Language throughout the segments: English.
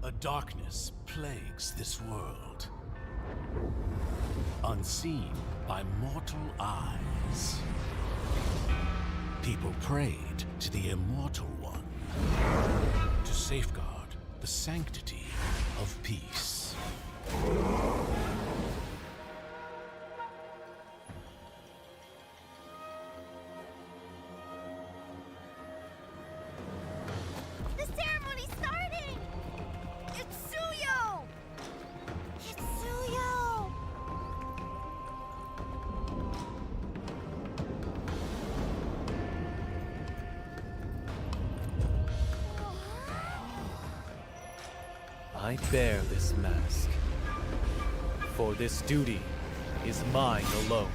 A darkness plagues this world, unseen by mortal eyes. People prayed to the Immortal One to safeguard the sanctity of peace. The ceremony's starting! It's Suyo! It's Suyo! I bear this mask, for this duty is mine alone.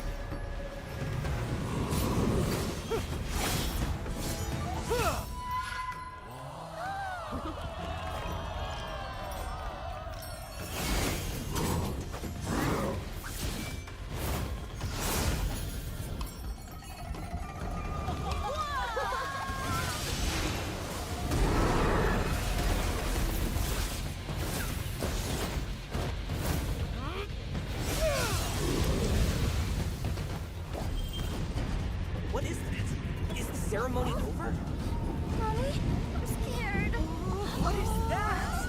What is that? Is the ceremony over? Mommy, I'm scared. What is that?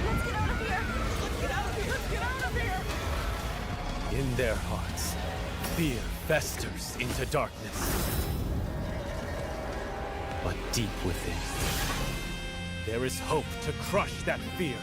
Let's get out of here! Let's get out of here! Let's get out of here! In their hearts, fear festers into darkness. But deep within, there is hope to crush that fear.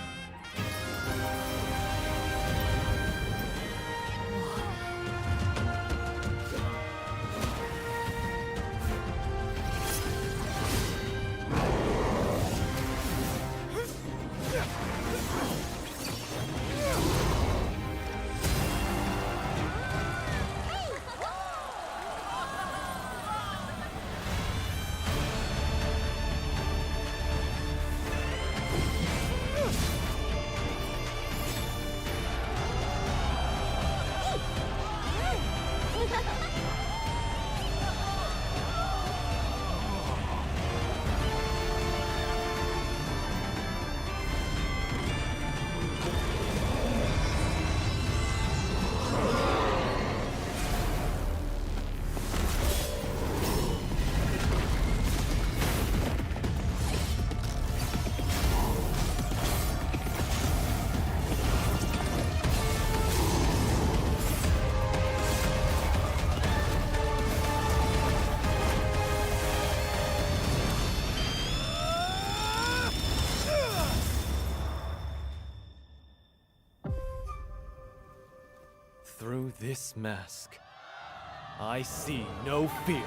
Through this mask, I see no fear.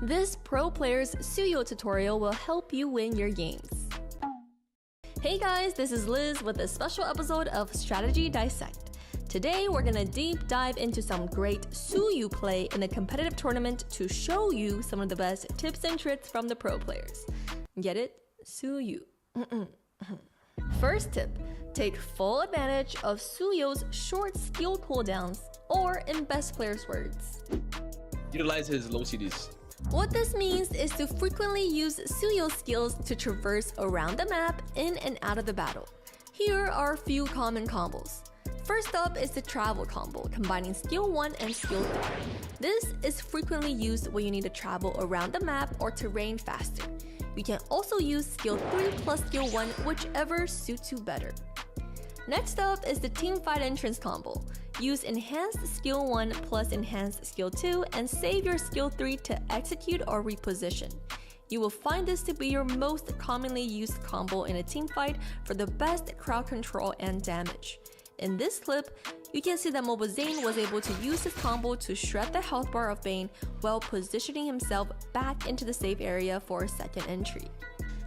This pro player's Suyo tutorial will help you win your games. Hey guys, this is Liz with a special episode of Strategy Dissect. Today we're gonna deep dive into some great Suyo play in a competitive tournament to show you some of the best tips and tricks from the pro players. Get it? Suyo. First tip, take full advantage of Suyo's short skill cooldowns, or in best players' words, utilize his low CDs. What this means is to frequently use Suyo skills to traverse around the map, in and out of the battle. Here are a few common combos. First up is the travel combo, combining skill 1 and skill 3. This is frequently used when you need to travel around the map or terrain faster. You can also use skill 3 plus skill 1, whichever suits you better. Next up is the team fight entrance combo. Use enhanced skill 1 plus enhanced skill 2 and save your skill 3 to execute or reposition. You will find this to be your most commonly used combo in a team fight for the best crowd control and damage. In this clip, you can see that Mobile Zane was able to use his combo to shred the health bar of Bane while positioning himself back into the safe area for a second entry.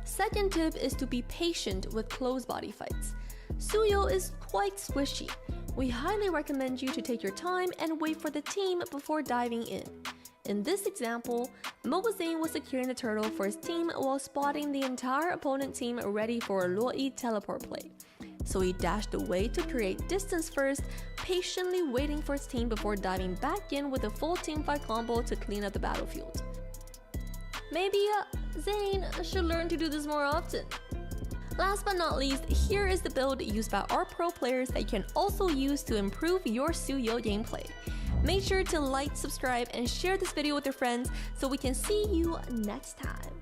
Second tip is to be patient with close body fights. Suyo is quite squishy. We highly recommend you to take your time and wait for the team before diving in. In this example, Mobile Zane was securing the turtle for his team while spotting the entire opponent team ready for a Luoyi teleport play. So he dashed away to create distance first, patiently waiting for his team before diving back in with a full teamfight combo to clean up the battlefield. Maybe Zane should learn to do this more often. Last but not least, here is the build used by our pro players that you can also use to improve your Suyo gameplay. Make sure to like, subscribe, and share this video with your friends so we can see you next time.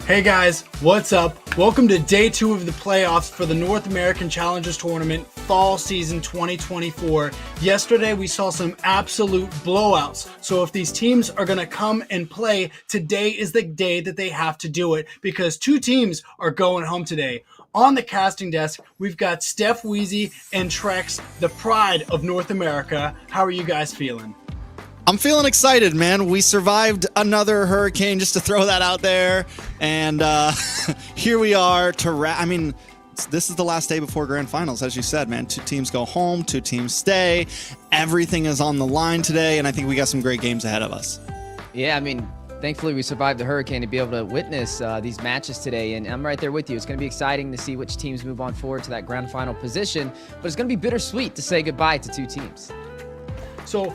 Hey guys, what's up? Welcome to day 2 of the playoffs for the North American Challengers Tournament Fall Season 2024. Yesterday we saw some absolute blowouts. So if these teams are going to come and play, today is the day that they have to do it because 2 teams are going home today. On the casting desk, we've got Steph Weezy and Trex, the pride of North America. How are you guys feeling? I'm feeling excited, man. We survived another hurricane, just to throw that out there. And here we are I mean, this is the last day before Grand Finals, as you said, man. 2 teams go home, 2 teams stay. Everything is on the line today, and I think we got some great games ahead of us. Yeah, I mean, thankfully we survived the hurricane to be able to witness these matches today, and I'm right there with you. It's going to be exciting to see which teams move on forward to that grand final position, but it's going to be bittersweet to say goodbye to 2 teams. So,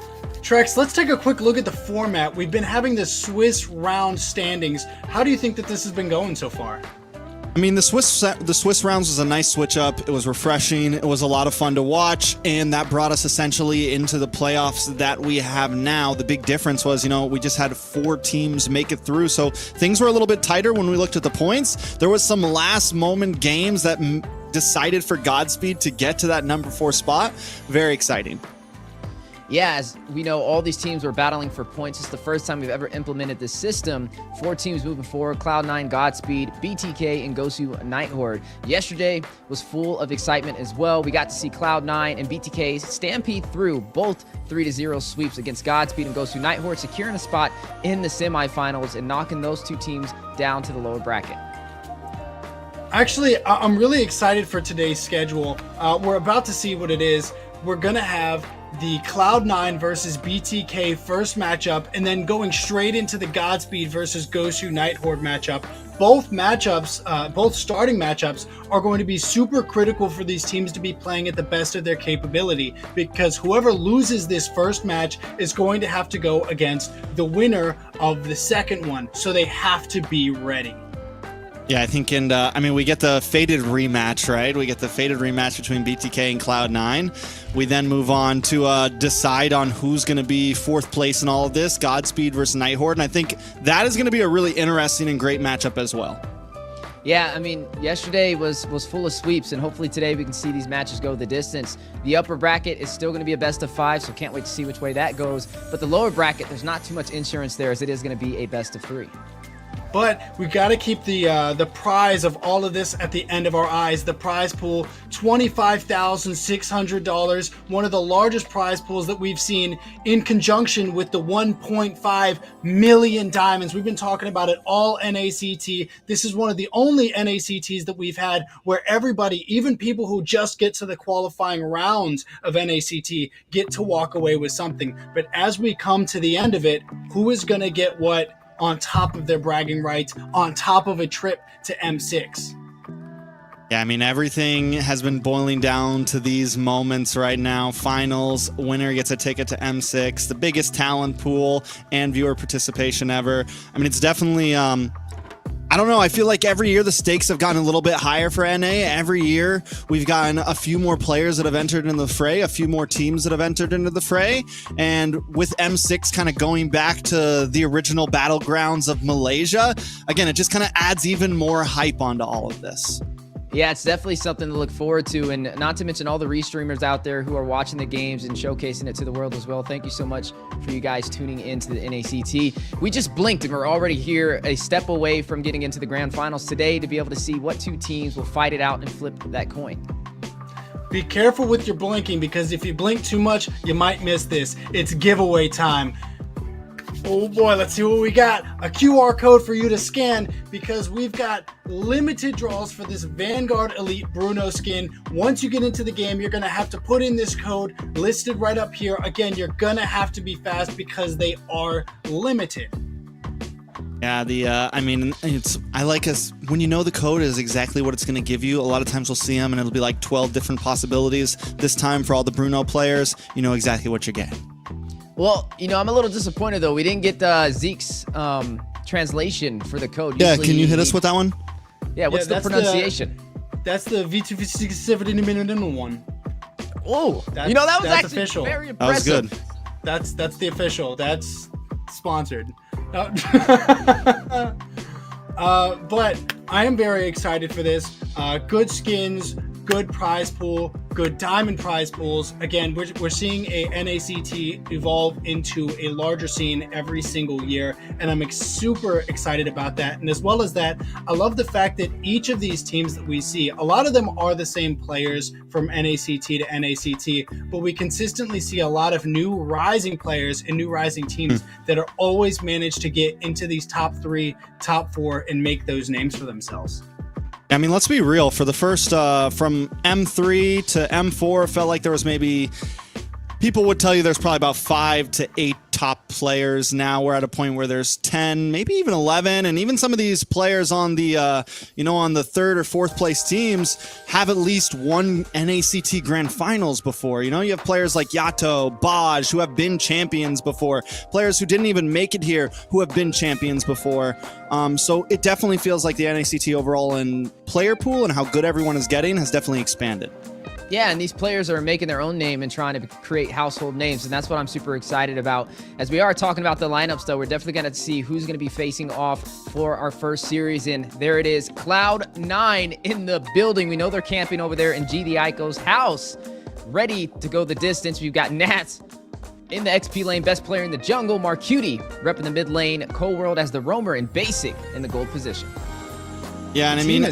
Trex, let's take a quick look at the format. We've been having the Swiss round standings. How do you think that this has been going so far? I mean, the Swiss rounds was a nice switch up. It was refreshing. It was a lot of fun to watch, and that brought us essentially into the playoffs that we have now. The big difference was, we just had 4 teams make it through, so things were a little bit tighter when we looked at the points. There was some last moment games that decided for Godspeed to get to that number 4 spot. Very exciting. Yeah, as we know, all these teams were battling for points. It's the first time we've ever implemented this system. 4 teams moving forward: Cloud9, Godspeed, BTK, and Gosu Nigh Horde. Yesterday was full of excitement as well. We got to see Cloud9 and BTK stampede through both 3-0 sweeps against Godspeed and Gosu Nigh Horde, securing a spot in the semifinals and knocking those 2 teams down to the lower bracket. Actually, I'm really excited for today's schedule. We're about to see what it is. We're going to have the Cloud9 versus BTK first matchup, and then going straight into the Godspeed versus Gosu Nigh Horde matchup. Both matchups, both starting matchups, are going to be super critical for these teams to be playing at the best of their capability, because whoever loses this first match is going to have to go against the winner of the second one, so they have to be ready. Yeah, I think, and we get the fated rematch, right? We get the fated rematch between BTK and Cloud9. We then move on to decide on who's going to be 4th place in all of this, Godspeed versus Nigh Horde, and I think that is going to be a really interesting and great matchup as well. Yeah, I mean, yesterday was full of sweeps, and hopefully today we can see these matches go the distance. The upper bracket is still going to be a best of 5, so can't wait to see which way that goes. But the lower bracket, there's not too much insurance there, as it is going to be a best of 3. But we got to keep the prize of all of this at the end of our eyes. The prize pool, $25,600, one of the largest prize pools that we've seen, in conjunction with the 1.5 million diamonds. We've been talking about it all NACT. This is one of the only NACTs that we've had where everybody, even people who just get to the qualifying rounds of NACT, get to walk away with something. But as we come to the end of it, who is going to get what on top of their bragging rights, on top of a trip to M6? Yeah, I mean, everything has been boiling down to these moments right now. Finals, winner gets a ticket to M6, the biggest talent pool and viewer participation ever. I mean, it's definitely, I don't know, I feel like every year the stakes have gotten a little bit higher for NA. Every year we've gotten a few more players that have entered in the fray, a few more teams that have entered into the fray. And with M6 kind of going back to the original battlegrounds of Malaysia, again, it just kind of adds even more hype onto all of this. Yeah, it's definitely something to look forward to, and not to mention all the restreamers out there who are watching the games and showcasing it to the world as well. Thank you so much for you guys tuning into the NACT. We just blinked and we're already here, a step away from getting into the grand finals today, to be able to see what 2 teams will fight it out and flip that coin. Be careful with your blinking, because if you blink too much, you might miss this. It's giveaway time. Oh boy, let's see what we got. A QR code for you to scan, because we've got limited draws for this Vanguard Elite Bruno skin. Once you get into the game, you're going to have to put in this code listed right up here. Again, you're going to have to be fast because they are limited. Yeah, I like us when you know the code is exactly what it's going to give you. A lot of times we'll see them and it'll be like 12 different possibilities. This time for all the Bruno players, you know exactly what you're getting. Well, I'm a little disappointed, though. We didn't get Zeke's translation for the code. Yeah, can you hit us with that one? Yeah, what's the pronunciation? That's the V267 one. Oh, that was actually official. Very impressive. That was good. That's the official. That's sponsored. But I am very excited for this. Good skins, good prize pool, good diamond prize pools. Again, we're seeing a NACT evolve into a larger scene every single year, and I'm super excited about that. And as well as that, I love the fact that each of these teams that we see, a lot of them are the same players from NACT to NACT, but we consistently see a lot of new rising players and new rising teams that are always managed to get into these top 3, top 4, and make those names for themselves. I mean, let's be real. For the first, from M3 to M4, it felt like there was maybe, people would tell you there's probably about 5 to 8 top players now. We're at a point where there's 10, maybe even 11, and even some of these players on the on the third or fourth place teams have at least won NACT Grand Finals before. You have players like Yato, Baj, who have been champions before, players who didn't even make it here who have been champions before. So it definitely feels like the NACT overall in player pool and how good everyone is getting has definitely expanded. Yeah, and these players are making their own name and trying to create household names, and that's what I'm super excited about. As we are talking about the lineups, though, we're definitely going to see who's going to be facing off for our first series, and there it is, Cloud9 in the building. We know they're camping over there in GD Aiko's house, ready to go the distance. We've got Nats in the XP lane, best player in the jungle, Marcuti repping the mid lane, Cold World as the roamer, and Basic in the gold position. Yeah, and I mean,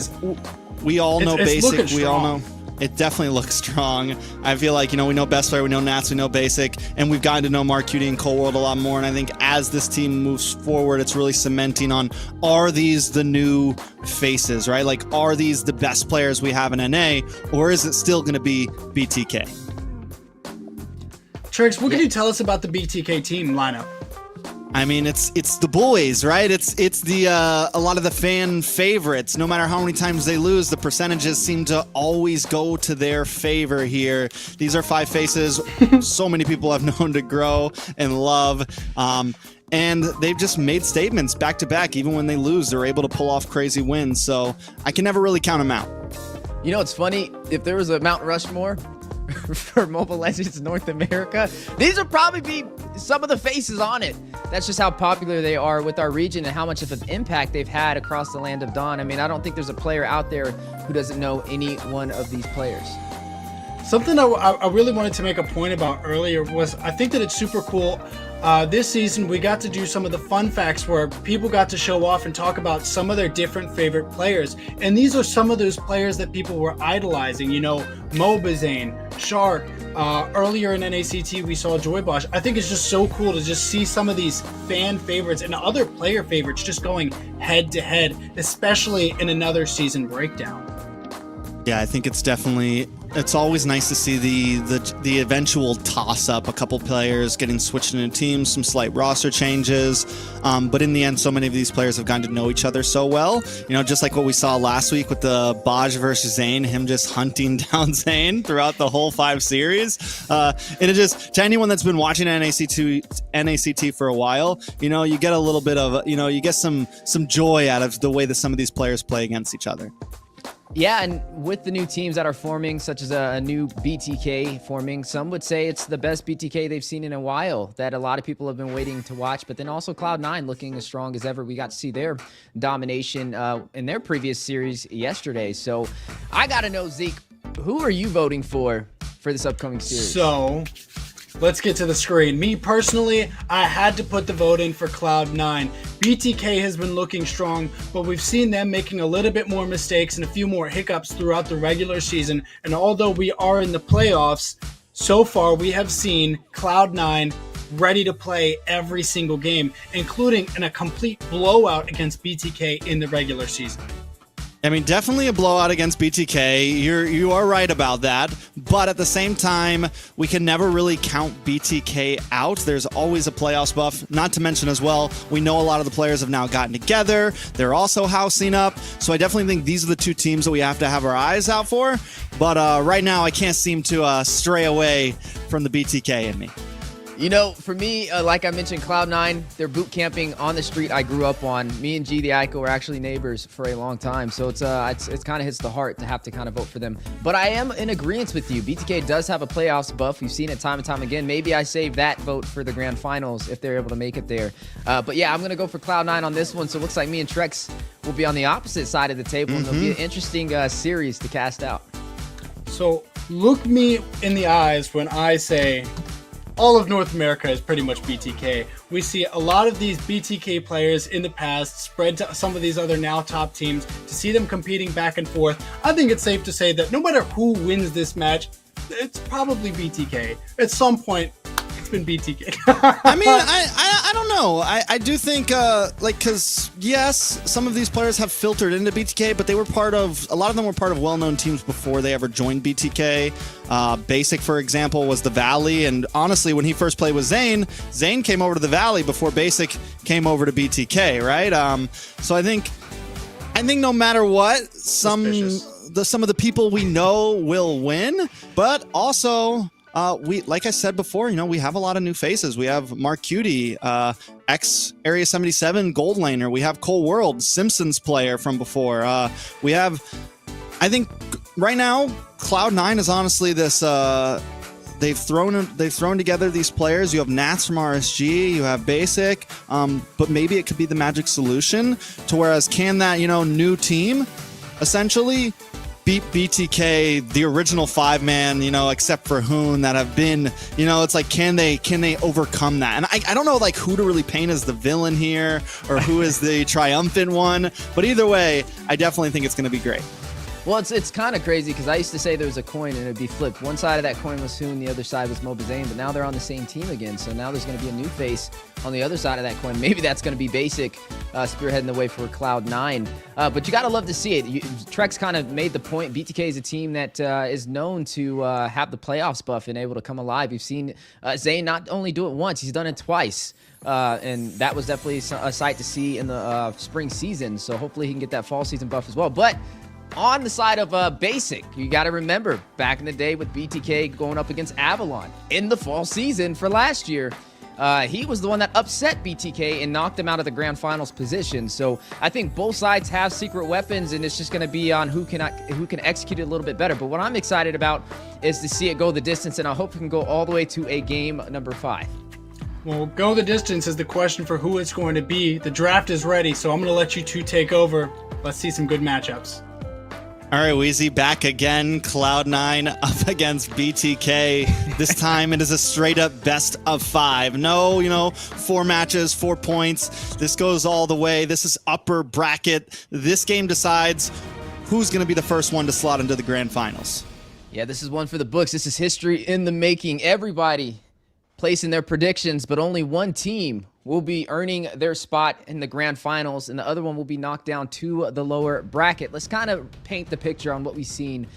we all know Basic. We all know. It definitely looks strong. I feel like, we know Best Player, we know Nats, we know Basic, and we've gotten to know Marcuti and Cold World a lot more. And I think as this team moves forward, it's really cementing on, are these the new faces, right? Like, are these the best players we have in NA, or is it still going to be BTK? Trix, what can you tell us about the BTK team lineup? I mean, it's the boys, right? It's the a lot of the fan favorites. No matter how many times they lose, the percentages seem to always go to their favor here. These are 5 faces so many people have known to grow and love. And they've just made statements back to back. Even when they lose, they're able to pull off crazy wins. So I can never really count them out. It's funny. If there was a Mount Rushmore for Mobile Legends North America, these would probably be some of the faces on it. That's just how popular they are with our region and how much of an impact they've had across the land of Dawn. I mean, I don't think there's a player out there who doesn't know any one of these players. Something I really wanted to make a point about earlier was I think that it's super cool. This season, we got to do some of the fun facts where people got to show off and talk about some of their different favorite players. And these are some of those players that people were idolizing. Mobazane, Shark. Earlier in NACT, we saw Joybosh. I think it's just so cool to just see some of these fan favorites and other player favorites just going head to head, especially in another season breakdown. Yeah, I think it's always nice to see the eventual toss-up, a couple players getting switched into teams, some slight roster changes, but in the end, so many of these players have gotten to know each other so well, just like what we saw last week with the Baj versus Zane, him just hunting down Zane throughout the whole 5 series, and it just, to anyone that's been watching NACT for a while, you get a little bit of, you get some joy out of the way that some of these players play against each other. Yeah, and with the new teams that are forming, such as a new BTK forming, some would say it's the best BTK they've seen in a while, that a lot of people have been waiting to watch. But then also Cloud9 looking as strong as ever. We got to see their domination in their previous series yesterday. So I got to know, Zeke, who are you voting for this upcoming series? So let's get to the screen. Me personally, I had to put the vote in for Cloud9. BTK has been looking strong, but we've seen them making a little bit more mistakes and a few more hiccups throughout the regular season. And although we are in the playoffs, so far we have seen Cloud9 ready to play every single game, including in a complete blowout against BTK in the regular season. I mean, definitely a blowout against BTK. You are right about that. But at the same time, we can never really count BTK out. There's always a playoffs buff. Not to mention as well, we know a lot of the players have now gotten together. They're also housing up. So I definitely think these are the 2 teams that we have to have our eyes out for. But right now, I can't seem to stray away from the BTK in me. For me, like I mentioned, Cloud9, they're boot camping on the street I grew up on. Me and G the Aiko were actually neighbors for a long time, so it's kind of hits the heart to have to kind of vote for them. But I am in agreement with you. BTK does have a playoffs buff. We've seen it time and time again. Maybe I save that vote for the Grand Finals if they're able to make it there. But yeah, I'm going to go for Cloud9 on this one, so it looks like me and Trex will be on the opposite side of the table, and it'll be an interesting series to cast out. So look me in the eyes when I say all of North America is pretty much BTK. We see a lot of these BTK players in the past spread to some of these other now top teams to see them competing back and forth. I think it's safe to say that no matter who wins this match, it's probably BTK. At some point, it's been BTK. I mean, I don't know. I do think, because, yes, some of these players have filtered into BTK, but they were a lot of them were part of well-known teams before they ever joined BTK. Basic, for example, was the Valley, and honestly, when he first played with Zane came over to the Valley before Basic came over to BTK, right? So I think no matter what, some of the people we know will win, but also like I said before, we have a lot of new faces. We have Mark Cutie, ex Area 77 gold laner. We have Cole World, Simpsons player from before. We have, I think right now, Cloud9 is honestly this. They've thrown together these players. You have Nats from RSG, you have Basic, but maybe it could be the magic solution to whereas can that new team essentially beat BTK, the original 5-man, except for Hoon that have been, it's like, can they overcome that? And I don't know like who to really paint as the villain here or who is the triumphant one, but either way, I definitely think it's going to be great. Well, it's kind of crazy because I used to say there was a coin and it'd be flipped. One side of that coin was Hoon, the other side was Mobazane, but now they're on the same team again. So now there's going to be a new face on the other side of that coin. Maybe that's going to be Basic spearheading the way for Cloud9. But you got to love to see it. Trex kind of made the point. BTK is a team that is known to have the playoffs buff and able to come alive. You've seen Zane not only do it once, he's done it twice. And that was definitely a sight to see in the spring season. So hopefully he can get that fall season buff as well. But on the side of Basic, you got to remember back in the day with BTK going up against Avalon in the fall season for last year, he was the one that upset BTK and knocked him out of the Grand Finals position. So I think both sides have secret weapons, and it's just going to be on who can execute it a little bit better. But what I'm excited about is to see it go the distance, and I hope it can go all the way to a game number 5. Well, go the distance is the question for who it's going to be. The draft is ready, so I'm going to let you two take over. Let's see some good matchups. All right, Wheezy, back again. Cloud9 up against BTK. This time it is a straight-up best of 5. No, 4 matches, 4 points. This goes all the way. This is upper bracket. This game decides who's going to be the first one to slot into the Grand Finals. Yeah, this is one for the books. This is history in the making. Everybody placing their predictions, but only one team will be earning their spot in the Grand Finals, and the other one will be knocked down to the lower bracket. Let's kind of paint the picture on what we've seen.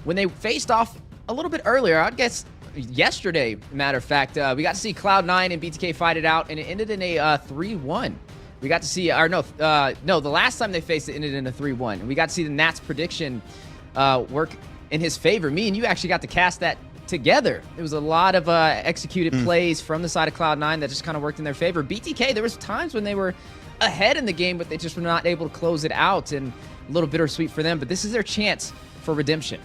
When they faced off a little bit earlier, I'd guess yesterday, matter of fact, we got to see Cloud9 and BTK fight it out, and it ended in a 3-1. We got to see, the last time they faced it ended in a 3-1. And we got to see the Nats prediction work in his favor. Me and you actually got to cast that together. It was a lot of executed plays from the side of Cloud9 that just kind of worked in their favor. BTK, there was times when they were ahead in the game, but they just were not able to close it out, and a little bittersweet for them. But this is their chance for redemption.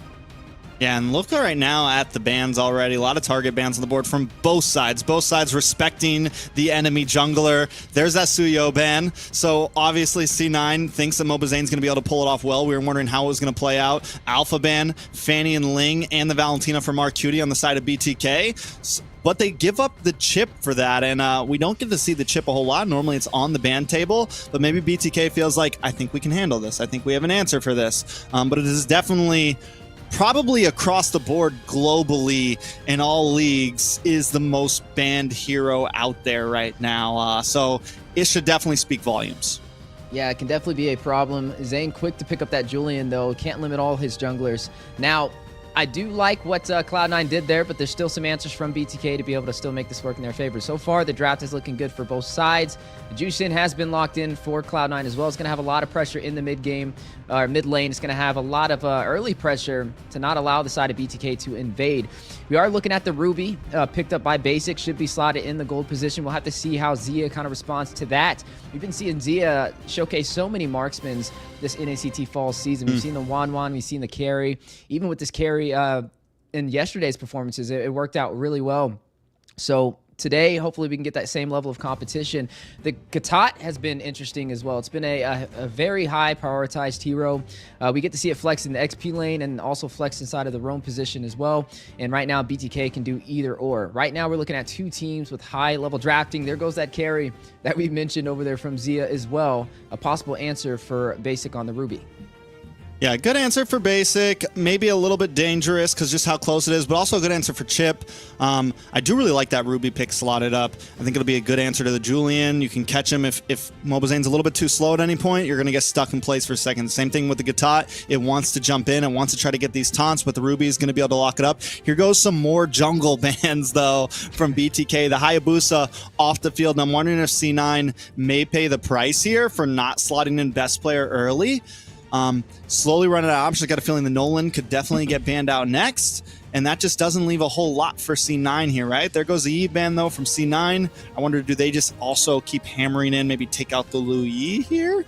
Yeah, and look right now at the bans already. A lot of target bans on the board from both sides. Both sides respecting the enemy jungler. There's that Suyo ban. So obviously C9 thinks that Mobazane's going to be able to pull it off well. We were wondering how it was going to play out. Alpha ban, Fanny and Ling, and the Valentina for Mark Cutie on the side of BTK. But they give up the chip for that, and we don't get to see the chip a whole lot. Normally it's on the ban table, but maybe BTK feels like, I think we can handle this. I think we have an answer for this. But it is definitely, probably across the board globally in all leagues, is the most banned hero out there right now. So it should definitely speak volumes. Yeah, it can definitely be a problem. Zane quick to pick up that Julian, though. Can't limit all his junglers. Now, I do like what Cloud9 did there, but there's still some answers from BTK to be able to still make this work in their favor. So far, the draft is looking good for both sides. Jushin has been locked in for Cloud9 as well. It's going to have a lot of pressure in the mid game, or mid lane. It's going to have a lot of early pressure to not allow the side of BTK to invade. We are looking at the Ruby picked up by Basic. Should be slotted in the gold position. We'll have to see how Zia kind of responds to that. We've been seeing Zia showcase so many marksmen this NACT Fall season. We've seen the Wan, we've seen the carry. Even with this carry in yesterday's performances, it worked out really well. So today, hopefully we can get that same level of competition. The Gatot has been interesting as well. It's been a very high prioritized hero. We get to see it flex in the XP lane and also flex inside of the roam position as well. And right now, BTK can do either or. Right now, we're looking at 2 teams with high level drafting. There goes that carry that we mentioned over there from Zia as well. A possible answer for Basic on the Ruby. Yeah, good answer for basic. Maybe a little bit dangerous because just how close it is, but also a good answer for chip. I do really like that Ruby pick slotted up. I think it'll be a good answer to the Julian. You can catch him if Mobizane's a little bit too slow at any point. You're going to get stuck in place for a second. Same thing with the Gatot. It wants to jump in. It wants to try to get these taunts, but the Ruby is going to be able to lock it up. Here goes some more jungle bans, though, from BTK. The Hayabusa off the field. And I'm wondering if C9 may pay the price here for not slotting in best player early. Slowly running out of options. I got a feeling the Nolan could definitely get banned out next, and that just doesn't leave a whole lot for C9 here, right? There goes the E ban, though, from C9. I wonder, do they just also keep hammering in, maybe take out the Lu Yi here?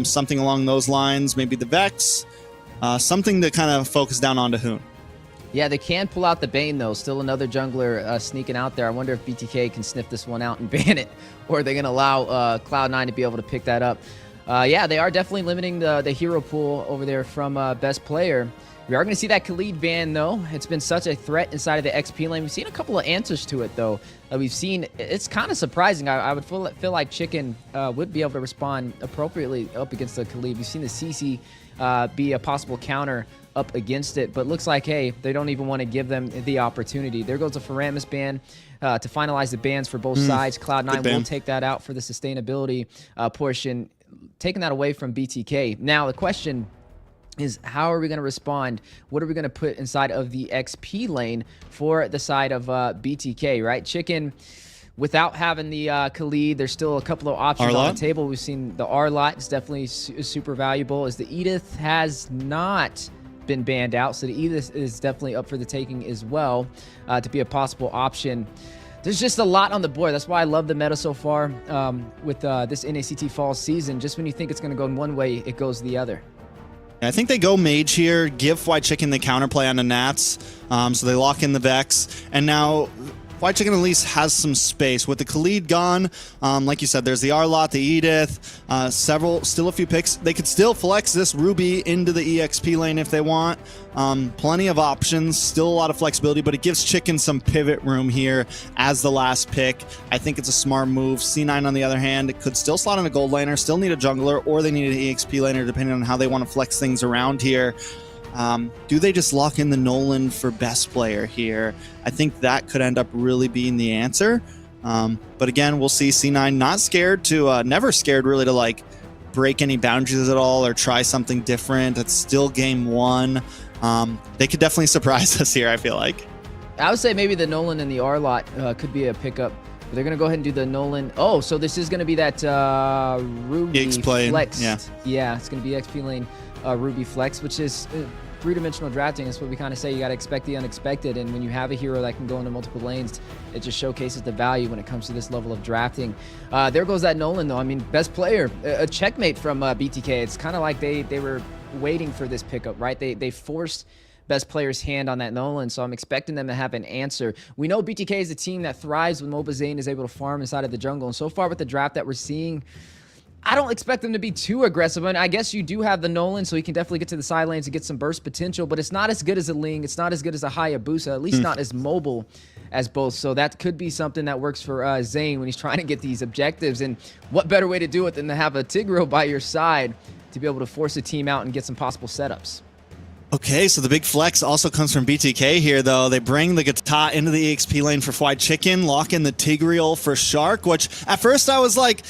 Something along those lines, maybe the Vex. Something to kind of focus down onto Hoon. Yeah, they can pull out the Bane, though. Still another jungler sneaking out there. I wonder if BTK can sniff this one out and ban it, or are they going to allow Cloud9 to be able to pick that up? Yeah, they are definitely limiting the hero pool over there from best player. We are going to see that Khalid ban, though. It's been such a threat inside of the XP lane. We've seen a couple of answers to it, though. We've seen, it's kind of surprising. I would feel like Chicken would be able to respond appropriately up against the Khalid. We've seen the CC be a possible counter up against it, but looks like, hey, they don't even want to give them the opportunity. There goes the Faramis ban to finalize the bans for both sides. Cloud9 will take that out for the sustainability portion, taking that away from BTK. Now, the question is, how are we going to respond? What are we going to put inside of the XP lane for the side of BTK, right? Chicken, without having the Khalid, there's still a couple of options on the table. We've seen the Arlot is definitely super valuable, as the Edith has not been banned out, so the Edith is definitely up for the taking as well, to be a possible option. There's just a lot on the board. That's why I love the meta so far with this NACT Fall Season. Just when you think it's going to go in one way, it goes the other. I think they go mage here, give White Chicken the counterplay on the Nats, so they lock in the Vex, and now White Chicken at least has some space. With the Khalid gone, like you said, there's the Arlot, the Edith, still a few picks. They could still flex this Ruby into the EXP lane if they want. Plenty of options, still a lot of flexibility, but it gives Chicken some pivot room here as the last pick. I think it's a smart move. C9, on the other hand, it could still slot in a gold laner, still need a jungler, or they need an EXP laner, depending on how they want to flex things around here. Do they just lock in the Nolan for best player here? I think that could end up really being the answer. But again, we'll see. C9 not scared to, never scared really to like break any boundaries at all or try something different. It's still game one. They could definitely surprise us here, I feel like. I would say maybe the Nolan and the Arlot could be a pickup. But they're going to go ahead and do the Nolan. Oh, so this is going to be that Ruby Flex. Yeah, it's going to be XP lane Ruby Flex, which is three-dimensional drafting. That's what we kind of say. You got to expect the unexpected, and when you have a hero that can go into multiple lanes, it just showcases the value when it comes to this level of drafting. There goes that Nolan, though. I mean, best player, a checkmate from BTK. It's kind of like they were waiting for this pickup, right? They forced best player's hand on that Nolan, so I'm expecting them to have an answer. We know BTK is a team that thrives when Mobazane is able to farm inside of the jungle, and so far with the draft that we're seeing, I don't expect them to be too aggressive. And I guess you do have the Nolan, so he can definitely get to the side lanes and get some burst potential, but it's not as good as a Ling. It's not as good as a Hayabusa, at least not as mobile as both. So that could be something that works for Zane when he's trying to get these objectives. And what better way to do it than to have a Tigreal by your side to be able to force a team out and get some possible setups. Okay, so the big flex also comes from BTK here, though. They bring the Gatot into the EXP lane for White Chicken, lock in the Tigreal for Shark, which at first I was like,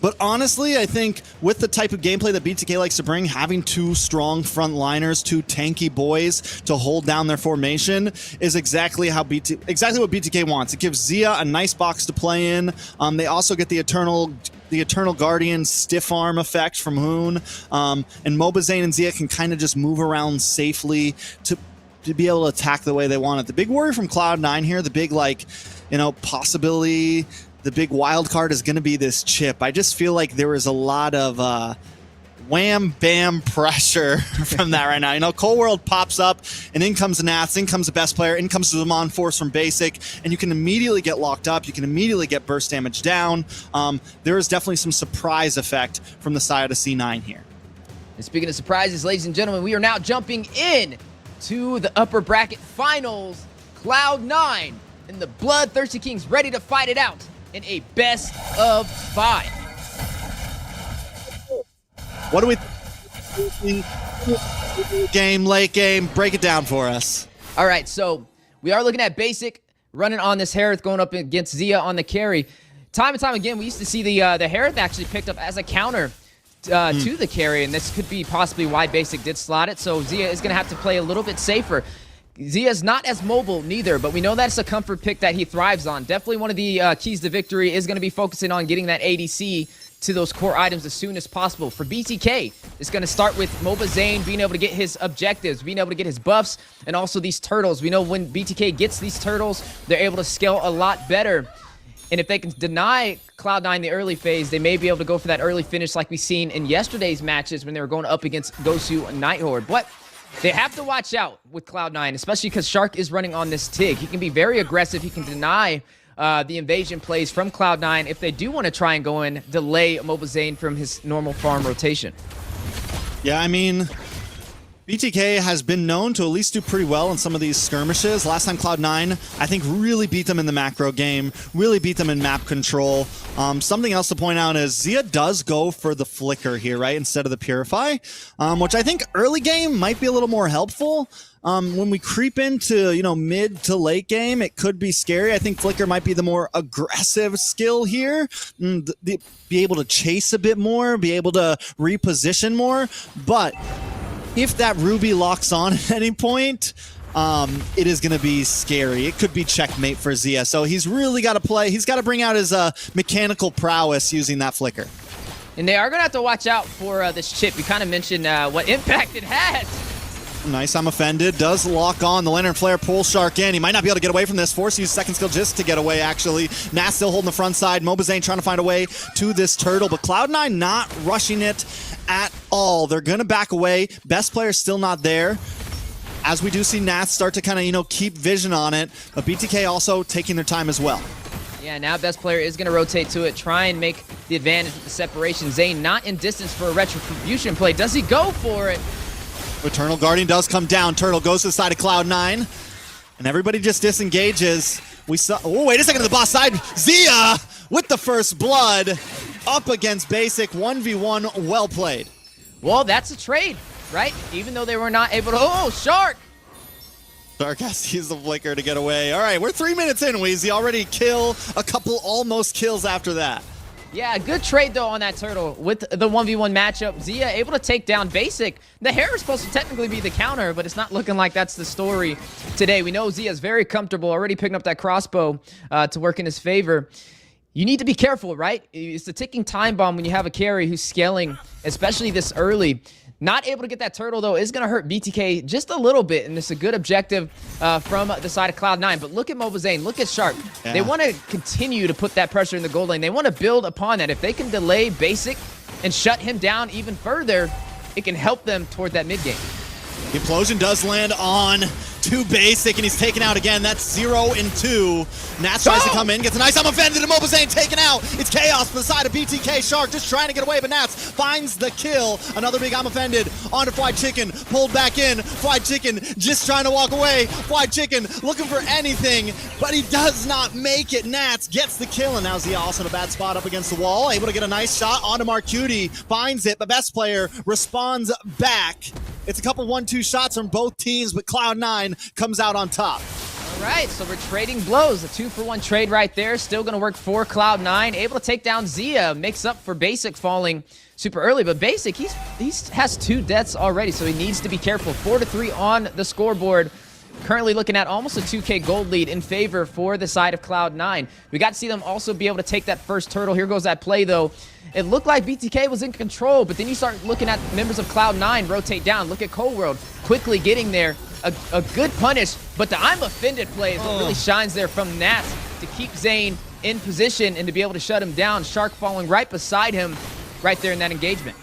but honestly, I think with the type of gameplay that BTK likes to bring, having two strong frontliners, two tanky boys to hold down their formation is exactly what BTK wants. It gives Zia a nice box to play in. They also get the Eternal Guardian stiff arm effect from Hoon, and Mobazane and Zia can kind of just move around safely to be able to attack the way they want it. The big worry from Cloud9 here, the big possibility, the big wild card is going to be this chip. I just feel like there is a lot of wham bam pressure from that right now. Cold World pops up, and in comes the Nats, in comes the best player, in comes the Zaman Force from basic, and you can immediately get locked up. You can immediately get burst damage down. There is definitely some surprise effect from the side of C9 here. And speaking of surprises, ladies and gentlemen, we are now jumping in to the upper bracket finals. Cloud9 and the Bloodthirsty Kings ready to fight it out in a best of 5. What do we Game, late game, break it down for us. All right, so we are looking at Basic running on this Harith going up against Zia on the carry. Time and time again, we used to see the Harith actually picked up as a counter to the carry, and this could be possibly why Basic did slot it. So Zia is going to have to play a little bit safer. Zia's not as mobile neither, but we know that's a comfort pick that he thrives on. Definitely one of the keys to victory is going to be focusing on getting that ADC to those core items as soon as possible. For BTK, it's going to start with MOBA Zane being able to get his objectives, being able to get his buffs, and also these turtles. We know when BTK gets these turtles, they're able to scale a lot better. And if they can deny Cloud9 the early phase, they may be able to go for that early finish like we've seen in yesterday's matches when they were going up against Gosu and Nigh Horde. But they have to watch out with Cloud9, especially because Shark is running on this TIG. He can be very aggressive. He can deny the invasion plays from Cloud9 if they do want to try and go in, delay MOBA Zane from his normal farm rotation. Yeah, I mean, BTK has been known to at least do pretty well in some of these skirmishes. Last time Cloud9, I think, really beat them in the macro game, really beat them in map control. Something else to point out is Zia does go for the Flicker here, right, instead of the Purify, which I think early game might be a little more helpful. When we creep into, mid to late game, it could be scary. I think Flicker might be the more aggressive skill here. Be able to chase a bit more, be able to reposition more, but if that Ruby locks on at any point, it is going to be scary. It could be checkmate for Zia. So he's really got to play. He's got to bring out his mechanical prowess using that Flicker. And they are going to have to watch out for this chip. You kind of mentioned what impact it has. Nice, I'm offended. Does lock on. The Lantern Flare pulls Shark in. He might not be able to get away from this. Force use second skill just to get away, actually. Nas still holding the front side. MOBA Zane trying to find a way to this turtle, but Cloud9 not rushing it at all. They're going to back away. Best player still not there. As we do see Nas start to kind of, keep vision on it, but BTK also taking their time as well. Yeah, now best player is going to rotate to it, try and make the advantage with the separation. Zane not in distance for a retribution play. Does he go for it? Eternal Guardian does come down. Turtle goes to the side of Cloud9, and everybody just disengages. We saw. Oh, wait a second, to the boss side. Zia with the first blood up against Basic. 1v1, well played. Well, that's a trade, right? Even though they were not able to. Oh, Shark! Shark has to use the Flicker to get away. All right, we're 3 minutes in, Weezy. Already kill a couple almost kills after that. Yeah, good trade, though, on that turtle with the 1v1 matchup. Zia able to take down Basic. The hair is supposed to technically be the counter, but it's not looking like that's the story today. We know Zia's very comfortable, already picking up that crossbow to work in his favor. You need to be careful, right? It's the ticking time bomb when you have a carry who's scaling, especially this early. Not able to get that turtle, though, is going to hurt BTK just a little bit, and it's a good objective from the side of Cloud9. But look at MOBA Zane. Look at Shark. Yeah. They want to continue to put that pressure in the gold lane. They want to build upon that. If they can delay Basic and shut him down even further, it can help them toward that mid game. The implosion does land on to Basic, and he's taken out again. That's 0 and 2. Nats tries to come in, gets a nice, I'm offended, and MOBA Zane taken out. It's chaos for the side of BTK. Shark just trying to get away, but Nats finds the kill. Another big I'm offended onto Fried Chicken, pulled back in. Fried Chicken just trying to walk away. Fried Chicken looking for anything, but he does not make it. Nats gets the kill, and now Zia also in a bad spot up against the wall. Able to get a nice shot onto Marcuti, finds it, but best player responds back. It's a couple 1-2 shots from both teams, but Cloud9 comes out on top. All right, so we're trading blows. A 2-for-1 trade right there. Still going to work for Cloud9. Able to take down Zia. Makes up for Basic falling super early. But Basic, he has 2 deaths already, so he needs to be careful. 4-3 on the scoreboard. Currently looking at almost a 2K gold lead in favor for the side of Cloud9. We got to see them also be able to take that first turtle. Here goes that play, though. It looked like BTK was in control, but then you start looking at members of Cloud9 rotate down. Look at Cold World quickly getting there. A good punish, but the I'm offended play is what really shines there from Nats to keep Zane in position and to be able to shut him down. Shark falling right beside him right there in that engagement.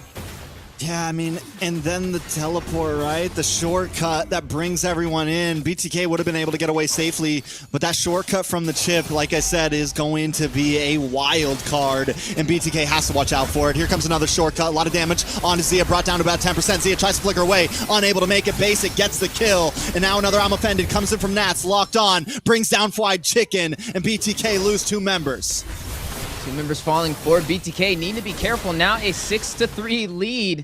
Yeah, I mean, and then the teleport, right? The shortcut that brings everyone in. BTK would have been able to get away safely, but that shortcut from the chip, like I said, is going to be a wild card, and BTK has to watch out for it. Here comes another shortcut. A lot of damage onto Zia, brought down to about 10%. Zia tries to flicker away, unable to make it. Basic gets the kill, and now another I'm offended comes in from Nats, locked on, brings down Fried Chicken, and BTK lose 2 members. 2 members falling for BTK. Need to be careful now. A 6-3 lead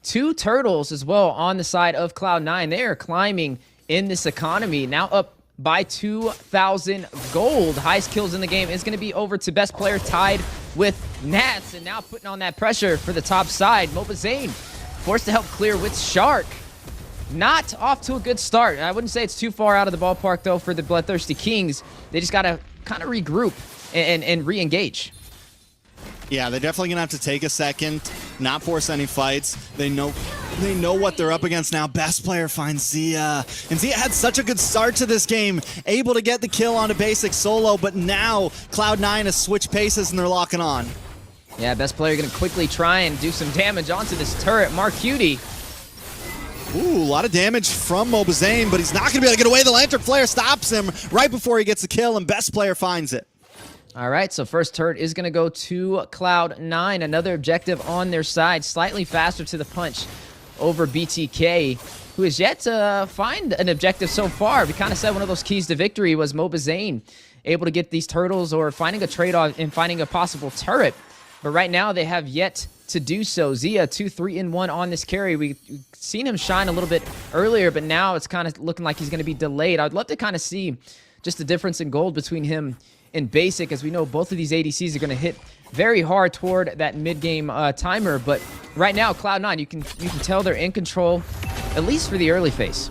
2 turtles as well on the side of Cloud9. They are climbing in this economy, now up by 2,000 gold. Highest kills in the game is going to be over to best player, tied with Nats, and now putting on that pressure for the top side. MobaZane forced to help clear with Shark. Not off to a good start. I wouldn't say it's too far out of the ballpark, though, for the BloodThirstyKings. They just got to kind of regroup and re-engage. Yeah, they're definitely going to have to take a second, not force any fights. They know what they're up against now. Best player finds Zia. And Zia had such a good start to this game, able to get the kill on a basic solo, but now Cloud9 has switched paces and they're locking on. Yeah, best player going to quickly try and do some damage onto this turret. Marcutie. Ooh, a lot of damage from MobaZane, but he's not going to be able to get away. The Lantern Flare stops him right before he gets the kill, and best player finds it. All right, so first turret is going to go to Cloud9. Another objective on their side, slightly faster to the punch over BTK, who has yet to find an objective so far. We kind of said one of those keys to victory was MobaZane able to get these turtles or finding a trade-off and finding a possible turret. But right now, they have yet to do so. Zia, 2-3-1 on this carry. We've seen him shine a little bit earlier, but now it's kind of looking like he's going to be delayed. I'd love to kind of see just the difference in gold between him and basic, as we know both of these ADCs are going to hit very hard toward that mid-game timer. But right now, Cloud9, you can tell they're in control, at least for the early phase.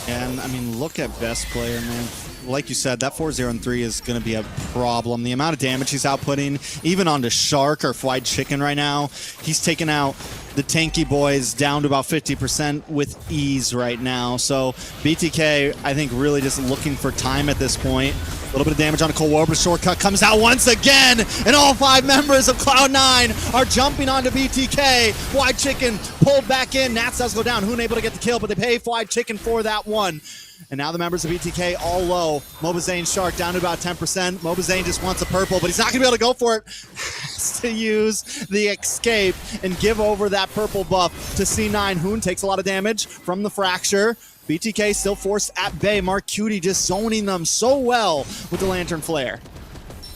And I mean, look at best player, man. Like you said, that 4-0-3 is going to be a problem. The amount of damage he's outputting, even onto Shark or Fried Chicken right now, he's taking out the tanky boys down to about 50% with ease right now. So BTK, I think, really just looking for time at this point. A little bit of damage on a Cold War, but shortcut comes out once again, and all 5 members of Cloud9 are jumping onto BTK. Fried Chicken pulled back in. Nats does go down. Hoon able to get the kill, but they pay Fried Chicken for that one. And now the members of BTK all low. MobaZane Shark down to about 10%. MobaZane just wants a purple, but he's not going to be able to go for it. Has to use the escape and give over that purple buff to C9. Hoon takes a lot of damage from the fracture. BTK still forced at bay. Marcutie just zoning them so well with the Lantern Flare.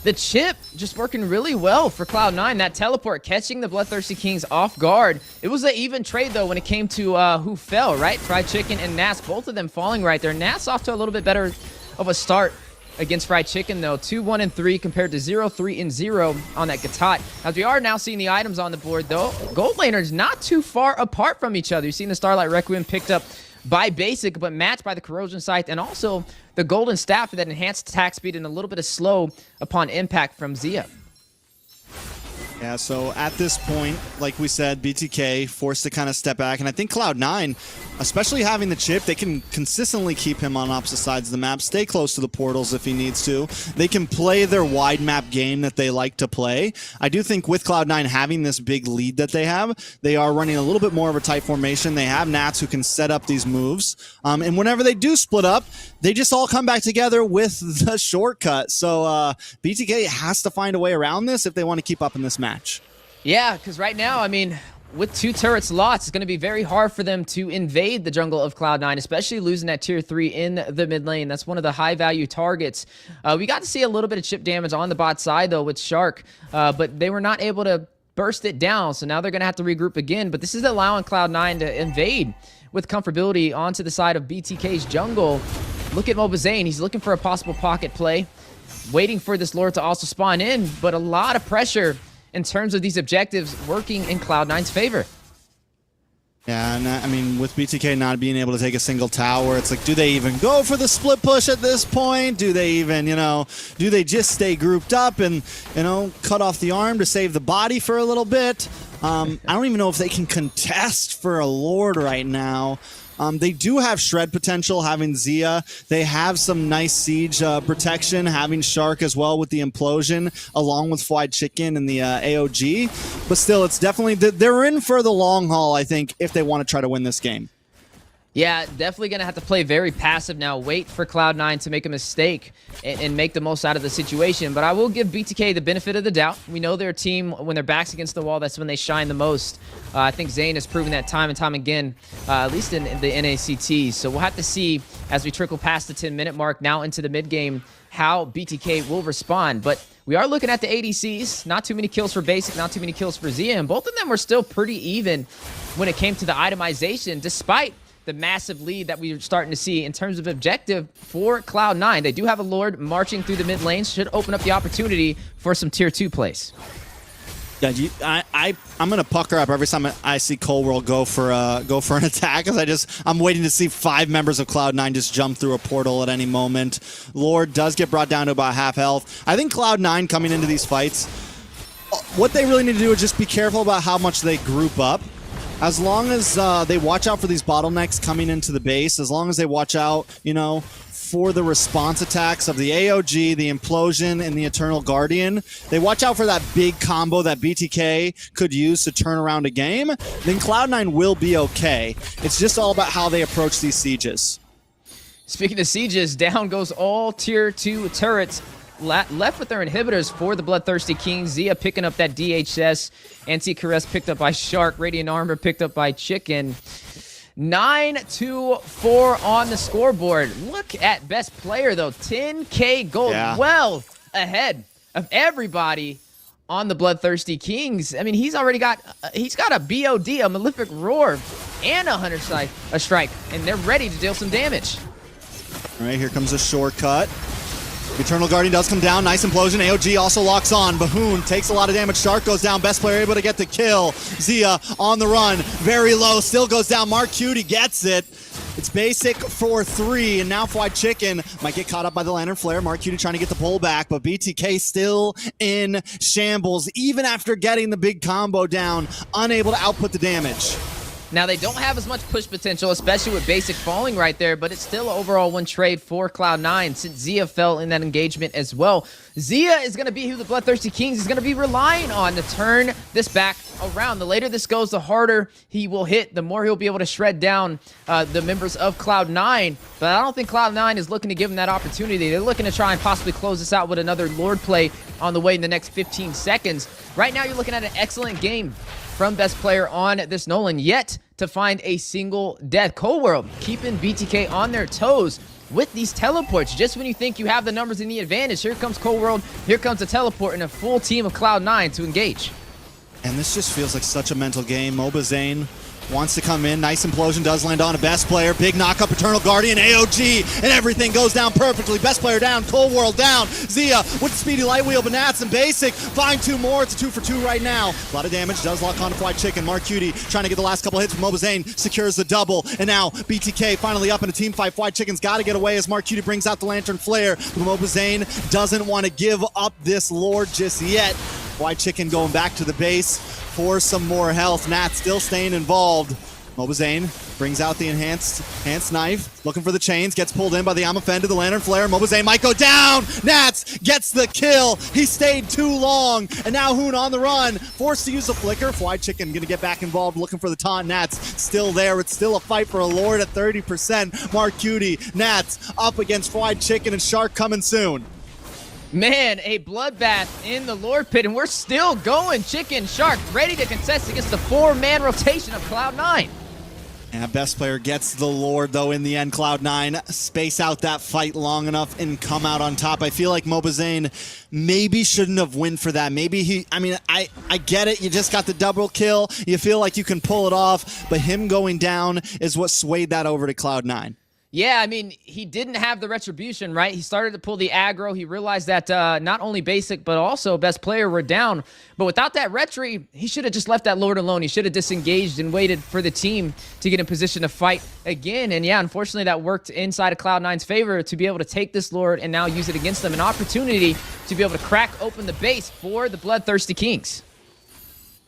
The chip just working really well for Cloud9. That teleport catching the BloodThirstyKings off guard. It was an even trade, though, when it came to who fell, right? Fried Chicken and Nas, both of them falling right there. Nas off to a little bit better of a start against Fried Chicken, though. 2-1-3 compared to 0-3-0 on that Gatot. As we are now seeing the items on the board, though, Gold Laners not too far apart from each other. You've seen the Starlight Requiem picked up by basic, but matched by the Corrosion Scythe, and also the Golden Staff for that enhanced attack speed and a little bit of slow upon impact from Zia. Yeah, so at this point, like we said, BTK forced to kind of step back, and I think Cloud9, especially having the chip, they can consistently keep him on opposite sides of the map, stay close to the portals if he needs to. They can play their wide map game that they like to play. I do think with Cloud9 having this big lead that they have, they are running a little bit more of a tight formation. They have Nats who can set up these moves, and whenever they do split up, they just all come back together with the shortcut. So BTK has to find a way around this if they want to keep up in this match. Yeah, because right now, I mean, with 2 turrets lost, it's going to be very hard for them to invade the jungle of Cloud9, especially losing that tier 3 in the mid lane. That's one of the high-value targets. We got to see a little bit of chip damage on the bot side, though, with Shark, but they were not able to burst it down, so now they're going to have to regroup again. But this is allowing Cloud9 to invade with comfortability onto the side of BTK's jungle. Look at MobaZane. He's looking for a possible pocket play, waiting for this Lord to also spawn in, but a lot of pressure in terms of these objectives working in Cloud9's favor. Yeah, and I mean, with BTK not being able to take a single tower, it's like, do they even go for the split push at this point? Do they even, do they just stay grouped up and, cut off the arm to save the body for a little bit? I don't even know if they can contest for a Lord right now. They do have shred potential, having Zia. They have some nice siege protection, having Shark as well with the implosion, along with Fried Chicken and the AOG. But still, it's definitely, they're in for the long haul, I think, if they want to try to win this game. Yeah, definitely going to have to play very passive now. Wait for Cloud9 to make a mistake and make the most out of the situation. But I will give BTK the benefit of the doubt. We know their team, when their back's against the wall, that's when they shine the most. I think Zane has proven that time and time again, at least in the NACT. So we'll have to see as we trickle past the 10-minute mark now into the mid-game how BTK will respond. But We are looking at the ADCs. Not too many kills for Basic, not too many kills for Zia, and both of them were still pretty even when it came to the itemization, despite the massive lead that we're starting to see in terms of objective for Cloud9. They do have a Lord marching through the mid lanes, should open up the opportunity for some tier 2 plays. Yeah, I'm gonna pucker up every time I see Cold World go for an attack, because I'm waiting to see 5 members of Cloud9 just jump through a portal at any moment. Lord does get brought down to about half health. I think Cloud9 coming into these fights, what they really need to do is just be careful about how much they group up. As long as they watch out for these bottlenecks coming into the base, as long as they watch out, you know, for the response attacks of the AOG, the Implosion, and the Eternal Guardian, they watch out for that big combo that BTK could use to turn around a game, then Cloud9 will be okay. It's just all about how they approach these sieges. Speaking of sieges, down goes all tier 2 turrets. Left with their inhibitors for the Bloodthirsty Kings. Zia picking up that DHS. Anti-Caress picked up by Shark. Radiant Armor picked up by Chicken. 9-4 on the scoreboard. Look at best player, though. 10K gold. Yeah. Well ahead of everybody on the Bloodthirsty Kings. I mean, he's already got a BOD, a Malefic Roar, and a Hunter Strike, and they're ready to deal some damage. All right, here comes a shortcut. Eternal Guardian does come down. Nice implosion. AOG also locks on. Bahoon takes a lot of damage. Shark goes down. Best player able to get the kill. Zia on the run. Very low. Still goes down. Mark Cutie gets it. It's Basic for 3. And now Fried Chicken might get caught up by the Lantern Flare. Mark Cutie trying to get the pull back. But BTK still in shambles. Even after getting the big combo down. Unable to output the damage. Now, they don't have as much push potential, especially with Basic falling right there, but it's still an overall one trade for Cloud9 since Zia fell in that engagement as well. Zia is going to be who the Bloodthirsty Kings is going to be relying on to turn this back around. The later this goes, the harder he will hit, the more he'll be able to shred down the members of Cloud9. But I don't think Cloud9 is looking to give him that opportunity. They're looking to try and possibly close this out with another Lord play on the way in the next 15 seconds. Right now, you're looking at an excellent game from best player on this Nolan, yet to find a single death. Cold World keeping BTK on their toes with these teleports. Just when you think you have the numbers and the advantage, here comes Cold World, here comes a teleport, and a full team of Cloud9 to engage. And this just feels like such a mental game. Mobazane wants to come in. Nice implosion does land on a best player. Big knock-up, Eternal Guardian, AOG, and everything goes down perfectly. Best player down, Cold World down. Zia with the speedy light wheel, but Nats and Basic find 2 more. It's a 2 for 2 right now. A lot of damage does lock on to Fried Chicken. Mark Cutie trying to get the last couple hits from Mobazane, secures the double. And now BTK finally up in a team fight. Fried Chicken's got to get away as Mark Cutie brings out the Lantern Flare. But Mobazane doesn't want to give up this Lord just yet. Fried Chicken going back to the base for some more health. Nat still staying involved. Mobazane brings out the enhanced knife, looking for the chains, gets pulled in by the Amafen to the Lantern Flare. Mobazane might go down. Nats gets the kill. He stayed too long, and now Hoon on the run, forced to use the flicker. Fried Chicken gonna get back involved, looking for the taunt. Nats still there. It's still a fight for a Lord at 30%. Mark Cutie, Nats up against Fried Chicken, and Shark coming soon. Man, a bloodbath in the Lord Pit, and we're still going. Chicken, Shark, ready to contest against the 4-man rotation of Cloud9. And best player gets the Lord, though, in the end. Cloud9 space out that fight long enough and come out on top. I feel like Mobazane maybe shouldn't have win for that. Maybe I get it. You just got the double kill. You feel like you can pull it off, but him going down is what swayed that over to Cloud9. Yeah, I mean, he didn't have the retribution, right? He started to pull the aggro. He realized that not only Basic, but also best player were down. But without that retry, he should have just left that Lord alone. He should have disengaged and waited for the team to get in position to fight again. And yeah, unfortunately, that worked inside of Cloud9's favor to be able to take this Lord and now use it against them. An opportunity to be able to crack open the base for the Bloodthirsty Kings.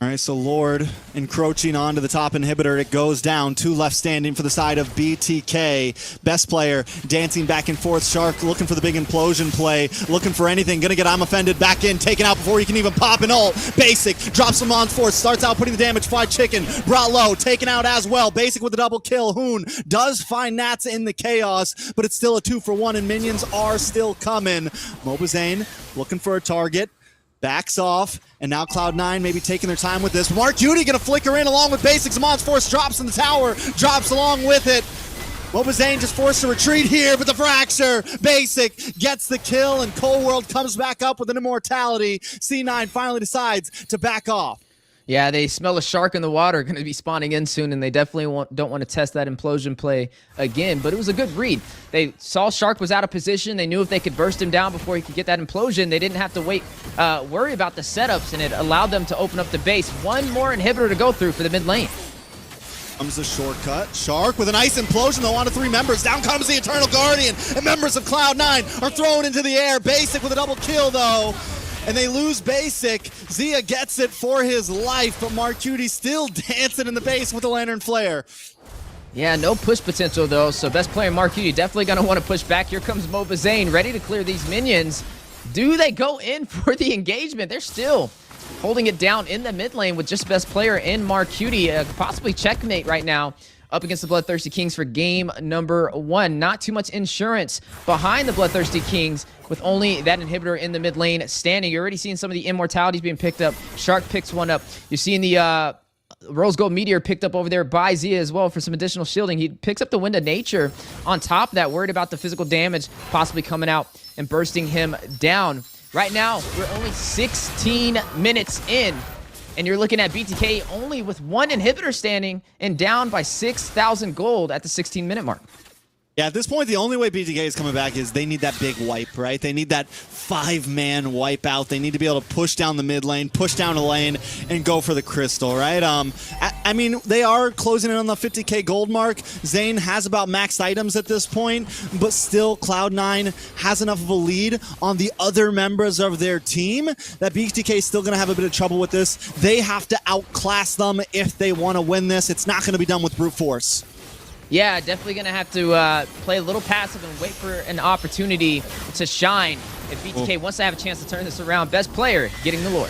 All right, so Lord encroaching onto the top inhibitor. It goes down. 2 left standing for the side of BTK. Best player dancing back and forth. Shark looking for the big implosion play. Looking for anything. Gonna get offended back in. Taken out before he can even pop an ult. Basic drops him on force. Starts out putting the damage. Fried Chicken brought low. Taken out as well. Basic with the double kill. Hoon does find Nats in the chaos, but it's still a 2 for 1 and minions are still coming. Mobazane looking for a target. Backs off, and now Cloud9 maybe taking their time with this. Mark Cutie gonna flicker in along with Basic. Zamon's Force drops in the tower, drops along with it. Mobazane just forced to retreat here, but the fracture. Basic gets the kill, and Cold World comes back up with an immortality. C9 finally decides to back off. Yeah, they smell a shark in the water, going to be spawning in soon, and they definitely don't want to test that implosion play again. But it was a good read. They saw Shark was out of position. They knew if they could burst him down before he could get that implosion, they didn't have to worry about the setups, and it allowed them to open up the base. One more inhibitor to go through for the mid lane. Comes the shortcut. Shark with a nice implosion, though, onto 3 members. Down comes the Eternal Guardian, and members of Cloud9 are thrown into the air. Basic with a double kill, though. And they lose Basic. Zia gets it for his life, but Marcuti still dancing in the base with the Lantern Flare. Yeah, no push potential, though, so best player Marcuti definitely going to want to push back. Here comes Mobazane, ready to clear these minions. Do they go in for the engagement? They're still holding it down in the mid lane with just best player in Marcuti. Possibly checkmate right now up against the Bloodthirsty Kings for game number 1. Not too much insurance behind the Bloodthirsty Kings with only that inhibitor in the mid lane standing. You're already seeing some of the immortalities being picked up. Shark picks one up. You're seeing the Rose Gold Meteor picked up over there by Zia as well for some additional shielding. He picks up the Wind of Nature on top of that, worried about the physical damage possibly coming out and bursting him down. Right now, we're only 16 minutes in, and you're looking at BTK only with 1 inhibitor standing and down by 6,000 gold at the 16-minute mark. Yeah, at this point, the only way BTK is coming back is they need that big wipe, right? They need that 5-man wipe out. They need to be able to push down the mid lane, push down a lane, and go for the crystal, right? I mean, they are closing in on the 50k gold mark. Zane has about maxed items at this point, but still Cloud9 has enough of a lead on the other members of their team that BTK is still going to have a bit of trouble with this. They have to outclass them if they want to win this. It's not going to be done with brute force. Yeah, definitely going to have to play a little passive and wait for an opportunity to shine if BTK wants to have a chance to turn this around. Best player getting the Lord.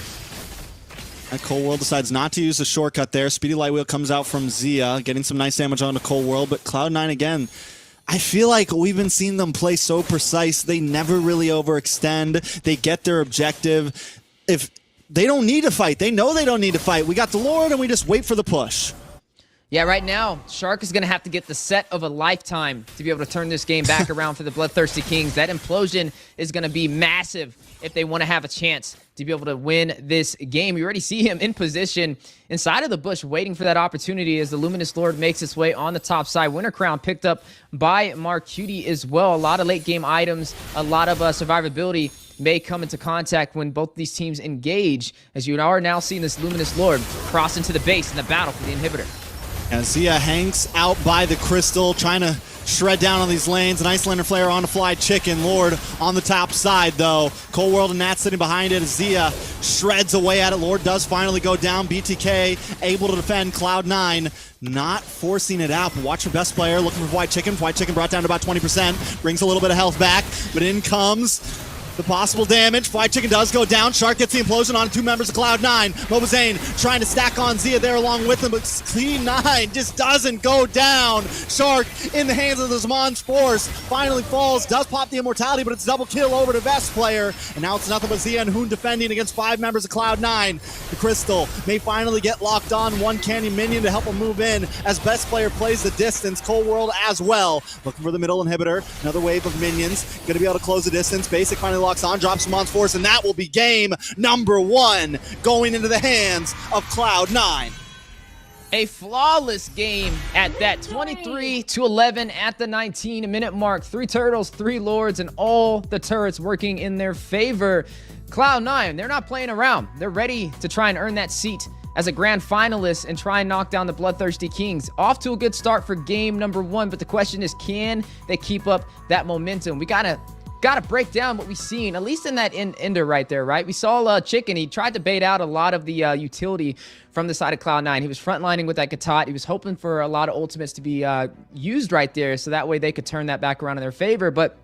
And Cold World decides not to use the shortcut there. Speedy Light Wheel comes out from Zia, getting some nice damage onto Cold World, but Cloud9 again, I feel like we've been seeing them play so precise. They never really overextend. They get their objective. If they don't need to fight, they know they don't need to fight. We got the Lord and we just wait for the push. Yeah, right now, Shark is going to have to get the set of a lifetime to be able to turn this game back around for the Bloodthirsty Kings. That implosion is going to be massive if they want to have a chance to be able to win this game. You already see him in position inside of the bush waiting for that opportunity as the Luminous Lord makes its way on the top side. Winter Crown picked up by Marcuti as well. A lot of late game items, a lot of survivability may come into contact when both these teams engage, as you are now seeing this Luminous Lord cross into the base in the battle for the inhibitor. And Zia hangs out by the crystal, trying to shred down on these lanes. Nice Lantern Flare on the fly chicken. Lord on the top side, though. Cold World and Nat sitting behind it. Zia shreds away at it. Lord does finally go down. BTK able to defend Cloud9. Not forcing it out, but watch for best player. Looking for White Chicken. White Chicken brought down to about 20%. Brings a little bit of health back, but in comes the possible damage. White Chicken does go down. Shark gets the implosion on 2 members of Cloud9. Mobazane trying to stack on Zia there along with him, but C9 just doesn't go down. Shark in the hands of the Zaman's Force finally falls, does pop the immortality, but it's double kill over to best player. And now it's nothing but Zia and Hoon defending against 5 members of Cloud9. The Crystal may finally get locked on. 1 Canyon minion to help him move in as best player plays the distance. Cold World as well. Looking for the middle inhibitor. Another wave of minions. Going to be able to close the distance. Basic finally locks on, drops Zaman's Force, and that will be game number 1 going into the hands of Cloud9. A flawless game at that, 23-11 at the 19-minute mark. 3 turtles, 3 lords, and all the turrets working in their favor. Cloud9, they're not playing around. They're ready to try and earn that seat as a grand finalist and try and knock down the Bloodthirsty Kings. Off to a good start for game number 1, but the question is, can they keep up that momentum? We gotta break down what we've seen, at least in that ender right there, right? We saw Chicken. He tried to bait out a lot of the utility from the side of Cloud9. He was frontlining with that Gatot. He was hoping for a lot of ultimates to be used right there, so that way they could turn that back around in their favor. But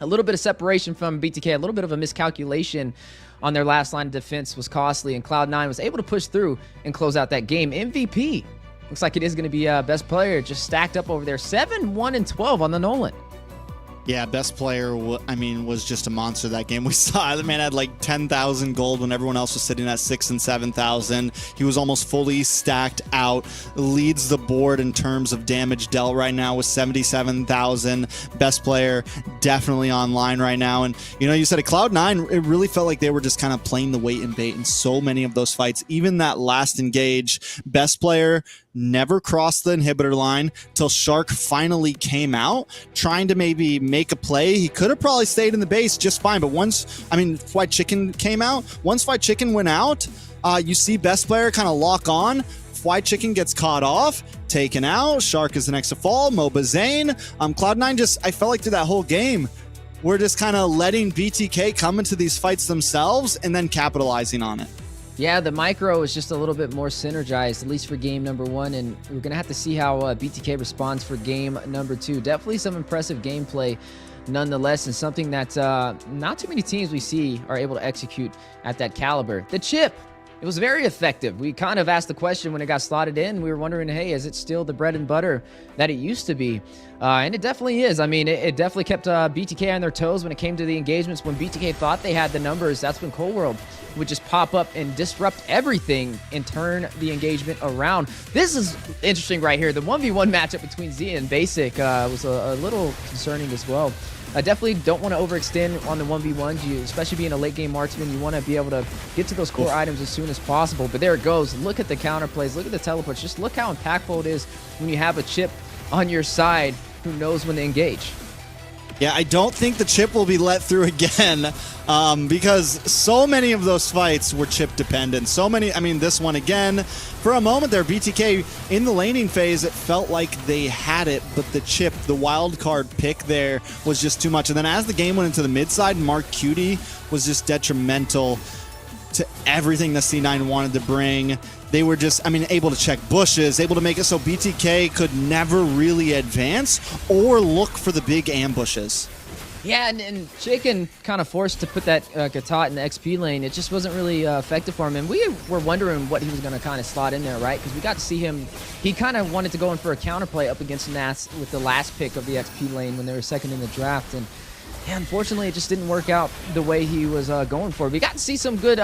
a little bit of separation from BTK, a little bit of a miscalculation on their last line of defense was costly, and Cloud9 was able to push through and close out that game. MVP looks like it is going to be best player, just stacked up over there. 7-1-12 on the Nolan. Yeah, best player, was just a monster that game. We saw the man had like 10,000 gold when everyone else was sitting at 6,000 and 7,000. He was almost fully stacked out, leads the board in terms of damage dealt right now with 77,000. Best player definitely online right now. And, you said at Cloud9, it really felt like they were just kind of playing the wait and bait in so many of those fights. Even that last engage, best player never crossed the inhibitor line till Shark finally came out, trying to maybe make a play. He could have probably stayed in the base just fine, but Fried Chicken came out. Once Fried Chicken went out, you see best player kind of lock on. Fried Chicken gets caught off, taken out. Shark is the next to fall. Mobazane. Cloud9 I felt like through that whole game, we're just kind of letting BTK come into these fights themselves and then capitalizing on it. Yeah, the micro is just a little bit more synergized, at least for game number 1, and we're going to have to see how BTK responds for game number 2. Definitely some impressive gameplay nonetheless, and something that not too many teams we see are able to execute at that caliber. The chip, it was very effective. We kind of asked the question when it got slotted in. We were wondering, hey, is it still the bread and butter that it used to be? And it definitely is. I mean, it definitely kept BTK on their toes when it came to the engagements. When BTK thought they had the numbers, that's when Cold World would just pop up and disrupt everything and turn the engagement around. This is interesting right here. The 1v1 matchup between Zia and Basic was a little concerning as well. I definitely don't want to overextend on the 1v1s, especially being a late game marksman. You want to be able to get to those core items as soon as possible. But there it goes. Look at the counter plays. Look at the teleports. Just look how impactful it is when you have a chip on your side who knows when to engage. Yeah, I don't think the chip will be let through again because so many of those fights were chip dependent. So many, this one again. For a moment there, BTK in the laning phase, it felt like they had it, but the chip, the wild card pick there was just too much. And then as the game went into the mid side, Mark Cutie was just detrimental to everything the C9 wanted to bring. They were just, able to check bushes, able to make it so BTK could never really advance or look for the big ambushes. Yeah, and Chicken kind of forced to put that Gatot in the XP lane. It just wasn't really effective for him. And we were wondering what he was going to kind of slot in there, right? Because we got to see him. He kind of wanted to go in for a counterplay up against Nats with the last pick of the XP lane when they were second in the draft. And yeah, unfortunately, it just didn't work out the way he was going for. We got to see some good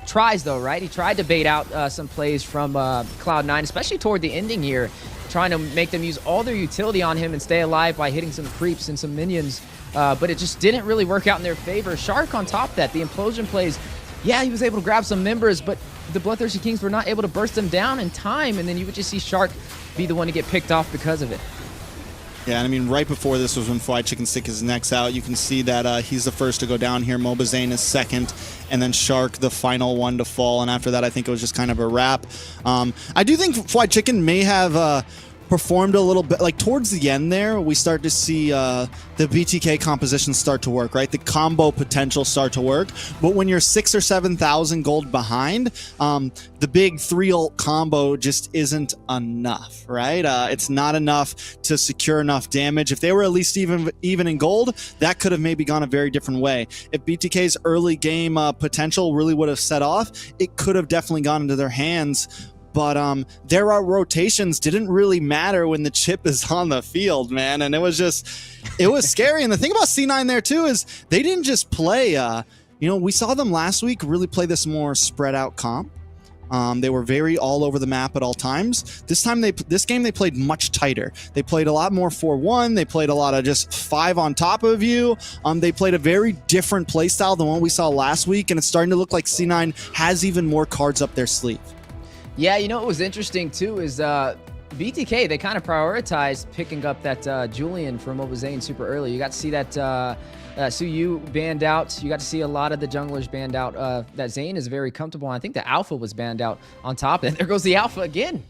tries, though, right? He tried to bait out some plays from Cloud9, especially toward the ending here, trying to make them use all their utility on him and stay alive by hitting some creeps and some minions. But it just didn't really work out in their favor. Shark on top of that, the implosion plays, yeah, he was able to grab some members, but the BloodThirstyKings were not able to burst them down in time, and then you would just see Shark be the one to get picked off because of it. Yeah, and right before this was when Fried Chicken stick his necks out. You can see that he's the first to go down here. Mobazane is second, and then Shark the final one to fall. And after that, I think it was just kind of a wrap. I do think Fried Chicken may have performed a little bit, like towards the end there, we start to see the BTK composition start to work, right? The combo potential start to work. But when you're 6,000 or 7,000 gold behind, the big 3-ult combo just isn't enough, right? It's not enough to secure enough damage. If they were at least even in gold, that could have maybe gone a very different way. If BTK's early game potential really would have set off, it could have definitely gone into their hands. But their rotations didn't really matter when the chip is on the field, man. And it was scary. And the thing about C9 there, too, is they didn't just play, we saw them last week really play this more spread out comp. They were very all over the map at all times. This game they played much tighter. They played a lot more 4-1. They played a lot of just 5 on top of you. They played a very different playstyle than what we saw last week. And it's starting to look like C9 has even more cards up their sleeve. Yeah, what was interesting too is BTK, they kind of prioritized picking up that Julian from Mobazane super early. You got to see that Suyu banned out. You got to see a lot of the junglers banned out. That Zane is very comfortable. I think the Alpha was banned out on top of it. There goes the Alpha again,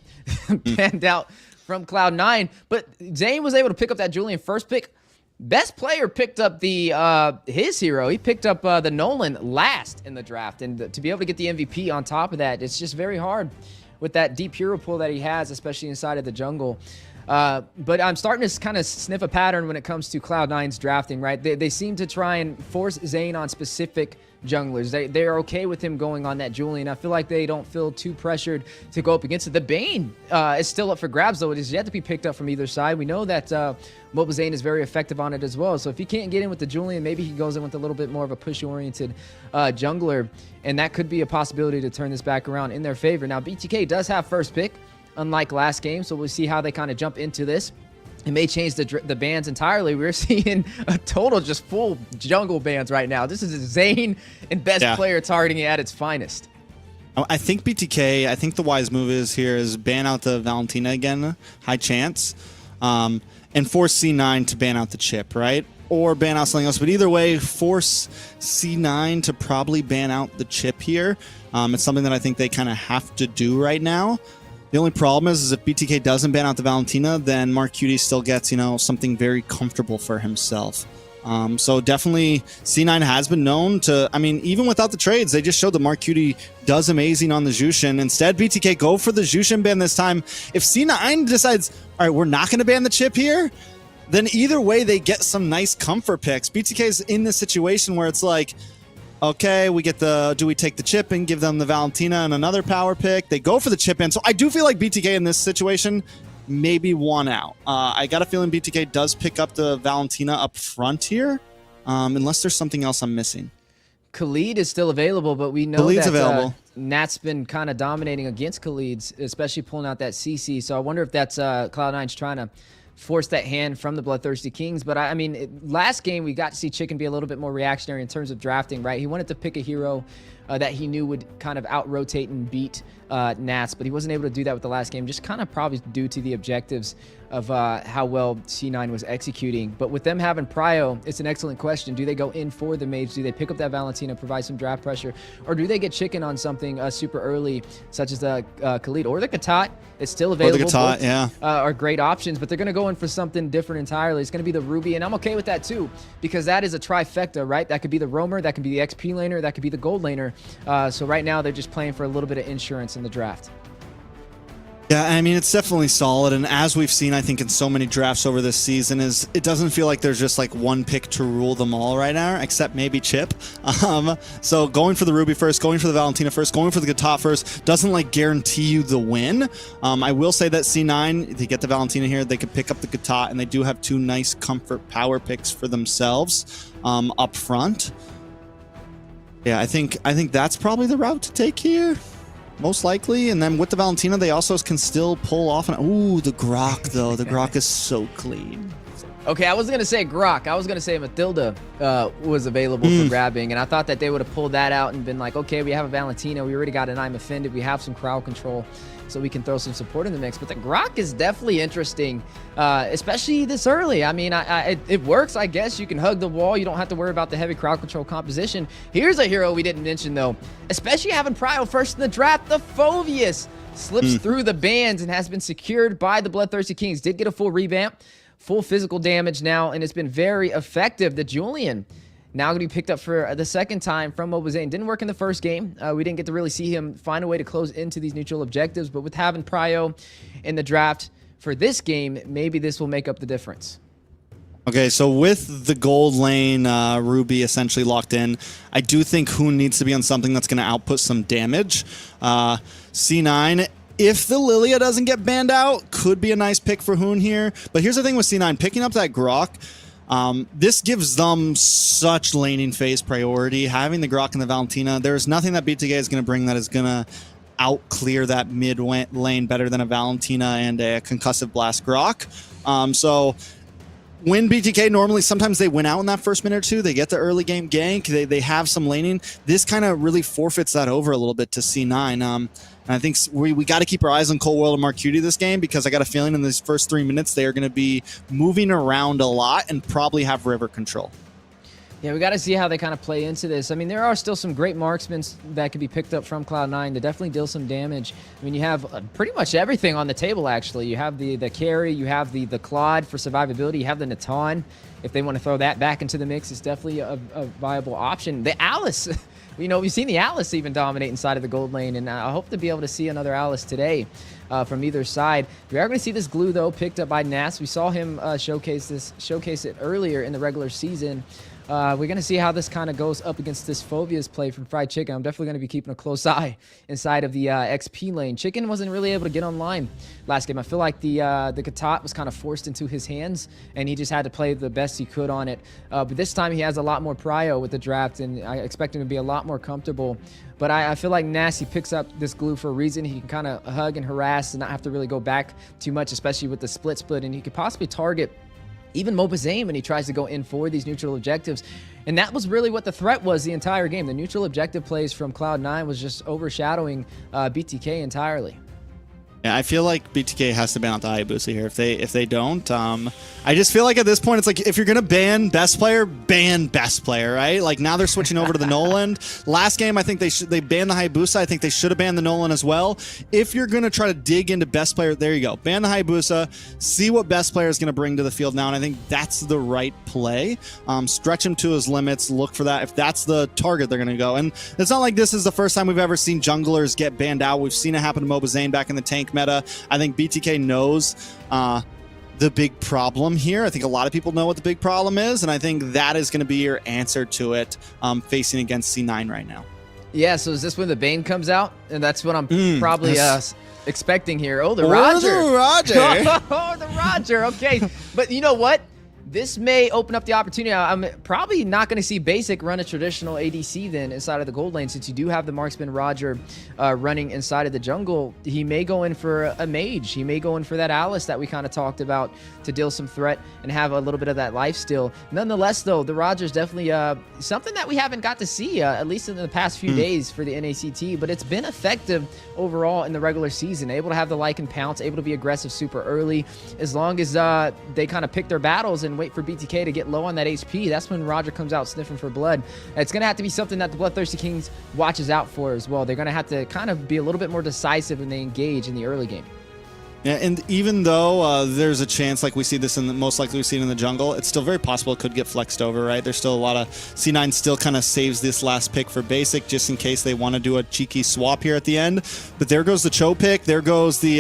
banned out from Cloud9. But Zane was able to pick up that Julian first pick. Best player picked up his hero. He picked up the Nolan last in the draft. And to be able to get the MVP on top of that, it's just very hard with that deep hero pool that he has, especially inside of the jungle. But I'm starting to kind of sniff a pattern when it comes to Cloud9's drafting, right? They seem to try and force Zane on specific junglers. They're okay with him going on that Julian. I feel like they don't feel too pressured to go up against it. The Bane is still up for grabs, though. It is yet to be picked up from either side. We know that Mobile Zane is very effective on it as well. So if he can't get in with the Julian, maybe he goes in with a little bit more of a push-oriented jungler, and that could be a possibility to turn this back around in their favor. Now, BTK does have first pick, unlike last game, so we'll see how they kind of jump into this. It may change the bans entirely. We're seeing a total just full jungle bans right now. This is Zane and best player targeting at its finest. I think BTK, I think the wise move is ban out the Valentina again, high chance, and force C9 to ban out the chip, right? Or ban out something else. But either way, force C9 to probably ban out the chip here. It's something that I think they kind of have to do right now. The only problem is if BTK doesn't ban out the Valentina, then Mark Cutie still gets, something very comfortable for himself. So definitely C9 has been known to, even without the trades, they just showed that Mark Cutie does amazing on the Jushin. Instead, BTK go for the Jushin ban this time. If C9 decides, all right, we're not going to ban the chip here, then either way, they get some nice comfort picks. BTK is in this situation where it's like, okay, do we take the chip and give them the Valentina and another power pick? They go for the chip in. So I do feel like BTK in this situation maybe won out. I got a feeling BTK does pick up the Valentina up front here, unless there's something else I'm missing. Khalid is still available, but we know Khalid's that available. Nat's been kind of dominating against Khalid's, especially pulling out that CC. So I wonder if that's Cloud9's trying to force that hand from the Bloodthirsty Kings. But last game we got to see Chicken be a little bit more reactionary in terms of drafting, right? He wanted to pick a hero that he knew would kind of out-rotate and beat Nats, but he wasn't able to do that with the last game, just kind of probably due to the objectives of how well C9 was executing. But with them having Prio, it's an excellent question. Do they go in for the mage? Do they pick up that Valentina, provide some draft pressure? Or do they get Chicken on something super early, such as the Khalid or the Katat? It's still available. Or the Katat, yeah. Are great options, but they're going to go in for something different entirely. It's going to be the Ruby, and I'm okay with that too, because that is a trifecta, right? That could be the roamer, that could be the XP laner, that could be the gold laner. So right now, they're just playing for a little bit of insurance in the draft. Yeah, it's definitely solid, and as we've seen, I think, in so many drafts over this season, is it doesn't feel like there's just like one pick to rule them all right now, except maybe Chip. So going for the Ruby first, going for the Valentina first, going for the Katat first, doesn't like guarantee you the win. I will say that C9, if they get the Valentina here, they could pick up the Katat, and they do have two nice comfort power picks for themselves up front. Yeah, I think that's probably the route to take here. Most likely, and then with the Valentina, they also can still pull off. Ooh, the Grok, though. The Grok is so clean. Okay, I wasn't going to say Grok. I was going to say Matilda was available for grabbing, and I thought that they would have pulled that out and been like, okay, we have a Valentina. We already got an I'm Offended. We have some crowd control, so we can throw some support in the mix. But the Grok is definitely interesting, especially this early. It works, I guess. You can hug the wall. You don't have to worry about the heavy crowd control composition. Here's a hero we didn't mention, though, especially having Prio first in the draft. The Phoveus slips through the bans and has been secured by the Bloodthirsty Kings. Did get a full revamp, full physical damage now, and it's been very effective. The Julian now going to be picked up for the second time from Mobile Zane. Didn't work in the first game. We didn't get to really see him find a way to close into these neutral objectives, but with having Prio in the draft for this game, maybe this will make up the difference. Okay, so with the gold lane Ruby essentially locked in, I do think Hoon needs to be on something that's going to output some damage. C9, if the Lilia doesn't get banned out, could be a nice pick for Hoon here. But here's the thing with C9, picking up that Grok, this gives them such laning phase priority. Having the Grok and the Valentina, there's nothing that BTK is going to bring that is going to out-clear that mid lane better than a Valentina and a Concussive Blast Grok. So when BTK normally, sometimes they win out in that first minute or two, they get the early game gank, they have some laning. This kind of really forfeits that over a little bit to C9. And I think we got to keep our eyes on Cold World and Mark Cutie this game, because I got a feeling in these first 3 minutes they are going to be moving around a lot and probably have river control. Yeah, we got to see how they kind of play into this. There are still some great marksmen that could be picked up from Cloud9 to definitely deal some damage. You have pretty much everything on the table, actually. You have the carry, you have the Claude for survivability, you have the Natan. If they want to throw that back into the mix, it's definitely a viable option. The Alice we've seen the Alice even dominate inside of the gold lane, and I hope to be able to see another Alice today from either side. We are going to see this glue, though, picked up by NAS. We saw him showcase it earlier in the regular season. We're going to see how this kind of goes up against this Phobia's play from Fried Chicken. I'm definitely going to be keeping a close eye inside of the XP lane. Chicken wasn't really able to get online last game. I feel like the Katat was kind of forced into his hands, and he just had to play the best he could on it. But this time he has a lot more prio with the draft, and I expect him to be a lot more comfortable. But I feel like Nasty picks up this glue for a reason. He can kind of hug and harass and not have to really go back too much, especially with the split, and he could possibly target even Mobazane when he tries to go in for these neutral objectives. And that was really what the threat was the entire game. The neutral objective plays from Cloud9 was just overshadowing BTK entirely. Yeah, I feel like BTK has to ban out the Hayabusa here. If they don't, I just feel like at this point, it's like if you're gonna ban best player, ban best player, right? Like now they're switching over to the Noland. Last game, I think they banned the Hayabusa. I think they should have banned the Noland as well. If you're gonna try to dig into best player, there you go. Ban the Hayabusa. See what best player is gonna bring to the field now, and I think that's the right play. Stretch him to his limits. Look for that. If that's the target, they're gonna go. And it's not like this is the first time we've ever seen junglers get banned out. We've seen it happen to Mobazane back in the tank meta. I think BTK knows the big problem here. I think a lot of people know what the big problem is, and I think that is going to be your answer to it facing against C9 right now. Yeah, so is this when the Bane comes out? And that's what I'm probably expecting here. Oh, the Roger. The Roger. Oh, the Roger. Okay. But you know what? This may open up the opportunity. I'm probably not going to see Basic run a traditional ADC then inside of the gold lane, since you do have the Marksman Roger running inside of the jungle. He may go in for a mage. He may go in for that Alice that we kind of talked about to deal some threat and have a little bit of that life steal. Nonetheless, though, the Roger's definitely something that we haven't got to see, at least in the past few days for the NACT, but it's been effective overall in the regular season. Able to have the Lycan pounce, able to be aggressive super early. As long as they kind of pick their battles and wait for BTK to get low on that HP, that's when Roger comes out sniffing for blood. It's going to have to be something that the BloodThirstyKings watches out for as well. They're going to have to kind of be a little bit more decisive when they engage in the early game. Yeah, and even though there's a chance, like we see this in the most likely we see it in the jungle, it's still very possible it could get flexed over, right? There's still a lot of C9 still kind of saves this last pick for Basic just in case they want to do a cheeky swap here at the end. But there goes the Cho pick. There goes the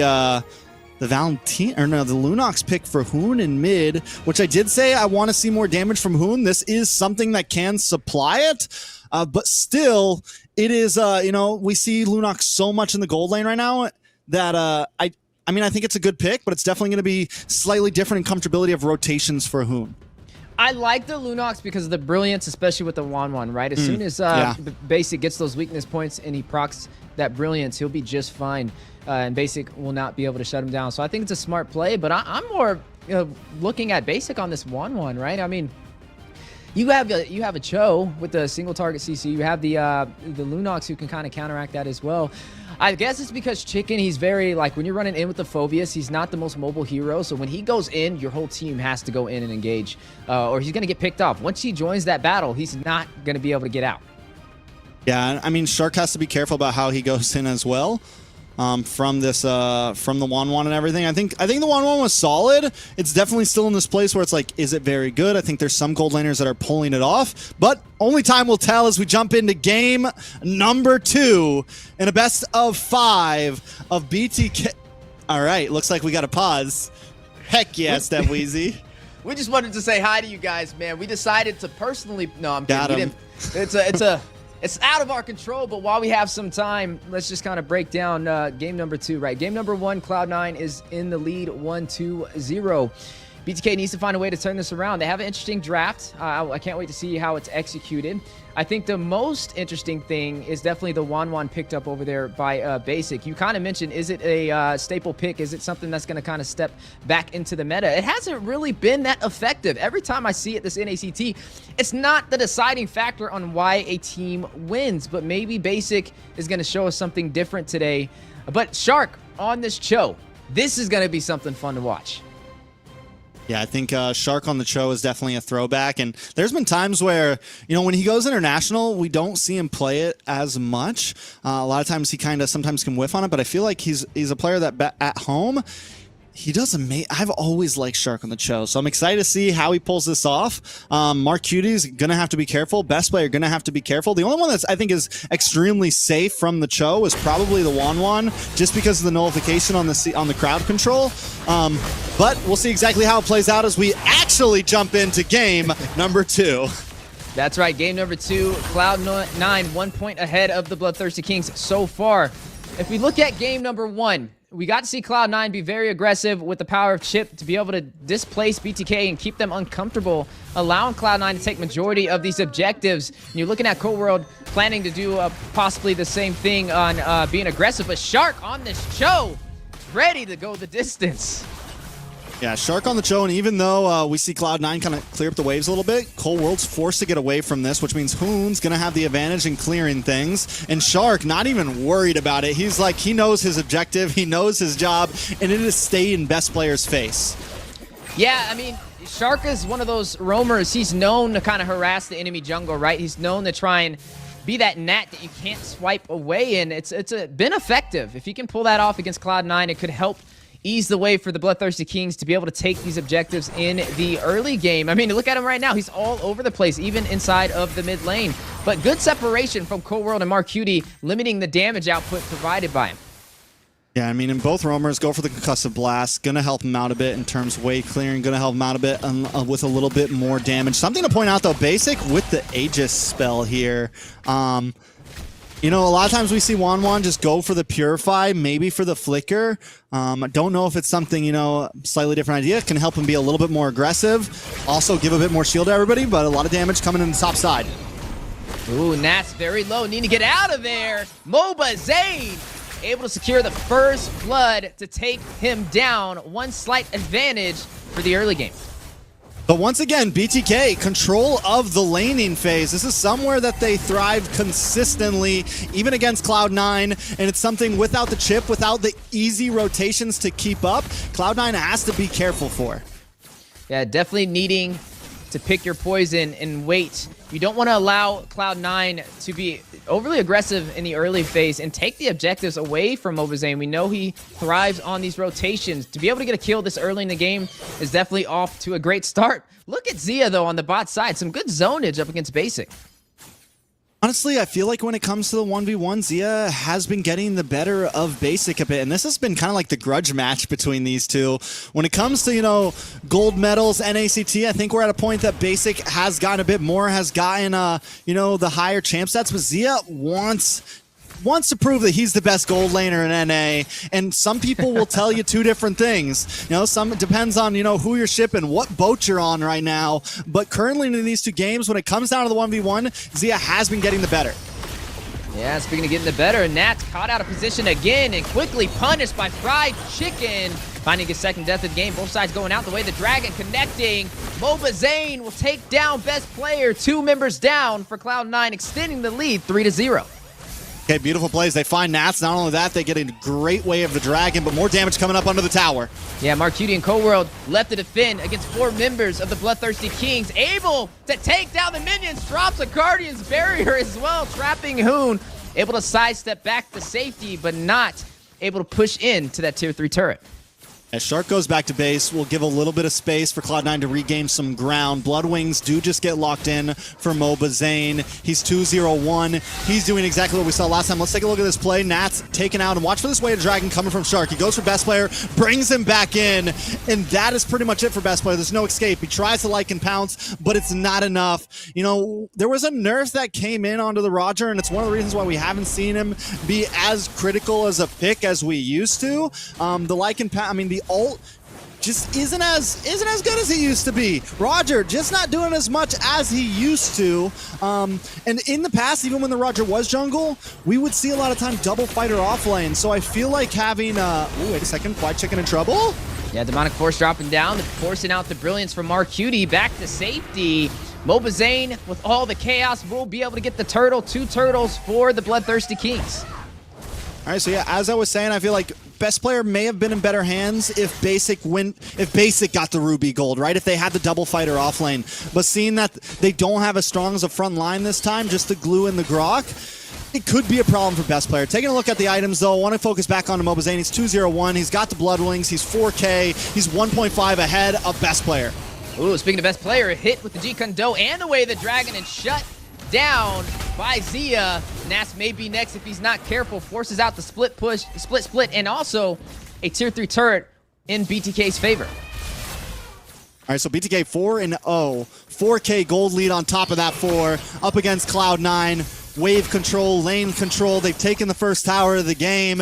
Lunox pick for Hoon in mid, which I did say I want to see more damage from Hoon. This is something that can supply it, but still, it is, we see Lunox so much in the gold lane right now that I mean, I think it's a good pick, but it's definitely going to be slightly different in comfortability of rotations for Hoon. I like the Lunox because of the brilliance, especially with the Wan. Right? As soon as Basic gets those weakness points and he procs that brilliance, he'll be just fine. And Basic will not be able to shut him down. So I think it's a smart play, but I'm more looking at Basic on this Wan, right? I mean, you have a Cho with the single target CC. You have the Lunox who can kind of counteract that as well. I guess it's because Chicken, he's very, like, when you're running in with the Phobias, he's not the most mobile hero. So when he goes in, your whole team has to go in and engage, or he's going to get picked off. Once he joins that battle, he's not going to be able to get out. Yeah, I mean, Shark has to be careful about how he goes in as well. From the Wan and everything. I think the Wan was solid. It's definitely still in this place where it's like, is it very good? I think there's some gold laners that are pulling it off, but only time will tell as we jump into game number 2 in a best of 5 of BTK. All right, looks like we got a pause. Heck yeah, Step Weezy. We just wanted to say hi to you guys, man. We decided to personally, no, I'm kidding. It's out of our control, but while we have some time, let's just kind of break down game number 2, right? Game number 1, Cloud9 is in the lead 1-2-0. BTK needs to find a way to turn this around. They have an interesting draft. I can't wait to see how it's executed. I think the most interesting thing is definitely the Wan picked up over there by Basic. You kind of mentioned, is it a staple pick? Is it something that's going to kind of step back into the meta? It hasn't really been that effective. Every time I see it, this NACT, it's not the deciding factor on why a team wins, but maybe Basic is going to show us something different today. But Shark, on this Cho, this is going to be something fun to watch. Yeah, I think Shark on the Cho is definitely a throwback, and there's been times where, when he goes international, we don't see him play it as much. A lot of times he sometimes can whiff on it, but I feel like he's a player that at home, he does amazing. I've always liked Shark on the Cho, so I'm excited to see how he pulls this off. Mark Cutie's gonna have to be careful. Best player gonna have to be careful. The only one that's I think is extremely safe from the Cho is probably the Wan, just because of the nullification on the crowd control. But we'll see exactly how it plays out as we actually jump into game number 2. That's right, game number 2, Cloud9 1 point ahead of the Bloodthirsty Kings so far. If we look at game number 1, we got to see Cloud9 be very aggressive with the power of Chip to be able to displace BTK and keep them uncomfortable, allowing Cloud9 to take majority of these objectives. And you're looking at Cold World planning to do possibly the same thing on being aggressive, but Shark on this Cho, ready to go the distance. Yeah, Shark on the Cho, and even though we see Cloud9 kind of clear up the waves a little bit, Cold World's forced to get away from this, which means Hoon's going to have the advantage in clearing things, and Shark not even worried about it. He's like, he knows his objective, he knows his job, and it is stay in best player's face. Yeah, I mean, Shark is one of those roamers. He's known to kind of harass the enemy jungle, right? He's known to try and be that gnat that you can't swipe away, and it's been effective. If he can pull that off against Cloud9, it could help ease the way for the Bloodthirsty Kings to be able to take these objectives in the early game. I mean, look at him right now. He's all over the place, even inside of the mid lane. But good separation from Cold World and Mark Cutie, limiting the damage output provided by him. Yeah, I mean, and both roamers go for the concussive blast. Gonna help him out a bit in terms of wave clearing. Gonna help him out a bit with a little bit more damage. Something to point out, though, Basic with the Aegis spell here. You know, a lot of times we see Wan just go for the Purify, maybe for the Flicker. I don't know if it's something, you know, slightly different idea. It can help him be a little bit more aggressive. Also give a bit more shield to everybody, but a lot of damage coming in the top side. Ooh, Nat's very low. Need to get out of there. MOBA Zane able to secure the first blood to take him down. One slight advantage for the early game. But once again, BTK, control of the laning phase. This is somewhere that they thrive consistently, even against Cloud9, and it's something without the chip, without the easy rotations to keep up, Cloud9 has to be careful for. Yeah, definitely needing to pick your poison and wait. You don't want to allow Cloud9 to be overly aggressive in the early phase and take the objectives away from Mobazane. We know he thrives on these rotations. To be able to get a kill this early in the game is definitely off to a great start. Look at Zia, though, on the bot side. Some good zonage up against Basic. Honestly, I feel like when it comes to the 1v1, Zia has been getting the better of Basic a bit, and this has been kind of like the grudge match between these two. When it comes to, you know, gold medals, NACT, I think we're at a point that Basic has gotten a bit more, has gotten, you know, the higher champ stats, but Zia wants to prove that he's the best gold laner in NA, and some people will tell you two different things. You know, it depends on, you know, who you're shipping, what boat you're on right now, but currently in these two games, when it comes down to the 1v1, Zia has been getting the better. Yeah, speaking of getting the better, Nat's caught out of position again and quickly punished by Fried Chicken. Finding his second death of the game, both sides going out the way. The Dragon connecting. Mobazane will take down best player. 2 members down for Cloud9, extending the lead 3-0. Okay, beautiful plays. They find Nats. Not only that, they get a great way of the Dragon, but more damage coming up under the tower. Yeah, Mark Cutie and Cold World left to defend against 4 members of the Bloodthirsty Kings. Able to take down the minions. Drops a Guardian's Barrier as well, trapping Hoon. Able to sidestep back to safety, but not able to push into that tier 3 turret. As Shark goes back to base, we'll give a little bit of space for Cloud9 to regain some ground. Bloodwings do just get locked in for Mobazane. He's 2-0-1. He's doing exactly what we saw last time. Let's take a look at this play. Nat's taken out, and watch for this way to Dragon coming from Shark. He goes for best player, brings him back in, and that is pretty much it for best player. There's no escape. He tries to like and pounce, but it's not enough. You know, there was a nerf that came in onto the Roger, and it's one of the reasons why we haven't seen him be as critical as a pick as we used to. The like and pounce, I mean, the ult just isn't as good as he used to be. Roger just not doing as much as he used to. And in the past, even when the Roger was jungle, we would see a lot of time double fighter off lane. So I feel like having ooh, wait a second, Quiet Chicken in trouble? Yeah, Demonic Force dropping down, forcing out the brilliance from Mark Cutie back to safety. Mobazane with all the chaos will be able to get the turtle. 2 turtles for the Bloodthirsty Kings. All right, so yeah, as I was saying, I feel like best player may have been in better hands if Basic got the Ruby Gold, right? If they had the double fighter off lane. But seeing that they don't have as strong as a front line this time, just the glue and the grok, it could be a problem for best player. Taking a look at the items, though, I want to focus back on MobaZane. He's 2-0-1. He's got the Blood Wings. He's 4K. He's 1.5 ahead of best player. Ooh, speaking of best player, hit with the G-Kundo and away the Dragon and shut down by Zia. Nas may be next if he's not careful. Forces out the split push, split, and also a tier 3 turret in BTK's favor. All right, so BTK 4-0, 4K gold lead on top of that 4, up against Cloud9, wave control, lane control. They've taken the first tower of the game.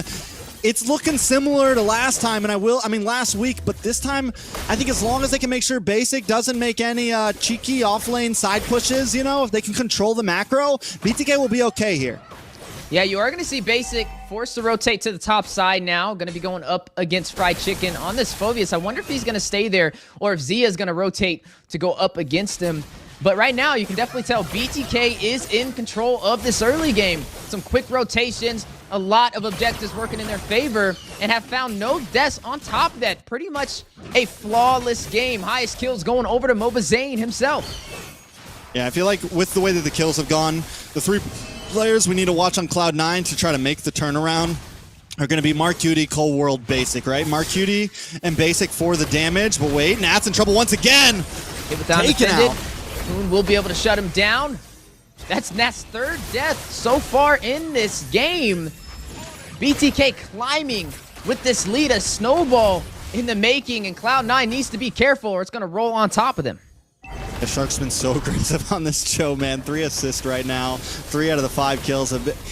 It's looking similar to last time, and last week, but this time, I think as long as they can make sure Basic doesn't make any cheeky off-lane side pushes, you know, if they can control the macro, BTK will be okay here. Yeah, you are going to see Basic forced to rotate to the top side now. Going to be going up against Fried Chicken on this Phobius. I wonder if he's going to stay there or if Zia is going to rotate to go up against him. But right now, you can definitely tell BTK is in control of this early game. Some quick rotations, a lot of objectives working in their favor, and have found no deaths on top of that. Pretty much a flawless game. Highest kills going over to MobaZane himself. Yeah, I feel like with the way that the kills have gone, the 3 players we need to watch on Cloud9 to try to make the turnaround are going to be Mark Cutie, Cold World, Basic, right? Mark Cutie and Basic for the damage, but wait, Nat's in trouble once again. Hit without defended. Moon will be able to shut him down. That's Nat's 3rd death so far in this game. BTK climbing with this lead, a snowball in the making, and Cloud9 needs to be careful or it's going to roll on top of them. The Shark's been so aggressive on this show, man. 3 assists right now. 3 out of the 5 kills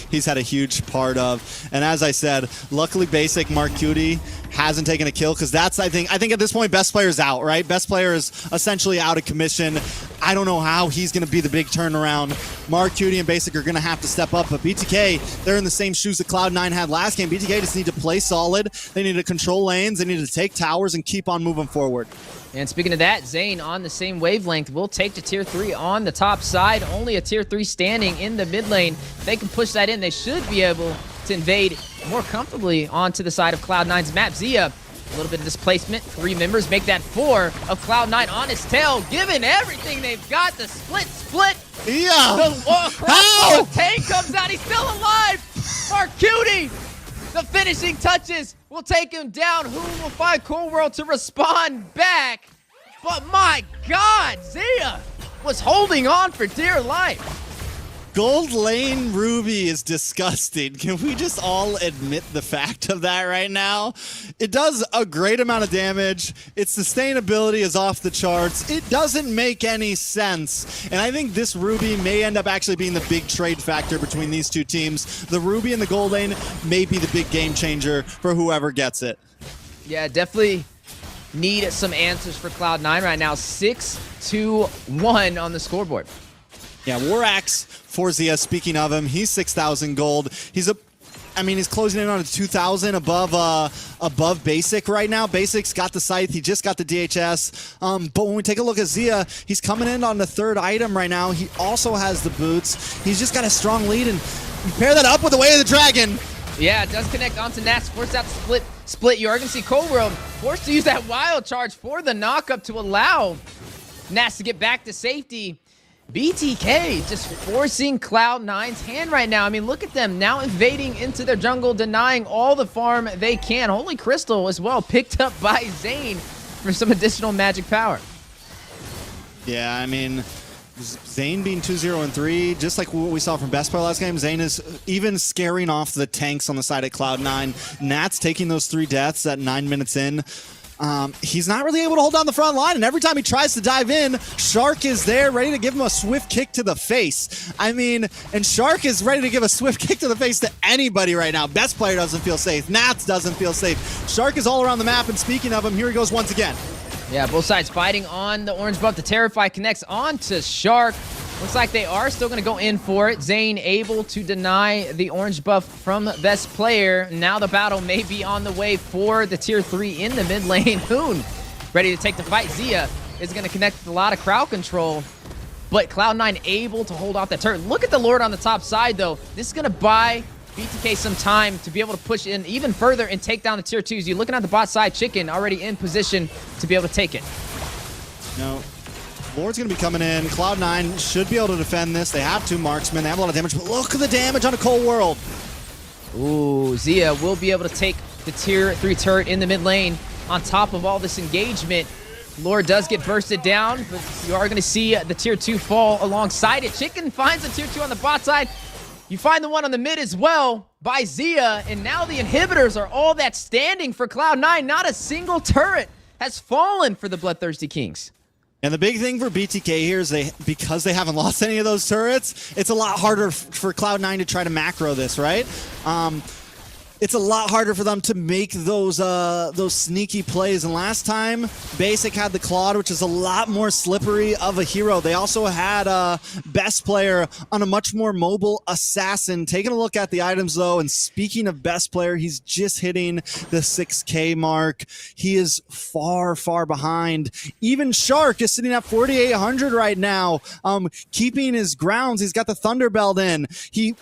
he's had a huge part of. And as I said, luckily Basic Mark Cutie hasn't taken a kill because that's, I think at this point, best player's out, right? Best player is essentially out of commission. I don't know how he's going to be the big turnaround. Mark Cutie and Basic are going to have to step up, but BTK, they're in the same shoes that Cloud9 had last game. BTK just need to play solid. They need to control lanes. They need to take towers and keep on moving forward. And speaking of that, Zane on the same wavelength will take to tier 3 on the top side. Only a tier 3 standing in the mid lane. If they can push that in, they should be able to invade more comfortably onto the side of Cloud9's map. Zia, a little bit of displacement. 3 members make that 4 of Cloud9 on his tail. Given everything they've got, the split. Yeah. The tank comes out. He's still alive. Mark Cutie. The finishing touches will take him down. Who will find Cold World to respond back? But my God, Zia was holding on for dear life. Gold Lane Ruby is disgusting. Can we just all admit the fact of that right now? It does a great amount of damage. Its sustainability is off the charts. It doesn't make any sense. And I think this Ruby may end up actually being the big trade factor between these two teams. The Ruby and the Gold Lane may be the big game changer for whoever gets it. Yeah, definitely need some answers for Cloud9 right now. 6-2-1 on the scoreboard. Yeah, Warax for Zia, speaking of him, he's 6,000 gold. He's closing in on a 2,000 above Basic right now. Basic's got the Scythe, he just got the DHS. But when we take a look at Zia, he's coming in on the 3rd item right now. He also has the boots. He's just got a strong lead, and you pair that up with the Way of the Dragon. Yeah, it does connect onto Nats, forced out the split. You are going to see Cold World forced to use that wild charge for the knockup to allow Nats to get back to safety. BTK just forcing Cloud9's hand right now. I mean, look at them now invading into their jungle, denying all the farm they can. Holy Crystal as well, picked up by Zane for some additional magic power. Yeah, I mean, Zane being 2-0-3, just like what we saw from Best Player last game, Zane is even scaring off the tanks on the side of Cloud9. Nat's taking those 3 deaths at 9 minutes in. He's not really able to hold down the front line, and every time he tries to dive in, Shark is there ready to give him a swift kick to the face. I mean, and Shark is ready to give a swift kick to the face to anybody right now. Best Player doesn't feel safe. Nats doesn't feel safe. Shark is all around the map, and speaking of him, here he goes once again. Yeah, both sides fighting on the orange buff. The Terrify connects onto Shark. Looks like they are still going to go in for it. Zane able to deny the orange buff from Best Player. Now the battle may be on the way for the tier 3 in the mid lane. Hoon ready to take the fight. Zia is going to connect with a lot of crowd control, but Cloud9 able to hold off that turret. Look at the Lord on the top side, though. This is going to buy BTK some time to be able to push in even further and take down the tier 2s. You're looking at the bot side, Chicken already in position to be able to take it. No. Lord's going to be coming in. Cloud9 should be able to defend this. They have 2 marksmen. They have a lot of damage, but look at the damage on a Cold World. Ooh, Zia will be able to take the tier 3 turret in the mid lane on top of all this engagement. Lord does get bursted down, but you are going to see the tier 2 fall alongside it. Chicken finds the tier 2 on the bot side. You find the one on the mid as well by Zia, and now the inhibitors are all that's standing for Cloud9. Not a single turret has fallen for the Bloodthirsty Kings. And the big thing for BTK here is because they haven't lost any of those turrets, it's a lot harder for Cloud9 to try to macro this, right? It's a lot harder for them to make those sneaky plays. And last time, Basic had the Claude, which is a lot more slippery of a hero. They also had Best Player on a much more mobile Assassin. Taking a look at the items, though, and speaking of Best Player, he's just hitting the 6K mark. He is far, far behind. Even Shark is sitting at 4,800 right now, keeping his grounds. He's got the Thunderbelt in. He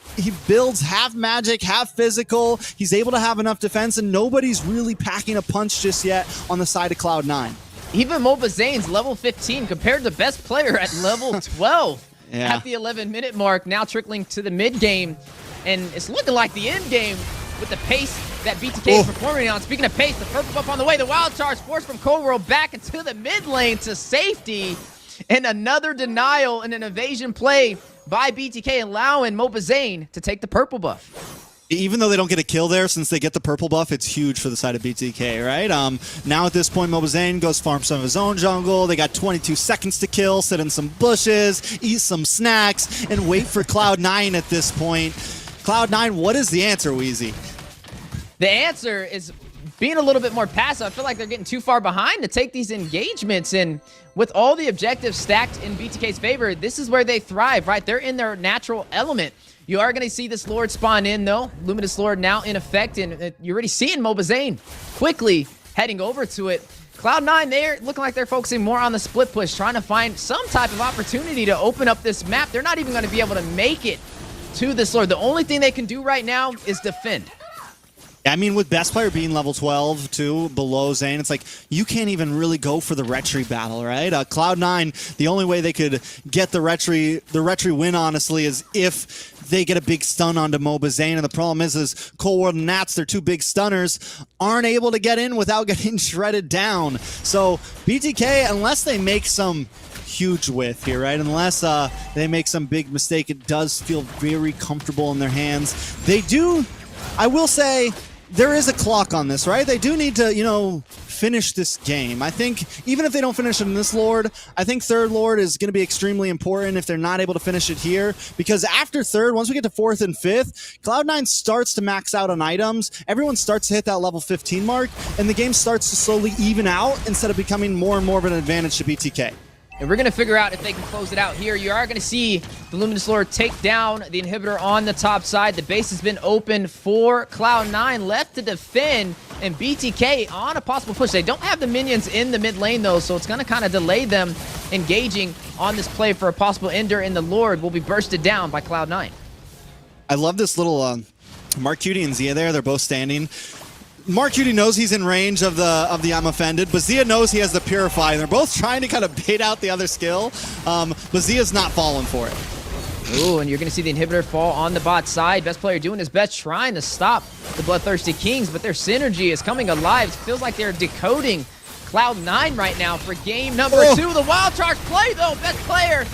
builds half magic, half physical. He's able to have enough defense, and nobody's really packing a punch just yet on the side of Cloud9. Even Mobazane's level 15 compared to Best Player at level 12 at the 11-minute mark, now trickling to the mid-game. And it's looking like the end game with the pace that BTK is performing on. Speaking of pace, the purple buff on the way. The wild charge forced from Cold World back into the mid lane to safety. And another denial and an evasion play by BTK, allowing Mobazane to take the purple buff. Even though they don't get a kill there, since they get the purple buff, it's huge for the side of BTK, right? Now at this point, Mobazane goes farm some of his own jungle. They got 22 seconds to kill, sit in some bushes, eat some snacks, and wait for Cloud9 at this point. Cloud9, what is the answer, Wheezy? The answer is being a little bit more passive. I feel like they're getting too far behind to take these engagements, and with all the objectives stacked in BTK's favor, this is where they thrive, right? They're in their natural element. You are going to see this Lord spawn in, though. Luminous Lord now in effect, and you're already seeing Mobazane quickly heading over to it. Cloud9, they're looking like they're focusing more on the split push, trying to find some type of opportunity to open up this map. They're not even going to be able to make it to this Lord. The only thing they can do right now is defend. I mean, with Best Player being level 12, too, below Zane, it's like you can't even really go for the Retry battle, right? Cloud9, the only way they could get the Retry win, honestly, is if they get a big stun onto Mobazane. And the problem is Cold World and Nats, their 2 big stunners, aren't able to get in without getting shredded down. So BTK, unless they make some huge whiff here, right? Unless they make some big mistake, it does feel very comfortable in their hands. They do, I will say, there is a clock on this, right? They do need to, finish this game. I think even if they don't finish it in this Lord, I think third Lord is going to be extremely important if they're not able to finish it here. Because after third, once we get to 4th and 5th, Cloud9 starts to max out on items. Everyone starts to hit that level 15 mark, and the game starts to slowly even out instead of becoming more and more of an advantage to BTK. And we're going to figure out if they can close it out here. You are going to see the Luminous Lord take down the inhibitor on the top side. The base has been open for Cloud9, left to defend, and BTK on a possible push. They don't have the minions in the mid lane, though, so it's going to kind of delay them engaging on this play for a possible ender, and the Lord will be bursted down by Cloud9. I love this little Mark Cutie and Zia there. They're both standing. Mark Cutie knows he's in range of the I'm offended, but Zia knows he has the Purify, and they're both trying to kind of bait out the other skill, but Zia's not falling for it. Ooh, and you're going to see the inhibitor fall on the bot side. Best Player doing his best, trying to stop the Bloodthirsty Kings, but their synergy is coming alive. It feels like they're decoding Cloud9 right now for game number 2. The Wild Charge play, though. Best Player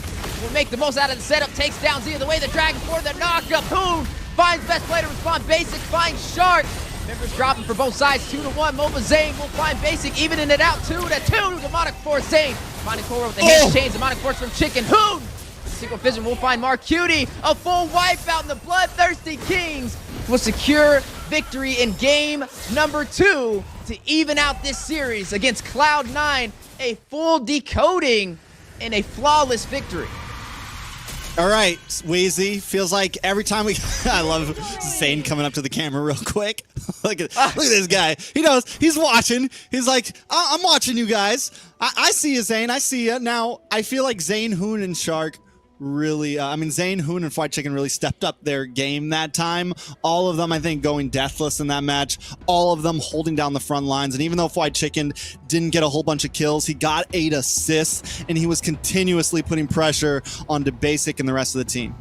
will make the most out of the setup, takes down Zia the way the Dragon for the knockup. Hoon finds Best Player to respond. Basic finds Shark. Members dropping for both sides, 2-1. Mobazane will find Basic, evening it out, 2-2. Demonic Force Zane finding Cora with the hand chains. Demonic Force from Chicken. Hoon! Secret Vision will find Mark Cutie. A full wipeout, and the Bloodthirsty Kings will secure victory in game number 2 to even out this series against Cloud9. A full decoding and a flawless victory. All right, Wheezy, feels like every time we... I love Zane coming up to the camera real quick. look at this guy. He knows. He's watching. He's like, I'm watching you guys. I see you, Zane. I see you. Now, I feel like Zane, Hoon, and Shark really, I mean, Zane, Hoon, and Fried Chicken really stepped up their game that time. All of them, I think, going deathless in that match. All of them holding down the front lines. And even though Fried Chicken didn't get a whole bunch of kills, he got 8 assists, and he was continuously putting pressure on Basic and the rest of the team.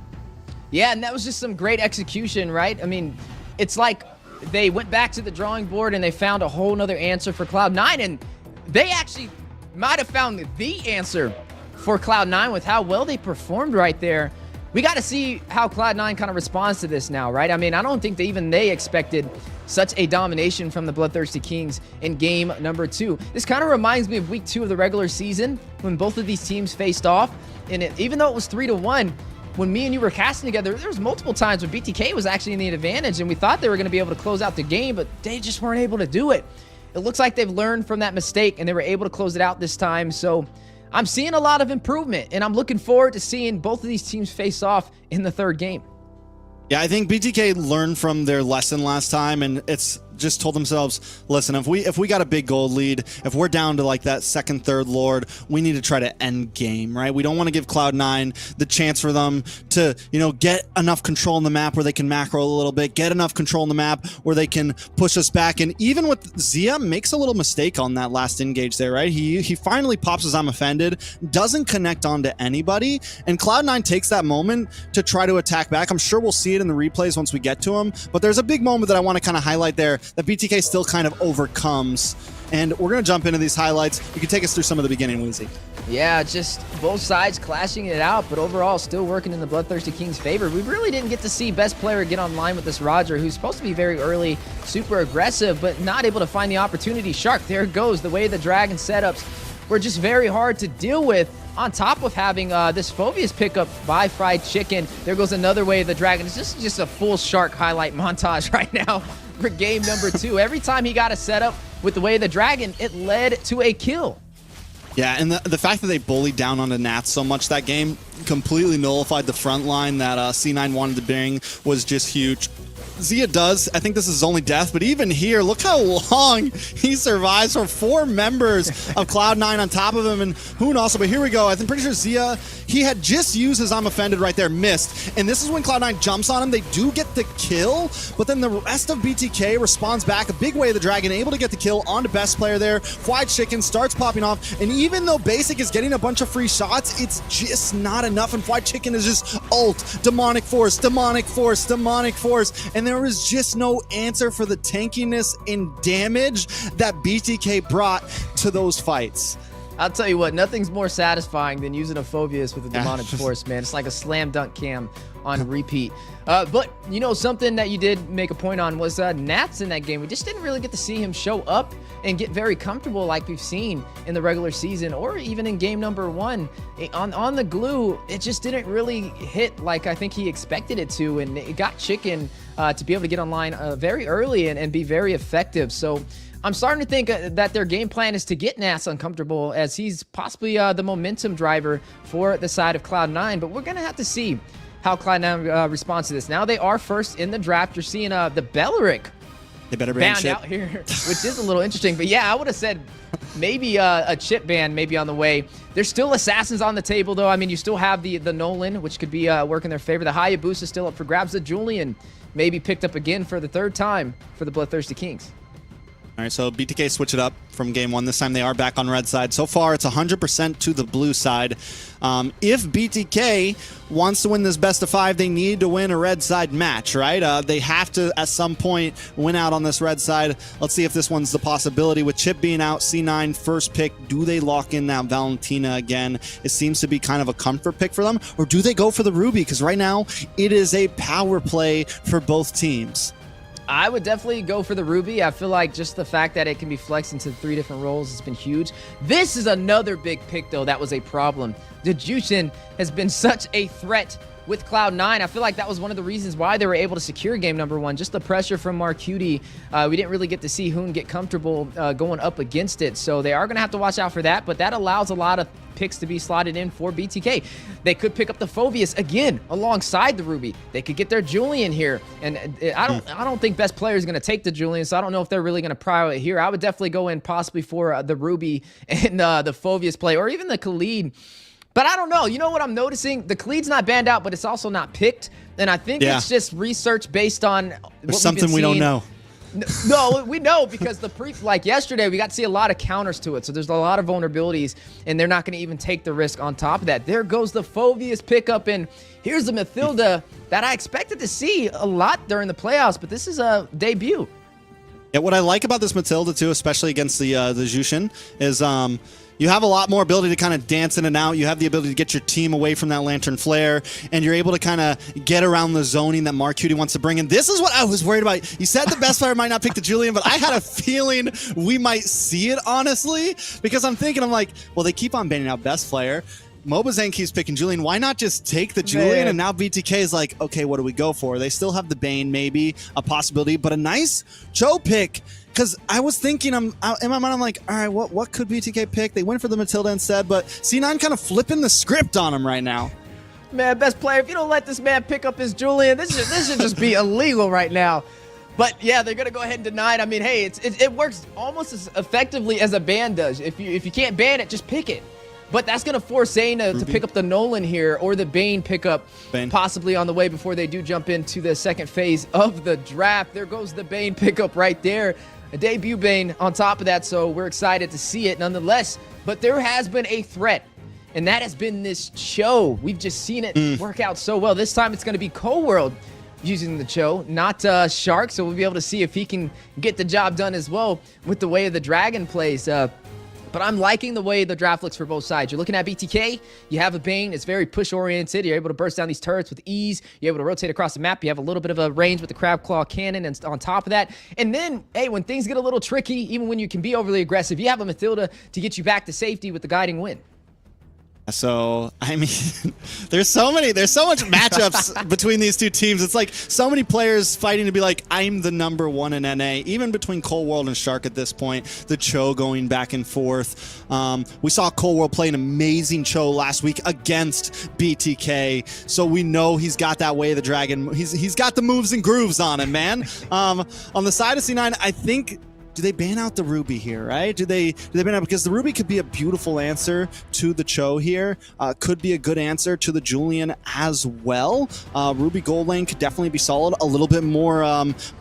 Yeah, and that was just some great execution, right? I mean, it's like they went back to the drawing board and they found a whole nother answer for Cloud9, and they actually might have found the answer for Cloud9 with how well they performed right there. We got to see how Cloud9 kind of responds to this now, right? I mean, I don't think even they expected such a domination from the Bloodthirsty Kings in game number 2. This kind of reminds me of week 2 of the regular season when both of these teams faced off. And even though it was 3-1, when me and you were casting together, there was multiple times when BTK was actually in the advantage and we thought they were going to be able to close out the game, but they just weren't able to do it. It looks like they've learned from that mistake and they were able to close it out this time. So I'm seeing a lot of improvement and I'm looking forward to seeing both of these teams face off in the third game. Yeah, I think BTK learned from their lesson last time, and it's just told themselves, listen, if we got a big gold lead, if we're down to like that second, third Lord, we need to try to end game, right? We don't want to give Cloud9 the chance for them to, you know, get enough control on the map where they can macro a little bit, get enough control on the map where they can push us back. And even with Zia makes a little mistake on that last engage there, right? He finally pops his I'm offended, doesn't connect onto anybody, and Cloud9 takes that moment to try to attack back. I'm sure we'll see it in the replays once we get to him, but there's a big moment that I want to kind of highlight there that BTK still kind of overcomes. And we're going to jump into these highlights. You can take us through some of the beginning, Wheezy. Yeah, just both sides clashing it out, but overall still working in the Bloodthirsty Kings' favor. We really didn't get to see best player get online with this Roger, who's supposed to be very early, super aggressive, but not able to find the opportunity. Shark, there it goes. The way the Dragon setups were just very hard to deal with, on top of having this Phobius pickup by Fried Chicken. There goes another way of the Dragon. It's just a full Shark highlight montage right now for game number 2. Every time he got a setup with the way of the Dragon, it led to a kill. Yeah, and the fact that they bullied down onto Nats so much that game completely nullified the front line that C9 wanted to bring, was just huge. Zia does. I think this is his only death, but even here, look how long he survives for 4 members of Cloud9 on top of him, and Hoon also. But here we go. I'm pretty sure Zia, he had just used his I'm offended right there, missed, and this is when Cloud9 jumps on him. They do get the kill, but then the rest of BTK responds back a big way of the Dragon, able to get the kill onto best player there. Fried Chicken starts popping off, and even though Basic is getting a bunch of free shots, it's just not enough, and Fried Chicken is just ult, demonic force, demonic force, demonic force, and there was just no answer for the tankiness and damage that BTK brought to those fights. I'll tell you what, nothing's more satisfying than using a Phobius with a demonic force, man. It's like a slam dunk cam on repeat. But, you know, something that you did make a point on was Nats in that game. We just didn't really get to see him show up and get very comfortable like we've seen in the regular season or even in game number 1. On the glue, it just didn't really hit like I think he expected it to, and it got Chicken to be able to get online very early and be very effective. So I'm starting to think that their game plan is to get Nats uncomfortable, as he's possibly the momentum driver for the side of Cloud9, but we're going to have to see how Cloud9 responds to this. Now they are first in the draft. You're seeing the Belleric they better ban banned out here, which is a little interesting. But yeah, I would have said maybe a chip ban maybe on the way. There's still assassins on the table, though. I mean, you still have the Nolan, which could be working in their favor. The Hayabusa still up for grabs. The Julian maybe picked up again for the 3rd time for the Bloodthirsty Kings. All right, so BTK switch it up from game 1. This time they are back on red side. So far, it's 100% to the blue side. If BTK wants to win this best of 5, they need to win a red side match, right? They have to, at some point, win out on this red side. Let's see if this one's the possibility. With Chip being out, C9 first pick, do they lock in that Valentina again? It seems to be kind of a comfort pick for them. Or do they go for the Ruby? Because right now, it is a power play for both teams. I would definitely go for the Ruby. I feel like just the fact that it can be flexed into 3 different roles has been huge. This is another big pick, though, that was a problem. The Jushin has been such a threat with Cloud9. I feel like that was one of the reasons why they were able to secure game number 1. Just the pressure from Marcuti. We didn't really get to see Hoon get comfortable going up against it. So they are going to have to watch out for that. But that allows a lot of picks to be slotted in for BTK. They could pick up the Phobius again alongside the Ruby. They could get their Julian here. And I don't think best player is going to take the Julian. So I don't know if they're really going to prio it here. I would definitely go in possibly for the Ruby and the Phobius play, or even the Khalid But I don't know. You know what I'm noticing? The Khalid's not banned out, but it's also not picked. And I think it's just research based on what something we don't know. No, we know because like yesterday, we got to see a lot of counters to it. So there's a lot of vulnerabilities, and they're not going to even take the risk on top of that. There goes the Phoveus pickup, and here's the Mathilda that I expected to see a lot during the playoffs, but this is a debut. Yeah, what I like about this Matilda too, especially against the Jushin, is you have a lot more ability to kind of dance in and out. You have the ability to get your team away from that Lantern Flare, and you're able to kind of get around the zoning that Mark Cutie wants to bring in. This is what I was worried about. You said the best player might not pick the Julian, but I had a feeling we might see it, honestly, because I'm like, well, they keep on banning out best player. Mobazane keeps picking Julian. Why not just take the Julian? And now BTK is like, okay, what do we go for? They still have the Bane, maybe a possibility, but a nice Cho pick. Because I was thinking, in my mind, I'm like, all right, what could BTK pick? They went for the Matilda instead, but C9 kind of flipping the script on him right now. Man, best player, if you don't let this man pick up his Julian, this should just be illegal right now. But yeah, they're gonna go ahead and deny it. I mean, hey, it works almost as effectively as a ban does. If you can't ban it, just pick it. But that's going to force Zane to pick up the Nolan here, or the Bane pickup possibly on the way before they do jump into the second phase of the draft. There goes the Bane pickup right there. A debut Bane on top of that, so we're excited to see it nonetheless. But there has been a threat, and that has been this Cho. We've just seen it work out so well. This time it's going to be Cold using the Cho, not Shark, so we'll be able to see if he can get the job done as well with the way the Dragon plays. But I'm liking the way the draft looks for both sides. You're looking at BTK. You have a Bane. It's very push-oriented. You're able to burst down these turrets with ease. You're able to rotate across the map. You have a little bit of a range with the Crab Claw Cannon and on top of that. And then, hey, when things get a little tricky, even when you can be overly aggressive, you have a Mathilda to get you back to safety with the guiding win. So, I mean, there's so much matchups between these two teams. It's like so many players fighting to be like, I'm the number one in NA, even between Cold World and Shark at this point. The Cho going back and forth. We saw Cold World play an amazing Cho last week against BTK. So we know he's got that way of the dragon. He's got the moves and grooves on him, man. On the side of C9, I think, do they ban out the Ruby here, right? Do they ban out? Because the Ruby could be a beautiful answer to the Cho here. Could be a good answer to the Julian as well. Ruby Gold Lane could definitely be solid. A little bit more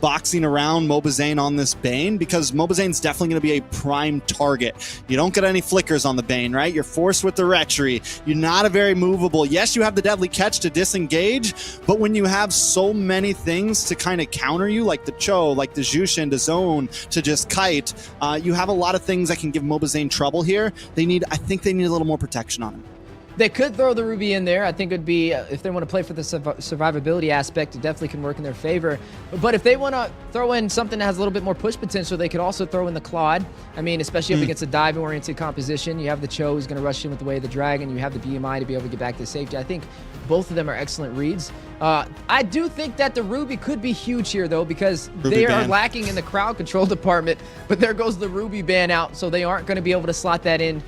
boxing around Mobazane on this Bane, because Mobazane's definitely going to be a prime target. You don't get any flickers on the Bane, right? You're forced with the Retchery. You're not a very movable. Yes, you have the Deadly Catch to disengage, but when you have so many things to kind of counter you, like the Cho, like the Jushin, the Zone, to just kite, you have a lot of things that can give Mobazane trouble here. I think they need a little more protection on him. They could throw the Ruby in there. I think it would be, if they want to play for the survivability aspect, it definitely can work in their favor. But if they want to throw in something that has a little bit more push potential, they could also throw in the Claude. I mean, especially up against a dive-oriented composition. You have the Cho who's going to rush in with the way of the Dragon. You have the BMI to be able to get back to safety. I think both of them are excellent reads. I do think that the Ruby could be huge here, though, because they are lacking in the crowd control department. But there goes the Ruby ban out, so they aren't going to be able to slot that in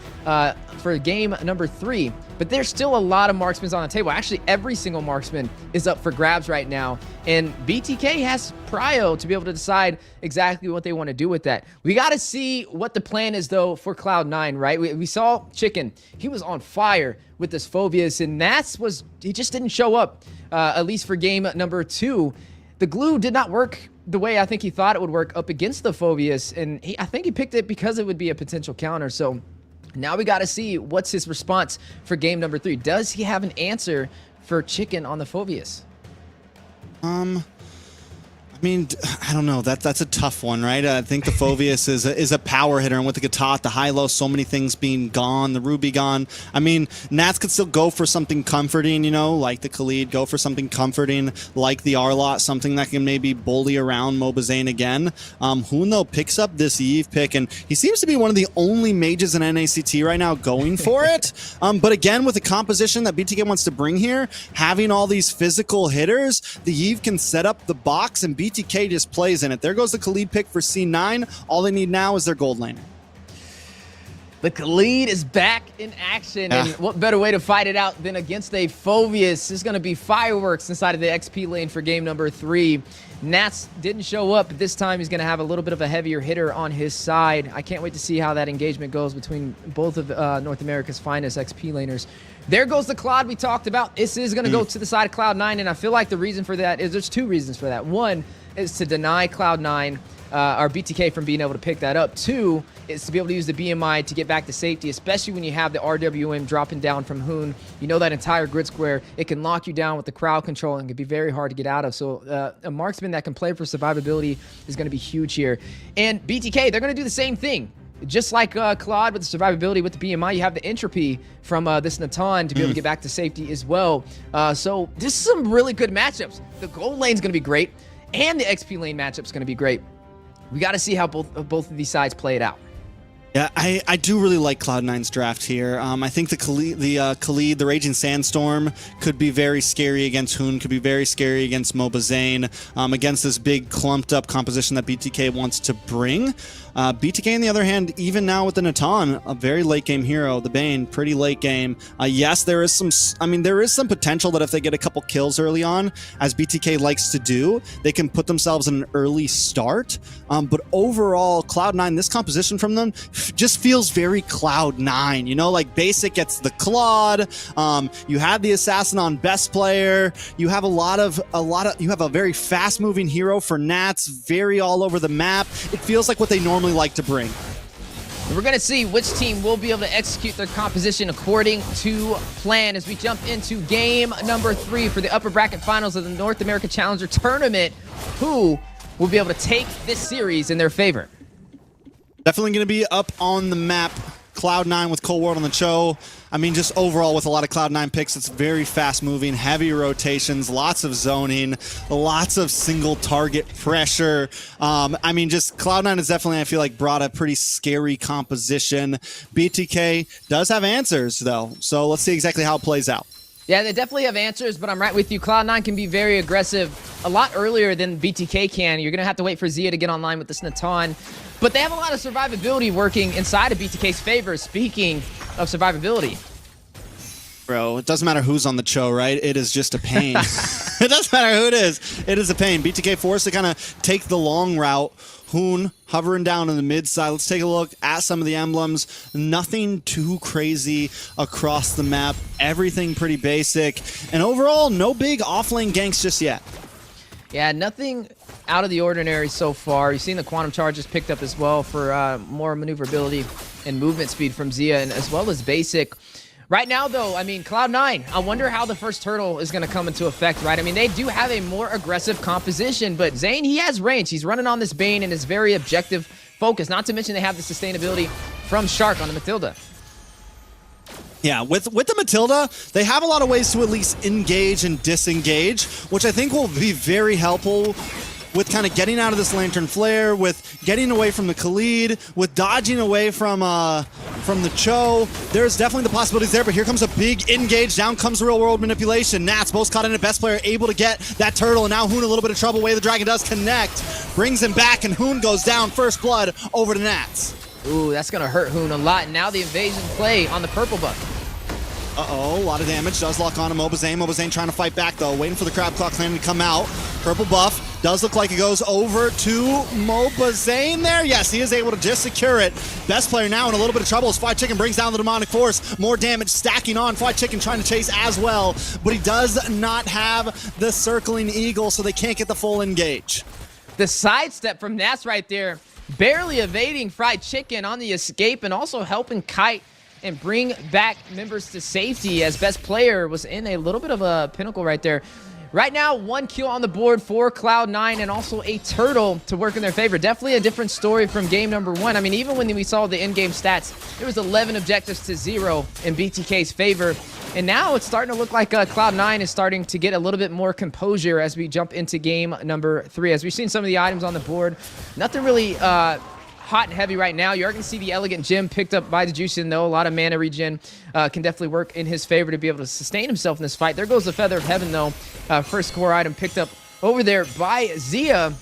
for game number 3. But there's still a lot of marksmen on the table. Actually, every single marksman is up for grabs right now. And BTK has prio to be able to decide exactly what they want to do with that. We got to see what the plan is, though, for Cloud9, right? We saw Chicken. He was on fire with this Phoveus, and he just didn't show up, at least for game number 2. The glue did not work the way I think he thought it would work up against the Phoveus, and I think he picked it because it would be a potential counter. So now we got to see what's his response for game number 3. Does he have an answer for Chicken on the Phoveus? I mean, I don't know. That's a tough one, right? I think the Phoveus is a power hitter, and with the Gatot, the high-low, so many things being gone, the Ruby gone. I mean, Nats could still go for something comforting, you know, like the Khalid, go for something comforting, like the Arlot, something that can maybe bully around Mobazane again. Huno picks up this Eve pick, and he seems to be one of the only mages in NACT right now going for it. But again, with the composition that BTK wants to bring here, having all these physical hitters, the Eve can set up the box, and BTK just plays in it. There goes the Khalid pick for C9. All they need now is their gold laner. The Khalid is back in action, and what better way to fight it out than against a Phobius? There's going to be fireworks inside of the XP lane for game number 3. Nats didn't show up, but this time he's going to have a little bit of a heavier hitter on his side. I can't wait to see how that engagement goes between both of North America's finest XP laners. There goes the Claude we talked about. This is going to go to the side of Cloud9, and I feel like the reason for that is there's 2 reasons for that. 1 is to deny Cloud9 or BTK from being able to pick that up. 2 is to be able to use the BMI to get back to safety, especially when you have the RWM dropping down from Hoon. You know that entire grid square, it can lock you down with the crowd control and can be very hard to get out of. So a marksman that can play for survivability is going to be huge here. And BTK, they're going to do the same thing. Just like Claude with the survivability with the BMI, you have the entropy from this Natan to be able to get back to safety as well. So this is some really good matchups. The gold lane is going to be great, and the XP lane matchup is going to be great. We got to see how both of these sides play it out. Yeah, I do really like Cloud9's draft here. I think the Khalid, the Raging Sandstorm, could be very scary against Hoon, could be very scary against Mobazane, against this big clumped up composition that BTK wants to bring. BTK, on the other hand, even now with the Natan, a very late game hero, the Bane, pretty late game. Yes, there is some potential that if they get a couple kills early on, as BTK likes to do, they can put themselves in an early start. But overall, Cloud9, this composition from them just feels very Cloud9. You know, like Basic gets the Claude. You have the Assassin on best player. You have you have a very fast moving hero for Nats, very all over the map. It feels like what they normally like to bring. We're going to see which team will be able to execute their composition according to plan as we jump into game number 3 for the upper bracket finals of the North American Challenger Tournament. Who will be able to take this series in their favor? Definitely going to be up on the map. Cloud9 with Cold World on the show. I mean, just overall with a lot of Cloud9 picks, it's very fast moving, heavy rotations, lots of zoning, lots of single target pressure. I mean, just Cloud9 has definitely, I feel like, brought a pretty scary composition. BTK does have answers, though. So let's see exactly how it plays out. Yeah, they definitely have answers, but I'm right with you. Cloud9 can be very aggressive a lot earlier than BTK can. You're going to have to wait for Zia to get online with this Natan. But they have a lot of survivability working inside of BTK's favor, speaking of survivability. Bro, it doesn't matter who's on the show, right? It is just a pain. It doesn't matter who it is. It is a pain. BTK forced to kind of take the long route. Hoon hovering down in the mid side. Let's take a look at some of the emblems. Nothing too crazy across the map. Everything pretty basic. And overall, no big offlane ganks just yet. Yeah, nothing out of the ordinary so far. You've seen the quantum charges picked up as well for more maneuverability and movement speed from Zia, and as well as basic. Right now, though, I mean, Cloud9, I wonder how the first turtle is going to come into effect, right? I mean, they do have a more aggressive composition, but Zane, he has range. He's running on this Bane and is very objective focused, not to mention they have the sustainability from Shark on the Matilda. Yeah, with the Matilda, they have a lot of ways to at least engage and disengage, which I think will be very helpful with kind of getting out of this Lantern Flare, with getting away from the Khalid, with dodging away from the Cho. There's definitely the possibilities there, but here comes a big engage. Down comes real world manipulation. Nats both caught in it. Best player able to get that turtle, and now Hoon a little bit of trouble. Way the Dragon does connect, brings him back, and Hoon goes down. First blood over to Nats. Ooh, that's going to hurt Hoon a lot. And now the invasion play on the purple buff. Uh-oh, a lot of damage. Does lock on to Mobazane. Mobazane trying to fight back, though. Waiting for the Crab Claw Clan to come out. Purple buff. Does look like it goes over to Mobazane there. Yes, he is able to just secure it. Best player now in a little bit of trouble as Fried Chicken brings down the Demonic Force. More damage stacking on. Fried Chicken trying to chase as well. But he does not have the Circling Eagle, so they can't get the full engage. The sidestep from Nats right there. Barely evading Fried Chicken on the escape and also helping Kite and bring back members to safety as best player was in a little bit of a pinnacle right there. Right now, 1 kill on the board for Cloud9 and also a turtle to work in their favor. Definitely a different story from game number 1. I mean, even when we saw the in-game stats, there was 11 objectives to 0 in BTK's favor. And now it's starting to look like Cloud9 is starting to get a little bit more composure as we jump into game number 3. As we've seen some of the items on the board, nothing really hot and heavy right now. You are going to see the Elegant Gem picked up by the Jushin, though. A lot of mana regen can definitely work in his favor to be able to sustain himself in this fight. There goes the Feather of Heaven, though. First core item picked up over there by Zia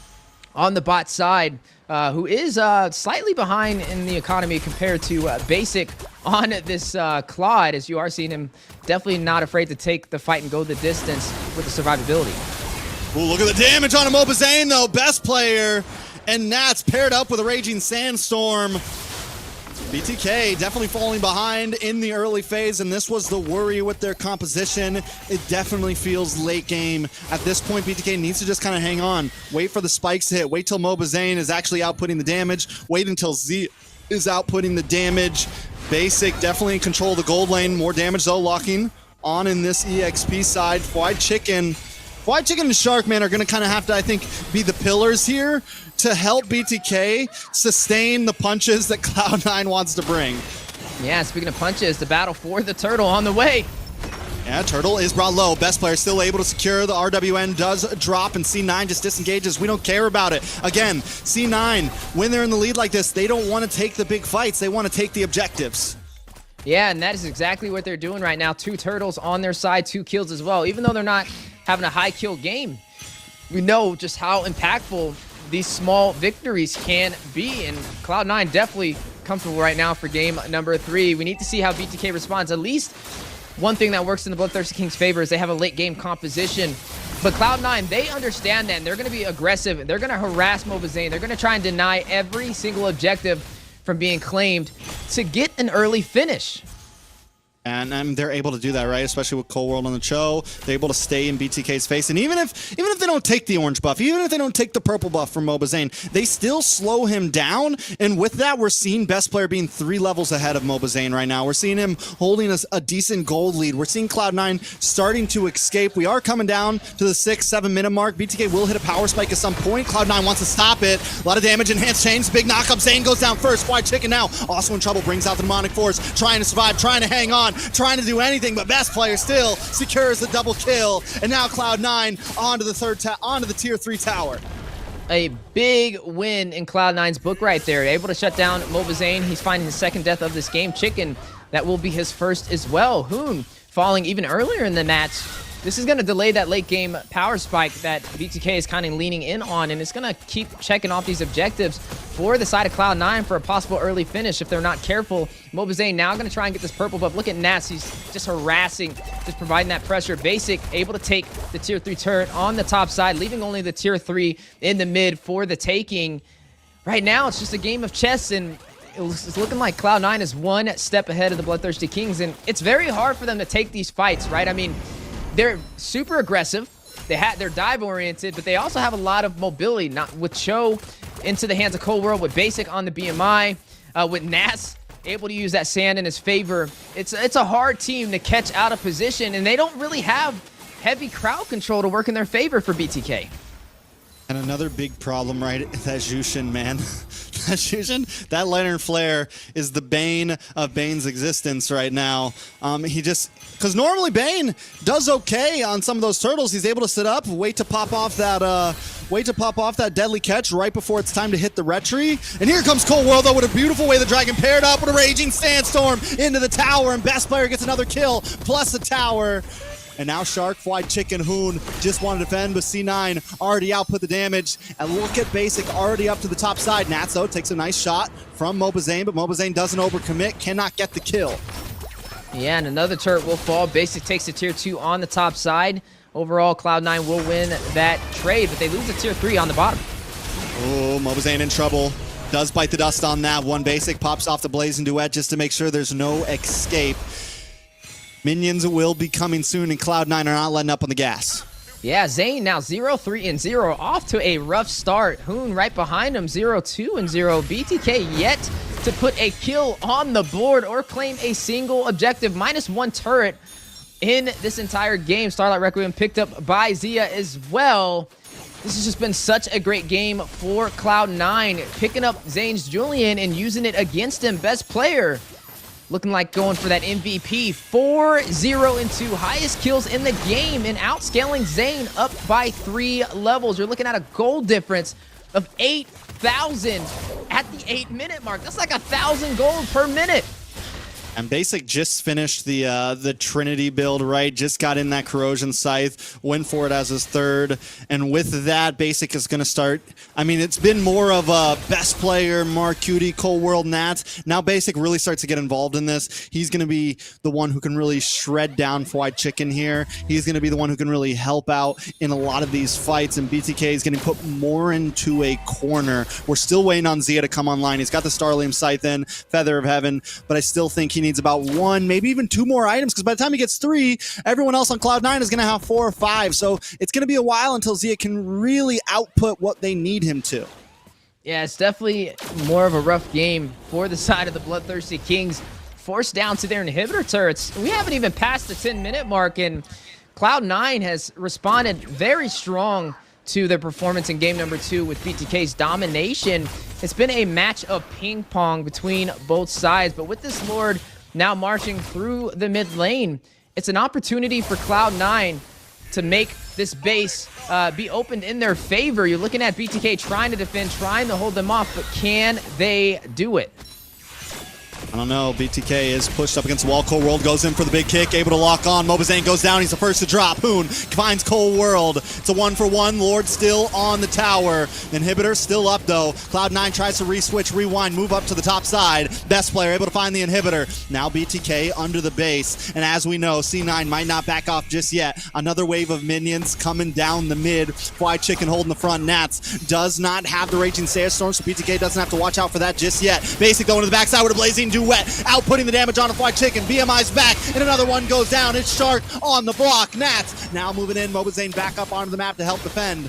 on the bot side. who is slightly behind in the economy compared to Basic on this Claude, as you are seeing him definitely not afraid to take the fight and go the distance with the survivability. Ooh, look at the damage on Mobazane, though. Best player, and Nats paired up with a Raging Sandstorm. BTK definitely falling behind in the early phase, and this was the worry with their composition. It definitely feels late game. At this point, BTK needs to just kind of hang on. Wait for the spikes to hit. Wait till Mobazane is actually outputting the damage. Wait until Z is outputting the damage. Basic definitely in control of the gold lane. More damage, though, locking on in this EXP side. Fried Chicken and Shark, man, are going to kind of have to, I think, be the pillars here to help BTK sustain the punches that Cloud9 wants to bring. Yeah, speaking of punches, the battle for the turtle on the way. Yeah, Turtle is brought low. Best player still able to secure. The RWN does drop, and C9 just disengages. We don't care about it. Again, C9, when they're in the lead like this, they don't want to take the big fights. They want to take the objectives. Yeah, and that is exactly what they're doing right now. 2 turtles on their side, 2 kills as well. Even though they're not having a high kill game, we know just how impactful these small victories can be, and Cloud9 definitely comfortable right now for game number 3. We need to see how BTK responds. At least one thing that works in the Bloodthirsty Kings' favor is they have a late game composition. But Cloud9, they understand that, and they're going to be aggressive. They're going to harass Mobazane. They're going to try and deny every single objective from being claimed to get an early finish. And they're able to do that, right? Especially with Cold World on the show. They're able to stay in BTK's face. And even if they don't take the orange buff, even if they don't take the purple buff from Mobazane, they still slow him down. And with that, we're seeing best player being 3 levels ahead of Mobazane right now. We're seeing him holding a decent gold lead. We're seeing Cloud9 starting to escape. We are coming down to the 6-7 minute mark. BTK will hit a power spike at some point. Cloud9 wants to stop it. A lot of damage, enhanced chains, big knockup. Zane goes down first. Fried Chicken now also in trouble, brings out the demonic force, trying to survive, trying to hang on, trying to do anything, but best player still secures the double kill. And now Cloud9 onto the tier 3 tower. A big win in Cloud9's book right there. Able to shut down Mobazane. He's finding his 2nd death of this game. Chicken, that will be his 1st as well. Hoon falling even earlier in the match. This is going to delay that late game power spike that BTK is kind of leaning in on, and it's going to keep checking off these objectives for the side of Cloud9 for a possible early finish if they're not careful. Mobazane now going to try and get this purple buff. Look at Nats, he's just harassing, just providing that pressure. Basic able to take the tier 3 turret on the top side, leaving only the tier 3 in the mid for the taking. Right now, it's just a game of chess, and it's looking like Cloud9 is 1 step ahead of the Bloodthirsty Kings, and it's very hard for them to take these fights, right? I mean, they're super aggressive. They're dive oriented, but they also have a lot of mobility. Not with Cho into the hands of Cold World, with Basic on the BMI, with Nas able to use that sand in his favor. It's a hard team to catch out of position, and they don't really have heavy crowd control to work in their favor for BTK. And another big problem, right? That Jushin, man. That Jushin, that Lantern Flare is the bane of Bane's existence right now. Because normally Bane does okay on some of those turtles. He's able to sit up, wait to pop off that deadly catch right before it's time to hit the retry. And here comes Cold World, though, with a beautiful way the Dragon paired up with a Raging Sandstorm into the tower, and best player gets another kill, plus the tower. And now Shark, Fried Chicken, Hoon just want to defend, but C9 already output the damage. And look at Basic already up to the top side. Nats, though, takes a nice shot from Mobazane, but Mobazane doesn't overcommit, cannot get the kill. Yeah, and another turret will fall. Basic takes the tier 2 on the top side. Overall, Cloud9 will win that trade, but they lose the tier 3 on the bottom. Oh, Mobazane in trouble. Does bite the dust on that one. Basic pops off the Blazing Duet just to make sure there's no escape. Minions will be coming soon, and Cloud9 are not letting up on the gas. Yeah, Zane now 0-3-0, off to a rough start. Hoon right behind him, 0-2-0. BTK yet to put a kill on the board or claim a single objective. -1 turret in this entire game. Starlight Requiem picked up by Zia as well. This has just been such a great game for Cloud9. Picking up Zane's Julian and using it against him. Best player looking like going for that MVP. 4-0-2, highest kills in the game, and outscaling Zane up by 3 levels. You're looking at a gold difference of 8,000 at the 8-minute mark. That's like 1,000 gold per minute. And Basic just finished the Trinity build, right? Just got in that Corrosion Scythe, went for it as his third. And with that, Basic is going to start. I mean, it's been more of a best player, Mark Cutie, Cold World, Nats. Now Basic really starts to get involved in this. He's going to be the one who can really shred down Fried Chicken here. He's going to be the one who can really help out in a lot of these fights. And BTK is getting put more into a corner. We're still waiting on Zia to come online. He's got the Starlium Scythe in, Feather of Heaven, but I still think he needs about 1, maybe even 2 more items, because by the time he gets 3, everyone else on Cloud9 is going to have 4 or 5. So it's going to be a while until Zia can really output what they need him to. Yeah, it's definitely more of a rough game for the side of the Bloodthirsty Kings. Forced down to their inhibitor turrets. We haven't even passed the 10-minute mark, and Cloud9 has responded very strong to their performance in game number 2 with BTK's domination. It's been a match of ping pong between both sides, but with this Lord now marching through the mid lane, it's an opportunity for Cloud9 to make this base be opened in their favor. You're looking at BTK trying to defend, trying to hold them off, but can they do it? I don't know. BTK is pushed up against the wall. Cold World goes in for the big kick, able to lock on. Mobazane goes down. He's the first to drop. Hoon finds Cold World. It's a 1-for-1. Lord still on the tower. Inhibitor still up, though. Cloud9 tries to re-switch, rewind, move up to the top side. Best player able to find the inhibitor. Now BTK under the base. And as we know, C9 might not back off just yet. Another wave of minions coming down the mid. Fried Chicken holding the front. Nats does not have the Raging Sandstorm, so BTK doesn't have to watch out for that just yet. Basic going to the backside with a Blazing Duet, outputting the damage on a Fried Chicken. BMI's back, and another one goes down. It's Shark on the block. Nats now moving in. Mobazane back up onto the map to help defend.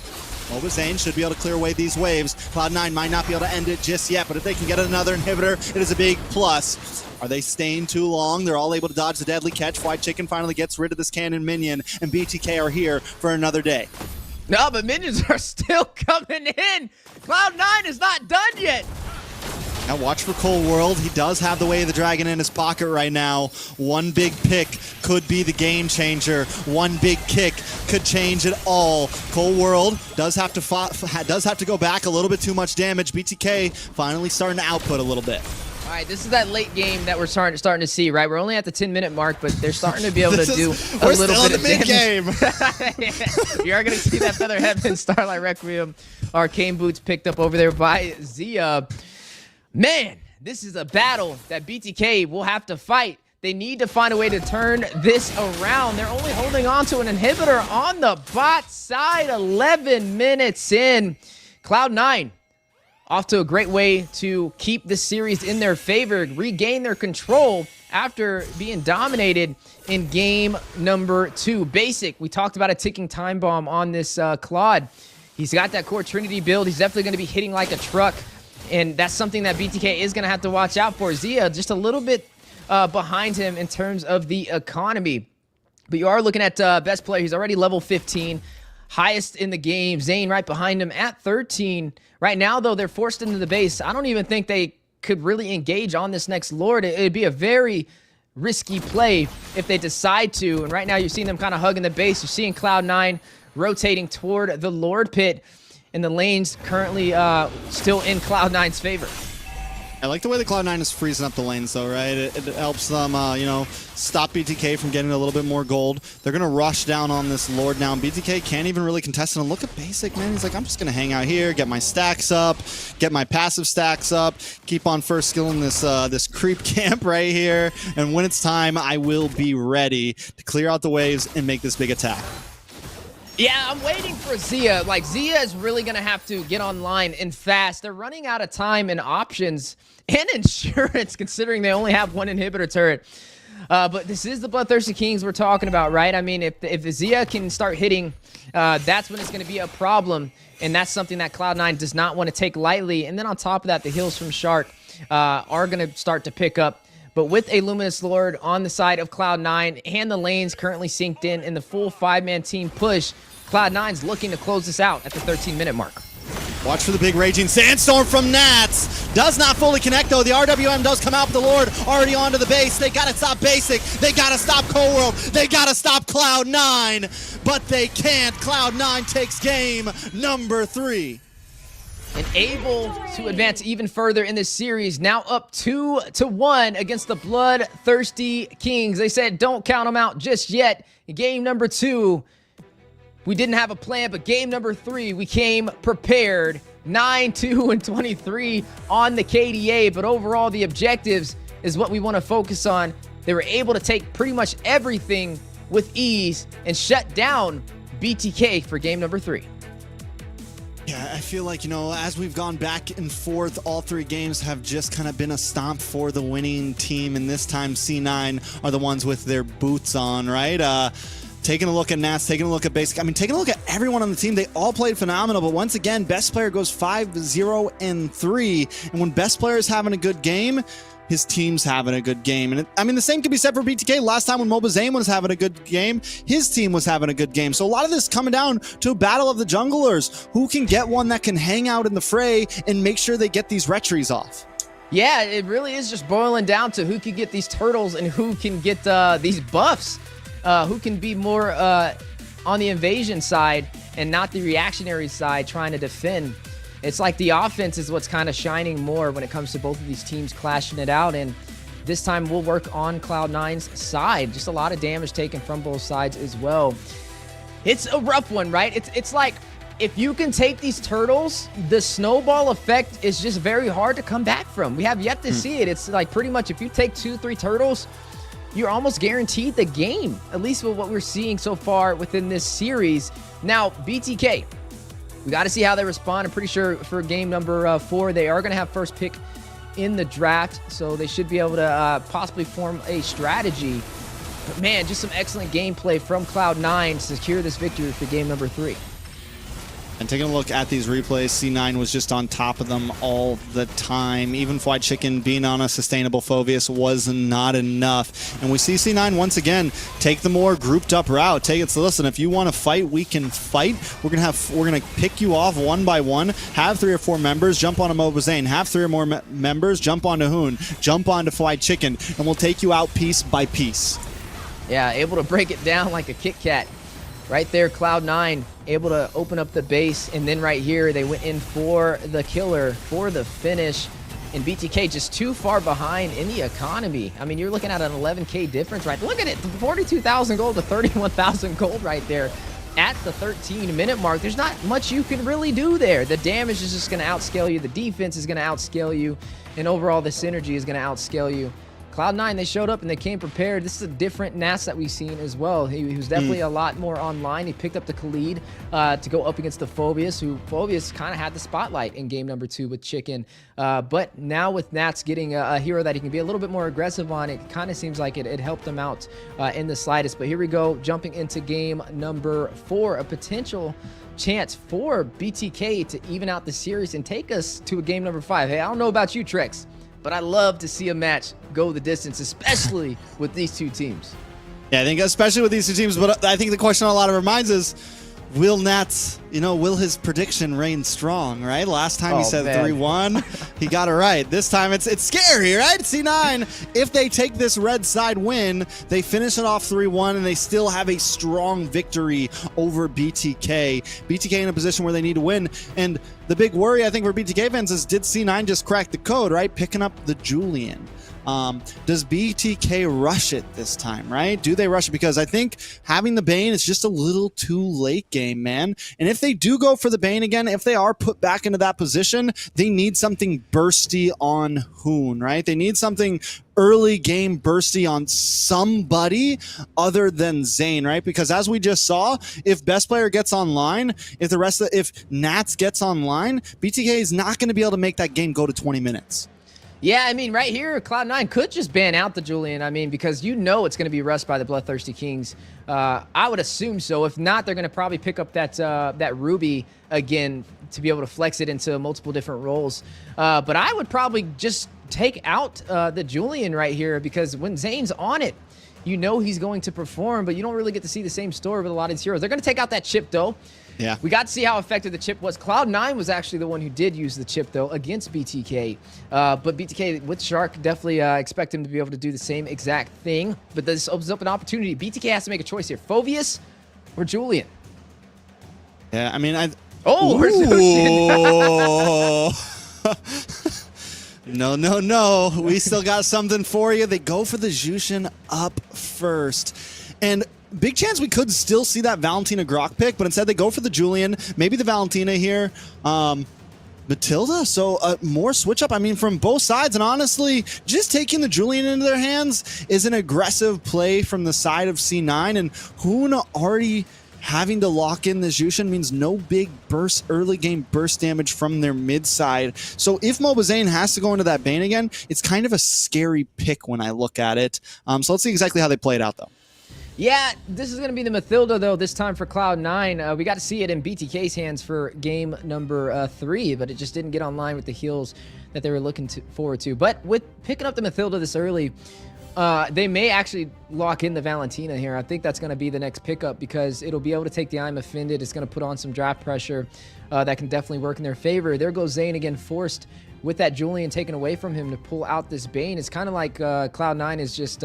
Mobazane should be able to clear away these waves. Cloud9 might not be able to end it just yet, but if they can get another inhibitor, it is a big plus. Are they staying too long? They're all able to dodge the deadly catch. Fried Chicken finally gets rid of this cannon minion, and BTK are here for another day. No, but minions are still coming in. Cloud9 is not done yet. Now watch for Cold World. He does have the Way of the Dragon in his pocket right now. One big pick could be the game changer. One big kick could change it all. Cold World does have to go back a little bit too much damage. BTK finally starting to output a little bit. All right, this is that late game that we're starting to see, right? We're only at the 10-minute mark, but they're starting to be able to do a little bit of damage. Yeah. You are going to see that Feather Heaven, Starlight Requiem, Arcane Boots picked up over there by Zia. Man, this is a battle that BTK will have to fight. They need to find a way to turn this around. They're only holding on to an inhibitor on the bot side. 11 minutes in. Cloud9 off to a great way to keep this series in their favor, regain their control after being dominated in game number 2. Basic, we talked about a ticking time bomb on this Claude. He's got that core Trinity build. He's definitely going to be hitting like a truck. And that's something that BTK is going to have to watch out for. Zia just a little bit behind him in terms of the economy. But you are looking at best player. He's already level 15, highest in the game. Zane right behind him at 13. Right now, though, they're forced into the base. I don't even think they could really engage on this next Lord. It'd be a very risky play if they decide to. And right now, you're seeing them kind of hugging the base. You're seeing Cloud9 rotating toward the Lord pit. And the lane's currently still in Cloud9's favor. I like the way the Cloud9 is freezing up the lanes, though, right? It helps them, stop BTK from getting a little bit more gold. They're going to rush down on this Lord now. And BTK can't even really contest it. And look at Basic, man. He's like, I'm just going to hang out here, get my stacks up, get my passive stacks up, keep on first skilling this creep camp right here. And when it's time, I will be ready to clear out the waves and make this big attack. Yeah, I'm waiting for Zia. Like, Zia is really going to have to get online and fast. They're running out of time and options and insurance, considering they only have one inhibitor turret. But this is the Bloodthirsty Kings we're talking about, right? I mean, if Zia can start hitting, that's when it's going to be a problem. And that's something that Cloud9 does not want to take lightly. And then on top of that, the heals from Shark are going to start to pick up. But with a Luminous Lord on the side of Cloud9 and the lanes currently synced in the full 5-man team push, Cloud9's looking to close this out at the 13-minute mark. Watch for the big Raging Sandstorm from Nats. Does not fully connect, though. The RWM does come out, but the Lord already onto the base. They got to stop Basic. They got to stop Cold World. They got to stop Cloud9, but they can't. Cloud9 takes game number 3. and able to advance even further in this series. Now up 2-1 against the Bloodthirsty Kings. They said don't count them out just yet. In game number 2, we didn't have a plan, but game number 3, we came prepared. 9-2-23 on the KDA, but overall the objectives is what we want to focus on. They were able to take pretty much everything with ease and shut down BTK for game number 3. Yeah, I feel like, as we've gone back and forth, all 3 games have just kind of been a stomp for the winning team, and this time C9 are the ones with their boots on, right? Taking a look at Nats, taking a look at Basic. Taking a look at everyone on the team. They all played phenomenal, but once again, best player goes 5-0-3, and when best player is having a good game, his team's having a good game. And the same can be said for BTK. Last time when Mobazane was having a good game, his team was having a good game. So a lot of this coming down to a battle of the junglers. Who can get one that can hang out in the fray and make sure they get these retries off? Yeah, it really is just boiling down to who can get these turtles and who can get these buffs. Who can be more on the invasion side and not the reactionary side trying to defend. It's like the offense is what's kind of shining more when it comes to both of these teams clashing it out, and this time we'll work on Cloud9's side. Just a lot of damage taken from both sides as well. It's a rough one, right? It's like if you can take these turtles, the snowball effect is just very hard to come back from. We have yet to see it. It's like pretty much if you take 2-3 turtles, you're almost guaranteed the game, at least with what we're seeing so far within this series. Now, BTK, we got to see how they respond. I'm pretty sure for game number 4, they are going to have first pick in the draft, so they should be able to possibly form a strategy. But man, just some excellent gameplay from Cloud9 to secure this victory for game number 3. And taking a look at these replays, C9 was just on top of them all the time. Even Fried Chicken being on a sustainable Phoveus was not enough. And we see C9 once again take the more grouped up route. Take it, so listen, if you want to fight, we can fight. We're gonna pick you off one by one, have 3 or 4 members, jump onto Mobazane, have 3 or more members, jump onto Hoon, jump onto Fried Chicken, and we'll take you out piece by piece. Yeah, able to break it down like a Kit Kat. Right there, Cloud9 able to open up the base, and then right here they went in for the killer, for the finish, and BTK just too far behind in the economy. You're looking at an 11K difference, right? Look at it, 42,000 gold to 31,000 gold right there at the 13-minute mark. There's not much you can really do there. The damage is just going to outscale you, the defense is going to outscale you, and overall the synergy is going to outscale you. Cloud9, they showed up and they came prepared. This is a different Nas that we've seen as well. He was definitely a lot more online. He picked up the Khalid to go up against the Phoveus, who Phoveus kind of had the spotlight in game number 2 with Chicken. But now with Nats getting a hero that he can be a little bit more aggressive on, it kind of seems like it helped him out in the slightest. But here we go, jumping into game number 4, a potential chance for BTK to even out the series and take us to a game number 5. Hey, I don't know about you, Trex, but I love to see a match go the distance, especially with these 2 teams. Yeah, I think especially with these 2 teams, but I think the question on a lot of our minds is, will Nats, will his prediction reign strong, right? Last time he said 3-1, he got it right. This time it's scary, right? C9, if they take this red side win, they finish it off 3-1, and they still have a strong victory over BTK. BTK in a position where they need to win, and the big worry, I think, for BTK fans is, did C9 just crack the code, right? Picking up the Julian. Does BTK rush it this time, right? Do they rush it? Because I think having the Bane is just a little too late game, man. And if they do go for the Bane again, if they are put back into that position, they need something bursty on Hoon, right? They need something early game bursty on somebody other than Zane, right? Because as we just saw, if best player gets online, if Nats gets online, BTK is not going to be able to make that game go to 20 minutes. Yeah, right here, Cloud9 could just ban out the Julian, because it's going to be rushed by the Bloodthirsty Kings. I would assume so. If not, they're going to probably pick up that Ruby again to be able to flex it into multiple different roles. But I would probably just take out the Julian right here, because when Zane's on it, he's going to perform, but you don't really get to see the same story with a lot of these heroes. They're going to take out that chip, though. Yeah. We got to see how effective the chip was. Cloud9 was actually the one who did use the chip, though, against BTK. But BTK with Shark, definitely expect him to be able to do the same exact thing. But this opens up an opportunity. BTK has to make a choice here. Phoveus or Julian? Yeah, Oh, where's Zushin? No, no, no. We still got something for you. They go for the Jushin up first. And big chance we could still see that Valentina Grok pick, but instead they go for the Julian, maybe the Valentina here. Matilda, so more switch up, I mean, from both sides. And honestly, just taking the Julian into their hands is an aggressive play from the side of C9. And Hoon already having to lock in the Jushin means no big burst, early game burst damage from their mid side. So if Mobazane has to go into that Bane again, it's kind of a scary pick when I look at it. So let's see exactly how they play it out, though. Yeah, this is going to be the Mathilda, though, this time for Cloud9. We got to see it in BTK's hands for game number 3, but it just didn't get online with the heals that they were looking forward to. But with picking up the Mathilda this early, they may actually lock in the Valentina here. I think that's going to be the next pickup because it'll be able to take the I'm Offended. It's going to put on some draft pressure that can definitely work in their favor. There goes Zane again, forced with that Julian taken away from him to pull out this Bane. It's kind of like Cloud9 is just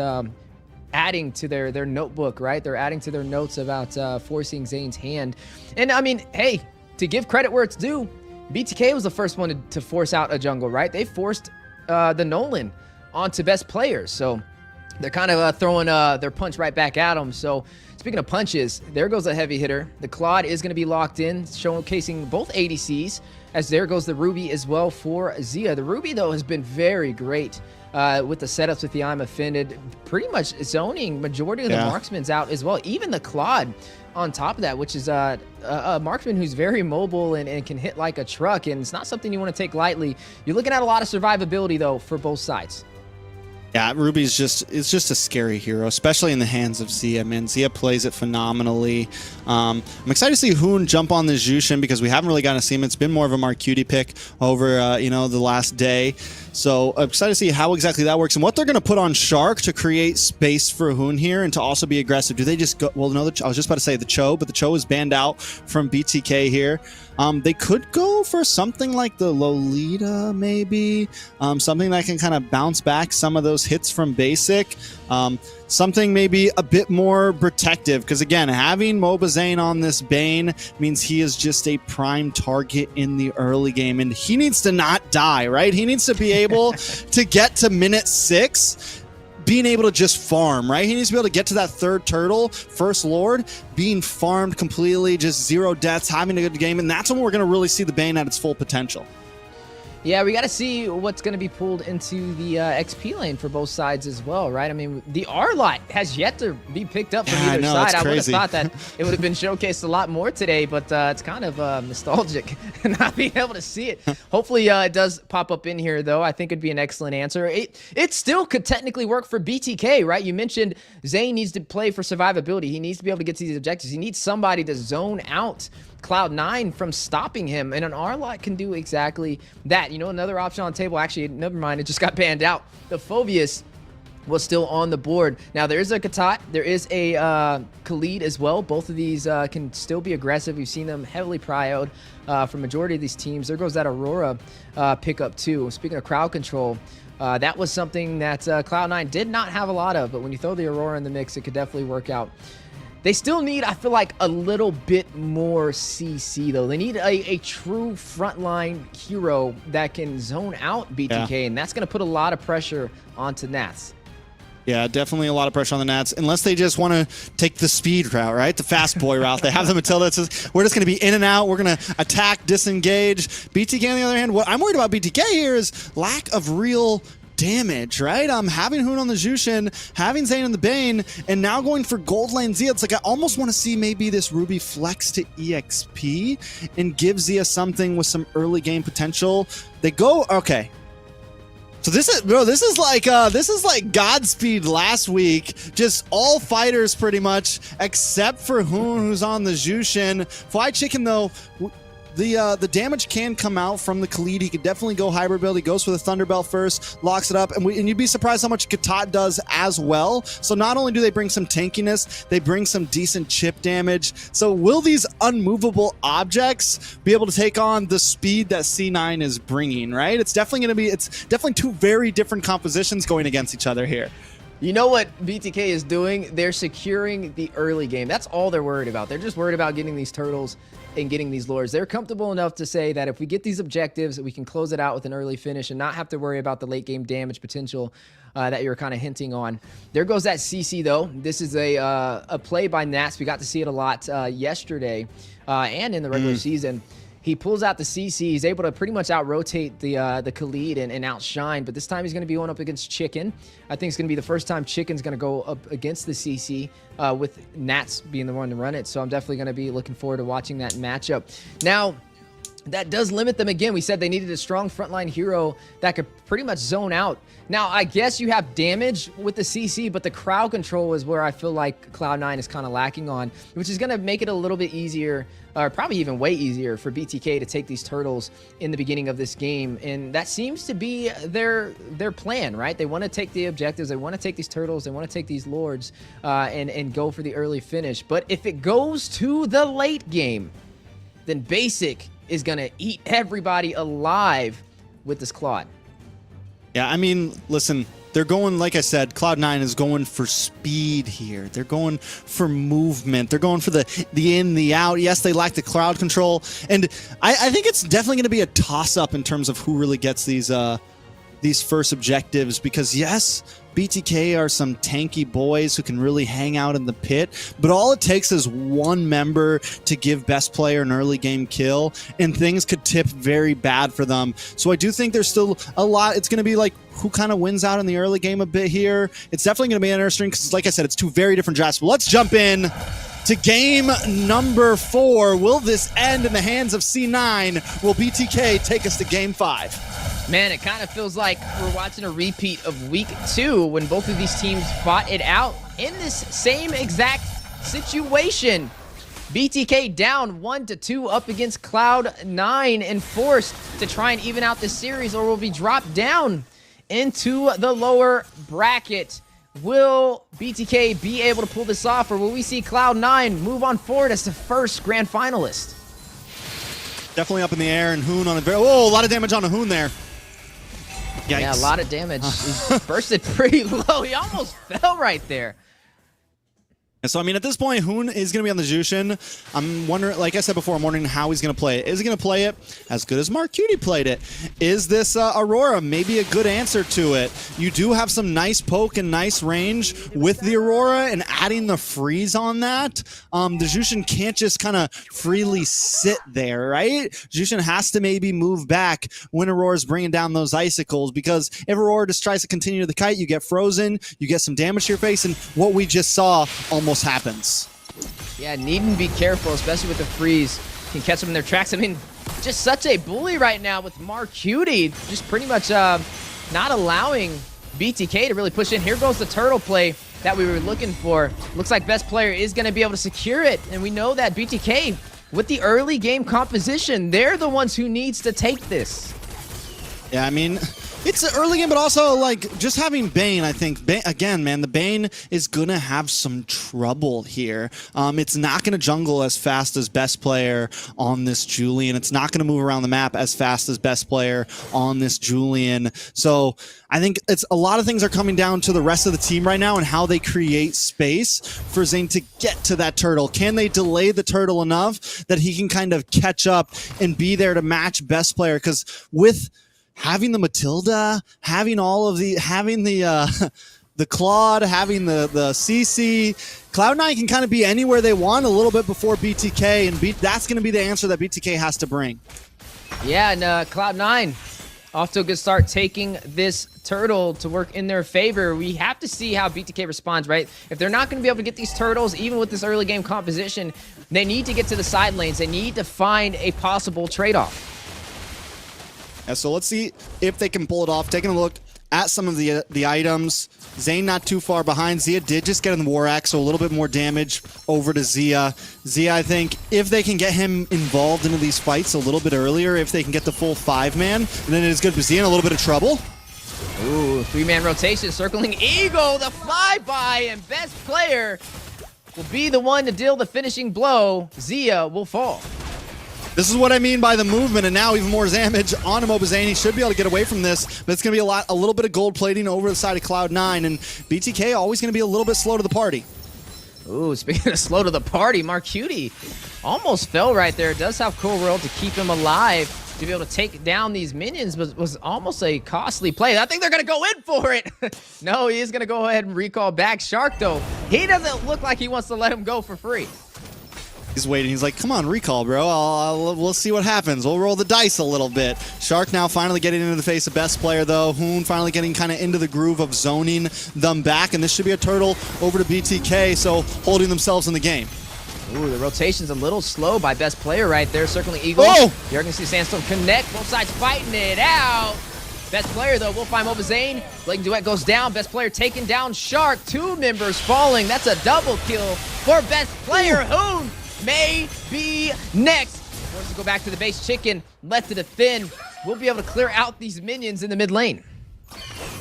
adding to their notebook, right? They're adding to their notes about forcing Zane's hand. And I mean, hey, to give credit where it's due, BTK was the first one to force out a jungle, right? They forced the Nolan onto best players. So they're kind of throwing their punch right back at them. So speaking of punches, there goes a heavy hitter. The Claude is going to be locked in, showcasing both ADCs, as there goes the Ruby as well for Zia. The Ruby, though, has been very great with the setups with the I'm Offended, pretty much zoning majority of the marksmen's out as well. Even the Claude on top of that, which is a marksman who's very mobile and can hit like a truck, and it's not something you want to take lightly. You're looking at a lot of survivability, though, for both sides. Yeah, Ruby's just a scary hero, especially in the hands of Zia. Man, Zia plays it phenomenally. I'm excited to see Hoon jump on the Jushin because we haven't really gotten to see him. It's been more of a Marcuti pick over the last day. So I'm excited to see how exactly that works and what they're going to put on Shark to create space for Hoon here and to also be aggressive. Do they just go? Well, no, I was just about to say the Cho, but the Cho is banned out from BTK here. They could go for something like the Lolita, maybe. Something that can kind of bounce back some of those hits from basic. Something maybe a bit more protective, because again, having Mobazane on this Bane means he is just a prime target in the early game, and he needs to not die, right? He needs to be able to get to minute 6 being able to just farm, right? He needs to be able to get to that third turtle, first Lord, being farmed completely, just 0 deaths, having a good game, and that's when we're going to really see the Bane at its full potential. Yeah, we got to see what's going to be pulled into the XP lane for both sides as well, right? I mean, the R-Lot has yet to be picked up from either side. I would have thought that it would have been showcased a lot more today, but it's kind of nostalgic not being able to see it. Hopefully it does pop up in here, though. I think it'd be an excellent answer. It still could technically work for BTK, right? You mentioned Zane needs to play for survivability. He needs to be able to get to these objectives. He needs somebody to zone out Cloud9 from stopping him, and an R-Lot can do exactly that. You know, another option on the table, actually, never mind, it just got banned out. The Phobius was still on the board. Now, there is a Katat, there is a Khalid as well. Both of these can still be aggressive. We've seen them heavily prioed for majority of these teams. There goes that Aurora pickup, too. Speaking of crowd control, that was something that Cloud9 did not have a lot of, but when you throw the Aurora in the mix, it could definitely work out. They still need, I feel like, a little bit more CC, though. They need a true frontline hero that can zone out BTK, and that's going to put a lot of pressure onto Nats. Yeah, definitely a lot of pressure on the Nats, unless they just want to take the speed route, right? The fast boy route. They have the Matilda that says, we're just going to be in and out. We're going to attack, disengage. BTK, on the other hand, what I'm worried about BTK here is lack of real damage, right? Having Hoon on the Jushin, having Zane on the Bane, and now going for gold lane Zia. It's like I almost want to see maybe this Ruby flex to EXP and give Zia something with some early game potential. They go, okay. So this is like Godspeed last week. Just all fighters pretty much, except for Hoon, who's on the Jushin. Fly Chicken, though, the damage can come out from the Khalid. He could definitely go hybrid build. He goes for the Thunderbelt first, locks it up, and you'd be surprised how much Katat does as well. So not only do they bring some tankiness, they bring some decent chip damage. So will these unmovable objects be able to take on the speed that C9 is bringing, right? It's definitely two very different compositions going against each other here. You know what BTK is doing? They're securing the early game. That's all they're worried about. They're just worried about getting these turtles and getting these lures. They're comfortable enough to say that if we get these objectives, we can close it out with an early finish and not have to worry about the late game damage potential that you're kind of hinting on. There goes that CC though. This is a play by Nats. We got to see it a lot yesterday and in the regular season. He pulls out the CC. He's able to pretty much out-rotate the Khalid and outshine, but this time he's going to be going up against Chicken. I think it's going to be the first time Chicken's going to go up against the CC with Nats being the one to run it, so I'm definitely going to be looking forward to watching that matchup. Now, that does limit them again. We said they needed a strong frontline hero that could pretty much zone out. Now, I guess you have damage with the CC, but the crowd control is where I feel like Cloud9 is kind of lacking on, which is going to make it a little bit easier, or probably even way easier for BTK to take these turtles in the beginning of this game. And that seems to be their plan, right? They want to take the objectives. They want to take these turtles. They want to take these lords and go for the early finish. But if it goes to the late game, then Basic is going to eat everybody alive with this Claude. Yeah, I mean, listen, they're going, like I said, Cloud9 is going for speed here. They're going for movement. They're going for the in, the out. Yes, they lack the crowd control. And I think it's definitely going to be a toss-up in terms of who really gets these first objectives because, yes, BTK are some tanky boys who can really hang out in the pit, but all it takes is one member to give best player an early game kill, and things could tip very bad for them. So I do think there's still a lot. It's going to be like who kind of wins out in the early game a bit here. It's definitely going to be interesting because, like I said, it's two very different drafts. But let's jump in to game number 4. Will this end in the hands of C9? Will BTK take us to game 5? Man, it kind of feels like we're watching a repeat of week 2 when both of these teams fought it out in this same exact situation. BTK down 1-2 up against Cloud9 and forced to try and even out this series or will be dropped down into the lower bracket. Will BTK be able to pull this off, or will we see Cloud9 move on forward as the first Grand Finalist? Definitely up in the air, and Hoon on a very... Oh, a lot of damage on a Hoon there. Yikes. Yeah, a lot of damage. He bursted pretty low. He almost fell right there. And so, I mean, at this point, Hoon is going to be on the Jushin. I'm wondering, like I said before, I'm wondering how he's going to play it. Is he going to play it as good as Mark Cutie played it? Is this Aurora maybe a good answer to it? You do have some nice poke and nice range with the Aurora, and adding the freeze on that. The Jushin can't just kind of freely sit there, right? Jushin has to maybe move back when Aurora's bringing down those icicles, because if Aurora just tries to continue the kite, you get frozen, you get some damage to your face, and what we just saw almost happens. Yeah, needing to be careful, especially with the freeze. Can catch them in their tracks. I mean, just such a bully right now with Mark Cutie, just pretty much not allowing BTK to really push in. Here goes the turtle play that we were looking for. Looks like best player is going to be able to secure it, and we know that BTK, with the early game composition, they're the ones who needs to take this. Yeah, I mean, it's an early game, but also, like, just having Bane, I think, again, man, the Bane is going to have some trouble here. It's not going to jungle as fast as best player on this Julian. It's not going to move around the map as fast as best player on this Julian. So I think it's a lot of things are coming down to the rest of the team right now and how they create space for Zane to get to that turtle. Can they delay the turtle enough that he can kind of catch up and be there to match best player? Because with having the Matilda, having all of the, having the Claude, having the CC, Cloud9 can kind of be anywhere they want a little bit before BTK, and that's going to be the answer that BTK has to bring. Yeah, and Cloud9 off to a good start, taking this turtle to work in their favor. We have to see how BTK responds, right? If they're not going to be able to get these turtles, even with this early game composition, they need to get to the side lanes. They need to find a possible trade-off. Yeah, so let's see if they can pull it off. Taking a look at some of the items. Zane not too far behind. Zia did just get in the War Axe, so a little bit more damage over to Zia. Zia, I think, if they can get him involved into these fights a little bit earlier, if they can get the full 5-man, then it is good. But Zia in a little bit of trouble. Ooh, 3-man rotation, circling Eagle, the flyby, and best player will be the one to deal the finishing blow. Zia will fall. This is what I mean by the movement, and now even more damage on Mobazane. He should be able to get away from this, but it's going to be a little bit of gold plating over the side of Cloud9, and BTK always going to be a little bit slow to the party. Ooh, speaking of slow to the party, Marcuti almost fell right there. It does have Cool World to keep him alive, to be able to take down these minions, but was almost a costly play. I think they're going to go in for it. No, he is going to go ahead and recall back Shark, though. He doesn't look like he wants to let him go for free. He's waiting. He's like, come on, recall, bro. We'll see what happens. We'll roll the dice a little bit. Shark now finally getting into the face of best player, though. Hoon finally getting kind of into the groove of zoning them back, and this should be a turtle over to BTK, so holding themselves in the game. Ooh, the rotation's a little slow by best player right there. Circling Eagle. Oh! You're going to see Sandstorm connect. Both sides fighting it out. Best player, though, will find Mobazane. Blatant Duet goes down. Best player taking down Shark. 2 members falling. That's a double kill for best player. Hoon may be next. Forces to go back to the base. Chicken left to defend. We'll be able to clear out these minions in the mid lane.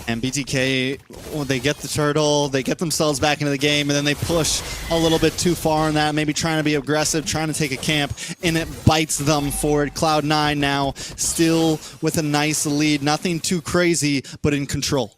And BTK, when they get the turtle, they get themselves back into the game, and then they push a little bit too far on that, maybe trying to be aggressive, trying to take a camp, and it bites them for it. Cloud9 now still with a nice lead. Nothing too crazy, but in control.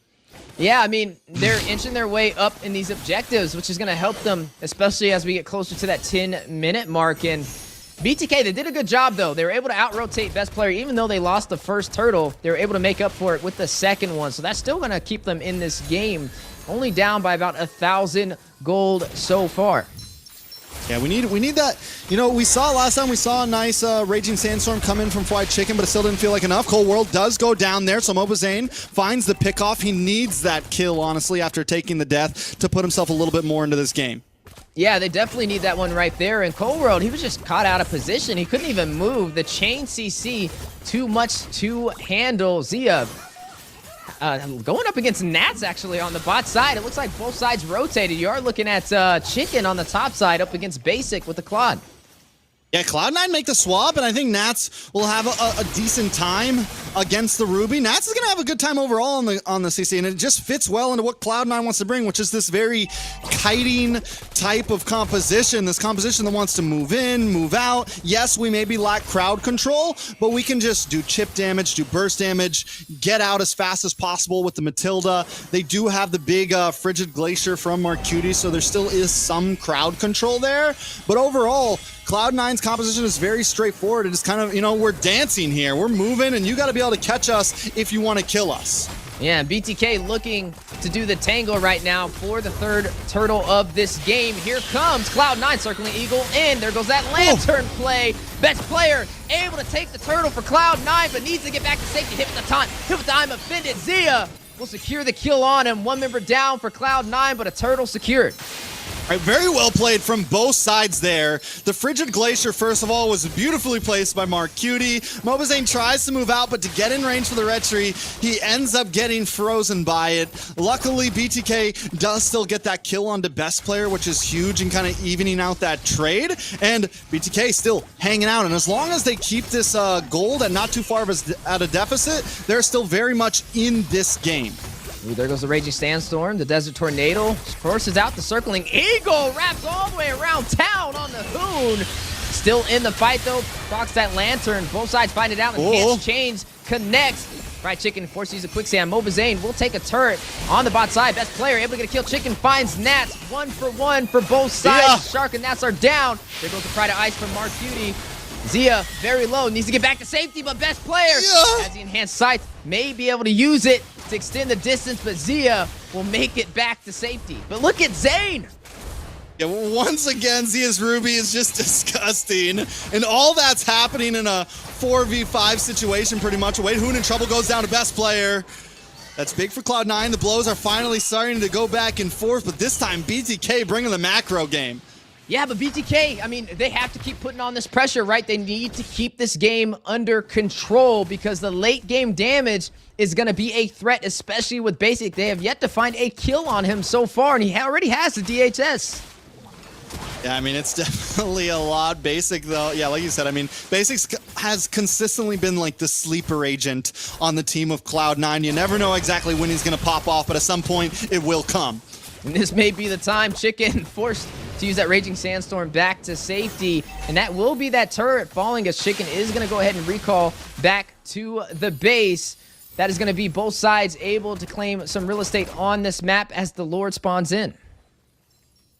Yeah, I mean, they're inching their way up in these objectives, which is going to help them, especially as we get closer to that 10-minute mark. And BTK, they did a good job, though. They were able to out-rotate best player. Even though they lost the first turtle, they were able to make up for it with the second one. So that's still going to keep them in this game, only down by about 1,000 gold so far. Yeah, we need that. You know, we saw last time, we saw a nice Raging Sandstorm come in from Fried Chicken, but it still didn't feel like enough. Cold World does go down there, so Mobazane finds the pickoff. He needs that kill, honestly, after taking the death to put himself a little bit more into this game. Yeah, they definitely need that one right there. And Cold World, he was just caught out of position. He couldn't even move. The chain CC, too much to handle. Zia going up against Nats, actually, on the bot side. It looks like both sides rotated. You are looking at Chicken on the top side up against Basic with the Claude. Yeah, Cloud9 make the swap, and I think Nats will have a decent time against the Ruby. Nats is going to have a good time overall on the CC, and it just fits well into what Cloud9 wants to bring, which is this very kiting type of composition, this composition that wants to move in, move out. Yes, we maybe lack crowd control, but we can just do chip damage, do burst damage, get out as fast as possible with the Matilda. They do have the big Frigid Glacier from Marcuti, so there still is some crowd control there, but overall, Cloud9's composition is very straightforward. It is kind of, you know, we're dancing here. We're moving, and you got to be able to catch us if you want to kill us. Yeah, BTK looking to do the tangle right now for the third turtle of this game. Here comes Cloud9 circling Eagle in. There goes that lantern play. Best player able to take the turtle for Cloud9, but needs to get back to safety. Hit with the time. Hit with the time. Offended. Zia will secure the kill on him. 1 member down for Cloud9, but a turtle secured. All right, very well played from both sides there. The Frigid Glacier, first of all, was beautifully placed by Marcuti. Mobazane tries to move out, but to get in range for the retry, he ends up getting frozen by it. Luckily, BTK does still get that kill onto best player, which is huge and kind of evening out that trade. And BTK still hanging out. And as long as they keep this gold at not too far of a deficit, they're still very much in this game. Ooh, there goes the Raging Sandstorm. The Desert Tornado forces out the circling Eagle. Wraps all the way around town on the Hoon. Still in the fight, though. Procs that lantern. Both sides find it out. Enhanced chains connects. Fried Chicken forces a quicksand. Mobazane will take a turret on the bot side. Best player able to get a kill. Chicken finds Nats. 1-for-1 for both sides. Yeah. Shark and Nats are down. There goes the Pride of Ice from Marcuti. Zia, very low, needs to get back to safety, but best player has the enhanced sight, may be able to use it to extend the distance, but Zia will make it back to safety. But look at Zane. Yeah, once again, Zia's Ruby is just disgusting. And all that's happening in a 4v5 situation pretty much. Wade Hoon in trouble, goes down to best player. That's big for Cloud9. The blows are finally starting to go back and forth, but this time BTK bringing the macro game. Yeah, but BTK, I mean, they have to keep putting on this pressure, right? They need to keep this game under control because the late game damage is going to be a threat, especially with Basic. They have yet to find a kill on him so far, and he already has the DHS. Yeah, I mean, it's definitely a lot. Basic, though, yeah, like you said, I mean, Basic has consistently been like the sleeper agent on the team of Cloud9. You never know exactly when he's going to pop off, but at some point, it will come. And this may be the time. Chicken forced to use that Raging Sandstorm back to safety. And that will be that turret falling as Chicken is going to go ahead and recall back to the base. That is going to be both sides able to claim some real estate on this map as the Lord spawns in.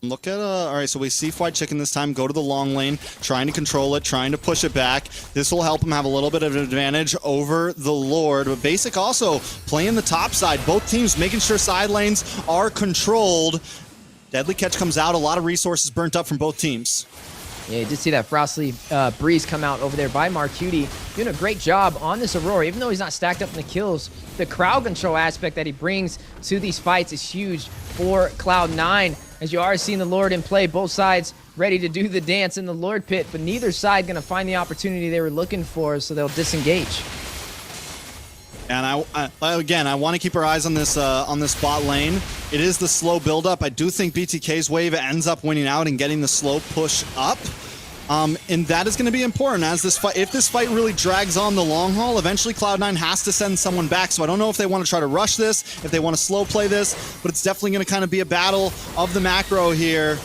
Look at, all right, so we see Fried Chicken this time go to the long lane, trying to control it, trying to push it back. This will help him have a little bit of an advantage over the Lord. But Basic also playing the top side. Both teams making sure side lanes are controlled. Deadly Catch comes out. A lot of resources burnt up from both teams. Yeah, you did see that Frostly Breeze come out over there by Marcuti. Doing a great job on this Aurora. Even though he's not stacked up in the kills, the crowd control aspect that he brings to these fights is huge for Cloud9. As you are seeing the Lord in play, both sides ready to do the dance in the Lord pit, but neither side going to find the opportunity they were looking for, so they'll disengage. And I want to keep our eyes on this bot lane. It is the slow build-up. I do think BTK's wave ends up winning out and getting the slow push up. And that is going to be important as this fight. If this fight really drags on the long haul, eventually Cloud9 has to send someone back. So I don't know if they want to try to rush this, if they want to slow play this, but it's definitely going to kind of be a battle of the macro here.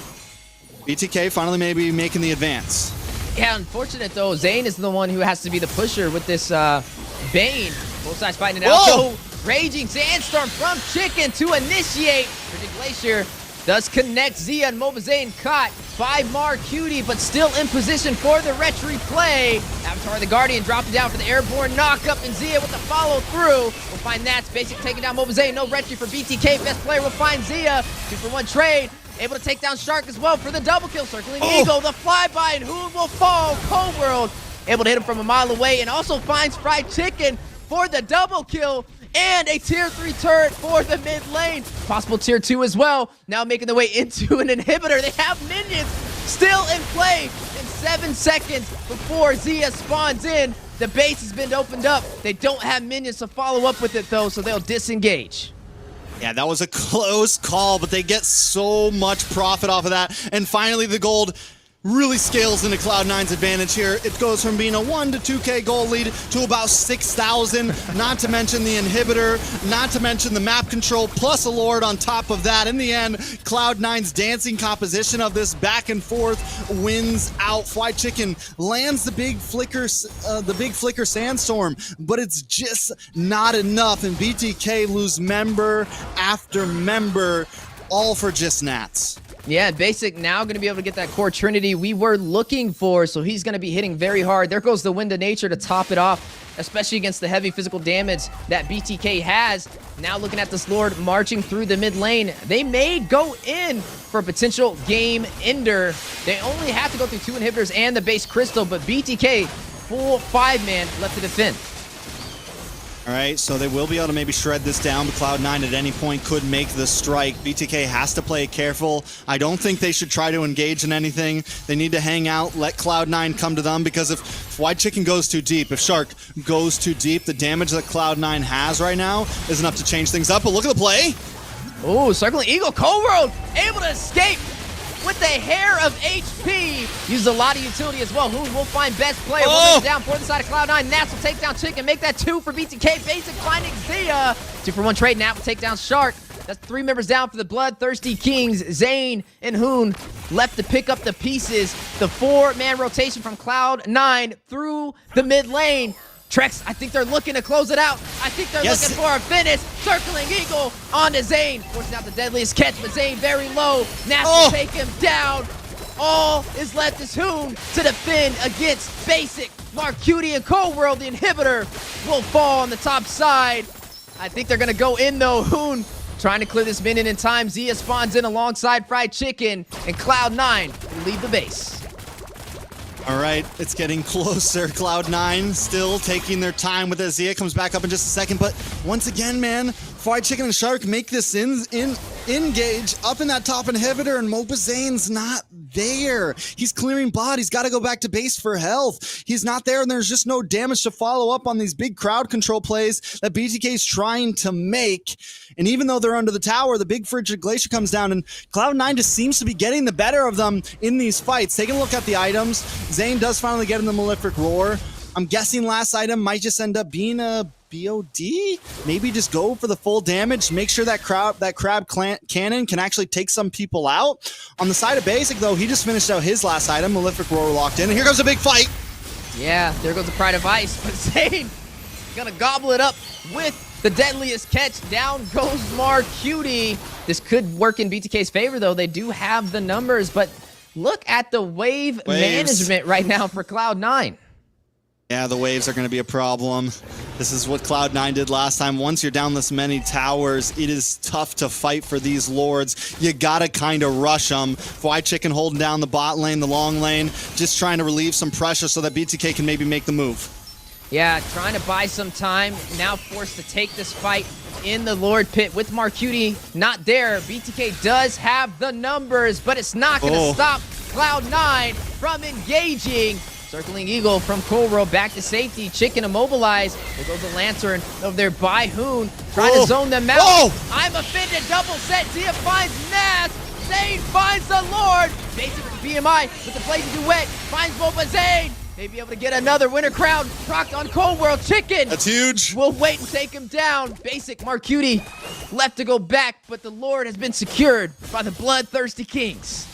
BTK finally maybe making the advance. Yeah, unfortunate though. Zane is the one who has to be the pusher with this Bane. Both sides fighting it out. Whoa! So, Raging Sandstorm from Chicken to initiate. Frigid Glacier does connect Zia and Mobazane caught by Marcuti, but still in position for the retry play. Avatar the Guardian dropped it down for the airborne knock-up, and Zia with the follow-through. We'll find Nats Basic taking down Mobazane. No retry for BTK. Best player will find Zia. 2-for-1 trade. Able to take down Shark as well for the double kill. Circling Eagle, the flyby, and who will fall? Cold World able to hit him from a mile away, and also finds Fried Chicken for the double kill. And a tier 3 turret for the mid lane. Possible tier 2 as well. Now making their way into an inhibitor. They have minions still in play. In 7 seconds before Zia spawns in, the base has been opened up. They don't have minions to follow up with it though, so they'll disengage. Yeah, that was a close call, but they get so much profit off of that. And finally, the gold really scales into Cloud9's advantage here. It goes from being a 1 to 2K gold lead to about 6,000, not to mention the inhibitor, not to mention the map control, plus a Lord on top of that. In the end, Cloud9's dancing composition of this back and forth wins out. Fried Chicken lands the big flicker sandstorm, but it's just not enough, and BTK lose member after member, all for just Nats. Yeah, Basic now going to be able to get that core trinity we were looking for, so he's going to be hitting very hard. There goes the Wind of Nature to top it off, especially against the heavy physical damage that BTK has. Now looking at this Lord marching through the mid lane. They may go in for a potential game ender. They only have to go through 2 inhibitors and the base crystal, but BTK, full 5-man left to defend. All right, so they will be able to maybe shred this down, but Cloud9 at any point could make the strike. BTK has to play careful. I don't think they should try to engage in anything. They need to hang out, let Cloud9 come to them, because if White Chicken goes too deep, if Shark goes too deep, the damage that Cloud9 has right now is enough to change things up. But look at the play. Oh, Circling Eagle, Cold World able to escape with the hair of HP. Uses a lot of utility as well. Who will find best player? Will down for the side of Cloud9. Nats will take down Chicken, make that 2 for BTK. Basic finding Zia. 2-for-1 trade. Nat will take down Shark. That's 3 members down for the Bloodthirsty Kings. Zane and Hoon left to pick up the pieces. The 4-man rotation from Cloud9 through the mid lane. Trex, I think they're looking to close it out. I think they're looking for a finish. Circling Eagle onto Zane. Forcing out the deadliest catch, but Zane very low. Nats will take him down. All is left is Hoon to defend against Basic. Marcuti and Cold World, the inhibitor, will fall on the top side. I think they're going to go in though. Hoon trying to clear this minion in time. Zia spawns in alongside Fried Chicken, and Cloud9 will leave the base. All right, it's getting closer. Cloud9 still taking their time with it. Zia comes back up in just a second, but once again, man, Fried Chicken and Shark make this engage up in that top inhibitor, and Mobazane's not there. He's clearing bot. He's got to go back to base for health. He's not there, and there's just no damage to follow up on these big crowd control plays that BTK is trying to make. And even though they're under the tower, the big Frigid Glacier comes down, and Cloud9 just seems to be getting the better of them in these fights. Taking a look at the items, Zane does finally get in the Malefic Roar. I'm guessing last item might just end up being a BOD? Maybe just go for the full damage, make sure that crab cannon can actually take some people out. On the side of Basic, though, he just finished out his last item. Malefic Roar locked in, and here goes a big fight. Yeah, there goes the Pride of Ice, but Zane gonna gobble it up with the deadliest catch. Down goes Marcutie. This could work in BTK's favor, though. They do have the numbers, but look at the wave management right now for Cloud9. Yeah, the waves are going to be a problem. This is what Cloud9 did last time. Once you're down this many towers, it is tough to fight for these lords. You got to kind of rush them. Chicken holding down the bot lane, the long lane, just trying to relieve some pressure so that BTK can maybe make the move. Yeah, trying to buy some time. Now forced to take this fight in the Lord Pit with Marcutie not there. BTK does have the numbers, but it's not going to stop Cloud9 from engaging. Circling Eagle from Coral back to safety. Chicken immobilized. There goes the Lantern over there by Hoon. Trying to zone them out. I'm offended. Double set. Dia finds Nath. Zane finds the Lord. Basic with the BMI with the Blazing Duet. Finds Boba Zane. May be able to get another winner crown. Proc on Cold World. Chicken. That's huge. We'll wait and take him down. Basic Marcutie left to go back, but the Lord has been secured by the Bloodthirsty Kings.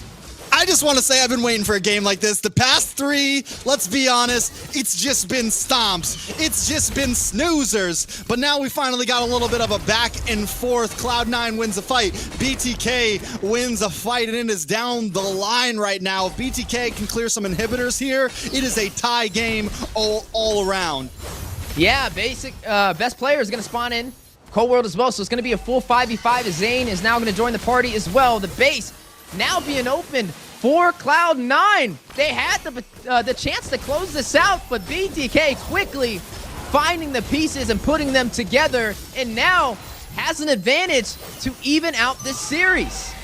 I just want to say I've been waiting for a game like this. The past three, let's be honest, it's just been stomps. It's just been snoozers. But now we finally got a little bit of a back and forth. Cloud9 wins a fight. BTK wins a fight, and it is down the line right now. If BTK can clear some inhibitors here, it is a tie game all around. Yeah, Basic best player is going to spawn in. Cold World as well, so it's going to be a full 5v5 as Zane is now going to join the party as well. The base now being open for Cloud9. They had the chance to close this out, but BTK quickly finding the pieces and putting them together, and now has an advantage to even out this series.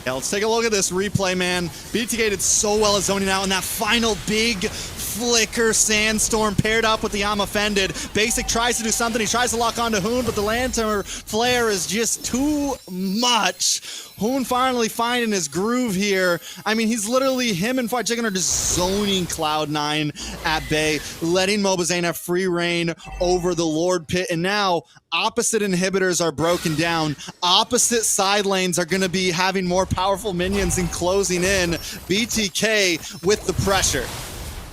Yeah, let's take a look at this replay, man. BTK did so well at zoning out in that final big flicker sandstorm paired up with the I'm Offended. Basic tries to do something. He tries to lock onto Hoon, but the Lantern Flare is just too much. Hoon finally finding his groove here. I mean, he's literally, him and Fried Chicken are just zoning Cloud9 at bay, letting Mobazane have free reign over the Lord Pit. And now opposite inhibitors are broken down. Opposite side lanes are going to be having more powerful minions and closing in. BTK with the pressure.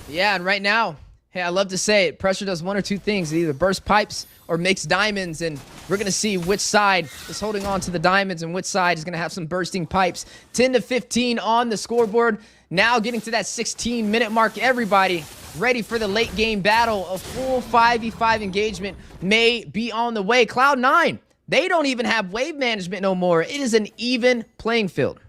Yeah, and right now, hey, I love to say it, pressure does one or two things. It either bursts pipes or makes diamonds, and we're going to see which side is holding on to the diamonds and which side is going to have some bursting pipes. 10-15 on the scoreboard. Now getting to that 16-minute mark. Everybody ready for the late game battle. A full 5v5 engagement may be on the way. Cloud9, they don't even have wave management no more. It is an even playing field.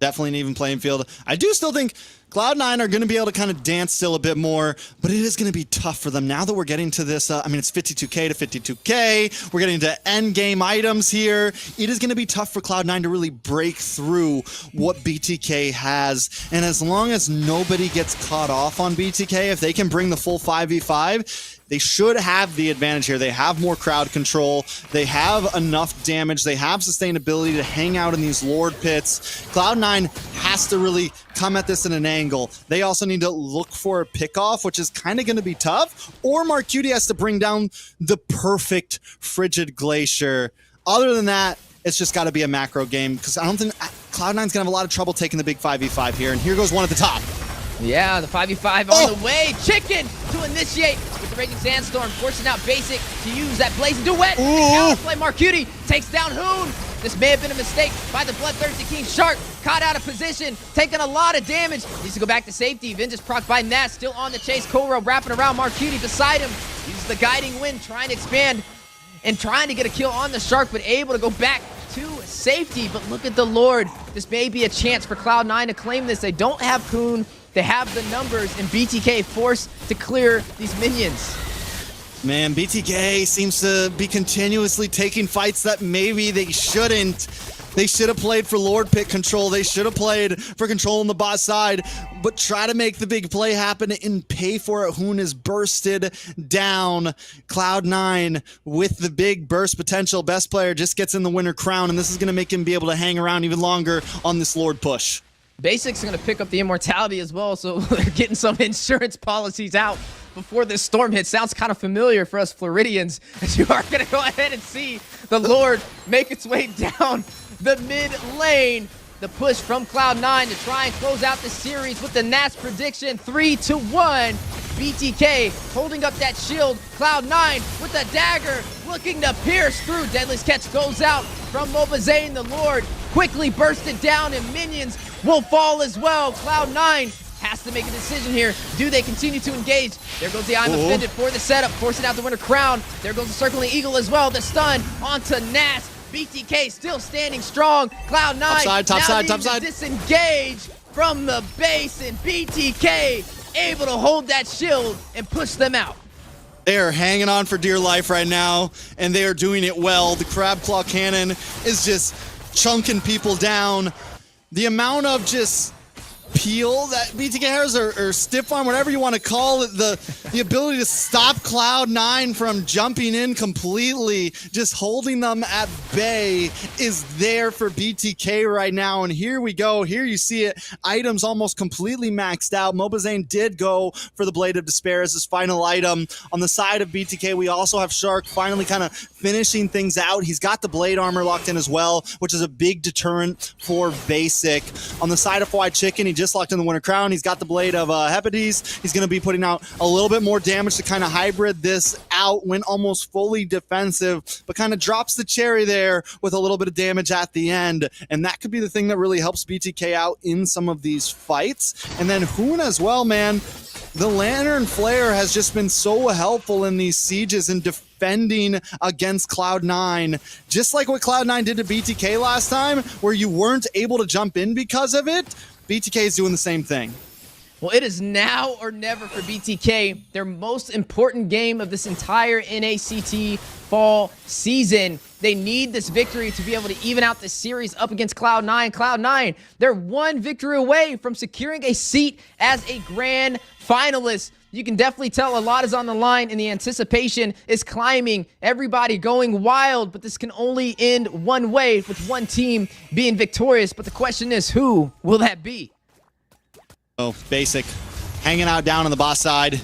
Definitely an even playing field. I do still think Cloud9 are going to be able to kind of dance still a bit more, but it is going to be tough for them now that we're getting to this. I mean, it's 52K to 52K. We're getting to end game items here. It is going to be tough for Cloud9 to really break through what BTK has. And as long as nobody gets caught off on BTK, if they can bring the full 5v5, they should have the advantage here. They have more crowd control. They have enough damage. They have sustainability to hang out in these Lord Pits. Cloud9 has to really come at this in an angle. They also need to look for a pickoff, which is kind of going to be tough. Or Marcutie has to bring down the perfect Frigid Glacier. Other than that, it's just got to be a macro game, because I don't think Cloud9's going to have a lot of trouble taking the big 5v5 here. And here goes one at the top. Yeah, the 5v5 on the way. Chicken to initiate with the Raging Sandstorm, forcing out Basic to use that Blazing Duet. Counterplay, Marcutie takes down Hoon. This may have been a mistake by the Bloodthirsty King. Shark caught out of position, taking a lot of damage. Needs to go back to safety. Vengeance proc by Nat, still on the chase. Koro wrapping around Marcutie beside him. Uses the Guiding Wind, trying to expand and trying to get a kill on the Shark, but able to go back to safety. But look at the Lord. This may be a chance for Cloud9 to claim this. They don't have Kun. They have the numbers, and BTK forced to clear these minions. Man, BTK seems to be continuously taking fights that maybe they shouldn't. They should have played for Lord Pit control. They should have played for control on the bot side, but try to make the big play happen and pay for it. Hoon is bursted down. Cloud9 with the big burst potential. Best player just gets in the winner crown, and this is going to make him be able to hang around even longer on this Lord push. Basic's going to pick up the immortality as well, so they're getting some insurance policies out before this storm hits. Sounds kind of familiar for us Floridians, as you are going to go ahead and see the Lord make its way down the mid lane. The push from Cloud9 to try and close out the series with the Nats prediction 3-1. BTK holding up that shield. Cloud9 with a dagger looking to pierce through. Deadliest catch goes out from Mobazane. The Lord quickly bursted down and minions will fall as well. Cloud9 has to make a decision here. Do they continue to engage? There goes the I'm Offended for the setup, forcing out the Winter Crown. There goes the Circling Eagle as well. The stun onto Nats. BTK still standing strong. Cloud9 topside. Disengage from the base, and BTK able to hold that shield and push them out. They are hanging on for dear life right now, and they are doing it well. The Crab Claw Cannon is just chunking people down. The amount of just peel that BTK has, or stiff arm, whatever you want to call it, the ability to stop Cloud9 from jumping in completely, just holding them at bay, is there for BTK right now. And here we go. Here you see it. Items almost completely maxed out. Mobazane did go for the Blade of Despair as his final item. On the side of BTK, we also have Shark finally kind of finishing things out. He's got the Blade armor locked in as well, which is a big deterrent for Basic. On the side of White Chicken, he just locked in the Winter Crown. He's got the Blade of Hepades. He's going to be putting out a little bit more damage to kind of hybrid this out, went almost fully defensive, but kind of drops the cherry there with a little bit of damage at the end. And that could be the thing that really helps BTK out in some of these fights. And then Hoon as well, man. The Lantern Flare has just been so helpful in these sieges and defending against Cloud9. Just like what Cloud9 did to BTK last time, where you weren't able to jump in because of it, BTK is doing the same thing. Well, it is now or never for BTK, their most important game of this entire NACT fall season. They need this victory to be able to even out the series up against Cloud9. Cloud9, they're one victory away from securing a seat as a Grand Finalist. You can definitely tell a lot is on the line, and the anticipation is climbing. Everybody going wild, but this can only end one way, with one team being victorious. But the question is, who will that be? Oh, Basic hanging out down on the boss side.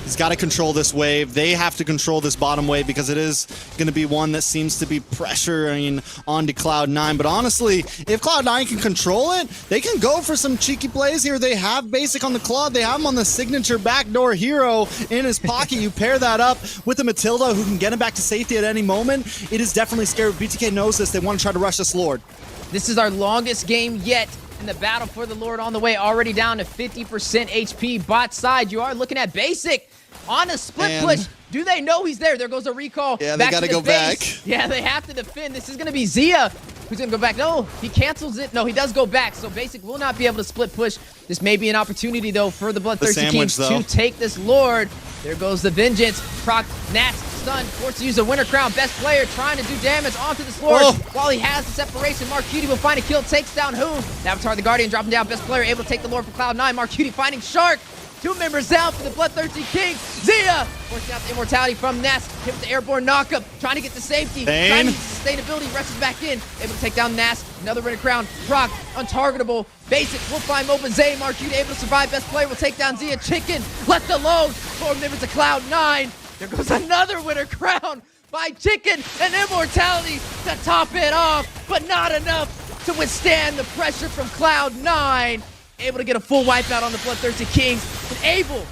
He's got to control this wave. They have to control this bottom wave because it is going to be one that seems to be pressuring onto Cloud9. But honestly, if Cloud9 can control it, they can go for some cheeky plays here. They have Basic on the Claw. They have him on the signature backdoor hero in his pocket. You pair that up with the Matilda, who can get him back to safety at any moment. It is definitely scary. BTK knows this. They want to try to rush this Lord. This is our longest game yet in the battle for the Lord on the way, already down to 50% HP. Bot side, you are looking at Basic on a split push. Do they know he's there? There goes a recall. Yeah, they got to go back. Yeah, they have to defend. This is going to be Zia who's going to go back. No, he cancels it. No, he does go back. So Basic will not be able to split push. This may be an opportunity, though, for the BloodThirstyKings to take this Lord. There goes the Vengeance. Proc, Nats, stun, forced to use a Winter Crown. Best player trying to do damage onto this Lord. While he has the separation, Mark Cutie will find a kill, takes down Hoon. Avatar the Guardian dropping down. Best player able to take the Lord from Cloud9. Mark Cutie finding Shark. 2 members down for the BloodThirstyKings. Zia forcing out the immortality from Ness. Hit with the airborne knockup. Trying to get to safety. Trying to get sustainability. Rushes back in. Able to take down Nass. Another Winter Crown. Proc. Untargetable. Basic will find Mobazane. Marquette able to survive. Best player will take down Zia. Chicken left alone. 4 members of Cloud9. There goes another Winter Crown by Chicken. And immortality to top it off. But not enough to withstand the pressure from Cloud9. Able to get a full wipeout on the BloodThirstyKings, and able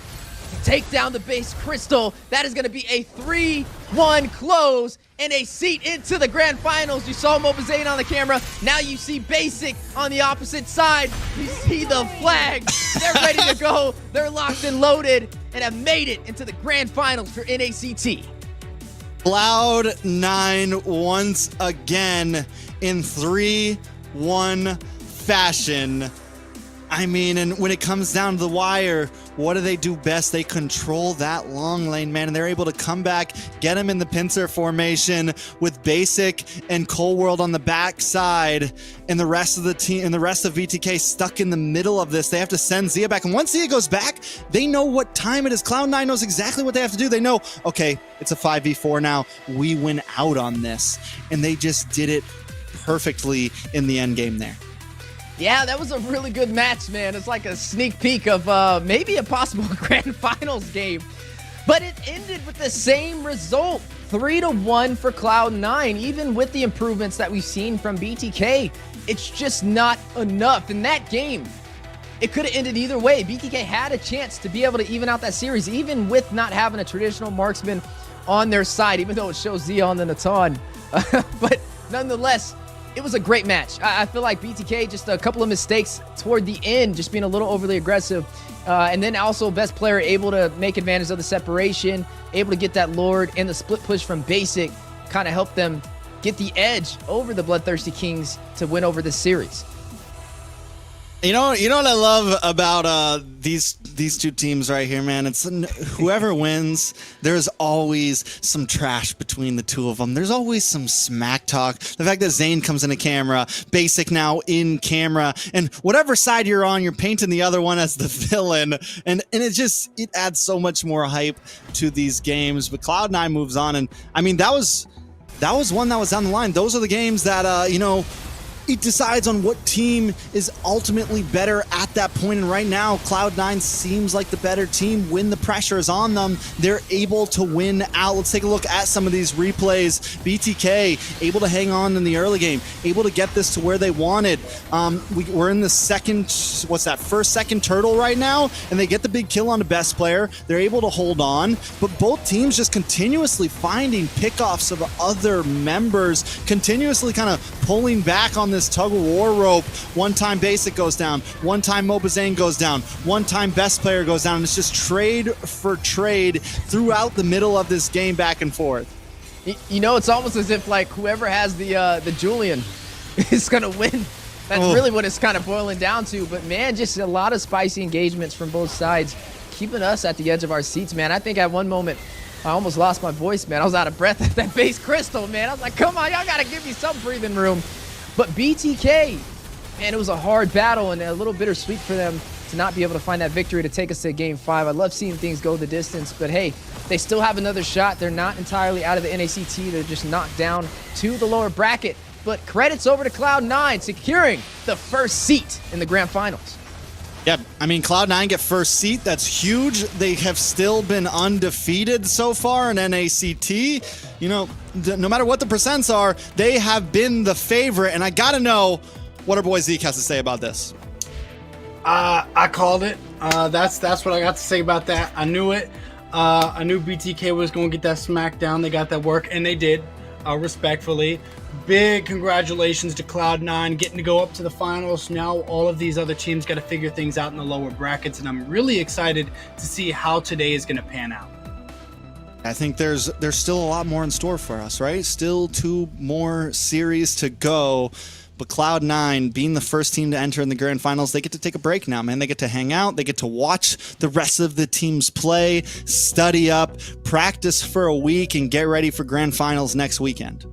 to take down the base Crystal. That is going to be a 3-1 close and a seat into the Grand Finals. You saw Mobazane on the camera. Now you see Basic on the opposite side. You see the flag. They're ready to go. They're locked and loaded and have made it into the Grand Finals for NACT. Cloud9 once again in 3-1 fashion. I mean, and when it comes down to the wire, what do they do best? They control that long lane, man, and they're able to come back, get him in the pincer formation with Basic and Cold World on the backside, and the rest of the team and the rest of VTK stuck in the middle of this. They have to send Zia back, and once Zia goes back, they know what time it is. Cloud9 knows exactly what they have to do. They know, okay, it's a 5v4 now. We win out on this, and they just did it perfectly in the end game there. Yeah, that was a really good match, man. It's like a sneak peek of maybe a possible Grand Finals game. But it ended with the same result, 3-1 for Cloud9. Even with the improvements that we've seen from BTK, it's just not enough. In that game, it could have ended either way. BTK had a chance to be able to even out that series, even with not having a traditional marksman on their side, even though it shows Zeon and Natan. But nonetheless, it was a great match. I feel like BTK, just a couple of mistakes toward the end, just being a little overly aggressive. And then also best player able to make advantage of the separation, able to get that Lord, and the split push from Basic kind of helped them get the edge over the Bloodthirsty Kings to win over this series. You know what I love about these two teams right here, man? It's whoever wins, there's always some trash between the two of them. There's always some smack talk. The fact that Zane comes into camera, Basic now in camera, and whatever side you're on, you're painting the other one as the villain, and it adds so much more hype to these games. But Cloud9 moves on, and I mean that was one that was down the line. Those are the games that it decides on what team is ultimately better at that point. And right now, Cloud9 seems like the better team. When the pressure is on them, they're able to win out. Let's take a look at some of these replays. BTK able to hang on in the early game, able to get this to where they wanted. We're in the second turtle right now, and they get the big kill on the best player. They're able to hold on, but both teams just continuously finding pickoffs of other members, continuously kind of pulling back on this tug of war rope. One time Basic goes down, one time Mobazane goes down, one time best player goes down, and it's just trade for trade throughout the middle of this game, back and forth. It's almost as if like whoever has the Julian is gonna win. That's really what it's kind of boiling down to. But man, just a lot of spicy engagements from both sides, keeping us at the edge of our seats, man. I think at one moment I almost lost my voice, man. I was out of breath at that base crystal, man. I was like, come on, y'all gotta give me some breathing room. But BTK, man, it was a hard battle and a little bittersweet for them to not be able to find that victory to take us to Game 5. I love seeing things go the distance, but hey, they still have another shot. They're not entirely out of the NACT. They're just knocked down to the lower bracket. But credits over to Cloud9, securing the first seat in the Grand Finals. Yeah, I mean, Cloud9 get first seat. That's huge. They have still been undefeated so far in NACT. No matter what the percents are, they have been the favorite. And I got to know what our boy Zeke has to say about this. I called it. That's what I got to say about that. I knew it. I knew BTK was going to get that smackdown. They got that work, and they did, respectfully. Big congratulations to Cloud9 getting to go up to the finals. Now all of these other teams got to figure things out in the lower brackets, and I'm really excited to see how today is going to pan out. I think there's still a lot more in store for us, right? Still 2 more series to go. But Cloud9, being the first team to enter in the Grand Finals, they get to take a break now, man. They get to hang out. They get to watch the rest of the teams play, study up, practice for a week, and get ready for Grand Finals next weekend.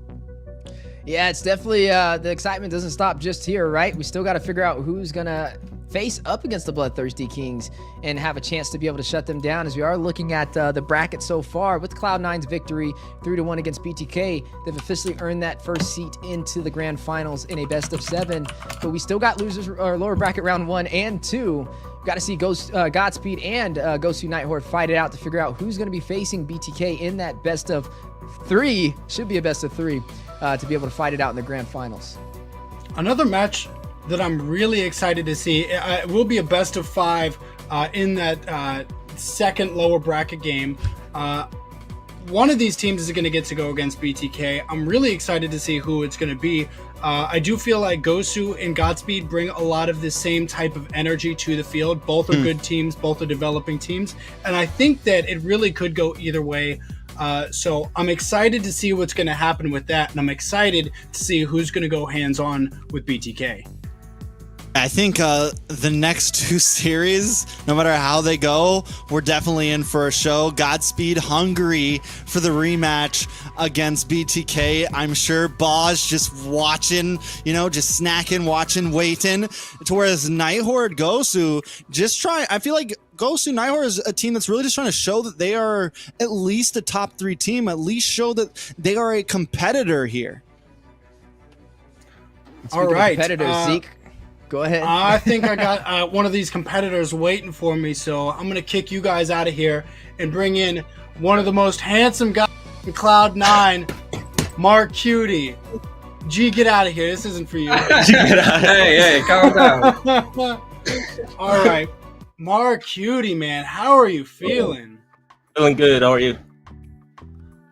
Yeah, it's definitely, the excitement doesn't stop just here, right? We still got to figure out who's going to face up against the Bloodthirsty Kings and have a chance to be able to shut them down, as we are looking at the bracket so far. With Cloud9's victory 3-1 against BTK, they've officially earned that first seat into the Grand Finals in a best of 7. But we still got losers, or lower bracket round 1 and 2. Got to see Godspeed and Gosu Nigh Horde fight it out to figure out who's going to be facing BTK in that best of 3. Should be a best of 3 to be able to fight it out in the Grand Finals. Another match that I'm really excited to see. It will be a best of 5 in that second lower bracket game. One of these teams is going to get to go against BTK. I'm really excited to see who it's going to be. I do feel like Gosu and Godspeed bring a lot of the same type of energy to the field. Both are good teams, both are developing teams, and I think that it really could go either way. So I'm excited to see what's going to happen with that, and I'm excited to see who's going to go hands-on with BTK. I think the next 2 series, no matter how they go, we're definitely in for a show. Godspeed hungry for the rematch against BTK. I'm sure Boz just watching, just snacking, watching, waiting. Whereas Nigh Horde, Gosu, I feel like Gosu Nigh Horde is a team that's really just trying to show that they are at least a top 3 team, at least show that they are a competitor here. All right. Competitor, Zeke. Go ahead. I think I got one of these competitors waiting for me, so I'm going to kick you guys out of here and bring in one of the most handsome guys in Cloud9, Mark Cutie. G, get out of here. This isn't for you. Hey, calm down. All right. Mark Cutie, man, how are you feeling? Feeling good. How are you?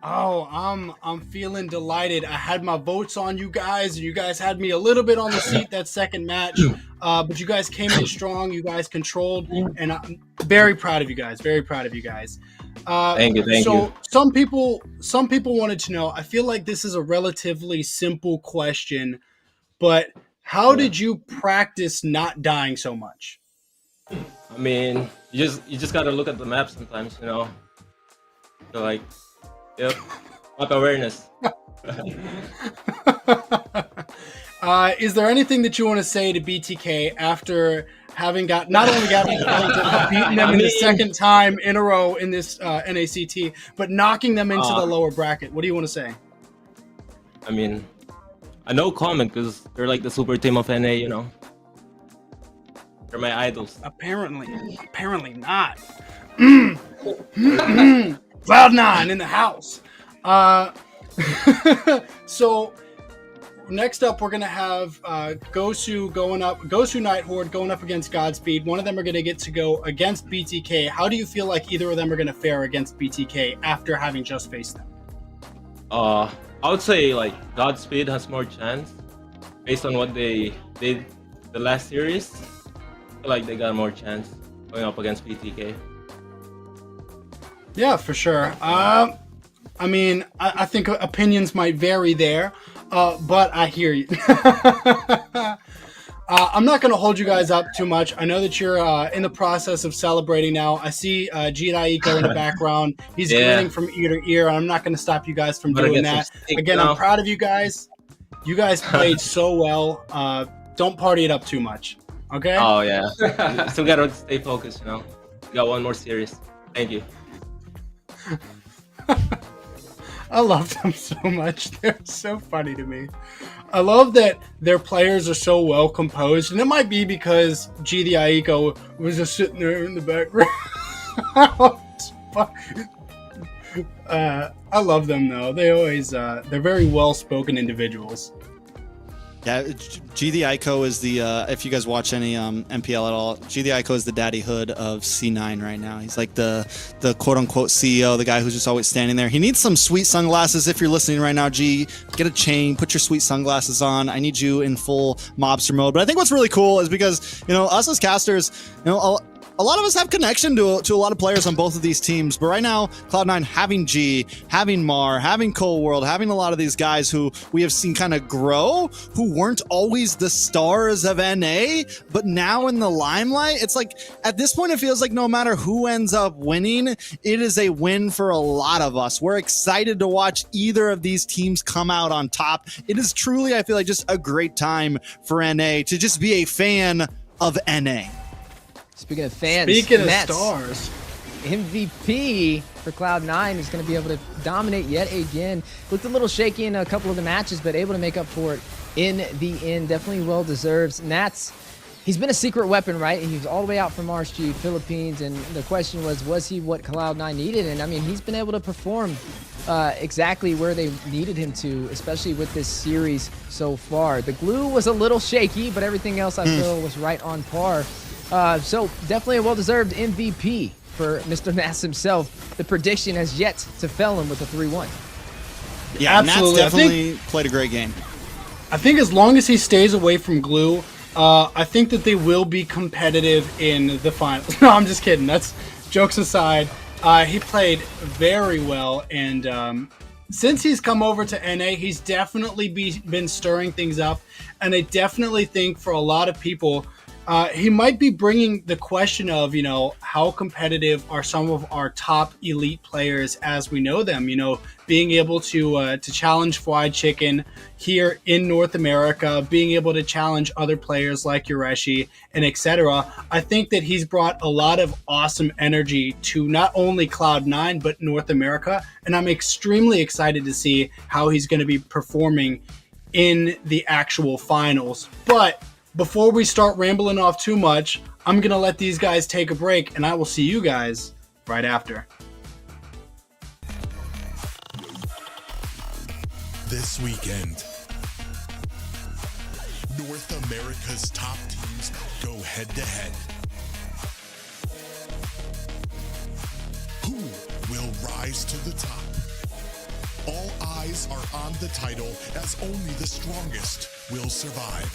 Oh, I'm feeling delighted. I had my votes on you guys. You guys had me a little bit on the seat that second match, but you guys came in strong. You guys controlled, and I'm very proud of you guys. Very proud of you guys. Thank you. So some people wanted to know. I feel like this is a relatively simple question, but how did you practice not dying so much? I mean, you just gotta look at the map sometimes, you know. So like, yep, map awareness. Is there anything that you want to say to BTK after having not only gotten beaten them in the second time in a row in this NACT, but knocking them into the lower bracket? What do you want to say? I mean, I know comment because they're like the super team of NA, you know. They're my idols. Apparently not. Cloud9 in the house. So next up, we're gonna have Gosu Nigh Horde going up against Godspeed. One of them are gonna get to go against BTK. How do you feel like either of them are gonna fare against BTK after having just faced them? I would say like Godspeed has more chance based on what they did the last series. I feel like they got more chance going up against BTK. Yeah, for sure. I mean, I think opinions might vary there, but I hear you. I'm not going to hold you guys up too much. I know that you're in the process of celebrating now. I see G.Iko in the background. He's grinning from ear to ear. I'm not going to stop you guys from doing that. Again, I'm proud of you guys. You guys played so well. Don't party it up too much. Okay? Oh, yeah. Still got to stay focused, you know. We got one more series. Thank you. I love them so much. They're so funny to me. I love that their players are so well composed, and it might be because G.Iko was just sitting there in the background. I love them though. They always they're very well-spoken individuals. Yeah, G.Iko is the if you guys watch any MPL at all, G.Iko is the daddy hood of C9 right now. He's like the quote unquote CEO, the guy who's just always standing there. He needs some sweet sunglasses. If you're listening right now, G, get a chain, put your sweet sunglasses on. I need you in full mobster mode. But I think what's really cool is because, you know, us as casters, you know, a lot of us have connection to a lot of players on both of these teams, but right now, Cloud9 having G, having Mar, having Cold World, having a lot of these guys who we have seen kind of grow, who weren't always the stars of NA, but now in the limelight, it's like, at this point, it feels like no matter who ends up winning, it is a win for a lot of us. We're excited to watch either of these teams come out on top. It is truly, I feel like, just a great time for NA to just be a fan of NA. Speaking of fans, speaking of stars, MVP for Cloud9 is going to be able to dominate yet again. Looked a little shaky in a couple of the matches, but able to make up for it in the end. Definitely well deserved. Nats, he's been a secret weapon, right? He was all the way out from RSG, Philippines, and the question was he what Cloud9 needed? And I mean, he's been able to perform exactly where they needed him to, especially with this series so far. The glue was a little shaky, but everything else I feel was right on par. So definitely a well-deserved MVP for Mr. Nass himself. The prediction has yet to fell him with a 3-1. Yeah, absolutely. Nats definitely played a great game. I think as long as he stays away from glue, I think that they will be competitive in the finals. No, I'm just kidding. That's jokes aside. He played very well, and since he's come over to NA, he's definitely been stirring things up, and I definitely think for a lot of people, he might be bringing the question of, you know, how competitive are some of our top elite players as we know them, you know, being able to challenge Fried Chicken here in North America, being able to challenge other players like Yureshi and etc. I think that he's brought a lot of awesome energy to not only Cloud9, but North America. And I'm extremely excited to see how he's going to be performing in the actual finals. But before we start rambling off too much, I'm going to let these guys take a break, and I will see you guys right after. This weekend, North America's top teams go head-to-head. Who will rise to the top? All eyes are on the title as only the strongest will survive.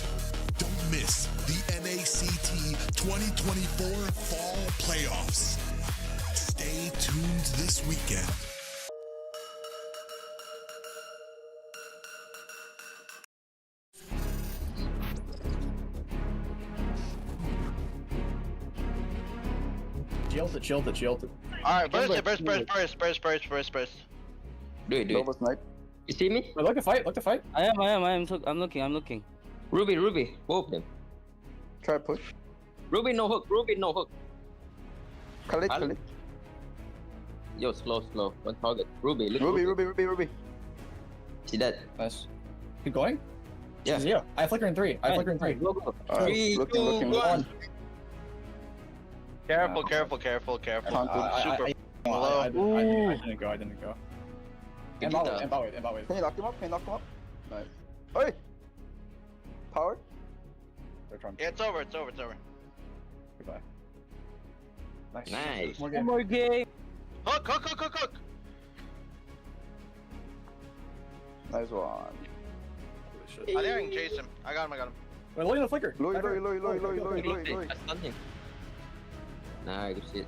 Don't miss the NACT 2024 Fall Playoffs. Stay tuned this weekend. Jilted. Alright, burst. Do it. You see me? Wait, look to fight. I am. I'm looking. Ruby, both them. Try push. Ruby, no hook. Khalid. Yo, slow. One target. Ruby, look. Ruby. See that? Nice. Keep going? Yeah. Zero. I flicker in 3. Go. Three, looking. 1. Careful. Super low. I didn't go. And bow it. Can you knock him up? Nice. Hey! Power? They're trying. Yeah, it's over. Goodbye. Nice. More game. More game. Hook. Nice one. I think I can chase him. I got him. Wait, look at the flicker. Low. I stunned him. Nah, good shit.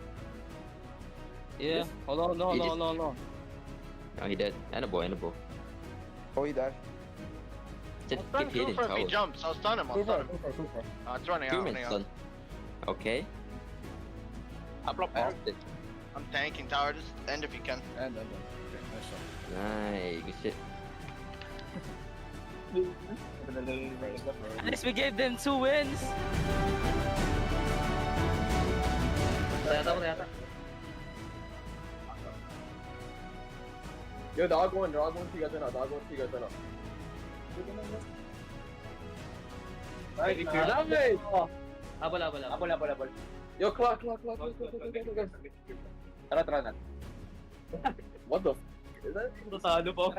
Yeah, hold on. No, he dead. And a boy. Oh, he died. Just keep hitting tower. If he jumps, I'll stun him. Go for it. It's running out. Okay. I'll block past it. I'm tanking tower. Just end if you can. And then. Okay, nice shot. Nice, good shit. At least we gave them 2 wins. Yo, dog one, tiga sana. Nice. Abol. Yo, clock. Tara. What the? Is that? Totado po.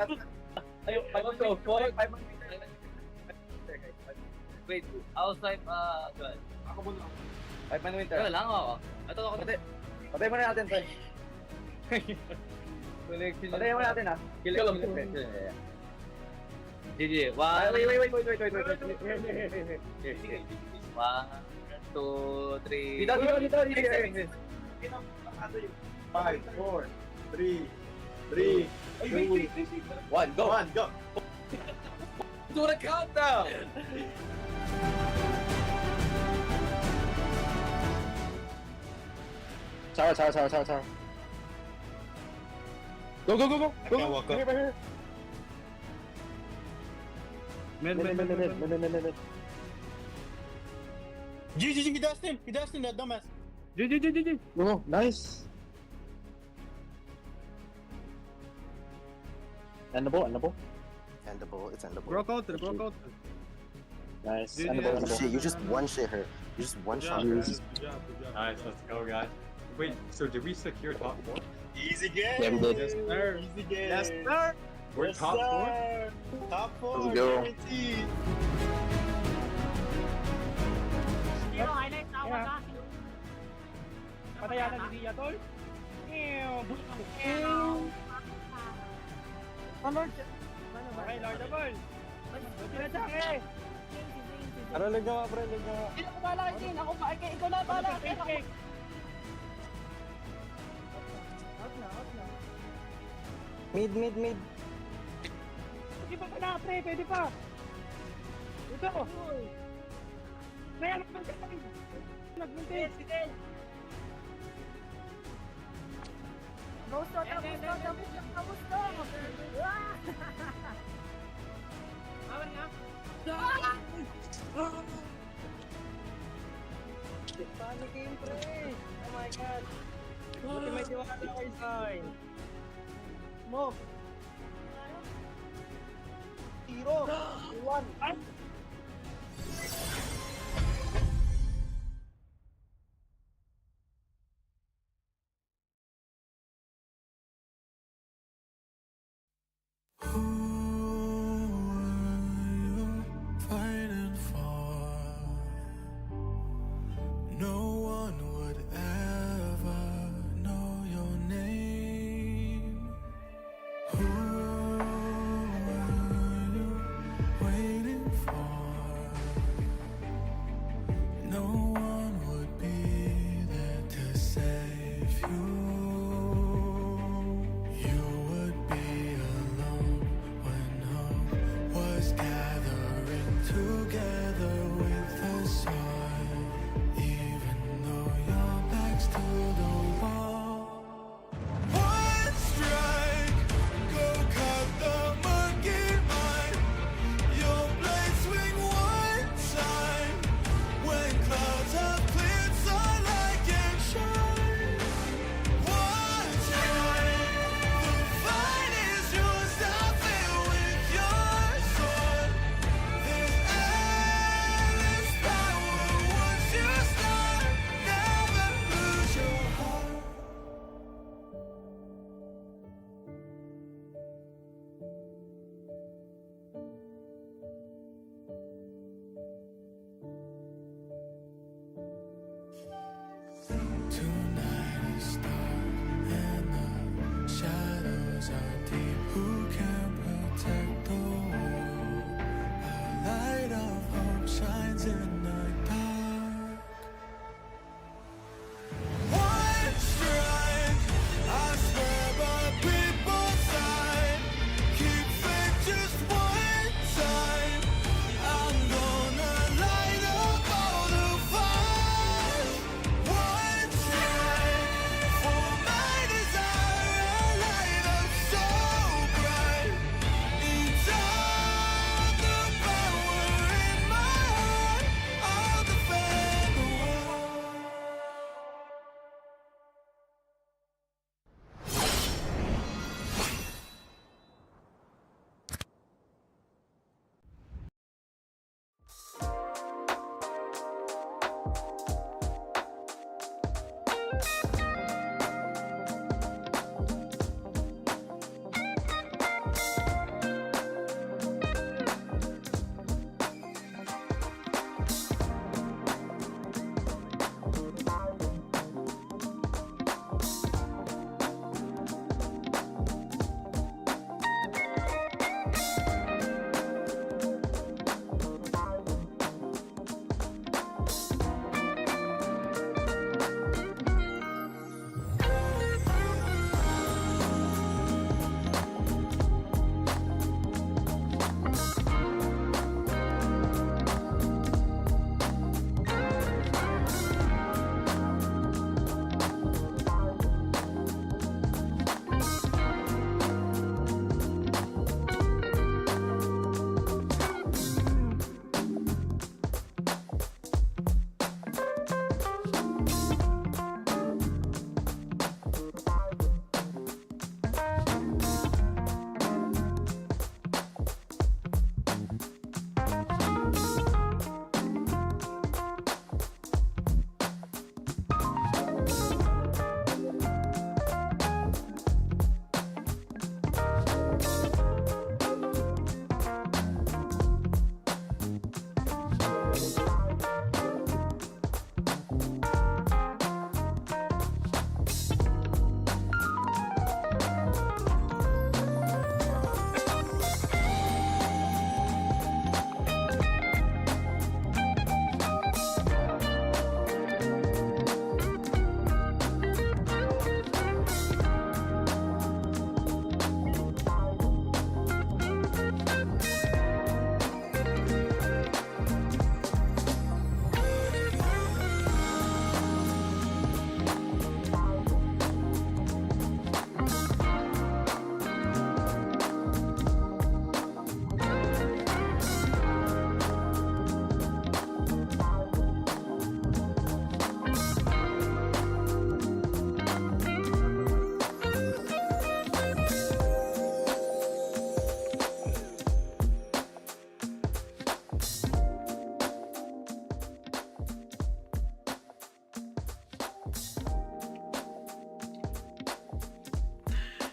Wait, I'll swipe, good. Ako muna. 5 man winter. Wala lang ako. Ito ako. Patay mo na natin, Tay. Patay mo natin, ha? Kill. GG. Wait. 1, 2, 3. Dito. 5, 4, 3, 2, 1, go. Do the countdown. Tower. Go. Walk up. Here. Mid. GG, he dashed him, that dumbass. GG. No, nice. Endable. It's endable. Broke out. Nice. Endable. Shit, you just one-shot her. You just one-shot her. Good job. Nice, let's go, guys. Wait, so did we secure top 4? Easy game. Yeah, we did. Yes, sir. Easy game. Yes, sir. We're top 4? Top 4. Let's go. Guaranteed. Mid. Pwede pa na, pre. Pwede pa. Ito. May anak ng kapag. Nagbuntis. Sige. Gusto. Awan nga. Paano game, pre? Oh my god. Buti may tiwala kay Sign. Smoke. Tiro. 1.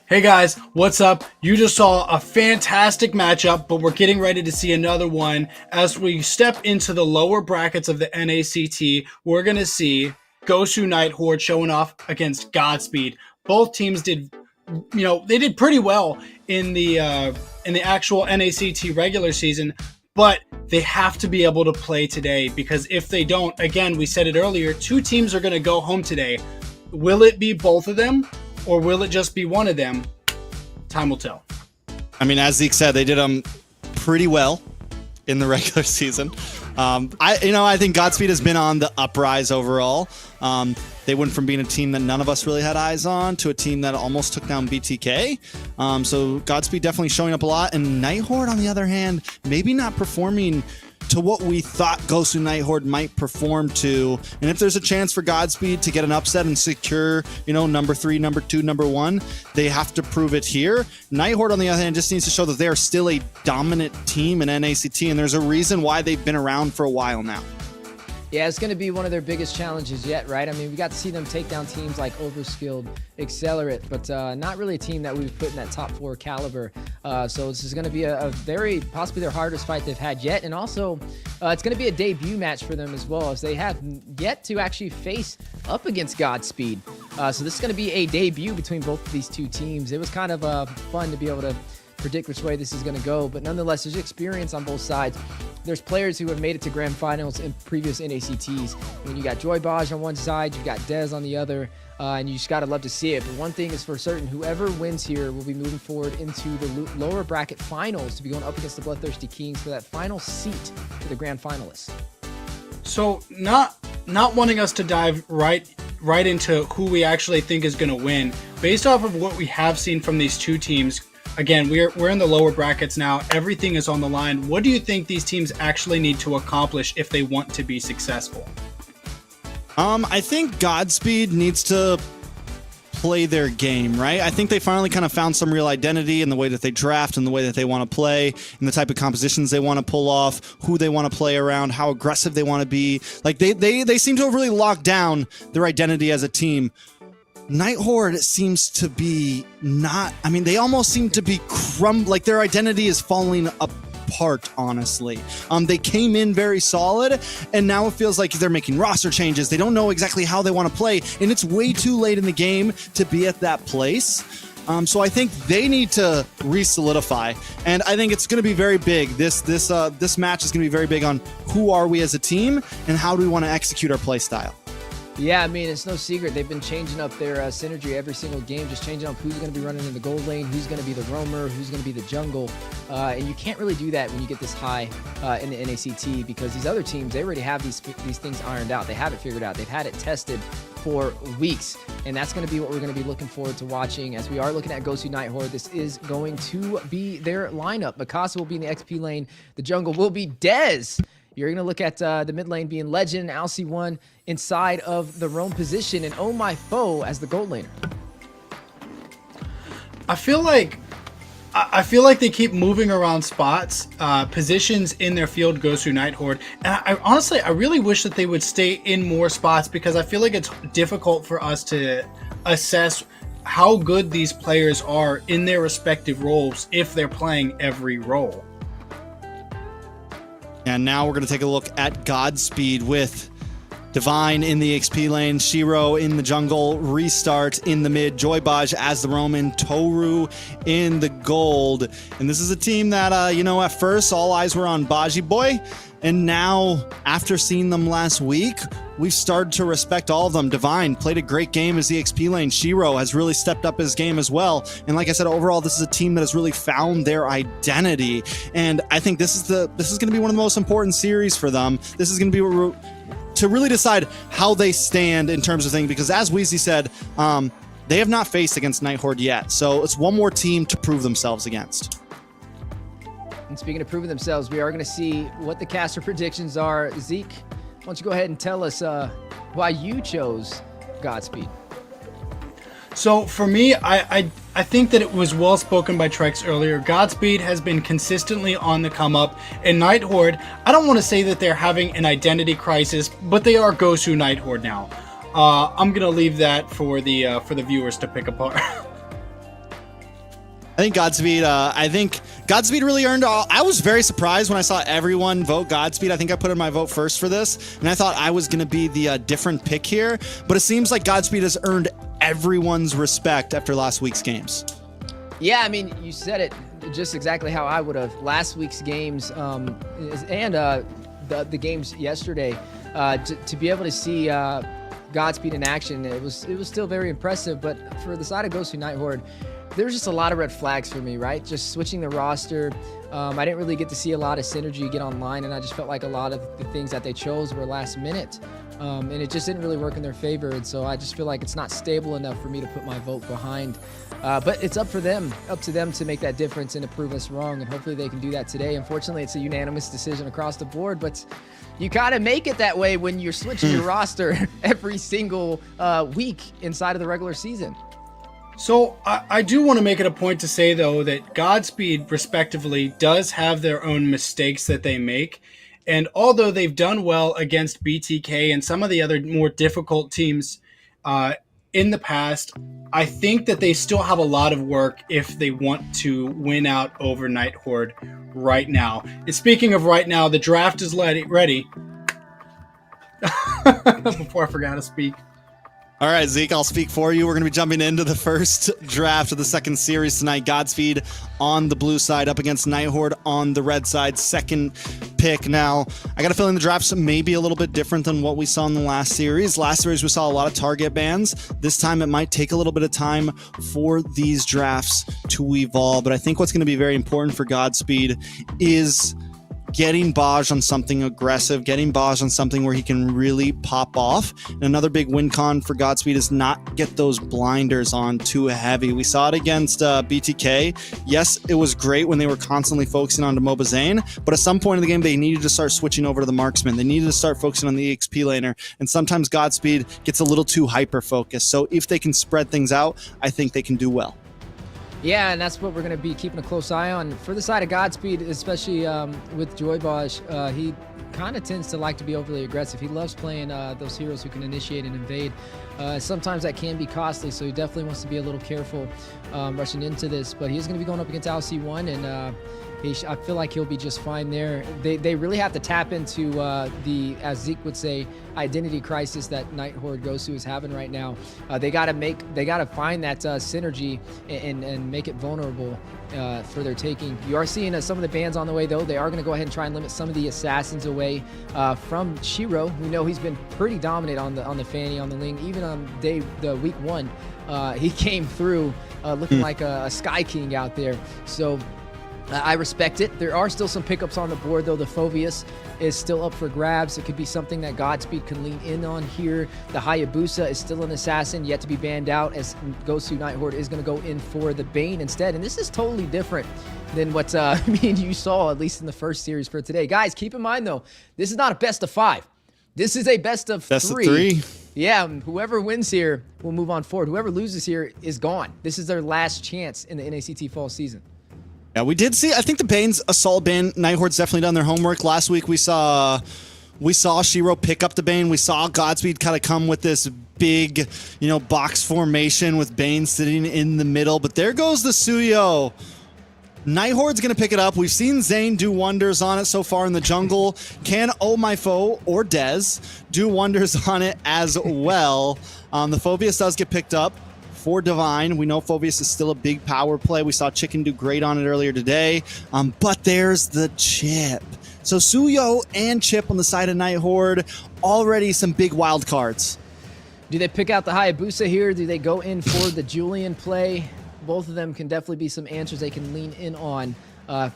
Hey guys, what's up? You just saw a fantastic matchup, but we're getting ready to see another one. As we step into the lower brackets of the NACT, we're going to see Gosu Nigh Horde showing off against Godspeed. Both teams did, they did pretty well in the actual NACT regular season, but they have to be able to play today, because if they don't, again, we said it earlier, 2 teams are going to go home today. Will it be both of them? Or will it just be one of them? Time will tell. I mean, as Zeke said, they did pretty well in the regular season. I think Godspeed has been on the uprise overall. They went from being a team that none of us really had eyes on to a team that almost took down BTK. So Godspeed definitely showing up a lot. And Nigh Horde, on the other hand, maybe not performing to what we thought Gosu Nigh Horde might perform to. And if there's a chance for Godspeed to get an upset and secure, number 3, number 2, number 1, they have to prove it here. Nigh Horde, on the other hand, just needs to show that they are still a dominant team in NACT, and there's a reason why they've been around for a while now. Yeah, it's going to be one of their biggest challenges yet, right? I mean, we got to see them take down teams like Overskilled, Accelerate, but not really a team that we've put in that top 4 caliber. So this is going to be a very, possibly their hardest fight they've had yet. And also, it's going to be a debut match for them as well, as they have yet to actually face up against Godspeed. So this is going to be a debut between both of these 2 teams. It was kind of fun to be able to predict which way this is going to go, but nonetheless, there's experience on both sides. There's players who have made it to Grand Finals in previous NACTs. When you got Joy Baj on one side, you've got Dez on the other, and you just got to love to see it. But one thing is for certain, whoever wins here will be moving forward into the lower bracket finals to be going up against the BloodThirstyKings for that final seat to the Grand Finalists. So not wanting us to dive right into who we actually think is going to win, based off of what we have seen from these 2 teams. Again, we're in the lower brackets now. Everything is on the line. What do you think these teams actually need to accomplish if they want to be successful? I think Godspeed needs to play their game, right? I think they finally kind of found some real identity in the way that they draft and the way that they want to play and the type of compositions they want to pull off, who they want to play around, how aggressive they want to be. Like they seem to have really locked down their identity as a team. Nigh Horde seems to be they almost seem to be like their identity is falling apart, honestly. They came in very solid, and now it feels like they're making roster changes. They don't know exactly how they want to play, and it's way too late in the game to be at that place. So I think they need to re-solidify, and I think it's going to be very big. This match is going to be very big on who are we as a team and how do we want to execute our play style. Yeah, I mean, it's no secret. They've been changing up their synergy every single game, just changing up who's going to be running in the gold lane, who's going to be the roamer, who's going to be the jungle. And you can't really do that when you get this high in the NACT, because these other teams, they already have these things ironed out. They have it figured out. They've had it tested for weeks. And that's going to be what we're going to be looking forward to watching. As we are looking at Gosu Nigh Horde, this is going to be their lineup. Mikasa will be in the XP lane. The jungle will be Dez. You're going to look at the mid lane being Legend, Alcy1 inside of the roam position, and Oh My Foe as the gold laner. I feel like they keep moving around spots, positions in their field, Gosu Nigh Horde. And I honestly really wish that they would stay in more spots, because I feel like it's difficult for us to assess how good these players are in their respective roles if they're playing every role. And now we're going to take a look at Godspeed with Divine in the XP lane, Shiro in the jungle, Restart in the mid, Joy Baj as the Roman, Toru in the gold. And this is a team that, at first all eyes were on Baji Boy. And now, after seeing them last week, we've started to respect all of them. Divine played a great game as the XP lane. Shiro has really stepped up his game as well. And like I said, overall, this is a team that has really found their identity. And I think this is going to be one of the most important series for them. This is going to be to really decide how they stand in terms of things, because as Weezy said, they have not faced against Nigh Horde yet. So it's one more team to prove themselves against. And speaking of proving themselves, we are going to see what the caster predictions are. Zeke, why don't you go ahead and tell us why you chose Godspeed? So for me, I think that it was well spoken by Trex earlier. Godspeed has been consistently on the come up, and Nigh Horde, I don't want to say that they're having an identity crisis, but they are Gosu Nigh Horde now. I'm gonna leave that for the viewers to pick apart. I think Godspeed really earned all. I was very surprised when I saw everyone vote Godspeed. I think I put in my vote first for this, and I thought I was going to be the different pick here. But it seems like Godspeed has earned everyone's respect after last week's games. Yeah, I mean, you said it just exactly how I would have. Last week's games and the games yesterday, to be able to see Godspeed in action, it was still very impressive. But for the side of Gosu Nigh Horde, there's just a lot of red flags for me, right? Just switching the roster. I didn't really get to see a lot of synergy get online, and I just felt like a lot of the things that they chose were last minute. And it just didn't really work in their favor, and so I just feel like it's not stable enough for me to put my vote behind. But it's up to them to make that difference and to prove us wrong, and hopefully they can do that today. Unfortunately, it's a unanimous decision across the board, but you gotta make it that way when you're switching your roster every single week inside of the regular season. So I do want to make it a point to say, though, that Godspeed, respectively, does have their own mistakes that they make. And although they've done well against BTK and some of the other more difficult teams in the past, I think that they still have a lot of work if they want to win out over Nigh Horde right now. And speaking of right now, the draft is ready. Before I forgot to speak. All right, Zeke, I'll speak for you. We're going to be jumping into the first draft of the second series tonight. Godspeed on the blue side up against Nigh Horde on the red side. Second pick. Now, I got a feeling the drafts may be a little bit different than what we saw in the last series. Last series, we saw a lot of target bans. This time, it might take a little bit of time for these drafts to evolve. But I think what's going to be very important for Godspeed is getting Baj on something aggressive, getting Baj on something where he can really pop off. And another big win con for Godspeed is not get those blinders on too heavy. We saw it against BTK. Yes, it was great when they were constantly focusing on Moba Zane, but at some point in the game, they needed to start switching over to the marksman. They needed to start focusing on the EXP laner, and sometimes Godspeed gets a little too hyper-focused. So if they can spread things out, I think they can do well. Yeah, and that's what we're going to be keeping a close eye on. For the side of Godspeed, especially with Joybaj, he kind of tends to like to be overly aggressive. He loves playing those heroes who can initiate and invade. Sometimes that can be costly, so he definitely wants to be a little careful rushing into this. But he's going to be going up against LC1, and I feel like he'll be just fine there. They really have to tap into the, as Zeke would say, identity crisis that Nigh Horde Gosu is having right now. They got to find that synergy and make it vulnerable for their taking. You are seeing some of the bans on the way, though. They are going to go ahead and try and limit some of the assassins away from Shiro. We know he's been pretty dominant on the Fanny, on the Ling. Even on the week one, he came through looking like a Sky King out there. So I respect it. There are still some pickups on the board, though. The Phoveus is still up for grabs. It could be something that Godspeed can lean in on here. The Hayabusa is still an assassin, yet to be banned out, as Gosu Nigh Horde is going to go in for the Bane instead. And this is totally different than what me and you saw, at least in the first series for today. Guys, keep in mind, though, this is not a best of 5. This is a best of 3. Best of 3. Yeah, whoever wins here will move on forward. Whoever loses here is gone. This is their last chance in the NACT Fall Season. Yeah, we did see, I think the Bane's a solid Bane. Nigh Horde's definitely done their homework. Last week we saw Shiro pick up the Bane. We saw Godspeed kind of come with this big, box formation with Bane sitting in the middle. But there goes the Suyo. Nigh Horde's going to pick it up. We've seen Zane do wonders on it so far in the jungle. Can Oh My Foe or Dez do wonders on it as well? The Phoveus does get picked up for Divine. We know Phoveus is still a big power play. We saw Chicken do great on it earlier today. But there's the Chip. So Suyo and Chip on the side of Nigh Horde, already some big wild cards. Do they pick out the Hayabusa here? Do they go in for the Julian play? Both of them can definitely be some answers they can lean in on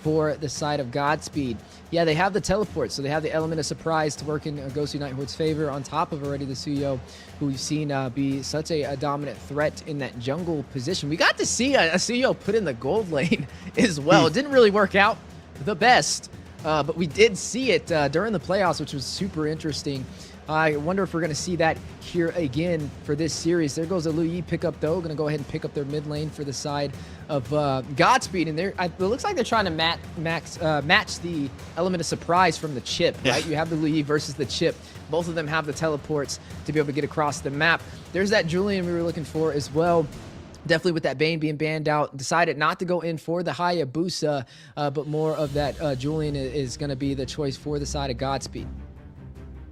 for the side of Godspeed. Yeah, they have the teleport, so they have the element of surprise to work in Gosu Nigh Horde's favor, on top of already the Suyo, who we've seen be such a dominant threat in that jungle position. We got to see a Suyo put in the gold lane as well. It didn't really work out the best, but we did see it during the playoffs, which was super interesting. I wonder if we're going to see that here again for this series. There goes a Lu Yi pickup, though. Going to go ahead and pick up their mid lane for the side of Godspeed. And it looks like they're trying to match the element of surprise from the Chip, right? You have the Lu Yi versus the Chip. Both of them have the teleports to be able to get across the map. There's that Julian we were looking for as well. definitely with that Bane being banned out, decided not to go in for the Hayabusa, but more of that Julian is going to be the choice for the side of Godspeed.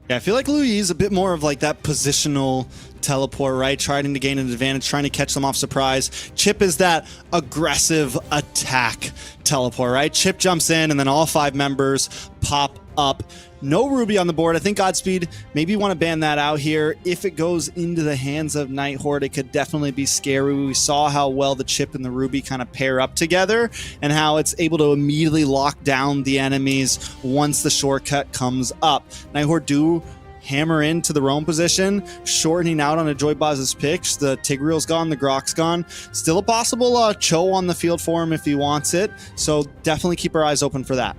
Yeah, I feel like Louis is a bit more of like that positional teleport, right? Trying to gain an advantage, trying to catch them off surprise. Chip is that aggressive attack teleport, right? Chip jumps in and then all 5 members pop up. No Ruby on the board. I think Godspeed, maybe you want to ban that out here. If it goes into the hands of Nigh Horde, it could definitely be scary. We saw how well the Chip and the Ruby kind of pair up together and how it's able to immediately lock down the enemies once the shortcut comes up. Nigh Horde do hammer into the roam position, shortening out on a Joybaz's picks. The Tigreal's gone, the Grok's gone. Still a possible Cho on the field for him if he wants it. So definitely keep our eyes open for that.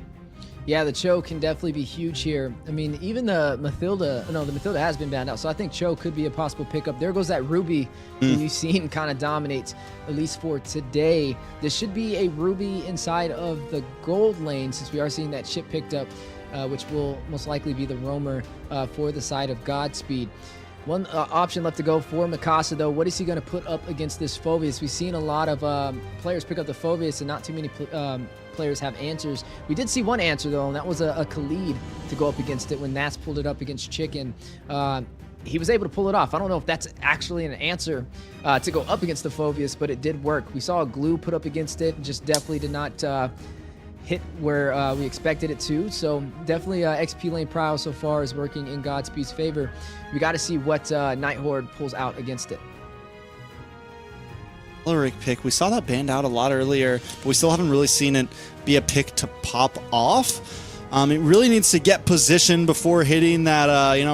Yeah, the Cho can definitely be huge here. I mean, even the Mathilda, no, the Mathilda has been banned out, so I think Cho could be a possible pickup. There goes that Ruby who you've seen kind of dominate, at least for today. This should be a Ruby inside of the gold lane, since we are seeing that Chip picked up, which will most likely be the roamer for the side of Godspeed. One option left to go for Mikasa, though. What is he going to put up against this Phoveus? We've seen a lot of players pick up the Phoveus and not too many players have answers. We did see one answer, though, and that was a Khalid to go up against it when Nats pulled it up against Chicken. He was able to pull it off. I don't know if that's actually an answer to go up against the Phoveus, but it did work. We saw a Glue put up against it, just definitely did not hit where we expected it to. So definitely XP lane prowl so far is working in Godspeed's favor. We got to see what Nigh Horde pulls out against it. Alaric pick. We saw that banned out a lot earlier, but we still haven't really seen it be a pick to pop off. It really needs to get positioned before hitting that,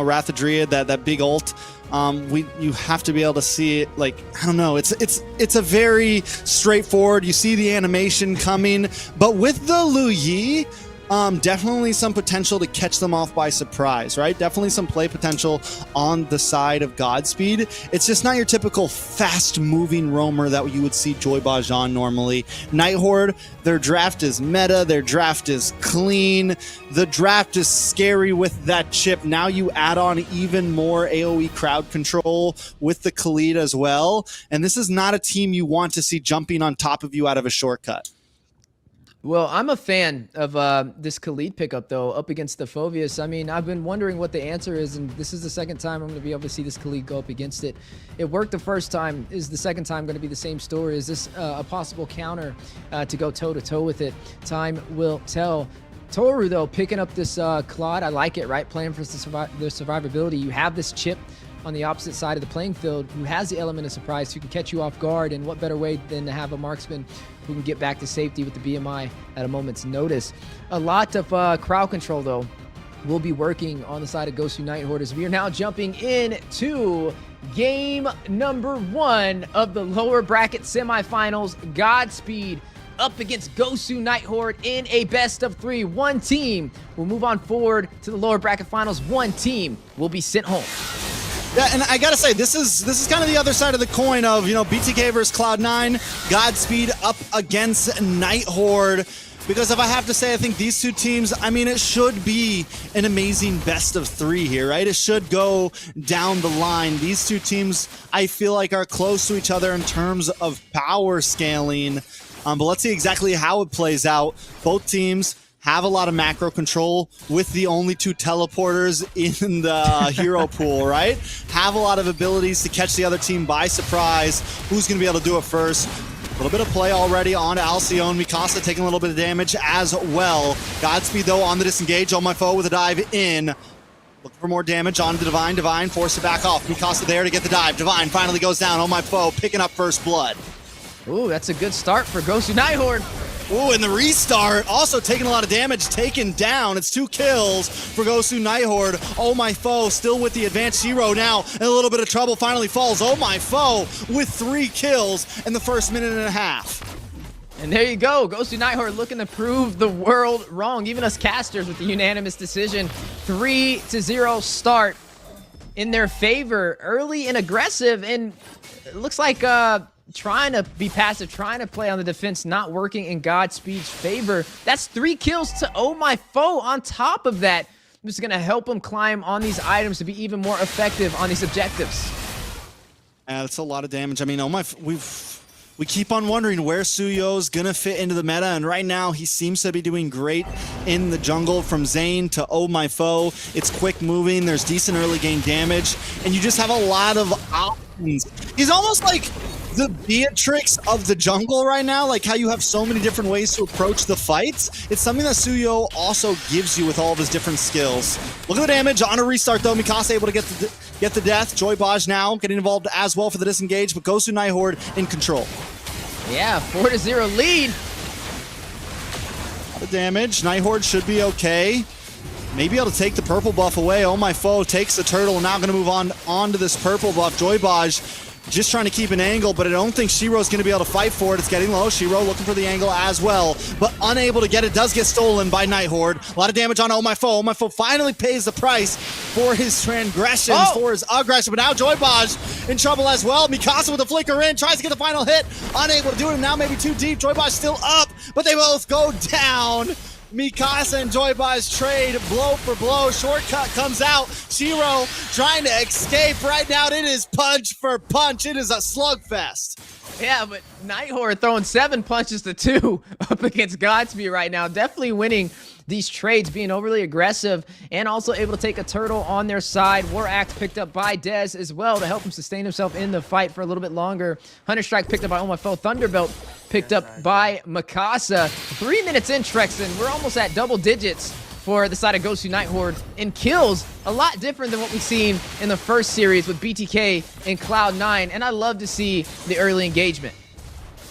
Wrath of Dryad, that big ult. You have to be able to see it. Like, I don't know. It's a very straightforward. You see the animation coming, but with the Lu Yi, definitely some potential to catch them off by surprise, right? Definitely some play potential on the side of Godspeed. It's just not your typical fast-moving roamer that you would see Joybaz on normally. Nigh Horde, their draft is meta, their draft is clean, the draft is scary with that Chip. Now you add on even more AoE crowd control with the Khalid as well, and this is not a team you want to see jumping on top of you out of a shortcut. Well, I'm a fan of this Khalid pickup, though, up against the Phoveus. I mean, I've been wondering what the answer is, and this is the second time I'm going to be able to see this Khalid go up against it. It worked the first time. Is the second time going to be the same story? Is this a possible counter to go toe-to-toe with it? Time will tell. Toru, though, picking up this Claude, I like it, right? Playing for the survivability. You have this Chip on the opposite side of the playing field who has the element of surprise, who can catch you off guard, and what better way than to have a marksman who can get back to safety with the BMI at a moment's notice. A lot of crowd control, though, will be working on the side of Gosu Nigh Horde as we are now jumping into game number 1 of the lower bracket semifinals. Godspeed up against Gosu Nigh Horde in a best of 3. One team will move on forward to the lower bracket finals. One team will be sent home. Yeah, and I gotta say, this is kind of the other side of the coin of, BTK versus Cloud9, Godspeed up against Nigh Horde. Because if I have to say, I think these two teams, I mean, it should be an amazing best of 3 here, right? It should go down the line. These two teams, I feel like, are close to each other in terms of power scaling. But let's see exactly how it plays out. Both teams have a lot of macro control with the only 2 teleporters in the hero pool, right? Have a lot of abilities to catch the other team by surprise. Who's going to be able to do it first? A little bit of play already on to Alcyone. Mikasa taking a little bit of damage as well. Godspeed, though, on the disengage. On my foe with a dive in. Looking for more damage on to Divine. Divine forced to back off. Mikasa there to get the dive. Divine finally goes down. On my foe, picking up first blood. Ooh, that's a good start for Gosu Nigh Horde. Ooh, and the restart, also taking a lot of damage, taken down. It's 2 kills for Gosu Nigh Horde. Oh my foe, still with the advanced hero now, in a little bit of trouble, finally falls. Oh my foe, with 3 kills in the first minute and a half. And there you go, Gosu Nigh Horde looking to prove the world wrong. Even us casters with the unanimous decision. 3-0 start in their favor. Early and aggressive, and it looks like trying to be passive, trying to play on the defense, not working in Godspeed's favor. That's 3 kills to Oh My Foe on top of that. This is going to help him climb on these items to be even more effective on these objectives. That's a lot of damage. I mean, we keep on wondering where Suyo's gonna fit into the meta, and right now he seems to be doing great in the jungle. From Zane to Oh My Foe, it's quick moving, there's decent early game damage, and you just have a lot of options. He's almost like the Beatrix of the jungle right now, like how you have so many different ways to approach the fights. It's something that Suyo also gives you with all of his different skills. Look at the damage on a restart though. Mikasa able to get the death. Joy Baj now getting involved as well for the disengage, but Gosu Nigh Horde in control. Yeah, 4-0 lead. A lot of damage. Nigh Horde should be okay. Maybe able to take the purple buff away. Oh My Foe takes the turtle, now going to move on to this purple buff. Joy Baj just trying to keep an angle, but I don't think Shiro's going to be able to fight for it. It's getting low. Shiro looking for the angle as well, but unable to get it. Does get stolen by Nigh Horde. A lot of damage on Oh My Foe. Oh My Foe finally pays the price for his transgressions, for his aggression, but now Joy Baj in trouble as well. Mikasa with the flicker in, tries to get the final hit. Unable to do it, now maybe too deep. Joy Baj still up, but they both go down. Mikasa and Joy Baj trade blow for blow. Shortcut comes out. Shiro trying to escape right now. It is punch for punch. It is a slugfest. Yeah, but Nigh Horde throwing 7 punches to 2 up against Godspeed right now. Definitely winning these trades, being overly aggressive and also able to take a turtle on their side. War Axe picked up by Dez as well to help him sustain himself in the fight for a little bit longer. Hunter Strike picked up by Oh My Foe. Thunderbelt picked up by Mikasa. 3 minutes in, Trexton. We're almost at double digits for the side of Gosu Nigh Horde in kills. A lot different than what we've seen in the first series with BTK and Cloud9, and I love to see the early engagement.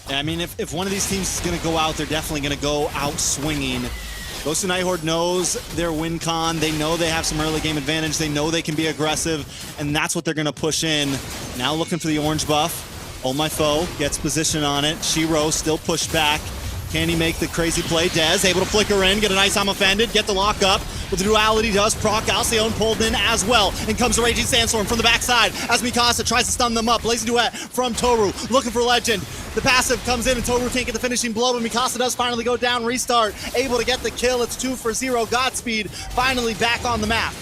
I mean, if one of these teams is going to go out, they're definitely going to go out swinging. Gosu Nigh Horde knows their win con. They know they have some early game advantage. They know they can be aggressive, and that's what they're going to push in. Now looking for the orange buff. Oh My Foe gets position on it. Shiro still pushed back. Can he make the crazy play? Dez able to flicker in, get a nice I'm offended, get the lock up. With the duality does proc. Alcyone pulled in as well. And comes the Raging Sandstorm from the backside as Mikasa tries to stun them up. Blazing Duet from Toru, looking for Legend. The passive comes in and Toru can't get the finishing blow, but Mikasa does finally go down, restart. Able to get the kill, it's 2-0. Godspeed finally back on the map.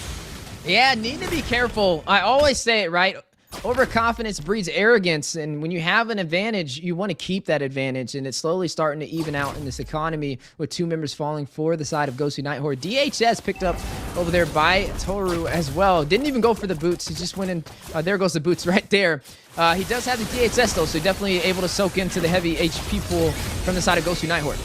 Yeah, need to be careful. I always say it, right? Overconfidence breeds arrogance, and when you have an advantage, you want to keep that advantage, and it's slowly starting to even out in this economy with 2 members falling for the side of Gosu Nigh Horde. DHS picked up over there by Toru as well. Didn't even go for the boots. He just went in. There goes the boots right there. He does have the DHS, though, so definitely able to soak into the heavy HP pool from the side of Gosu Nigh Horde.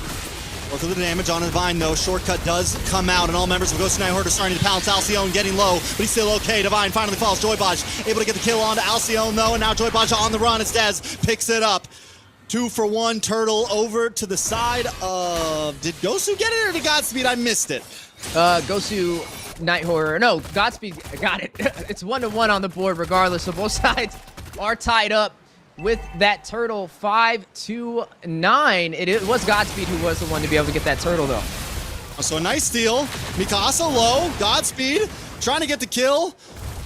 Look at the damage on Divine, though. Shortcut does come out, and all members of Gosu Nigh Horde are starting to pounce. Alcyone getting low, but he's still okay. Divine finally falls. Joy Baj able to get the kill onto Alcyone, though, and now Joy Baj on the run. It's Dez. Picks it up. 2-for-1 turtle over to the side of... Did Gosu get it, or did Godspeed? I missed it. Gosu Nigh Horde... No, Godspeed got it. It's 1-1 on the board regardless, so both sides are tied up with that turtle. 5-9. It was Godspeed who was the one to be able to get that turtle, though. So a nice steal. Mikasa low. Godspeed trying to get the kill,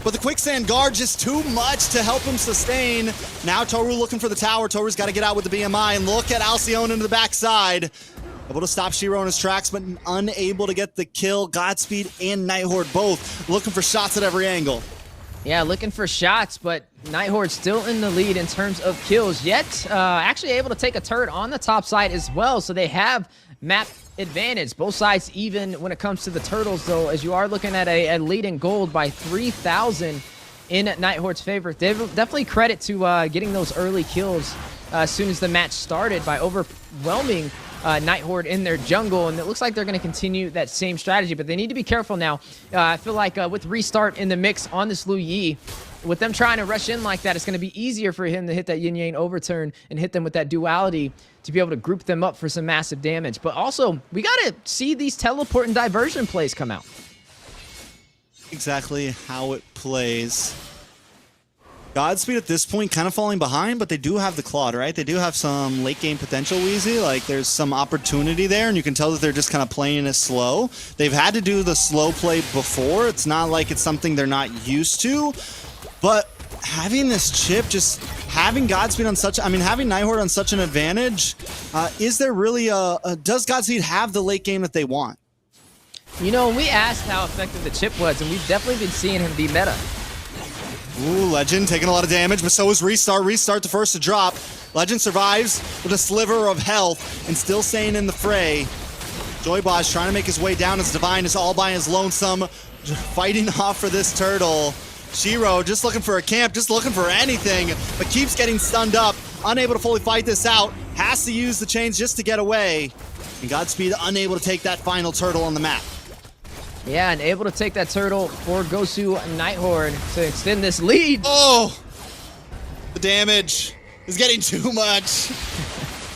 but the quicksand guard just too much to help him sustain. Now Toru looking for the tower. Toru's got to get out with the BMI, and look at Alcyone into the backside. Able to stop Shiro in his tracks, but unable to get the kill. Godspeed and Nigh Horde both looking for shots at every angle. Yeah, looking for shots, but Nigh Horde still in the lead in terms of kills, yet actually able to take a turret on the top side as well, so they have map advantage. Both sides even when it comes to the turtles, though, as you are looking at a lead in gold by 3,000 in Nigh Horde's favor. They definitely credit to getting those early kills as soon as the match started by overwhelming Nigh Horde in their jungle, and it looks like they're going to continue that same strategy, but they need to be careful now. I feel like with restart in the mix on this Lu Yi, with them trying to rush in like that, it's going to be easier for him to hit that Yin Yang overturn and hit them with that duality to be able to group them up for some massive damage. But also, we got to see these teleport and diversion plays come out. Exactly how it plays. Godspeed at this point kind of falling behind, but they do have the Claude, right? They do have some late game potential, Wheezy. Like, there's some opportunity there, and you can tell that they're just kind of playing it slow. They've had to do the slow play before. It's not like it's something they're not used to, but having this chip, just having Godspeed on such, I mean, having Nigh Horde on such an advantage, is there really does Godspeed have the late game that they want? You know, we asked how effective the chip was, and we've definitely been seeing him be meta. Ooh, Legend taking a lot of damage, but so is Restart. Restart the first to drop. Legend survives with a sliver of health and still staying in the fray. Joybosh trying to make his way down as Divine is all by his lonesome, fighting off for this turtle. Shiro just looking for a camp, just looking for anything, but keeps getting stunned up, unable to fully fight this out, has to use the chains just to get away. And Godspeed unable to take that final turtle on the map. Yeah, and able to take that turtle for Gosu Nigh Horde to extend this lead. Oh, the damage is getting too much.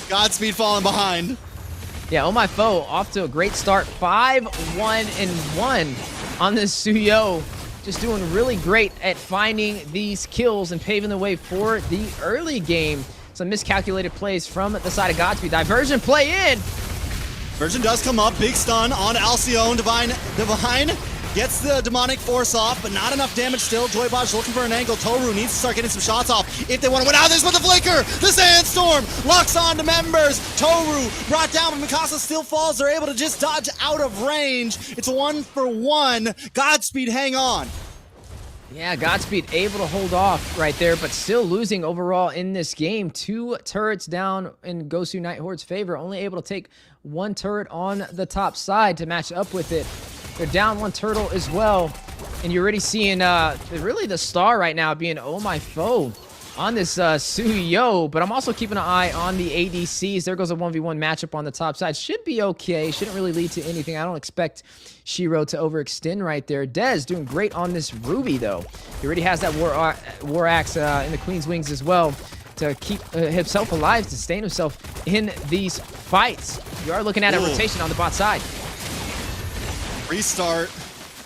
Godspeed falling behind. Yeah, Oh My Foe off to a great start. 5-1-1 on this Suyo. Just doing really great at finding these kills and paving the way for the early game. Some miscalculated plays from the side of Godspeed. Diversion play in. Diversion does come up. Big stun on Alcyone. Divine gets the demonic force off, but not enough damage still. Joybosh looking for an angle. Toru needs to start getting some shots off if they want to win out of this with the flicker. The Sandstorm locks on to members. Toru brought down, but Mikasa still falls. They're able to just dodge out of range. It's a 1-for-1. Godspeed hang on. Yeah, Godspeed able to hold off right there, but still losing overall in this game. 2 turrets down in Gosu Nigh Horde's favor. Only able to take 1 turret on the top side to match up with it. They're down 1 turtle as well. And you're already seeing really the star right now being Oh My Foe on this Suyo. But I'm also keeping an eye on the ADCs. There goes a 1v1 matchup on the top side. Should be okay. Shouldn't really lead to anything. I don't expect Shiro to overextend right there. Dez doing great on this Ruby, though. He already has that War Axe in the Queen's Wings as well to keep himself alive, to sustain himself in these fights. You are looking at a rotation on the bot side. Restart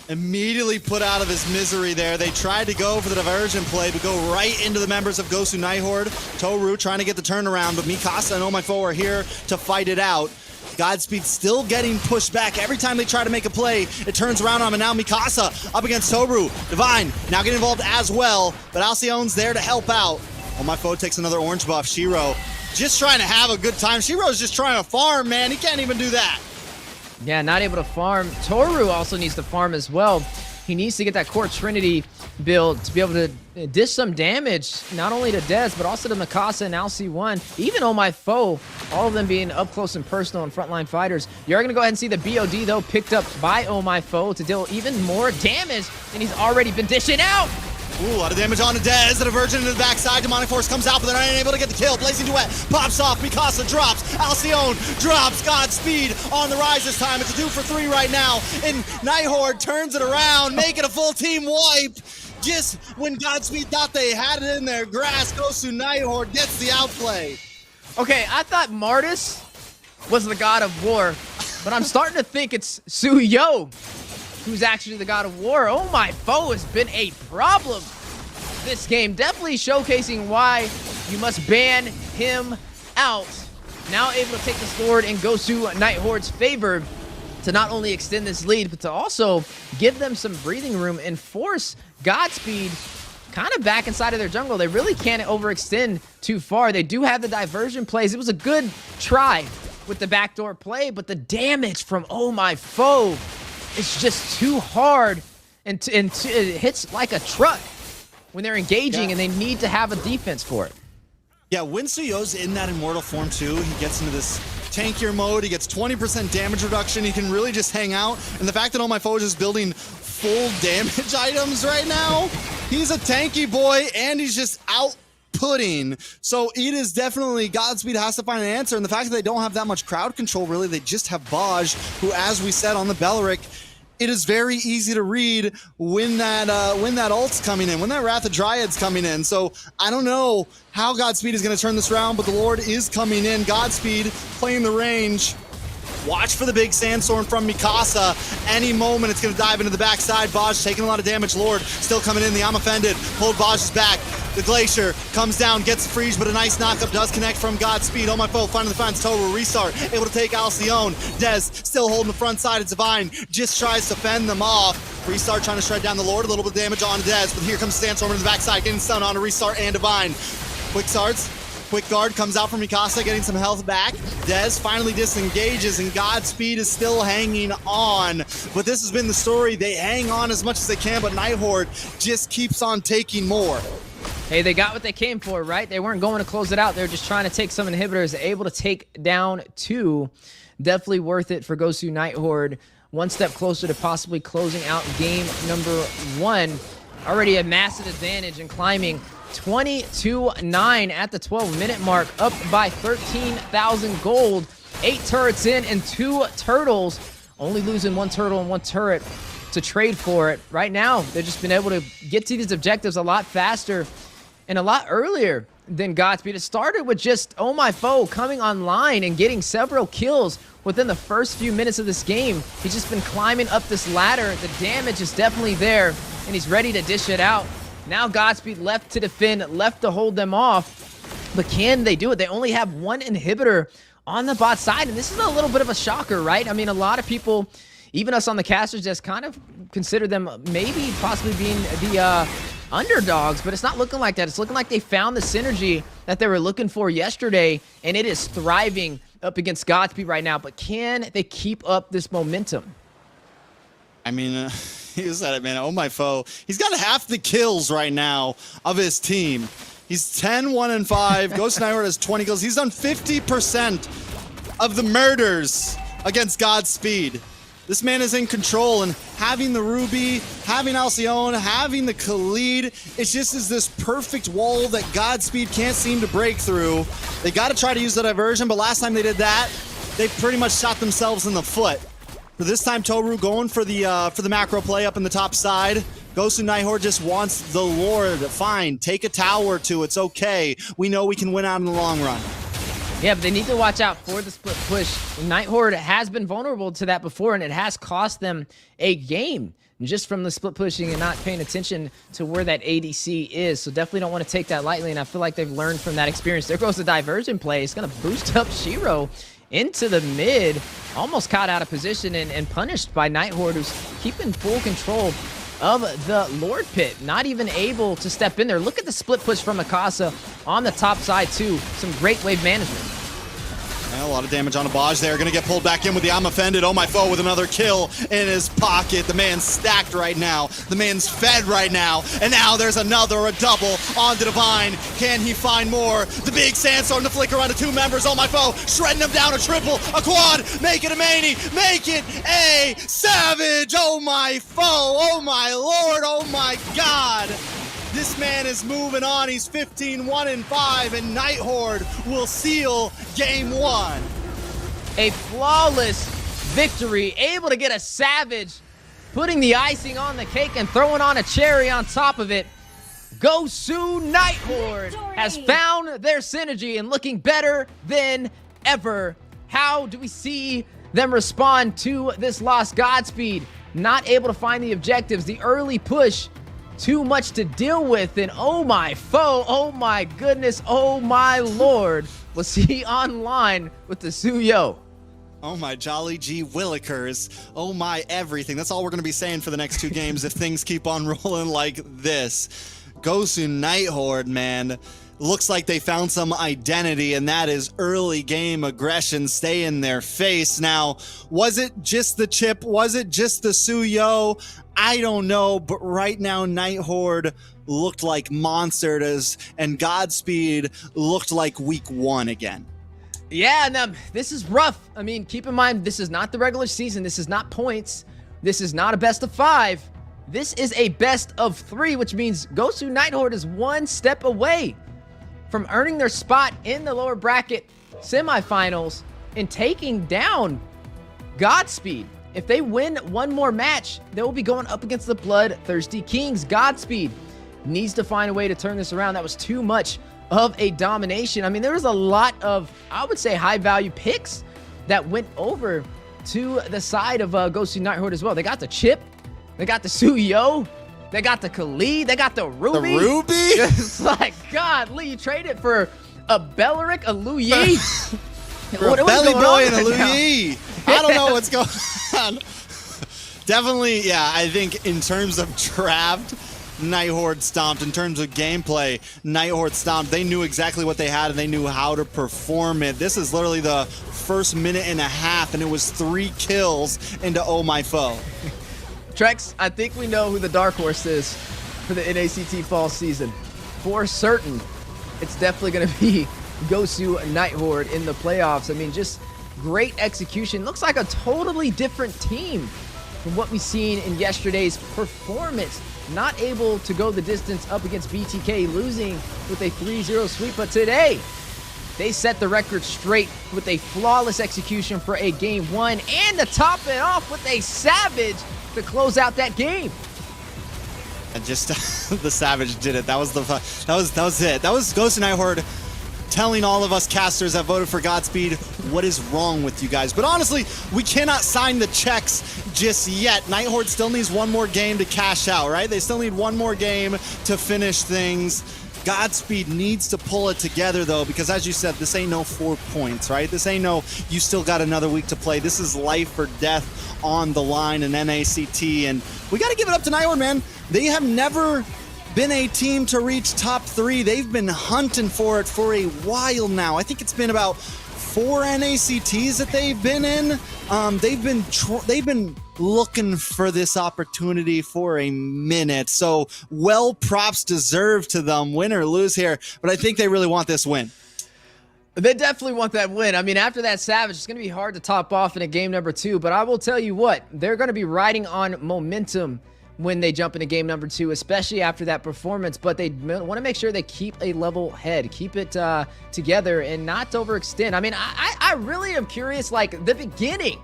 immediately put out of his misery there. They tried to go for the diversion play, but go right into the members of Gosu Nigh Horde. Toru trying to get the turnaround, but Mikasa and Oh My Foe are here to fight it out. Godspeed still getting pushed back. Every time they try to make a play, it turns around on him, and now Mikasa up against Toru. Divine now getting involved as well, but Alcyone's there to help out. Oh My Foe takes another orange buff. Shiro just trying to have a good time. Shiro's just trying to farm, man. He can't even do that. Yeah, not able to farm. Toru also needs to farm as well. He needs to get that Core Trinity build to be able to dish some damage, not only to Dez, but also to Mikasa and Alcy1. Even Oh My Foe, all of them being up close and personal and frontline fighters. You're going to go ahead and see the BOD, though, picked up by Oh My Foe to deal even more damage than he's already been dishing out. Ooh, a lot of damage on to Dez. The diversion into the backside. Demonic Force comes out, but they're not able to get the kill. Blazing Duet pops off. Mikasa drops. Alcyone drops. Godspeed on the rise this time. It's a 2-for-3 right now. And Nigh Horde turns it around, make it a full team wipe. Just when Godspeed thought they had it in their grasp, Gosu Nigh Horde gets the outplay. Okay, I thought Martis was the god of war, but I'm starting to think it's Suyo who's actually the god of war. Oh My Foe has been a problem this game. Definitely showcasing why you must ban him out. Now able to take the sword in Gosu Nigh Horde's favor to not only extend this lead, but to also give them some breathing room and force Godspeed kind of back inside of their jungle. They really can't overextend too far. They do have the diversion plays. It was a good try with the backdoor play, but the damage from Oh My Foe is just too hard, and it hits like a truck when they're engaging, and they need to have a defense for it. Yeah, when Suyo's in that immortal form too, he gets into this tankier mode. He gets 20% damage reduction. He can really just hang out. And the fact that Oh My Foe is just building full damage items right now, he's a tanky boy, and he's just outputting. So it is definitely Godspeed has to find an answer. And the fact that they don't have that much crowd control, really, they just have Baj, who, as we said on the Belleric, it is very easy to read when that ult's coming in, when that Wrath of Dryad's coming in. So I don't know how Godspeed is going to turn this around, but the Lord is coming in. Godspeed playing the range. Watch for the big sandstorm from Mikasa. Any moment, it's going to dive into the backside. Baj taking a lot of damage. Lord still coming in. The I'm offended. Hold Baj's back. The Glacier comes down, gets freeze, but a nice knockup does connect from Godspeed. Oh My Foe finally finds Toru. Restart, able to take Alcyone. Dez still holding the front side. It's Divine. Just tries to fend them off. Restart trying to shred down the Lord. A little bit of damage on Dez, but here comes Sandstorm into the backside, getting stunned on a Restart and Divine. Quick starts. Quick guard comes out from Mikasa, getting some health back. Dez finally disengages, and Godspeed is still hanging on. But this has been the story. They hang on as much as they can, but Nigh Horde just keeps on taking more. Hey, they got what they came for, right? They weren't going to close it out. They're just trying to take some inhibitors, able to take down 2. Definitely worth it for Gosu Nigh Horde. One step closer to possibly closing out game number 1. Already a massive advantage and climbing 22-9 at the 12-minute mark, up by 13,000 gold. 8 turrets in and 2 turtles. Only losing 1 turtle and 1 turret to trade for it. Right now, they've just been able to get to these objectives a lot faster and a lot earlier than Godspeed. It started with just Oh My Foe coming online and getting several kills within the first few minutes of this game. He's just been climbing up this ladder. The damage is definitely there, and he's ready to dish it out. Now Godspeed left to defend, left to hold them off. But can they do it? They only have 1 inhibitor on the bot side, and this is a little bit of a shocker, right? I mean, a lot of people, even us on the casters, just kind of consider them maybe possibly being the underdogs, but it's not looking like that. It's looking like they found the synergy that they were looking for yesterday, and it is thriving up against Godspeed right now. But can they keep up this momentum? I mean, you said it, man. Oh My Foe. He's got half the kills right now of his team. He's 10-1-5. Ghost Nigh Horde has 20 kills. He's done 50% of the murders against Godspeed. This man is in control, and having the Ruby, having Alcyone, having the Khalid, it just is this perfect wall that Godspeed can't seem to break through. They got to try to use the diversion, but last time they did that, they pretty much shot themselves in the foot. So this time, Toru going for the macro play up in the top side. Gosu Nigh Horde just wants the Lord. Fine, take a tower or 2. It's okay. We know we can win out in the long run. Yeah, but they need to watch out for the split push. Nigh Horde has been vulnerable to that before, and it has cost them a game just from the split pushing and not paying attention to where that ADC is. So definitely don't want to take that lightly, and I feel like they've learned from that experience. There goes the diversion play. It's going to boost up Shiro into the mid. Almost caught out of position and punished by Nigh Horde, who's keeping full control of the Lord Pit. Not even able to step in there. Look at the split push from Mikasa on the top side too. Some great wave management. A lot of damage on Abaj there. Gonna get pulled back in with the I'm Offended. Oh My Foe with another kill in his pocket. The man's stacked right now. The man's fed right now. And now there's a double onto Divine. Can he find more? The big sandstorm to flicker onto 2 members. Oh My Foe shredding him down. A triple, a quad. Make it a mani. Make it a savage. Oh My Foe. Oh my lord. Oh my god. This man is moving on. He's 15-1-5, and Nigh Horde will seal game 1. A flawless victory, able to get a savage, putting the icing on the cake and throwing on a cherry on top of it. Gosu Nigh Horde has found their synergy and looking better than ever. How do we see them respond to this loss? Godspeed not able to find the objectives. The early push, too much to deal with, and Oh My Foe, oh my goodness, oh my lord, was he online with the Suyo? Oh my Jolly G Willikers. Oh my everything. That's all we're going to be saying for the next 2 games if things keep on rolling like this. Gosu Nigh Horde, man. Looks like they found some identity, and that is early game aggression. Stay in their face. Now, was it just the chip? Was it just the Suyo? I don't know, but right now Nigh Horde looked like monsters, and Godspeed looked like week 1 again. Yeah, now, this is rough. I mean, keep in mind, this is not the regular season. This is not points. This is not a best of 5. This is a best of 3, which means Gosu Nigh Horde is 1 step away from earning their spot in the lower bracket semifinals and taking down Godspeed. If they win 1 more match, they will be going up against the BloodThirstyKings. Godspeed needs to find a way to turn this around. That was too much of a domination. I mean, there was a lot of, I would say, high-value picks that went over to the side of Gosu Nigh Horde as well. They got the chip, they got the Suyo, they got the Khalid, they got the Ruby. The Ruby? It's like, God, Lee, you trade it for a Belleric, a Lu Yi. For a Belly Boy and a Lu Yi. I don't know what's going on. Definitely, yeah, I think in terms of draft, Nigh Horde stomped. In terms of gameplay, Nigh Horde stomped. They knew exactly what they had and they knew how to perform it. This is literally the first minute and a half, and it was 3 kills into Oh My Foe. Trex, I think we know who the dark horse is for the NACT Fall Season. For certain, it's definitely going to be Gosu Nigh Horde in the playoffs. I mean, just great execution. Looks like a totally different team from what we've seen in yesterday's performance. Not able to go the distance up against BTK, losing with a 3-0 sweep. But today, they set the record straight with a flawless execution for a game 1, and to top it off with a savage to close out that game. And just the savage did it. That was it. That was Gosu Nigh Horde telling all of us casters that voted for Godspeed what is wrong with you guys. But honestly, we cannot sign the checks just yet. Nigh Horde still needs one more game to cash out, right? They still need one more game to finish things. Godspeed needs to pull it together, though, because as you said, this ain't no 4 points, right? This ain't no, you still got another week to play. This is life or death on the line in NACT, and we got to give it up to Nigh Horde, man. They have never been a team to reach top 3. They've been hunting for it for a while now. I think it's been about 4 NACTs that they've been in. They've been looking for this opportunity for a minute. So, well, props deserved to them, win or lose here. But I think they really want this win. They definitely want that win. I mean, after that savage, it's going to be hard to top off in a game number 2. But I will tell you what, they're going to be riding on momentum when they jump into game number 2, especially after that performance. But they want to make sure they keep a level head, keep it together, and not overextend. I mean, I really am curious, like, the beginning.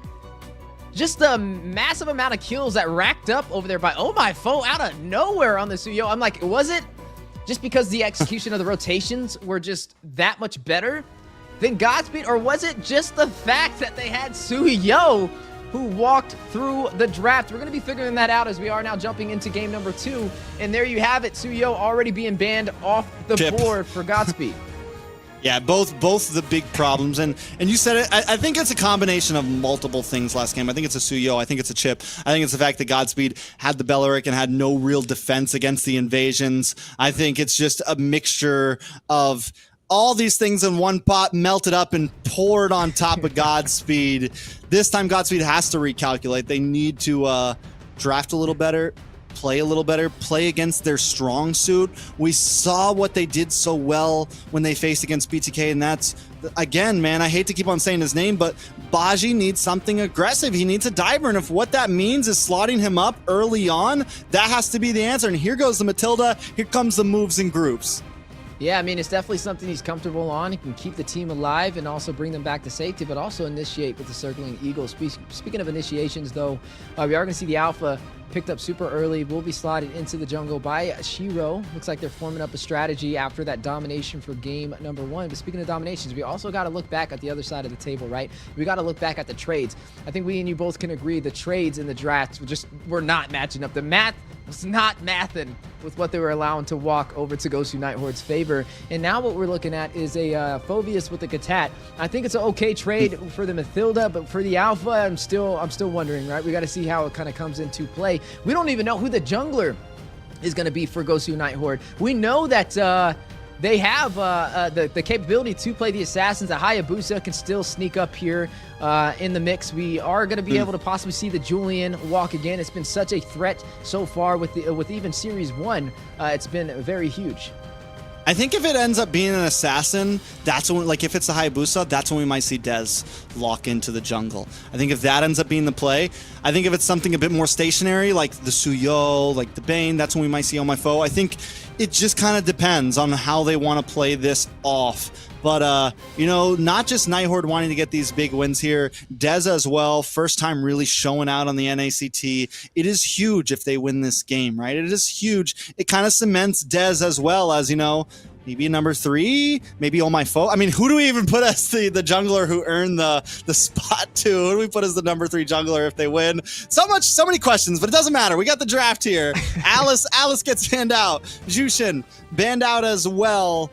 Just the massive amount of kills that racked up over there by Oh My Foe out of nowhere on the Suyo. I'm like, was it just because the execution of the rotations were just that much better than Godspeed? Or was it just the fact that they had Suyo who walked through the draft? We're going to be figuring that out as we are now jumping into game number 2. And there you have it, Suyo already being banned off the board for Godspeed. Yeah, both the big problems, and you said it. I think it's a combination of multiple things last game. I think it's a Suyo. I think it's a chip. I think it's the fact that Godspeed had the Belleric and had no real defense against the invasions. I think it's just a mixture of all these things in one pot, melted up and poured on top of Godspeed. This time, Godspeed has to recalculate. They need to draft a little better, play a little better, play against their strong suit. We saw what they did so well when they faced against BTK, and that's, again, man, I hate to keep on saying his name, but Baji needs something aggressive. He needs a diver, and if what that means is slotting him up early on, that has to be the answer. And here goes the Matilda. Here comes the moves in groups. Yeah, I mean, it's definitely something he's comfortable on. He can keep the team alive and also bring them back to safety, but also initiate with the Circling Eagle. Speaking of initiations, though, we are going to see the Alpha picked up super early. Will be slotted into the jungle by Shiro. Looks like they're forming up a strategy after that domination for game number 1. But speaking of dominations, we also got to look back at the other side of the table, right? We got to look back at the trades. I think we and you both can agree the trades in the drafts were not matching up. The math was not mathing with what they were allowing to walk over to Gosu Nigh Horde's favor. And now what we're looking at is a Phobius with a Katat. I think it's an okay trade for the Mathilda, but for the Alpha, I'm still wondering, right? We got to see how it kind of comes into play. We don't even know who the jungler is going to be for Gosu Nigh Horde. We know that they have the capability to play the Assassins. The Hayabusa can still sneak up here in the mix. We are going to be able to possibly see the Julian walk again. It's been such a threat so far with even Series 1. It's been very huge. I think if it ends up being an assassin, that's when, like if it's a Hayabusa, that's when we might see Dez lock into the jungle. I think if that ends up being the play, I think if it's something a bit more stationary, like the Suyo, like the Bane, that's when we might see On My Foe. I think it just kind of depends on how they want to play this off. But, you know, not just Nigh Horde wanting to get these big wins here, Dez as well, first time really showing out on the NACT. It is huge if they win this game, right? It is huge. It kind of cements Dez as well as, you know, maybe a number 3, maybe On My Foe. I mean, who do we even put as the jungler who earned the spot to? Who do we put as the number 3 jungler if they win? So many questions, but it doesn't matter. We got the draft here. Alice gets banned out. Jushin banned out as well.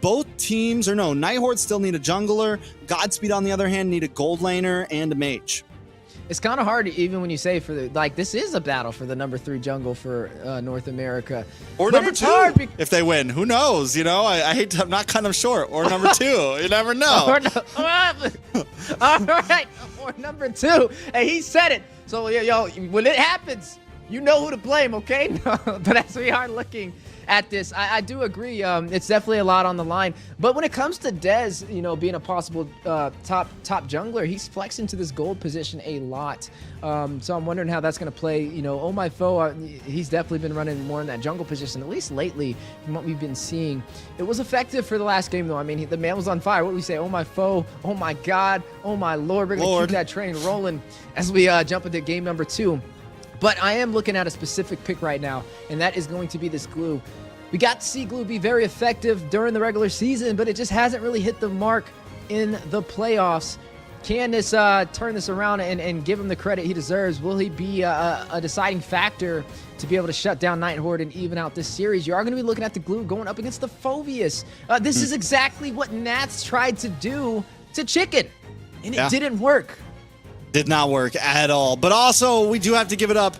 Both teams, or no, Nigh Horde still need a jungler. Godspeed, on the other hand, need a gold laner and a mage. it's kind of hard, even when you say for the like, this is a battle for the number 3 jungle for North America, or but number it's 2 hard if they win. Who knows? You know, I hate to not cut them short. Or number 2, you never know. All right, or number 2. Hey, he said it. So yo, when it happens, you know who to blame, okay? But as we are looking at this, I do agree. It's definitely a lot on the line. But when it comes to Dez, you know, being a possible top jungler, he's flexing to this gold position a lot. So I'm wondering how that's going to play. You know, Oh My Foe, he's definitely been running more in that jungle position, at least lately, from what we've been seeing. It was effective for the last game, though. I mean, the man was on fire. What do we say? Oh My Foe, oh my God, oh my Lord. We're going to keep that train rolling as we jump into game number 2. But I am looking at a specific pick right now, and that is going to be this glue. We got to see glue be very effective during the regular season, but it just hasn't really hit the mark in the playoffs. Can this turn this around and give him the credit he deserves? Will he be a deciding factor to be able to shut down Nigh Horde and even out this series? You are going to be looking at the glue going up against the Phoveus. This is exactly what Nats tried to do to Chicken, and it didn't work. Did not work at all. But also, we do have to give it up.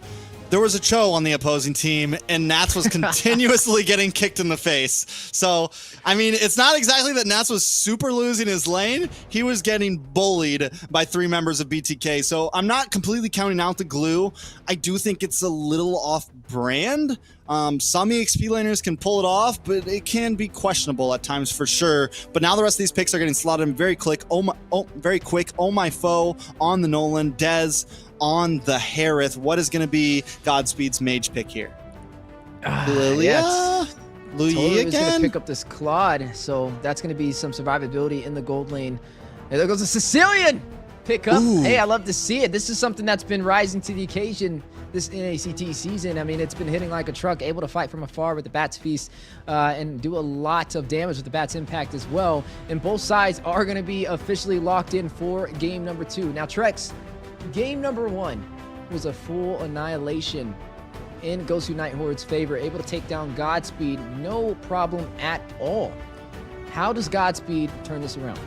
There was a Cho on the opposing team, and Nats was continuously getting kicked in the face. So, I mean, it's not exactly that Nats was super losing his lane. He was getting bullied by 3 members of BTK. So, I'm not completely counting out the glue. I do think it's a little off-brand. Some EXP laners can pull it off, but it can be questionable at times for sure. But now the rest of these picks are getting slotted in very quick. Very quick. Oh My Foe on the Nolan. Dez on the Harith. What is going to be Godspeed's mage pick here? Lilia? Louis again? Going to pick up this Claude, so that's going to be some survivability in the gold lane. And there goes a Sicilian pickup. Hey, I love to see it. This is something that's been rising to the occasion this NACT season. I mean, it's been hitting like a truck, able to fight from afar with the Bat's Feast and do a lot of damage with the Bat's Impact as well. And both sides are going to be officially locked in for game number 2. Now, Trex, game number 1 was a full annihilation in Gosu Nigh Horde's favor, able to take down Godspeed, no problem at all. How does Godspeed turn this around?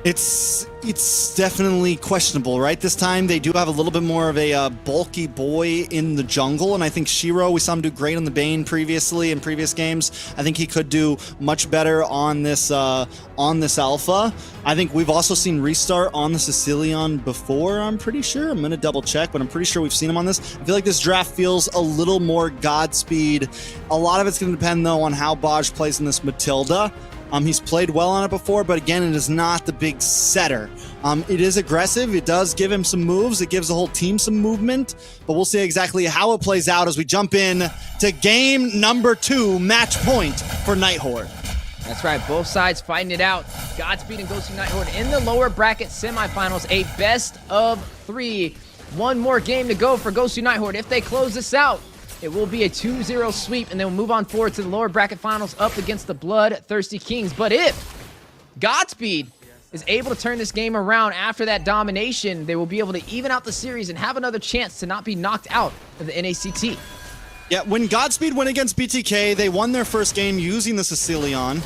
It's definitely questionable, right? This time they do have a little bit more of a bulky boy in the jungle, and I think Shiro, we saw him do great on the Bane previously in previous games. I think he could do much better on this alpha. I think we've also seen Restart on the Sicilian before, I'm pretty sure. I'm going to double check, but I'm pretty sure we've seen him on this. I feel like this draft feels a little more Godspeed. A lot of it's going to depend, though, on how Baj plays in this Matilda. He's played well on it before, but again, it is not the big setter. It is aggressive. It does give him some moves. It gives the whole team some movement, but we'll see exactly how it plays out as we jump in to game number 2, match point for Nigh Horde. That's right, both sides fighting it out. Godspeed and Gosu Nigh Horde in the lower bracket semifinals, a best of 3. One more game to go for Gosu Nigh Horde. If they close this out, it will be a 2-0 sweep, and then we'll move on forward to the lower bracket finals up against the BloodThirstyKings. But if Godspeed is able to turn this game around after that domination, they will be able to even out the series and have another chance to not be knocked out of the NACT. Yeah, when Godspeed went against BTK, they won their first game using the Sicilian.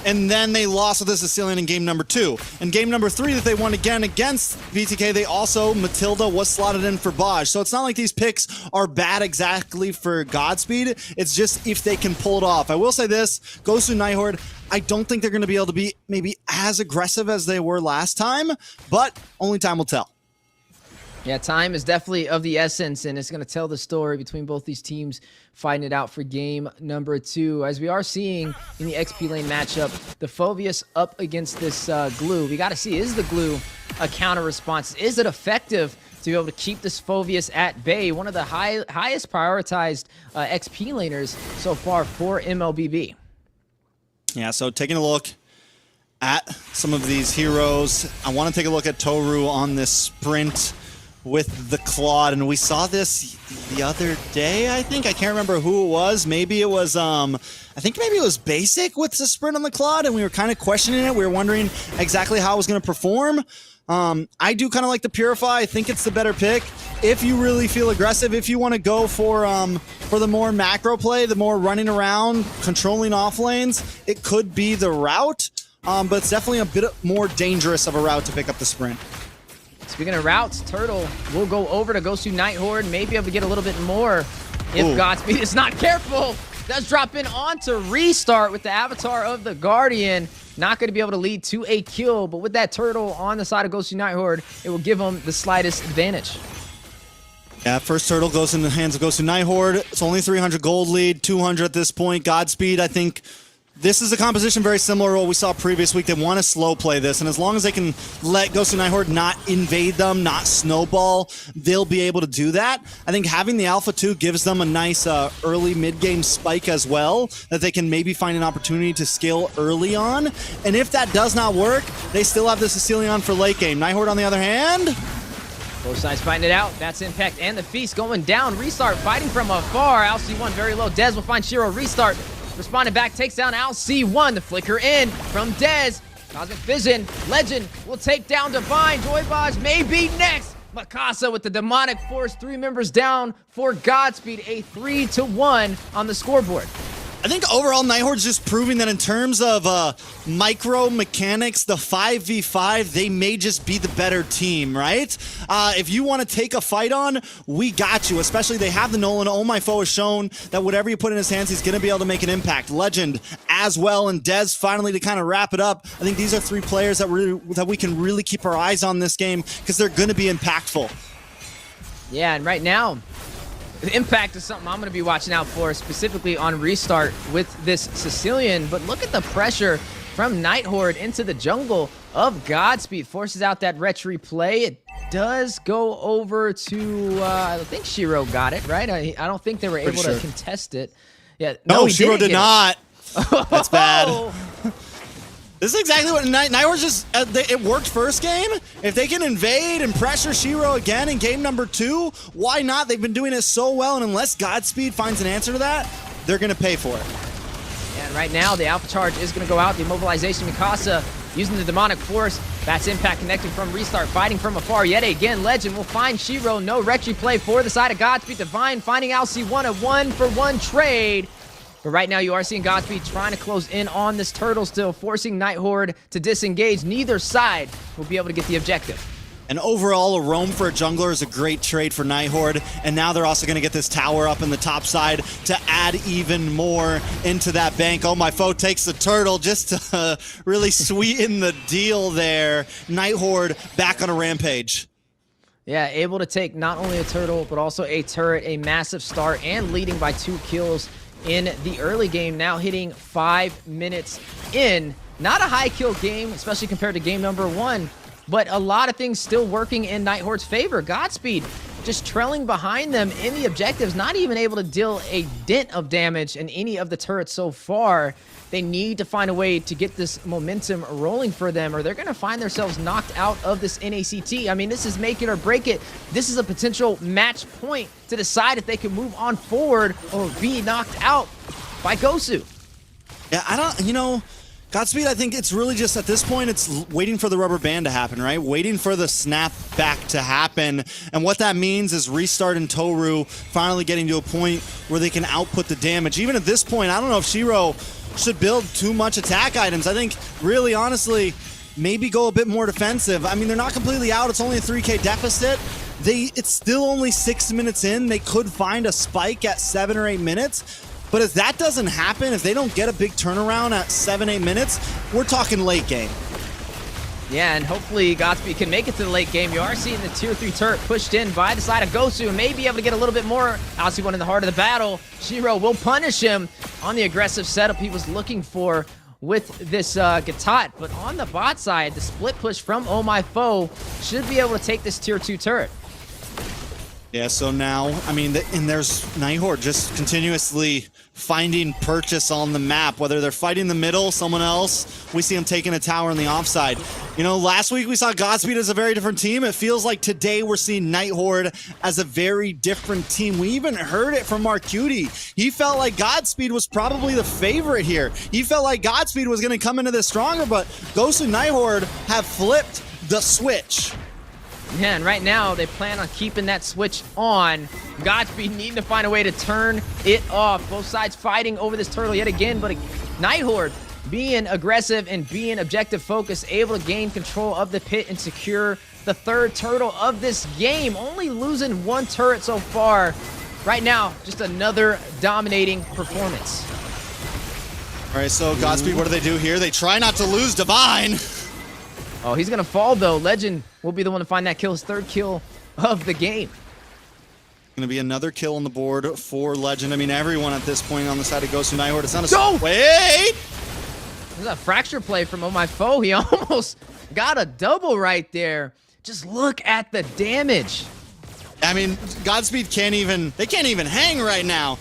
And then they lost with the Sicilian in game number 2. In game number 3 that they won again against BTK, they also, Matilda was slotted in for Baj. So it's not like these picks are bad exactly for Godspeed. It's just if they can pull it off. I will say this, Gosu Nigh Horde, I don't think they're going to be able to be maybe as aggressive as they were last time, but only time will tell. Yeah, time is definitely of the essence, and it's going to tell the story between both these teams fighting it out for game number 2. As we are seeing in the XP lane matchup, the Phoveus up against this glue. We got to see, is the glue a counter response? Is it effective to be able to keep this Phoveus at bay? One of the highest prioritized XP laners so far for MLBB. Yeah, so taking a look at some of these heroes, I want to take a look at Toru on this sprint with the Claude, and we saw this the other day, I think. I can't remember who it was. Maybe it was, I think maybe it was Basic with the sprint on the Claude, and we were kind of questioning it. We were wondering exactly how it was going to perform. I do kind of like the Purify. I think it's the better pick. If you really feel aggressive, if you want to go for the more macro play, the more running around, controlling off lanes, it could be the route, but it's definitely a bit more dangerous of a route to pick up the sprint. Speaking of routes, Turtle will go over to Gosu Nigh Horde, maybe able to get a little bit more if Godspeed is not careful. Does drop in onto Restart with the avatar of the Guardian. Not going to be able to lead to a kill, but with that Turtle on the side of Gosu Nigh Horde, it will give him the slightest advantage. Yeah, first Turtle goes in the hands of Gosu Nigh Horde. It's only 300 gold lead, 200 at this point. Godspeed, I think this is a composition very similar to what we saw previous week. They want to slow play this, and as long as they can let Gosu Nigh Horde not invade them, not snowball, they'll be able to do that. I think having the Alpha 2 gives them a nice early mid-game spike as well, that they can maybe find an opportunity to scale early on. And if that does not work, they still have the Sicilian for late game. Nigh Horde, on the other hand, both sides fighting it out. That's Impact and the Feast going down. Restart fighting from afar. LC1 very low. Dez will find Shiro. Restart responding back, takes down LC1. The flicker in from Dez. Cosmic Vision. Legend will take down Divine. Joybaj may be next. Mikasa with the Demonic Force. 3 members down for Godspeed. A 3-1 on the scoreboard. I think overall Nigh Horde's just proving that in terms of micro mechanics, the 5v5, they may just be the better team, right? If you want to take a fight on, we got you. Especially they have the Nolan. Oh My Foe has shown that whatever you put in his hands, he's going to be able to make an impact. Legend as well, and Dez finally to kind of wrap it up. I think these are 3 players that we can really keep our eyes on this game because they're going to be impactful. Yeah, and right now, the Impact is something I'm going to be watching out for, specifically on Restart with this Sicilian. But look at the pressure from Nigh Horde into the jungle of Godspeed. Forces out that retry play. It does go over to, I think Shiro got it, right? I don't think they were able to contest it. Yeah, no, Shiro did not. That's bad. This is exactly what Nigh Horde just, it worked first game. If they can invade and pressure Shiro again in game number 2, why not? They've been doing it so well, and unless Godspeed finds an answer to that, they're going to pay for it. And right now, the Alpha Charge is going to go out. The Immobilization Mikasa using the Demonic Force. That's Impact connecting from Restart, fighting from afar. Yet again, Legend will find Shiro. No retry play for the side of Godspeed. Divine finding LC1, a 1-for-1 trade. But right now, you are seeing Godspeed trying to close in on this Turtle still, forcing Nigh Horde to disengage. Neither side will be able to get the objective. And overall, a roam for a jungler is a great trade for Nigh Horde. And now they're also going to get this tower up in the top side to add even more into that bank. Oh My Foe takes the Turtle just to really sweeten the deal there. Nigh Horde back on a rampage. Yeah, able to take not only a Turtle, but also a turret, a massive start, and leading by 2 kills in the early game, now hitting 5 minutes in. Not a high kill game, especially compared to game number 1, but a lot of things still working in Nigh Horde's favor. Godspeed just trailing behind them in the objectives, not even able to deal a dent of damage in any of the turrets so far. They need to find a way to get this momentum rolling for them, or they're going to find themselves knocked out of this NACT. I mean, this is make it or break it. This is a potential match point to decide if they can move on forward or be knocked out by Gosu. Yeah, Godspeed, I think it's really just at this point, it's waiting for the rubber band to happen, right? Waiting for the snap back to happen. And what that means is Restart and Toru finally getting to a point where they can output the damage. Even at this point, I don't know if Shiro should build too much attack items. I think, really, honestly, maybe go a bit more defensive. I mean, they're not completely out. It's only a 3K deficit. It's still only 6 minutes in. They could find a spike at 7 or 8 minutes. But if that doesn't happen, if they don't get a big turnaround at 7-8 minutes, we're talking late game. Yeah, and hopefully Godspeed can make it to the late game. You are seeing the tier 3 turret pushed in by the side of Gosu and may be able to get a little bit more. LC1 in the heart of the battle. Shiro will punish him on the aggressive setup he was looking for with this Gatot. But on the bot side, the split push from Oh My Foe should be able to take this tier 2 turret. Yeah, so now, I mean, and there's Nigh Horde just continuously finding purchase on the map, whether they're fighting the middle, someone else, we see them taking a tower on the offside. You know, last week we saw Godspeed as a very different team. It feels like today we're seeing Nigh Horde as a very different team. We even heard it from Marcuti. He felt like Godspeed was probably the favorite here. He felt like Godspeed was going to come into this stronger, but Gosu and Nigh Horde have flipped the switch. Yeah, and right now they plan on keeping that switch on. Godspeed needing to find a way to turn it off. Both sides fighting over this turtle yet again, but Nigh Horde being aggressive and being objective focused, able to gain control of the pit and secure the third turtle of this game. Only losing one turret so far. Right now, just another dominating performance. All right, so Godspeed, what do they do here? They try not to lose Divine. Oh, he's gonna fall though. Legend will be the one to find that kill, his third kill of the game. Gonna be another kill on the board for Legend. I mean, everyone at this point on the side of Gosu Nigh Horde. It's not a wait. There's a fracture play from Oh My Foe. He almost got a double right there. Just look at the damage. I mean, Godspeed can't even hang right now.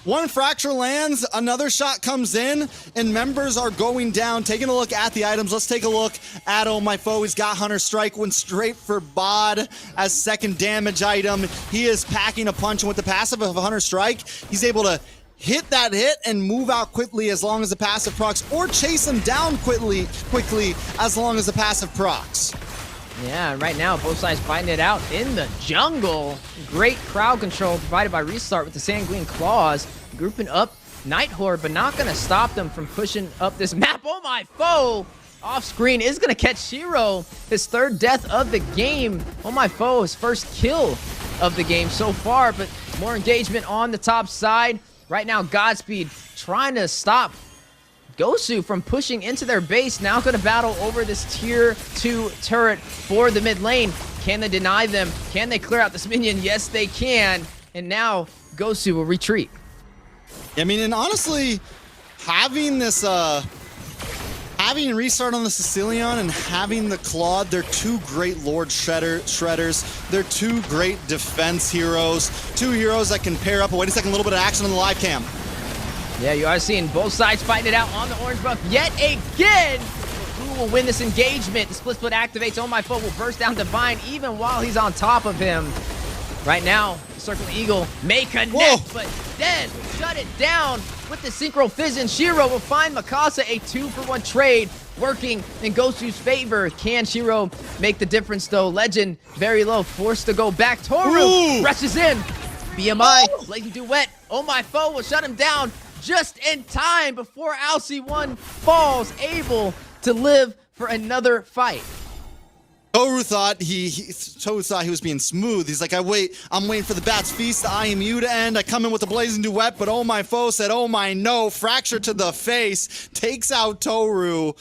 One fracture lands, another shot comes in, and members are going down. Taking a look at the items, let's take a look at Oh My Foe. He's got Hunter Strike, went straight for Bod as second damage item. He is packing a punch, and with the passive of Hunter Strike, he's able to hit that hit and move out quickly as long as the passive procs, or chase him down quickly as long as the passive procs. Yeah, and right now, both sides fighting it out in the jungle. Great crowd control provided by Restart with the Sanguine Claws. Grouping up Nigh Horde, but not going to stop them from pushing up this map. Oh My Foe! Off screen is going to catch Shiro, his third death of the game. Oh My Foe, his first kill of the game so far, but more engagement on the top side. Right now, Godspeed trying to stop Gosu from pushing into their base. Now going to battle over this tier 2 turret for the mid lane. Can they deny them? Can they clear out this minion? Yes, they can. And now Gosu will retreat. I mean, and honestly, having this, having Restart on the Sicilian and having the Claude, they're two great Lord Shredders. They're two great defense heroes. Two heroes that can pair up. Oh, wait a second, a little bit of action on the live cam. Yeah, you are seeing both sides fighting it out on the orange buff yet again. Who will win this engagement? The split activates. Oh My Foe will burst down Divine even while he's on top of him. Right now, Circle Eagle may connect, but then shut it down with the Synchro Fission. Shiro will find Mikasa, a 2-for-1 trade working in Gosu's favor. Can Shiro make the difference though? Legend very low, forced to go back. Toru rushes in. BMI, Blazing Duet. Oh My Foe will shut him down just in time before LC1 falls, able to live for another fight. Toru thought he was being smooth. He's like, I'm waiting for the Bat's Feast, the IMU to end. I come in with the Blazing Duet, but Oh My Foe said, oh my no, fracture to the face, takes out Toru.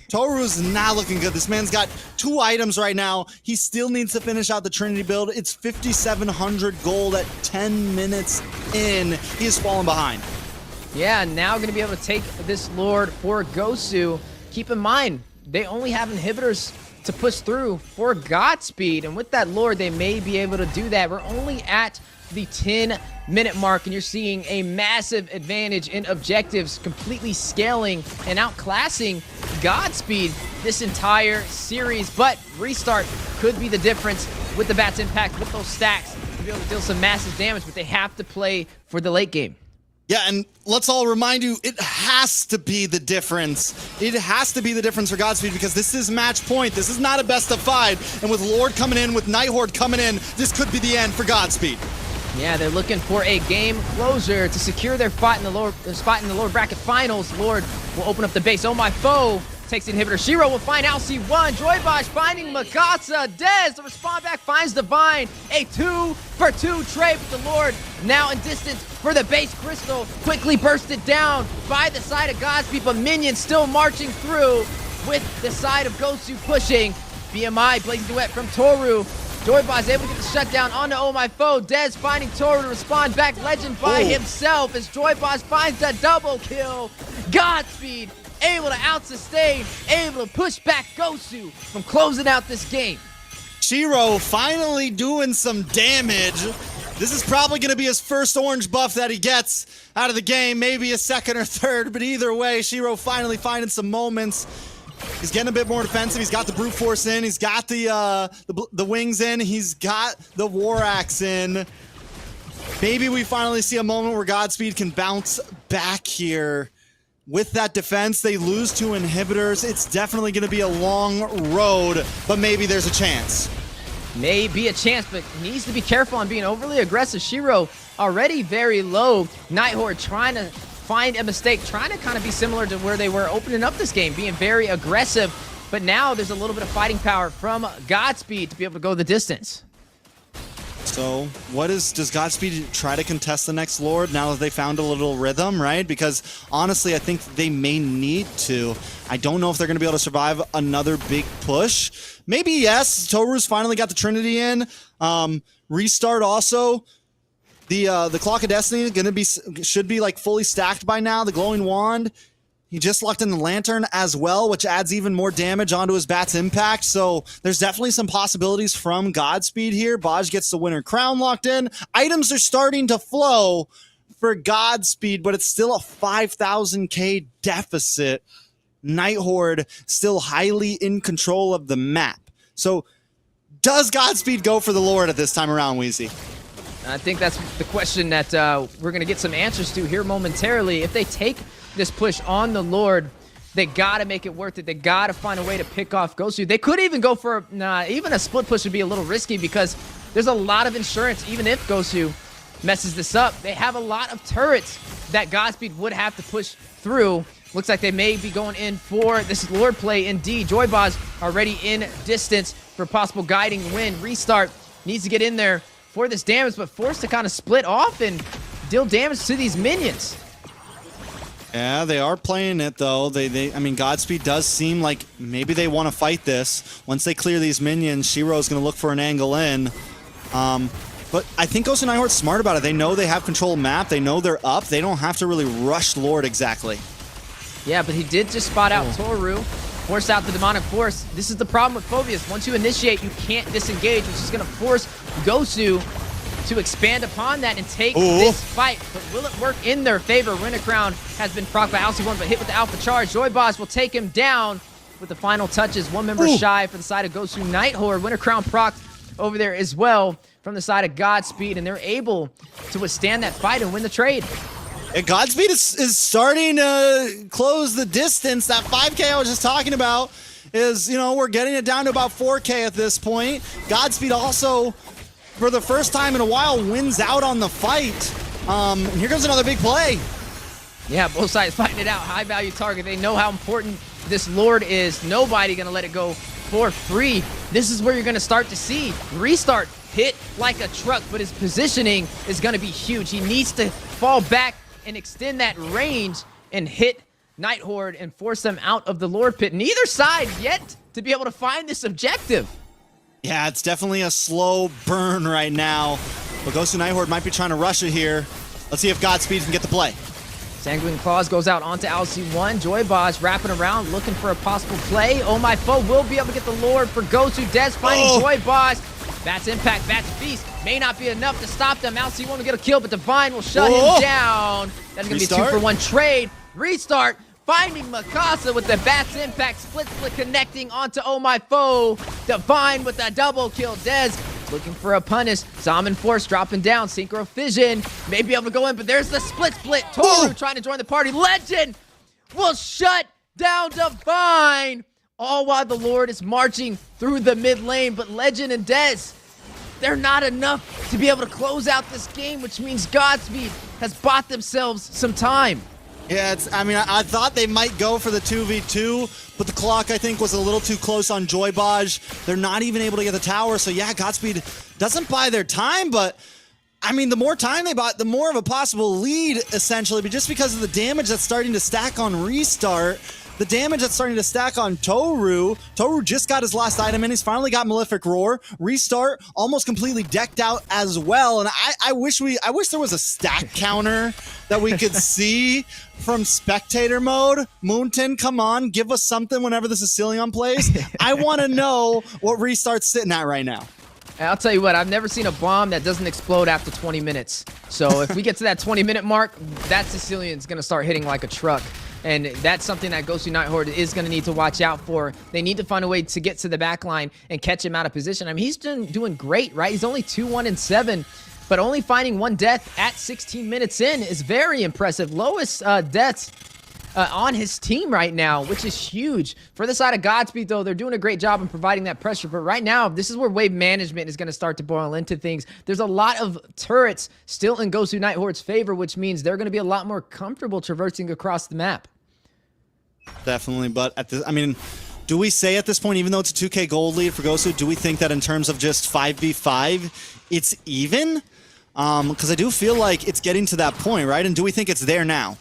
Toru's not looking good. This man's got 2 items right now. He still needs to finish out the Trinity build. It's 5,700 gold at 10 minutes in. He is falling behind. Yeah, now going to be able to take this Lord for Gosu. Keep in mind, they only have inhibitors to push through for Godspeed, and with that Lord, they may be able to do that. We're only at the 10-minute mark, and you're seeing a massive advantage in objectives, completely scaling and outclassing Godspeed this entire series. But Restart could be the difference with the Bat's impact, with those stacks, to be able to deal some massive damage, but they have to play for the late game. Yeah, and let's all remind you, it has to be the difference. It has to be the difference for Godspeed because this is match point. This is not a best of 5. And with Lord coming in, with Nigh Horde coming in, this could be the end for Godspeed. Yeah, they're looking for a game closer to secure their spot in the lower bracket finals. Lord will open up the base. Oh My Foe takes the inhibitor. Shiro will find LC1. Joybosh finding Mikasa. Dez, the respawn back, finds Divine. A 2-for-2 trade with the Lord now in distance for the base. Crystal quickly bursted down by the side of Godspeed, but minions still marching through with the side of Gosu pushing. BMI, Blazing Duet from Toru. Joybosh is able to get the shutdown onto Oh My Foe. Dez finding Toru to respond back. Legend by himself as Joybosh finds the double kill. Godspeed able to out-sustain, able to push back Gosu from closing out this game. Shiro finally doing some damage. This is probably going to be his first orange buff that he gets out of the game, maybe a second or third, but either way, Shiro finally finding some moments. He's getting a bit more defensive. He's got the brute force in. He's got the wings in. He's got the war axe in. Maybe we finally see a moment where Godspeed can bounce back here. With that defense, they lose 2 inhibitors. It's definitely going to be a long road, but maybe there's a chance. May be a chance, but needs to be careful on being overly aggressive. Shiro already very low. Nigh Horde trying to find a mistake, trying to kind of be similar to where they were opening up this game, being very aggressive. But now there's a little bit of fighting power from Godspeed to be able to go the distance. So does Godspeed try to contest the next Lord now that they found a little rhythm, right? Because honestly, I think they may need to. I don't know if they're going to be able to survive another big push. Maybe yes. Toru's finally got the Trinity in. Restart also. The Clock of Destiny should be like fully stacked by now. The Glowing Wand. He just locked in the Lantern as well, which adds even more damage onto his Bat's impact. So there's definitely some possibilities from Godspeed here. Baj gets the Winter Crown locked in. Items are starting to flow for Godspeed, but it's still a 5,000k deficit. Nigh Horde still highly in control of the map. So does Godspeed go for the Lord at this time around, Wheezy? I think that's the question that we're going to get some answers to here momentarily. If they take this push on the Lord, they got to make it worth it. They got to find a way to pick off Gosu. They could even go for, even a split push would be a little risky because there's a lot of insurance. Even if Gosu messes this up, they have a lot of turrets that Godspeed would have to push through. Looks like they may be going in for this Lord play indeed. Joybaz already in distance for possible guiding win. Restart needs to get in there for this damage, but forced to kind of split off and deal damage to these minions. Yeah, they are playing it though. I mean, Godspeed does seem like maybe they want to fight this. Once they clear these minions, Shiro's going to look for an angle in. But I think Gosu Nigh Horde's smart about it. They know they have control of map. They know they're up. They don't have to really rush Lord exactly. Yeah, but he did just spot out Toru, force out the Demonic Force. This is the problem with Phobius. Once you initiate, you can't disengage, which is going to force Gosu to expand upon that and take this fight. But will it work in their favor? Winter Crown has been procced by Alcy1, but hit with the Alpha Charge. Joybaz will take him down with the final touches. One member shy for the side of Gosu Nigh Horde. Winter Crown procced over there as well from the side of Godspeed, and they're able to withstand that fight and win the trade. And Godspeed is starting to close the distance. That 5K I was just talking about is, we're getting it down to about 4K at this point. Godspeed also, for the first time in a while, wins out on the fight. And here comes another big play. Yeah, both sides fighting it out. High value target. They know how important this Lord is. Nobody gonna let it go for free. This is where you're gonna start to see Restart hit like a truck, but his positioning is gonna be huge. He needs to fall back and extend that range and hit Nigh Horde and force them out of the Lord Pit. Neither side yet to be able to find this objective. Yeah, it's definitely a slow burn right now. But Gosu Nigh Horde might be trying to rush it here. Let's see if Godspeed can get the play. Sanguine Claws goes out onto Alcy1. Joybaz wrapping around, looking for a possible play. Oh My Foe will be able to get the Lord for Gosu. Dez finding Joybaz. Bat's Impact, Bat's Feast may not be enough to stop them. Alcy1 will get a kill, but Divine will shut him down. That's going to be a 2-for-1 trade. Restart, finding Mikasa with the Bat's Impact. Split connecting onto Oh My Foe. Divine with a double kill. Dez looking for a punish. Zaman Force dropping down. Synchro Fission may be able to go in, but there's the split. Toru trying to join the party. Legend will shut down Divine. All while the Lord is marching through the mid lane. But Legend and Dez, they're not enough to be able to close out this game, which means Godspeed has bought themselves some time. Yeah, I thought they might go for the 2v2, but the clock, I think, was a little too close on Joybaz. They're not even able to get the tower, so yeah, Godspeed doesn't buy their time, but the more time they bought, the more of a possible lead, essentially, but just because of the damage that's starting to stack on Restart, the damage that's starting to stack on Toru. Toru just got his last item in. He's finally got Malefic Roar. Restart almost completely decked out as well. And I wish there was a stack counter that we could see from spectator mode. Moonton, come on, give us something whenever the Sicilian plays. I want to know what Restart's sitting at right now. I'll tell you what, I've never seen a bomb that doesn't explode after 20 minutes. So if we get to that 20-minute mark, that Sicilian's going to start hitting like a truck. And that's something that Gosu Nigh Horde is going to need to watch out for. They need to find a way to get to the back line and catch him out of position. He's doing great, right? He's only 2-1-7, but only finding one death at 16 minutes in is very impressive. Lowest deaths on his team right now, which is huge. For the side of Godspeed, though, they're doing a great job in providing that pressure. But right now, this is where wave management is going to start to boil into things. There's a lot of turrets still in Gosu Night Horde's favor, which means they're going to be a lot more comfortable traversing across the map. Definitely, but at this, I mean, do we say at this point, even though it's a 2K gold lead for Gosu, do we think that in terms of just 5v5, it's even? Because I do feel like it's getting to that point, right? And do we think it's there now?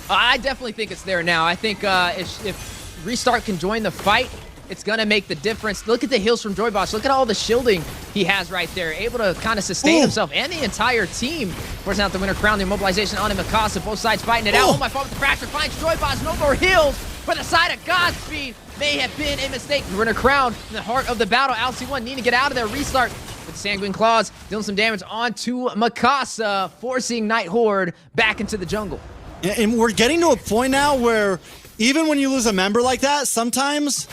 I definitely think it's there now. I think if Restart can join the fight, it's going to make the difference. Look at the heals from Joyboss. Look at all the shielding he has right there. Able to kind of sustain himself and the entire team. Forcing out the winner crown, the immobilization on him. Mikasa, both sides fighting it out. Oh my fault with the fracture. Finds Joyboss. No more heals for the side of Godspeed. May have been a mistake. The winner crown in the heart of the battle. LC1 needing to get out of there. Restart with the Sanguine Claws. Dealing some damage onto Mikasa. Forcing Night Horde back into the jungle. And we're getting to a point now where even when you lose a member like that, sometimes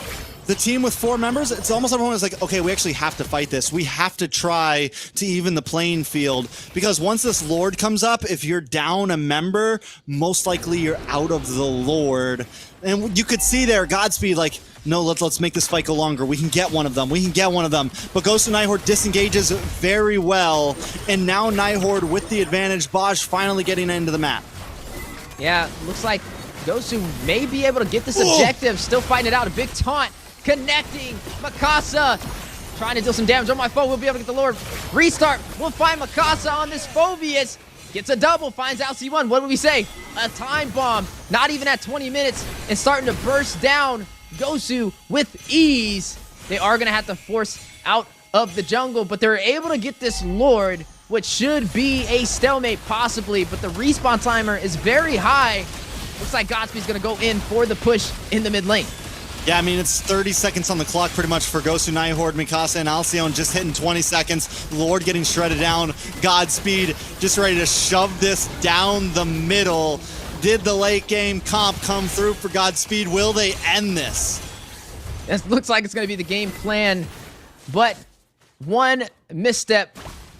the team with 4 members, it's almost everyone is like, okay, we actually have to fight this. We have to try to even the playing field, because once this Lord comes up, if you're down a member, most likely you're out of the Lord. And you could see there, Godspeed like, no, let's make this fight go longer. We can get one of them. We can get one of them. But Gosu Night Horde disengages very well. And now Night Horde with the advantage. Bosch finally getting into the map. Yeah, looks like Gosu may be able to get this objective. Still fighting it out. A big taunt. Connecting. Mikasa trying to deal some damage on my foe. We'll be able to get the Lord. Restart. We'll find Mikasa on this Phobius. Gets a double. Finds LC1. What do we say? A time bomb. Not even at 20 minutes. And starting to burst down Gosu with ease. They are going to have to force out of the jungle. But they're able to get this Lord, which should be a stalemate possibly. But the respawn timer is very high. Looks like Godspeed's going to go in for the push in the mid lane. Yeah, I mean, it's 30 seconds on the clock pretty much for Gosu Night Horde. Mikasa and Alcyon just hitting 20 seconds. Lord getting shredded down. Godspeed just ready to shove this down the middle. Did the late game comp come through for Godspeed? Will they end this? It looks like it's going to be the game plan, but one misstep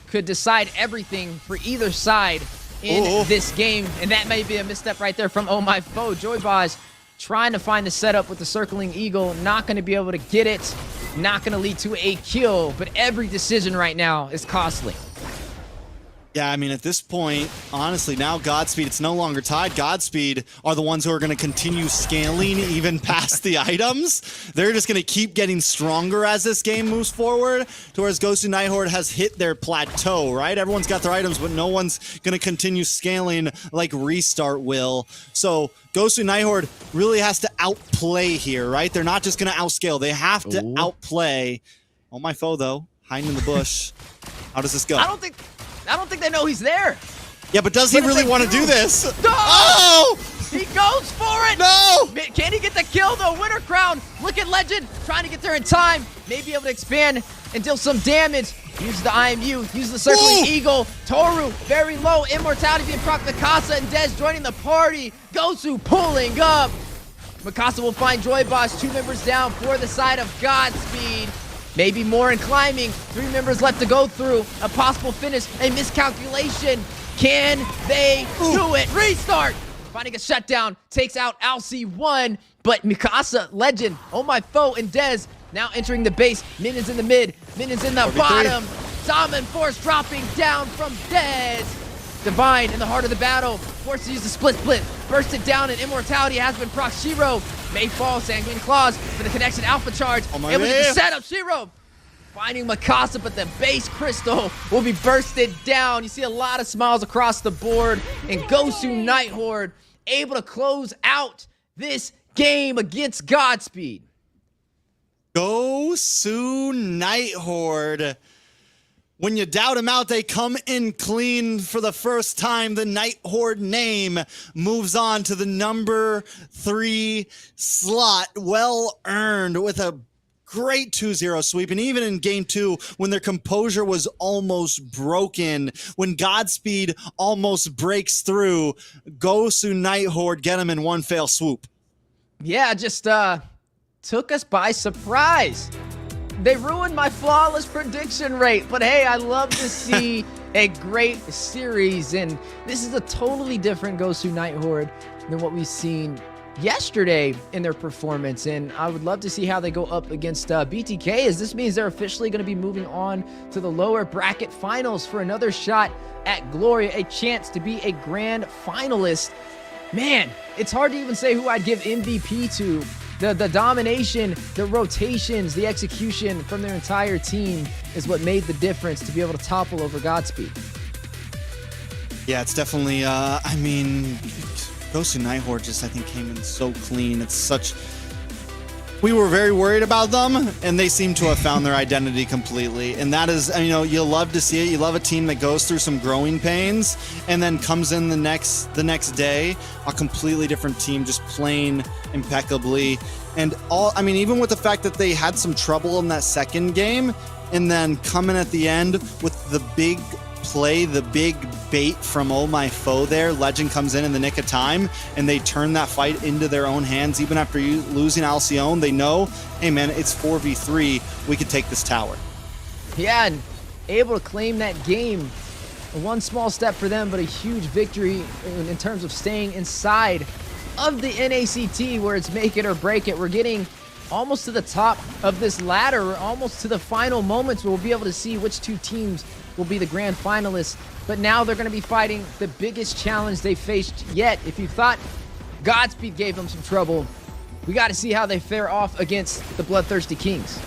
could decide everything for either side in this game, and that may be a misstep right there from Oh My Foe. Joyboss trying to find the setup with the circling eagle, not going to be able to get it, not going to lead to a kill, but every decision right now is costly. Yeah, I mean, at this point, honestly, now Godspeed, it's no longer tied. Godspeed are the ones who are going to continue scaling even past the items. They're just going to keep getting stronger as this game moves forward, towards Gosu Night Horde has hit their plateau, right? Everyone's got their items, but no one's going to continue scaling like Restart will. So Gosu Night Horde really has to outplay here, right? They're not just going to outscale. They have to outplay. Oh My Foe, though, hiding in the bush. How does this go? I don't think they know he's there. Yeah, but does he really want to do this? No! Oh! He goes for it! No! Can he get the kill, though? Winter Crown. Look at Legend trying to get there in time. Maybe able to expand and deal some damage. Use the IMU. Use the Circling Eagle. Toru very low. Immortality being proc. Mikasa and Dez joining the party. Gosu pulling up. Mikasa will find Joyboss. 2 members down for the side of Godspeed. Maybe more in climbing. 3 members left to go through. A possible finish. A miscalculation. Can they do it? Restart. Finding a shutdown. Takes out LC1. But Mikasa, Legend, Oh My Foe, and Dez now entering the base. Minions in the mid. Minions in the bottom. Salmon Force dropping down from Dez. Divine in the heart of the battle. Forced to use the split. Burst it down, and Immortality has been proc. Shiro may fall. Sanguine Claws for the connection. Alpha charge. Able to get the setup. Shiro finding Mikasa, but the base crystal will be bursted down. You see a lot of smiles across the board. And Gosu Night Horde able to close out this game against Godspeed. Gosu Night Horde. When you doubt them out, they come in clean for the first time. The Night Horde name moves on to the number 3 slot. Well earned with a great 2-0 sweep. And even in game 2, when their composure was almost broken, when Godspeed almost breaks through, Gosu Night Horde get them in one fail swoop. Yeah, just took us by surprise. They ruined my flawless prediction rate, but hey, I love to see a great series, and this is a totally different Gosu Nigh Horde than what we've seen yesterday in their performance, and I would love to see how they go up against BTK, as this means they're officially going to be moving on to the lower bracket finals for another shot at glory, a chance to be a grand finalist. Man, it's hard to even say who I'd give MVP to. The domination, the rotations, the execution from their entire team is what made the difference to be able to topple over Godspeed. Yeah, it's definitely, I mean, Gosu Nigh Horde just, I think, came in so clean. It's such... We were very worried about them, and they seem to have found their identity completely. And that is, you know, you love to see it. You love a team that goes through some growing pains and then comes in the next day, a completely different team, just playing impeccably. And all, I mean, even with the fact that they had some trouble in that second game, and then coming at the end with the big play, the big bait from Oh My Foe there. Legend comes in the nick of time, and they turn that fight into their own hands. Even after losing Alcyone, they know, hey man, it's 4v3. We could take this tower. Yeah, and able to claim that game. One small step for them, but a huge victory in terms of staying inside of the NACT, where it's make it or break it. We're getting almost to the top of this ladder. We're almost to the final moments where we'll be able to see which two teams will be the grand finalists. But now they're going to be fighting the biggest challenge they faced yet. If you thought Godspeed gave them some trouble, we got to see how they fare off against the BloodThirstyKings.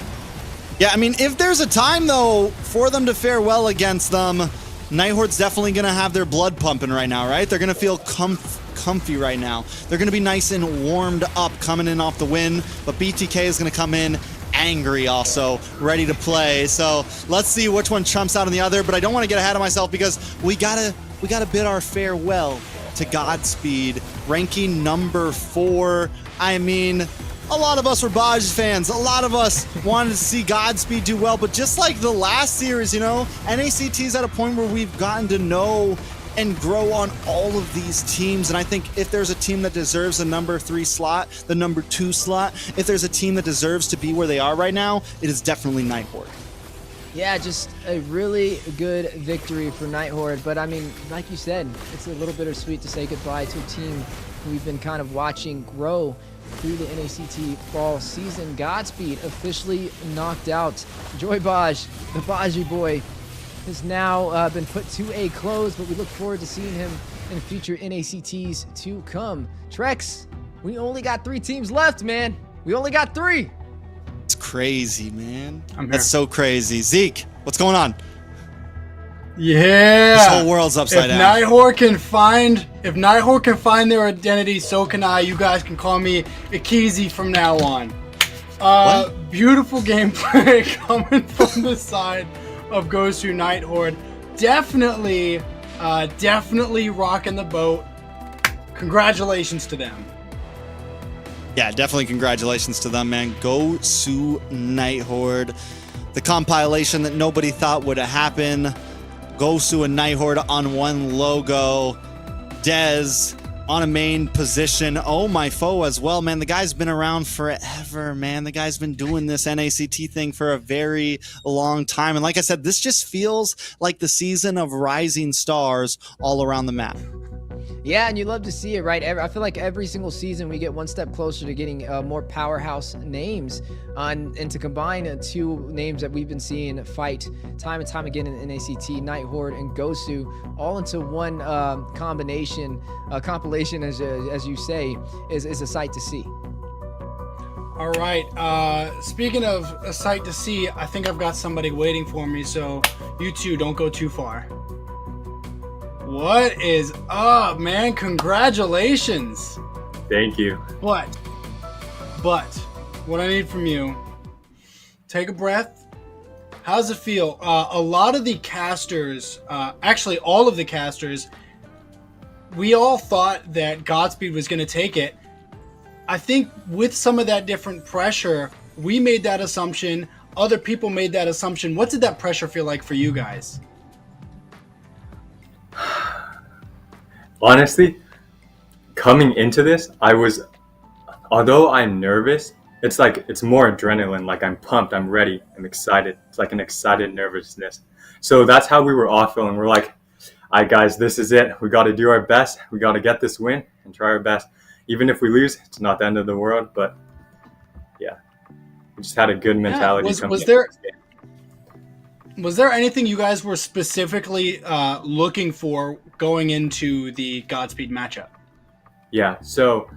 Yeah, I mean, if there's a time, though, for them to fare well against them, Nigh Horde's definitely going to have their blood pumping right now, right? They're going to feel comfy right now. They're going to be nice and warmed up coming in off the win, but BTK is going to come in angry also, ready to play. So let's see which one chumps out on the other, but I don't want to get ahead of myself because we gotta bid our farewell to Godspeed, ranking number 4. I mean, a lot of us were Baj fans. A lot of us wanted to see Godspeed do well, but just like the last series, you know, NACT's at a point where we've gotten to know and grow on all of these teams. And I think if there's a team that deserves the number 3 slot, the number 2 slot, if there's a team that deserves to be where they are right now, it is definitely Nigh Horde. Yeah, just a really good victory for Nigh Horde. But I mean, like you said, it's a little bittersweet to say goodbye to a team who we've been kind of watching grow through the NACT Fall Season. Godspeed officially knocked out. Joy Baj, the Baji boy, has now been put to a close, but we look forward to seeing him in future NACTs to come. Trex, we only got 3 teams left, man. We only got 3. It's crazy, man. That's so crazy. Zeke, what's going on? Yeah. This whole world's upside down. If Nigh Horde can find their identity, so can I. You guys can call me Ikizi from now on. Beautiful gameplay coming from the side of Gosu Nigh Horde. Definitely rocking the boat. Congratulations to them. Yeah, definitely congratulations to them, man. Gosu Nigh Horde. The compilation that nobody thought would happen. Gosu and Nigh Horde on one logo. Dez on a main position. Oh My Foe as well, man. The guy's been around forever, man. The guy's been doing this NACT thing for a very long time. And like I said, this just feels like the season of rising stars all around the map. Yeah, and you love to see it, right? I feel like every single season we get one step closer to getting more powerhouse names, and to combine 2 names that we've been seeing fight time and time again in NACT, Nigh Horde and Gosu, all into one compilation, as you say, is a sight to see. All right. Speaking of a sight to see, I think I've got somebody waiting for me, so you two don't go too far. What is up, man? Congratulations. Thank you. But what I need from you, take a breath. How's it feel? A lot of the casters, actually all of the casters, we all thought that Godspeed was going to take it. I think with some of that different pressure, we made that assumption. Other people made that assumption. What did that pressure feel like for you guys? Honestly, coming into this, although I'm nervous, it's like it's more adrenaline. Like I'm pumped, I'm ready, I'm excited. It's like an excited nervousness. So that's how we were all feeling. We're like, all right, guys, this is it. We got to do our best. We got to get this win and try our best. Even if we lose, it's not the end of the world. But yeah, we just had a good mentality. Was there anything you guys were specifically looking for going into the Godspeed matchup? Yeah, so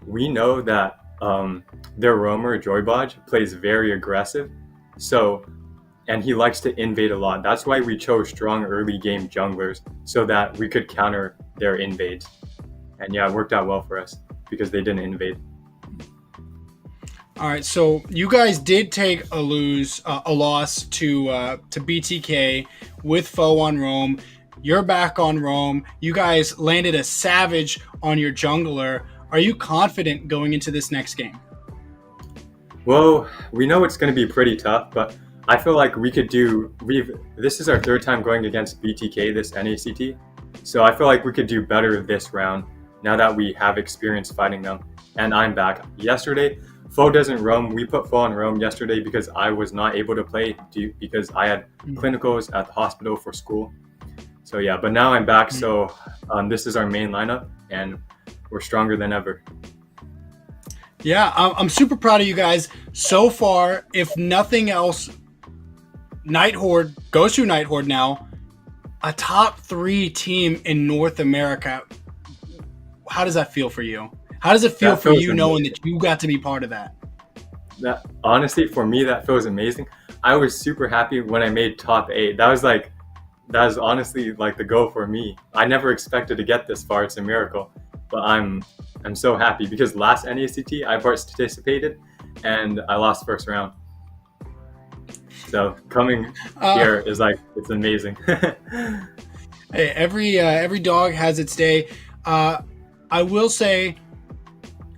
we know that their roamer, Joybodge, plays very aggressive. So, and he likes to invade a lot. That's why we chose strong early game junglers so that we could counter their invades. And yeah, it worked out well for us because they didn't invade. All right, so you guys did take a loss to BTK with foe on roam. You're back on roam. You guys landed a savage on your jungler. Are you confident going into this next game? Well, we know it's going to be pretty tough, but I feel like we could do. This is our third time going against BTK this NACT, so I feel like we could do better this round now that we have experience fighting them. And I'm back. Yesterday, foe doesn't roam. We put foe on roam yesterday because I was not able to play because I had clinicals at the hospital for school. So yeah, but now I'm back. So this is our main lineup, and we're stronger than ever. Yeah, I'm super proud of you guys so far. If nothing else, Nigh Horde, Gosu Nigh Horde now, a top 3 team in North America. How does that feel for you? How does it feel for you knowing that you got to be part of that? That honestly, for me, that feels amazing. I was super happy when I made top 8. That was honestly like the goal for me. I never expected to get this far. It's a miracle, but I'm so happy because last NACT I participated and I lost first round. So coming here is like, it's amazing. Hey, every dog has its day. I will say,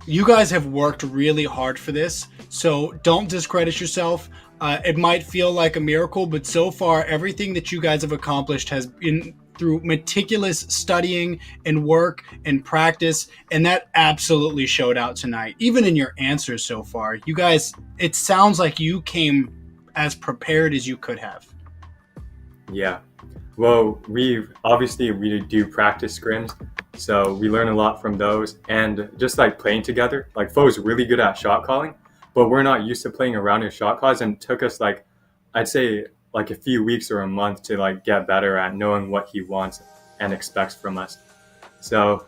you guys have worked really hard for this, so don't discredit yourself. It might feel like a miracle, but so far, everything that you guys have accomplished has been through meticulous studying and work and practice, and that absolutely showed out tonight. Even in your answers so far, you guys, it sounds like you came as prepared as you could have. Yeah. Well, we do practice scrims, so we learn a lot from those, and just like playing together. Like foe's really good at shot calling, but we're not used to playing around his shot calls, and it took us like, I'd say like a few weeks or a month to like get better at knowing what he wants and expects from us. So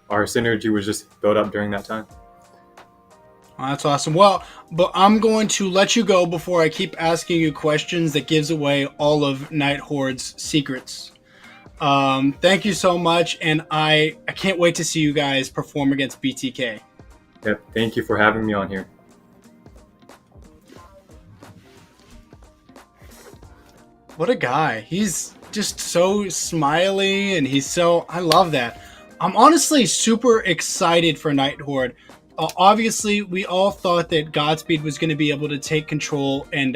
our synergy was just built up during that time. Well, that's awesome. Well, but I'm going to let you go before I keep asking you questions that gives away all of Nigh Horde's secrets. Thank you so much, and I can't wait to see you guys perform against BTK. Yep, thank you for having me on here. What a guy. He's just so smiley, and I love that. I'm honestly super excited for Nigh Horde. Obviously, we all thought that Godspeed was going to be able to take control and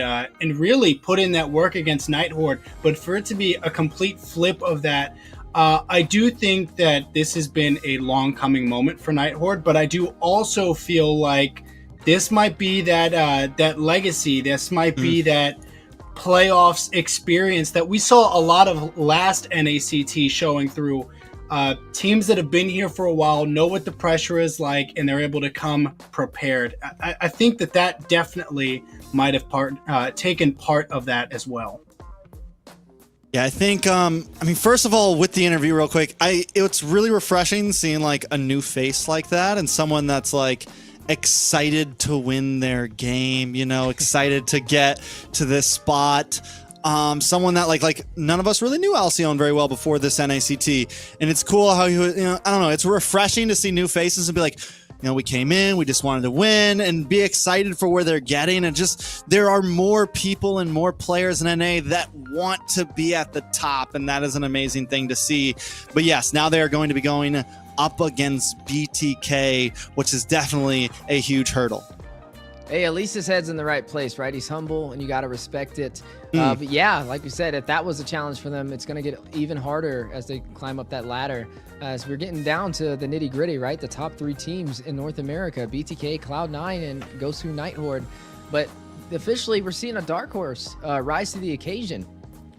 really put in that work against Nigh Horde, but for it to be a complete flip of that, I do think that this has been a long coming moment for Nigh Horde, but I do also feel like this might be that legacy. This might be that playoffs experience that we saw a lot of last NACT showing through. Teams that have been here for a while know what the pressure is like, and they're able to come prepared. I think that definitely might have taken part of that as well. Yeah, I think, first of all, with the interview real quick, it's really refreshing seeing like a new face like that and someone that's like excited to win their game, excited to get to this spot. Someone that like none of us really knew Alcyone very well before this NACT, and it's cool how I don't know, it's refreshing to see new faces and be like, we came in, we just wanted to win and be excited for where they're getting, and just there are more people and more players in NA that want to be at the top, and that is an amazing thing to see. But yes, now they are going to be going up against BTK, which is definitely a huge hurdle. Hey, at least his head's in the right place, right? He's humble, and you got to respect it. But yeah, like we said, if that was a challenge for them, it's going to get even harder as they climb up that ladder. As we're getting down to the nitty gritty, right? The top 3 teams in North America, BTK, Cloud9, and Gosu Nigh Horde. But officially, we're seeing a dark horse rise to the occasion,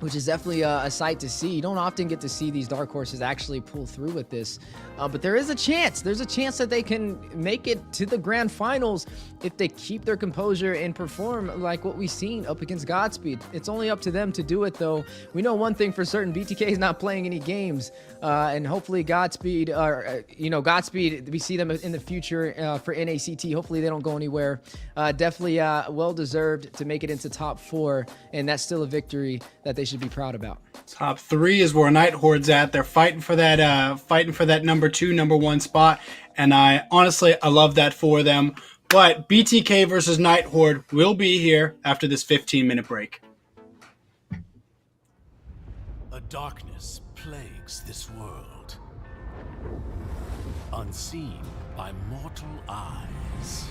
which is definitely a sight to see. You don't often get to see these dark horses actually pull through with this. But there is a chance. There's a chance that they can make it to the grand finals if they keep their composure and perform like what we've seen up against Godspeed. It's only up to them to do it, though. We know one thing for certain: BTK is not playing any games, and hopefully Godspeed, Godspeed, we see them in the future for NACT. Hopefully they don't go anywhere. Definitely well deserved to make it into top 4, and that's still a victory that they should be proud about. Top 3 is where Nigh Horde's at. They're fighting for that number 2, number 1 spot, and I love that for them. But BTK versus Nigh Horde will be here after this 15-minute break. A darkness plagues this world, unseen by mortal eyes.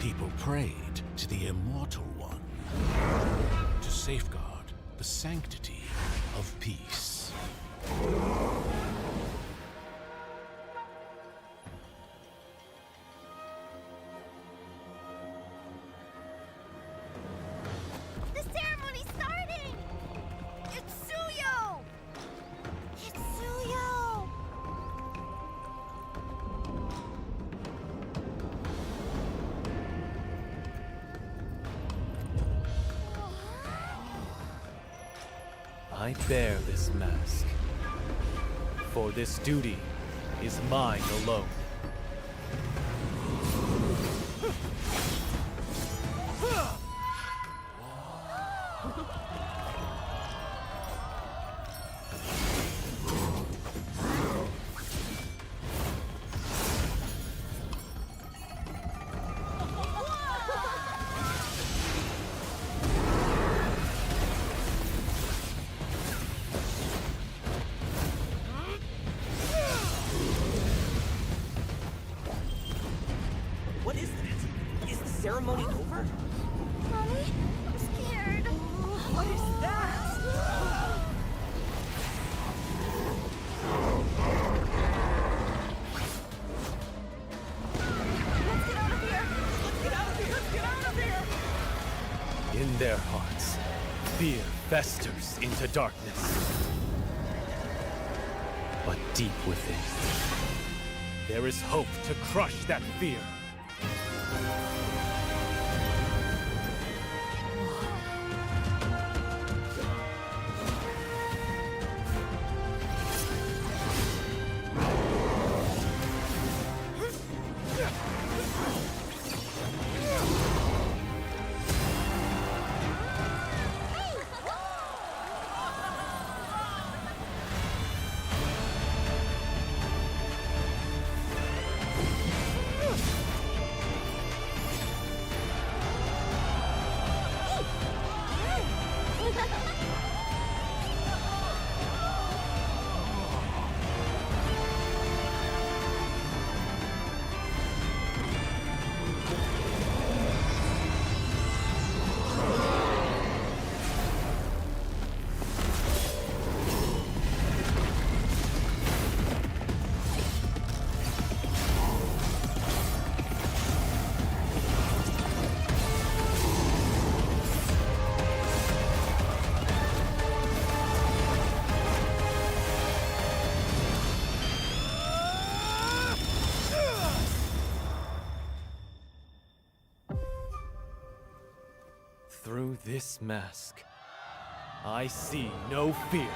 People prayed to the Immortal One to safeguard the sanctity of peace. The ceremony's starting! It's Suyo! It's Suyo! I bear this mask, for this duty is mine alone. What is that? Is the ceremony over? Mommy, I'm scared. What is that? Let's get out of here! Let's get out of here! Let's get out of here! In their hearts, fear festers into darkness. But deep within, there is hope to crush that fear. Through this mask, I see no fear.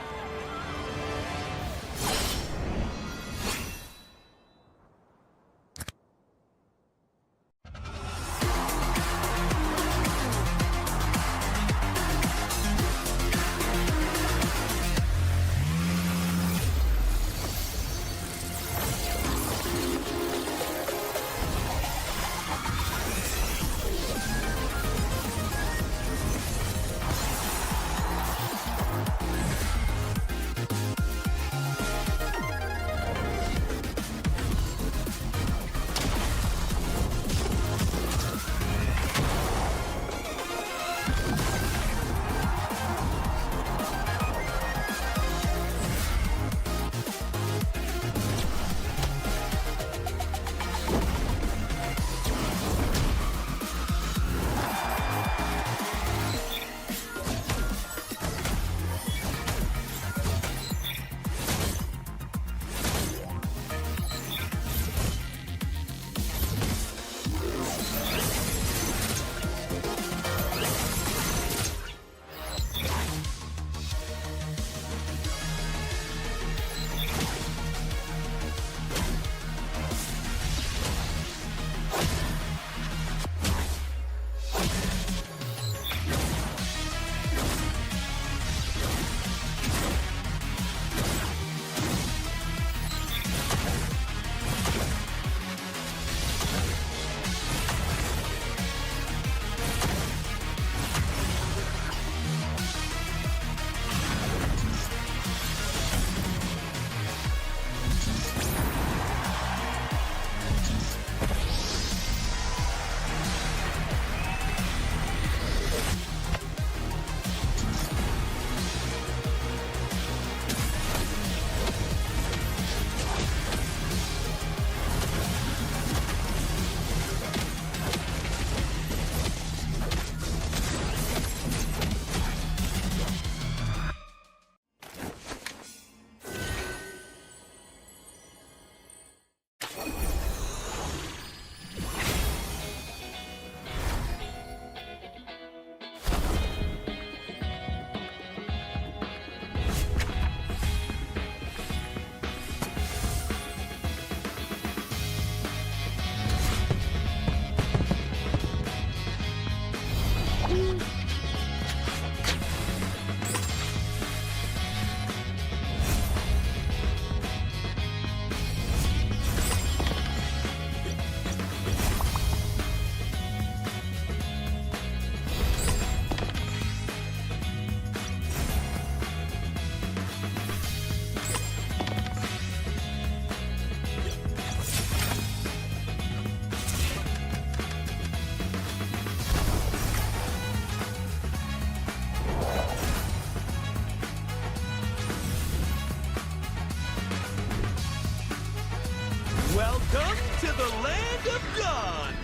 Welcome to the land of God!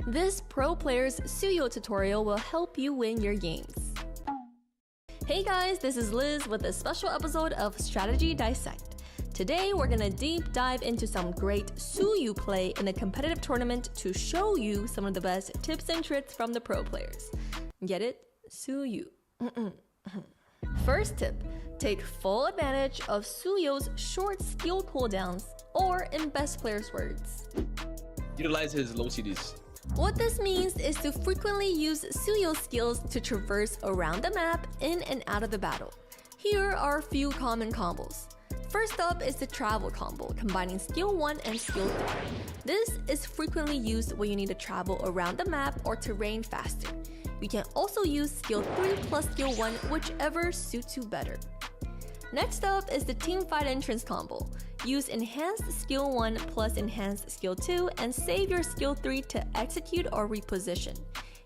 This pro player's Suyo tutorial will help you win your games. Hey guys, this is Liz with a special episode of Strategy Dissect. Today we're gonna deep dive into some great Suyo play in a competitive tournament to show you some of the best tips and tricks from the pro players. Get it? Suyo. First tip, take full advantage of Suyo's short skill cooldowns, or in best player's words, Utilize his low CDs. what this means is to frequently use Suyo skills to traverse around the map in and out of the battle. Here are a few common combos. First up is the travel combo, combining skill 1 and skill 3. This is frequently used when you need to travel around the map or terrain faster. You can also use skill 3 plus skill 1, whichever suits you better. Next up is the teamfight entrance combo. Use enhanced skill 1 plus enhanced skill 2 and save your skill 3 to execute or reposition.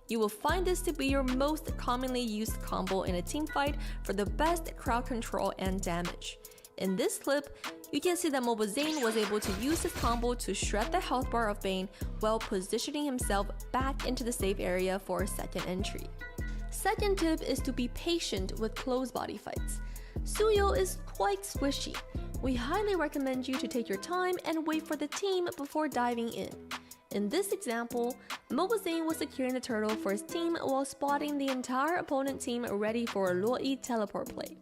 You will find this to be your most commonly used combo in a teamfight for the best crowd control and damage. In this clip, you can see that Mobile Zane was able to use this combo to shred the health bar of Bane while positioning himself back into the safe area for a second entry. Second tip is to be patient with close body fights. Suyo is quite squishy. We highly recommend you to take your time and wait for the team before diving in. In this example, Mobile Zane was securing the turtle for his team while spotting the entire opponent team ready for a Luoyi teleport play.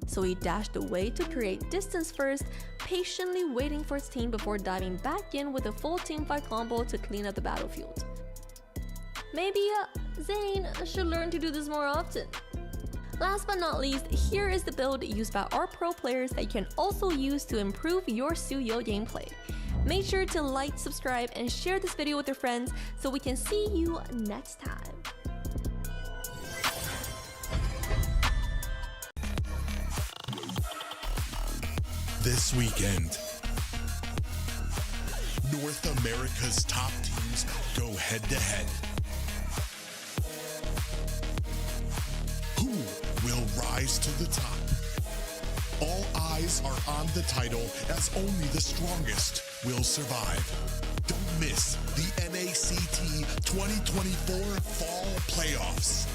So he dashed away to create distance first, patiently waiting for his team before diving back in with a full teamfight combo to clean up the battlefield. Maybe Zane should learn to do this more often. Last but not least, here is the build used by our pro players that you can also use to improve your Suyo gameplay. Make sure to like, subscribe, and share this video with your friends so we can see you next time. This weekend, North America's top teams go head-to-head. Who will rise to the top? All eyes are on the title as only the strongest will survive. Don't miss the NACT 2024 Fall Playoffs.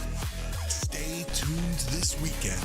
Stay tuned this weekend.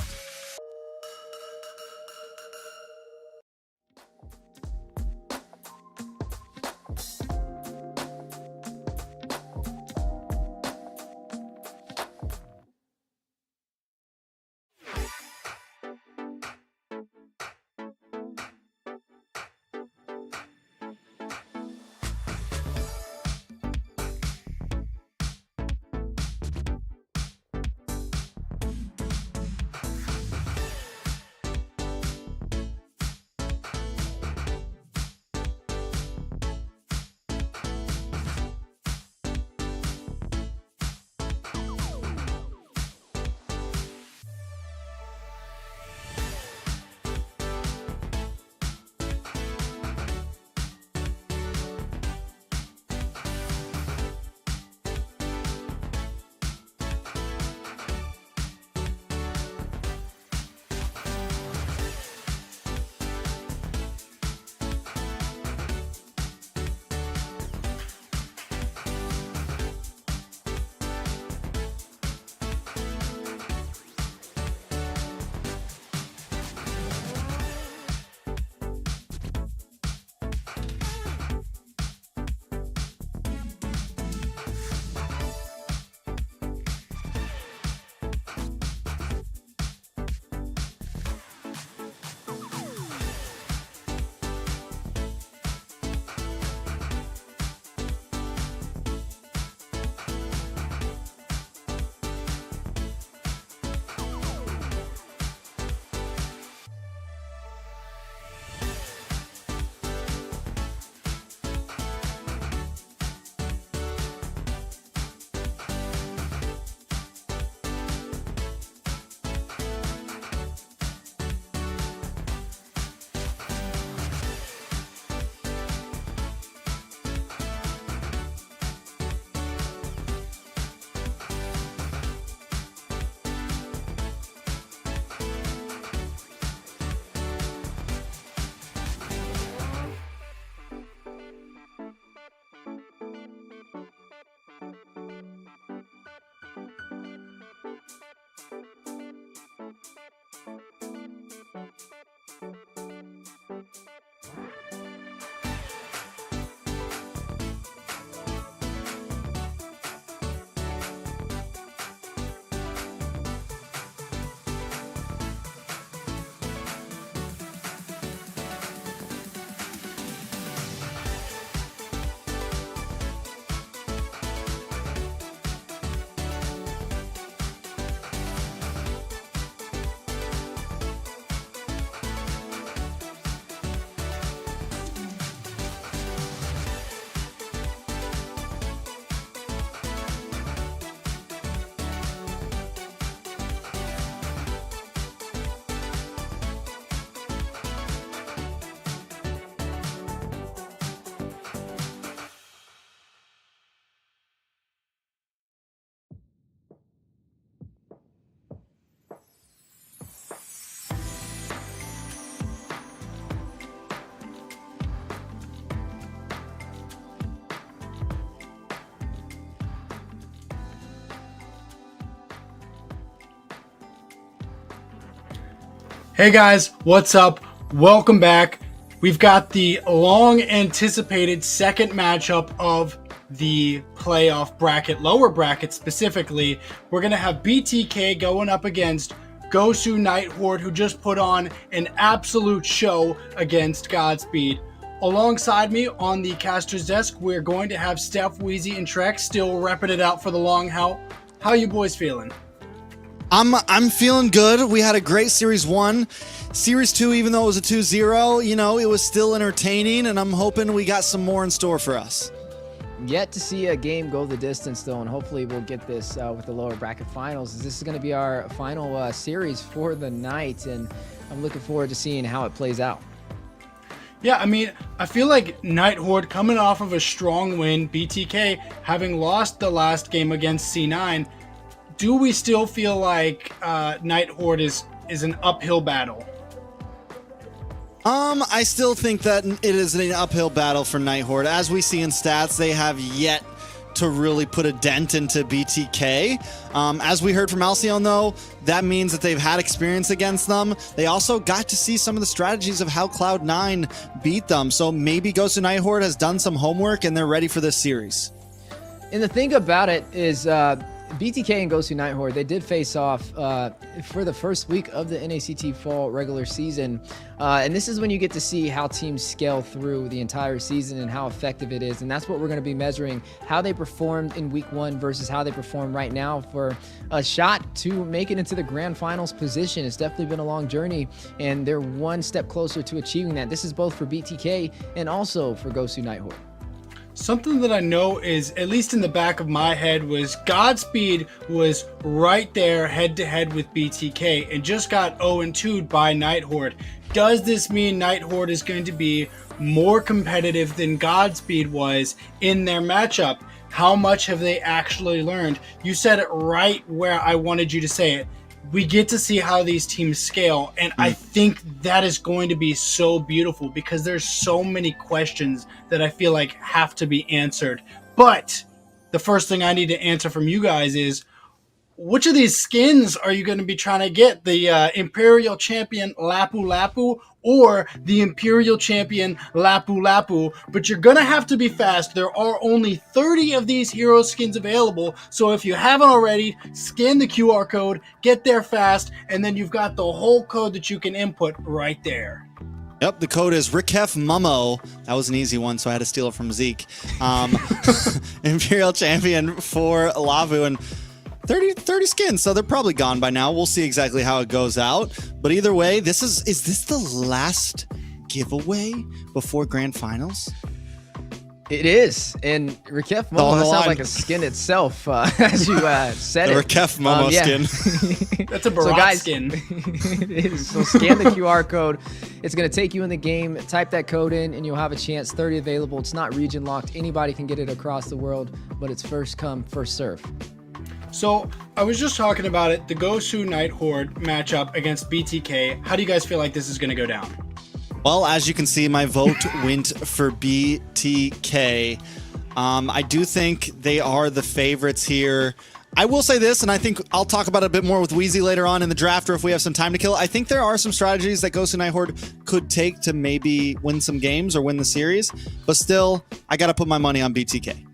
Hey guys, what's up? Welcome back. We've got the long anticipated second matchup of the playoff bracket, lower bracket specifically. We're going to have BTK going up against Gosu Nigh Horde, who just put on an absolute show against Godspeed. Alongside me on the caster's desk, we're going to have Steph, Wheezy, and Trek still repping it out for the long haul. How you boys feeling? I'm feeling good. We had a great Series 1. Series 2, even though it was a 2-0, you know, it was still entertaining, and I'm hoping we got some more in store for us. Yet to see a game go the distance, though, and hopefully we'll get this with the lower bracket finals. This is going to be our final series for the night, and I'm looking forward to seeing how it plays out. Yeah, I mean, I feel like Nigh Horde coming off of a strong win, BTK having lost the last game against C9, do we still feel like Nigh Horde is an uphill battle? I still think that it is an uphill battle for Nigh Horde. As we see in stats, they have yet to really put a dent into BTK. As we heard from Alcyon, though, that means that they've had experience against them. They also got to see some of the strategies of how Cloud9 beat them. So maybe Gosu Nigh Horde has done some homework and they're ready for this series. And the thing about it is BTK and Gosu Nigh Horde, they did face off for the first week of the NACT Fall regular season. And this is when you get to see how teams scale through the entire season and how effective it is. And that's what we're going to be measuring, how they performed in week 1 versus how they perform right now for a shot to make it into the grand finals position. It's definitely been a long journey, and they're one step closer to achieving that. This is both for BTK and also for Gosu Nigh Horde. Something that I know is, at least in the back of my head, was Godspeed was right there head-to-head with BTK and just got 0-2'd by Nigh Horde. Does this mean Nigh Horde is going to be more competitive than Godspeed was in their matchup? How much have they actually learned? You said it right where I wanted you to say it. We get to see how these teams scale, and I think that is going to be so beautiful because there's so many questions that I feel like have to be answered. But the first thing I need to answer from you guys is, which of these skins are you going to be trying to get? The Imperial Champion Lapu Lapu or the Imperial Champion Lapu Lapu? But you're going to have to be fast. There are only 30 of these hero skins available. So if you haven't already, scan the QR code, get there fast, and then you've got the whole code that you can input right there. Yep, the code is Rikef Mummo. That was an easy one, so I had to steal it from Zeke. Imperial Champion for Lavu, and 30 skins, so they're probably gone by now. We'll see exactly how it goes out. But either way, is this the last giveaway before Grand Finals? It is, and Rikef Momo sounds like a skin itself, as you said the it. Rikef Momo skin. That's a Barat skin. It is. So scan the QR code. It's going to take you in the game. Type that code in, and you'll have a chance. 30 available. It's not region locked. Anybody can get it across the world, but it's first come, first serve. So I was just talking about it, the Gosu Nigh Horde matchup against BTK. How do you guys feel like this is going to go down? Well, as you can see, my vote went for BTK. I do think they are the favorites here. I will say this, and I think I'll talk about it a bit more with Wheezy later on in the draft, or if we have some time to kill. I think there are some strategies that Gosu Nigh Horde could take to maybe win some games or win the series. But still, I got to put my money on BTK.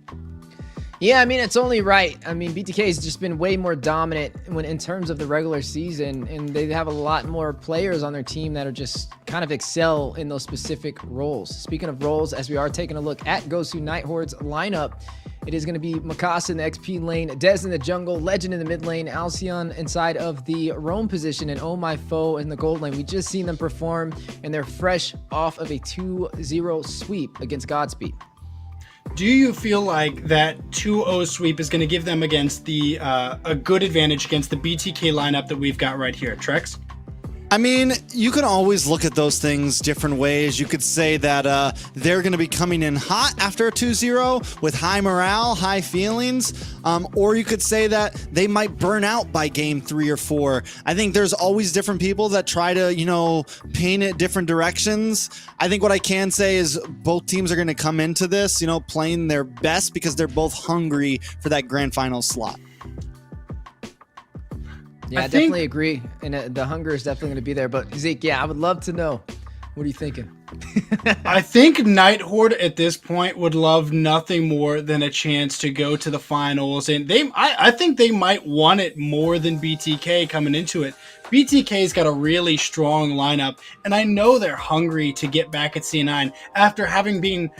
Yeah, I mean, it's only right. I mean, BTK has just been way more dominant in terms of the regular season, and they have a lot more players on their team that are just kind of excel in those specific roles. Speaking of roles, as we are taking a look at Gosu Nigh Horde's lineup, it is going to be Mikasa in the XP lane, Dez in the jungle, Legend in the mid lane, Alcyon inside of the roam position, and Oh My Foe in the gold lane. We just seen them perform, and they're fresh off of a 2-0 sweep against Godspeed. Do you feel like that 2-0 sweep is going to give them against the a good advantage against the BTK lineup that we've got right here, Trex? I mean, you can always look at those things different ways. You could say that they're going to be coming in hot after a 2-0 with high morale, high feelings, or you could say that they might burn out by game 3 or 4. I think there's always different people that try to, you know, paint it different directions. I think what I can say is both teams are going to come into this, you know, playing their best because they're both hungry for that grand final slot. Yeah, I definitely agree. And the hunger is definitely going to be there. But Zeke, yeah, I would love to know. What are you thinking? I think Nigh Horde at this point would love nothing more than a chance to go to the finals, and I think they might want it more than BTK coming into it. BTK's got a really strong lineup, and I know they're hungry to get back at C9 after having been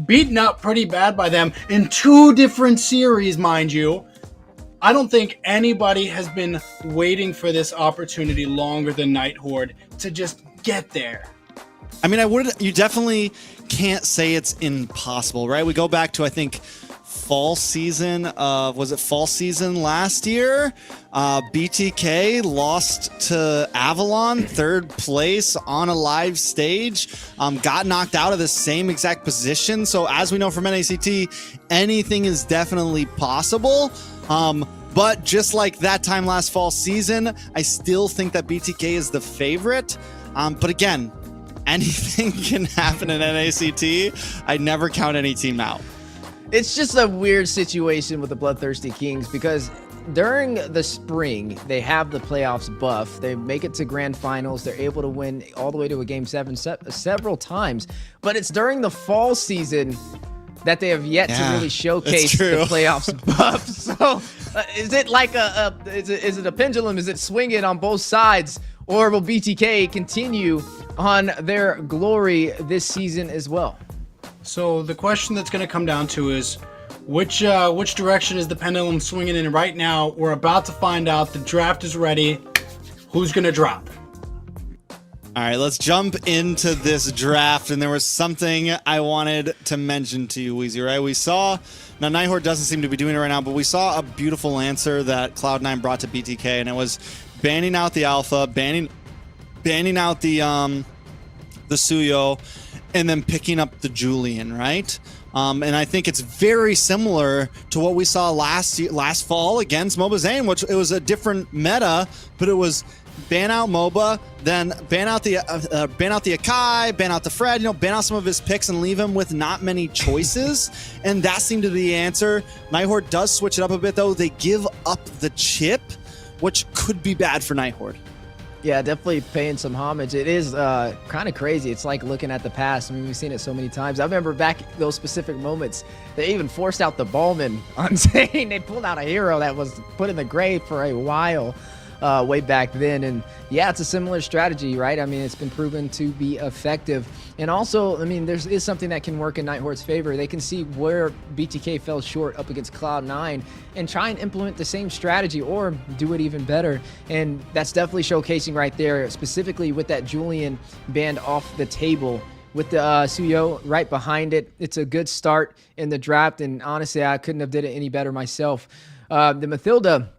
beaten up pretty bad by them in 2 different series, mind you. I don't think anybody has been waiting for this opportunity longer than Nigh Horde to just get there. I mean, you definitely can't say it's impossible, right? We go back to, I think, fall season last year? BTK lost to Avalon, 3rd place on a live stage, got knocked out of the same exact position. So as we know from NACT, anything is definitely possible. But just like that time last fall season, I still think that BTK is the favorite. But again, anything can happen in NACT. I never count any team out. It's just a weird situation with the BloodThirstyKings because during the spring, they have the playoffs buff. They make it to Grand Finals. They're able to win all the way to a Game 7 several times. But it's during the fall season that they have yet to really showcase the playoffs buff. So is it like is it a pendulum? Is it swinging on both sides? Or will BTK continue on their glory this season as well? So the question that's going to come down to is which direction is the pendulum swinging in right now? We're about to find out. The draft is ready. Who's going to drop? All right, let's jump into this draft. And there was something I wanted to mention to you, Weezy, right? We saw, now Nigh Horde doesn't seem to be doing it right now, but we saw a beautiful answer that Cloud9 brought to BTK, and it was banning out the Alpha, banning out the Suyo, and then picking up the Julian, right? And I think it's very similar to what we saw last fall against MOBA Zayn, which it was a different meta, but it was ban out MOBA, then ban out the Akai, ban out the Fred, ban out some of his picks and leave him with not many choices. And that seemed to be the answer. Nigh Horde does switch it up a bit though. They give up the chip, which could be bad for Nigh Horde. Yeah, definitely paying some homage. It is kind of crazy. It's like looking at the past. I mean, we've seen it so many times. I remember back those specific moments, they even forced out the Ballman on Zayn. They pulled out a hero that was put in the grave for a while way back then. And yeah, it's a similar strategy, right? I mean, it's been proven to be effective. And also, I mean, there is something that can work in Nigh Horde's favor. They can see where BTK fell short up against Cloud9 and try and implement the same strategy or do it even better. And that's definitely showcasing right there, specifically with that Julian banned off the table. With the Suyo right behind it, it's a good start in the draft. And honestly, I couldn't have did it any better myself. The Mathilda,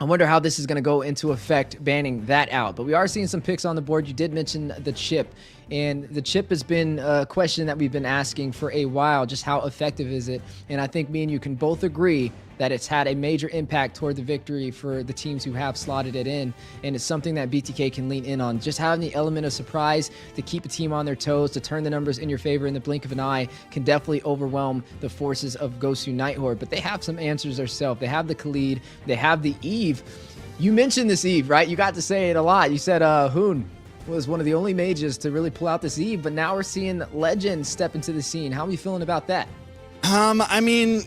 I wonder how this is going to go into effect, banning that out. But we are seeing some picks on the board. You did mention the chip. And the chip has been a question that we've been asking for a while. Just how effective is it? And I think me and you can both agree that it's had a major impact toward the victory for the teams who have slotted it in. And it's something that BTK can lean in on. Just having the element of surprise to keep a team on their toes, to turn the numbers in your favor in the blink of an eye can definitely overwhelm the forces of Gosu Nigh Horde. But they have some answers themselves. They have the Khalid. They have the Eve. You mentioned this Eve, right? You got to say it a lot. You said Hoon was one of the only mages to really pull out this Eve, but now we're seeing legends step into the scene. How are you feeling about that? I mean,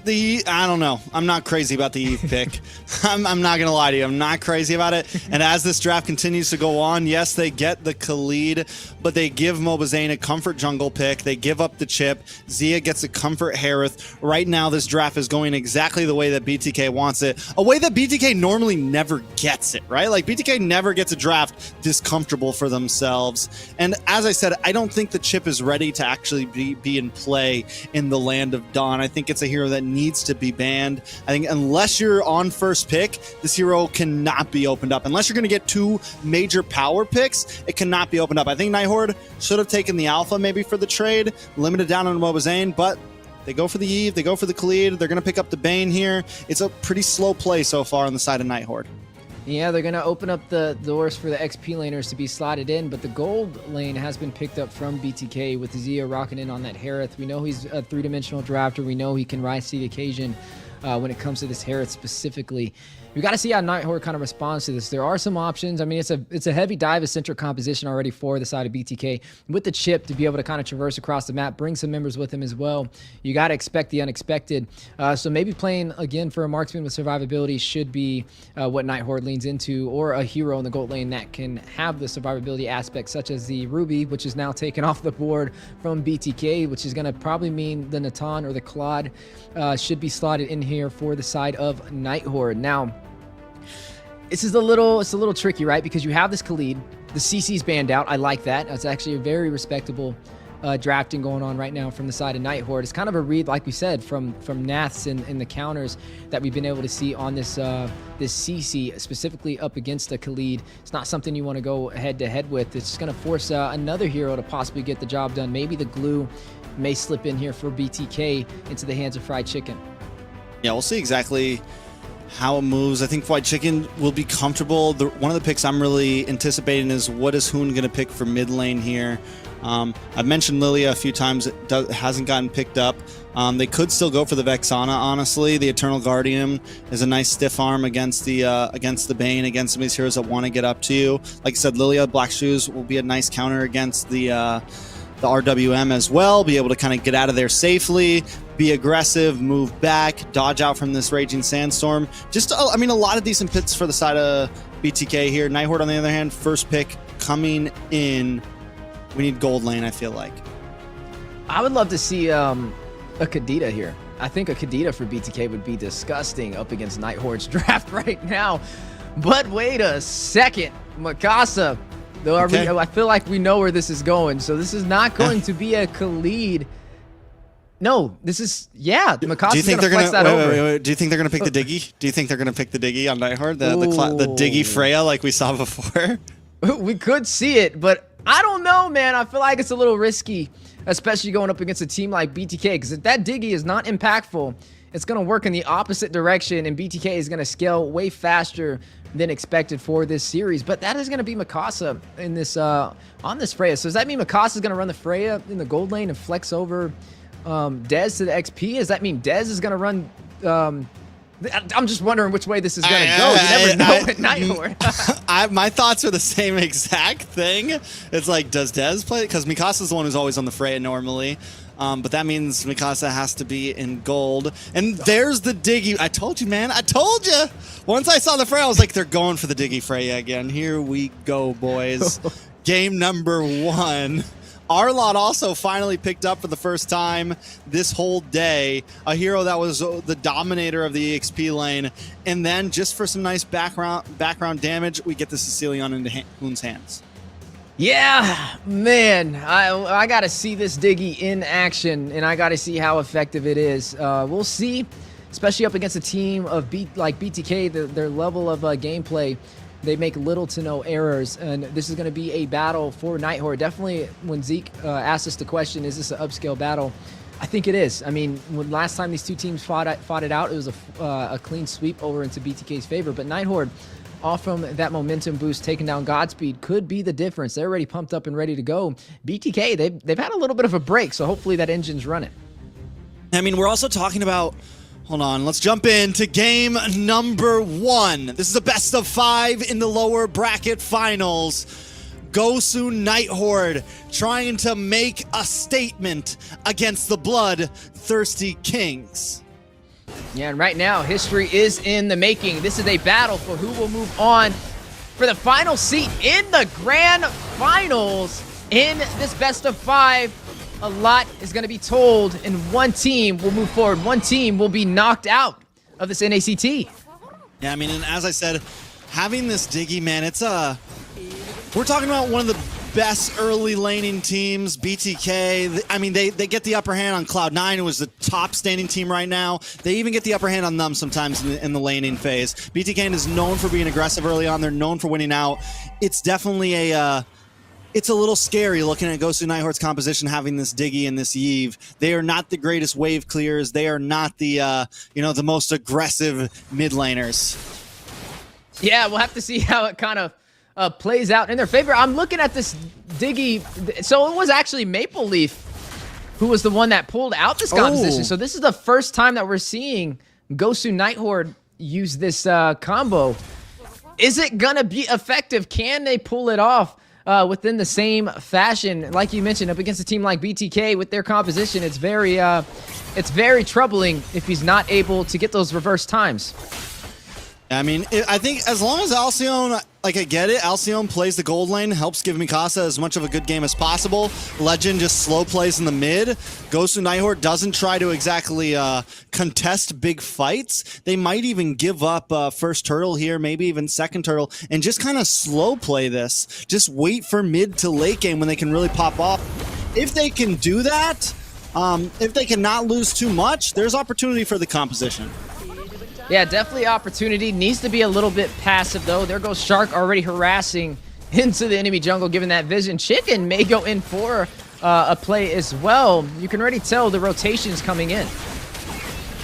I don't know. I'm not crazy about the Eve pick. I'm not going to lie to you. I'm not crazy about it. And as this draft continues to go on, yes, they get the Khalid, but they give MOBA Zayn a comfort jungle pick. They give up the chip. Zia gets a comfort Harith. Right now, this draft is going exactly the way that BTK wants it. A way that BTK normally never gets it, right? Like, BTK never gets a draft this comfortable for themselves. And as I said, I don't think the chip is ready to actually be in play in the land of Dawn. I think it's a hero that needs to be banned. I think unless you're on first pick, this hero cannot be opened up. Unless you're going to get 2 major power picks, it cannot be opened up. I think Nigh Horde should have taken the Alpha maybe for the trade, limited down on MOBA Zayn, but they go for the Eve, they go for the Khalid, they're going to pick up the Bane here. It's a pretty slow play so far on the side of Nigh Horde. Yeah, they're going to open up the doors for the XP laners to be slotted in, but the gold lane has been picked up from BTK with Zia rocking in on that Harith. We know he's a 3-dimensional drafter. We know he can rise to the occasion when it comes to this Harith specifically. We got to see how Nigh Horde kind of responds to this. There are some options. I mean, it's a heavy dive-centric composition already for the side of BTK. With the chip to be able to kind of traverse across the map, bring some members with him as well. You got to expect the unexpected. So maybe playing, again, for a marksman with survivability should be what Nigh Horde leans into, or a hero in the gold lane that can have the survivability aspect, such as the Ruby, which is now taken off the board from BTK, which is going to probably mean the Natan or the Claude should be slotted in here for the side of Nigh Horde. Now, it's a little tricky, right? Because you have this Khalid, the CC's banned out. I like that. It's actually a very respectable drafting going on right now from the side of Nigh Horde. It's kind of a read, like we said, from Naths in the counters that we've been able to see on this this CC, specifically up against a Khalid. It's not something you want to go head to head with. It's just going to force another hero to possibly get the job done. Maybe the glue may slip in here for BTK into the hands of Fried Chicken. Yeah, we'll see exactly how it moves. I think Fried Chicken will be comfortable. One of the picks I'm really anticipating is what is Hoon going to pick for mid lane here. I've mentioned Lilia a few times. It hasn't gotten picked up. They could still go for the Vexana, honestly. The Eternal Guardian is a nice stiff arm against the Bane, against some of these heroes that want to get up to you. Like I said, Lilia, Black Shoes will be a nice counter against the RWM as well. Be able to kind of get out of there safely, be aggressive, move back, dodge out from this Raging Sandstorm. I mean, a lot of decent picks for the side of BTK here. Nigh Horde, on the other hand, first pick coming in. We need gold lane, I feel like. I would love to see a Kadita here. I think a Kadita for BTK would be disgusting up against Nigh Horde's draft right now. But wait a second. Mikasa, though, okay. I feel like we know where this is going. So this is not going to be a Khalid. No, this is, yeah, Mikasa's going to flex that over. Wait. Do you think they're going to pick the Diggy? Do you think they're going to pick the Diggy on Nigh Horde? The Diggy Freya like we saw before? We could see it, but I don't know, man. I feel like it's a little risky, especially going up against a team like BTK, because if that Diggy is not impactful, it's going to work in the opposite direction, and BTK is going to scale way faster than expected for this series. But that is going to be Mikasa in this on this Freya. So does that mean Mikasa is going to run the Freya in the gold lane and flex over Dez to the XP? Does that mean Dez is going to run... I'm just wondering which way this is going to go. You never know at Nigh Horde. My thoughts are the same exact thing. It's like, does Dez play? Because Mikasa's the one who's always on the Freya normally. But that means Mikasa has to be in gold. And there's the Diggy. I told you, man. I told you. Once I saw the Freya, I was like, they're going for the Diggy Freya again. Here we go, boys. Game number 1. Arlot also finally picked up for the first time this whole day. A hero that was the dominator of the EXP lane. And then just for some nice background damage, we get the Sicilian into Hoon's hands. Yeah, man, I got to see this Diggy in action, and I got to see how effective it is. We'll see, especially up against a team of like BTK, their level of gameplay. They make little to no errors, and this is going to be a battle for Nigh Horde. Definitely, when Zeke asked us the question, is this an upscale battle? I think it is. I mean, when last time these two teams fought it out, it was a clean sweep over into BTK's favor. But Nigh Horde, off from that momentum boost, taking down Godspeed, could be the difference. They're already pumped up and ready to go. BTK, they've had a little bit of a break, so hopefully that engine's running. I mean, we're also talking about... Hold on, let's jump into game number 1. This is a best of 5 in the lower bracket finals. Gosu Nigh Horde trying to make a statement against the Bloodthirsty Kings. Yeah, and right now, history is in the making. This is a battle for who will move on for the final seat in the Grand Finals in this best of 5. A lot is going to be told, and one team will move forward. One team will be knocked out of this NACT. Yeah, I mean, and as I said, having this Diggy, man, it's we're talking about one of the best early laning teams, BTK. I mean, they get the upper hand on Cloud9, who is the top standing team right now. They even get the upper hand on them sometimes in the laning phase. BTK is known for being aggressive early on. They're known for winning out. It's definitely it's a little scary looking at Gosu Nigh Horde's composition, having this Diggy and this Yve. They are not the greatest wave clears. They are not the the most aggressive mid laners. Yeah, we'll have to see how it kind of plays out in their favor. I'm looking at this Diggy. So it was actually Maple Leaf who was the one that pulled out this composition. So this is the first time that we're seeing Gosu Nigh Horde, use this combo. Is it gonna be effective? Can they pull it off within the same fashion? Like you mentioned, up against a team like BTK with their composition, it's very troubling if he's not able to get those reverse times. I mean, I think as long as Alcyone, like I get it, Alcyone plays the gold lane, helps give Mikasa as much of a good game as possible. Legend just slow plays in the mid. Gosu Nigh Horde doesn't try to exactly contest big fights. They might even give up first turtle here, maybe even second turtle, and just kind of slow play this. Just wait for mid to late game when they can really pop off. If they can do that, if they cannot lose too much, there's opportunity for the composition. Yeah, definitely opportunity. Needs to be a little bit passive, though. There goes Shark already harassing into the enemy jungle, given that vision. Chicken may go in for a play as well. You can already tell the rotation's coming in.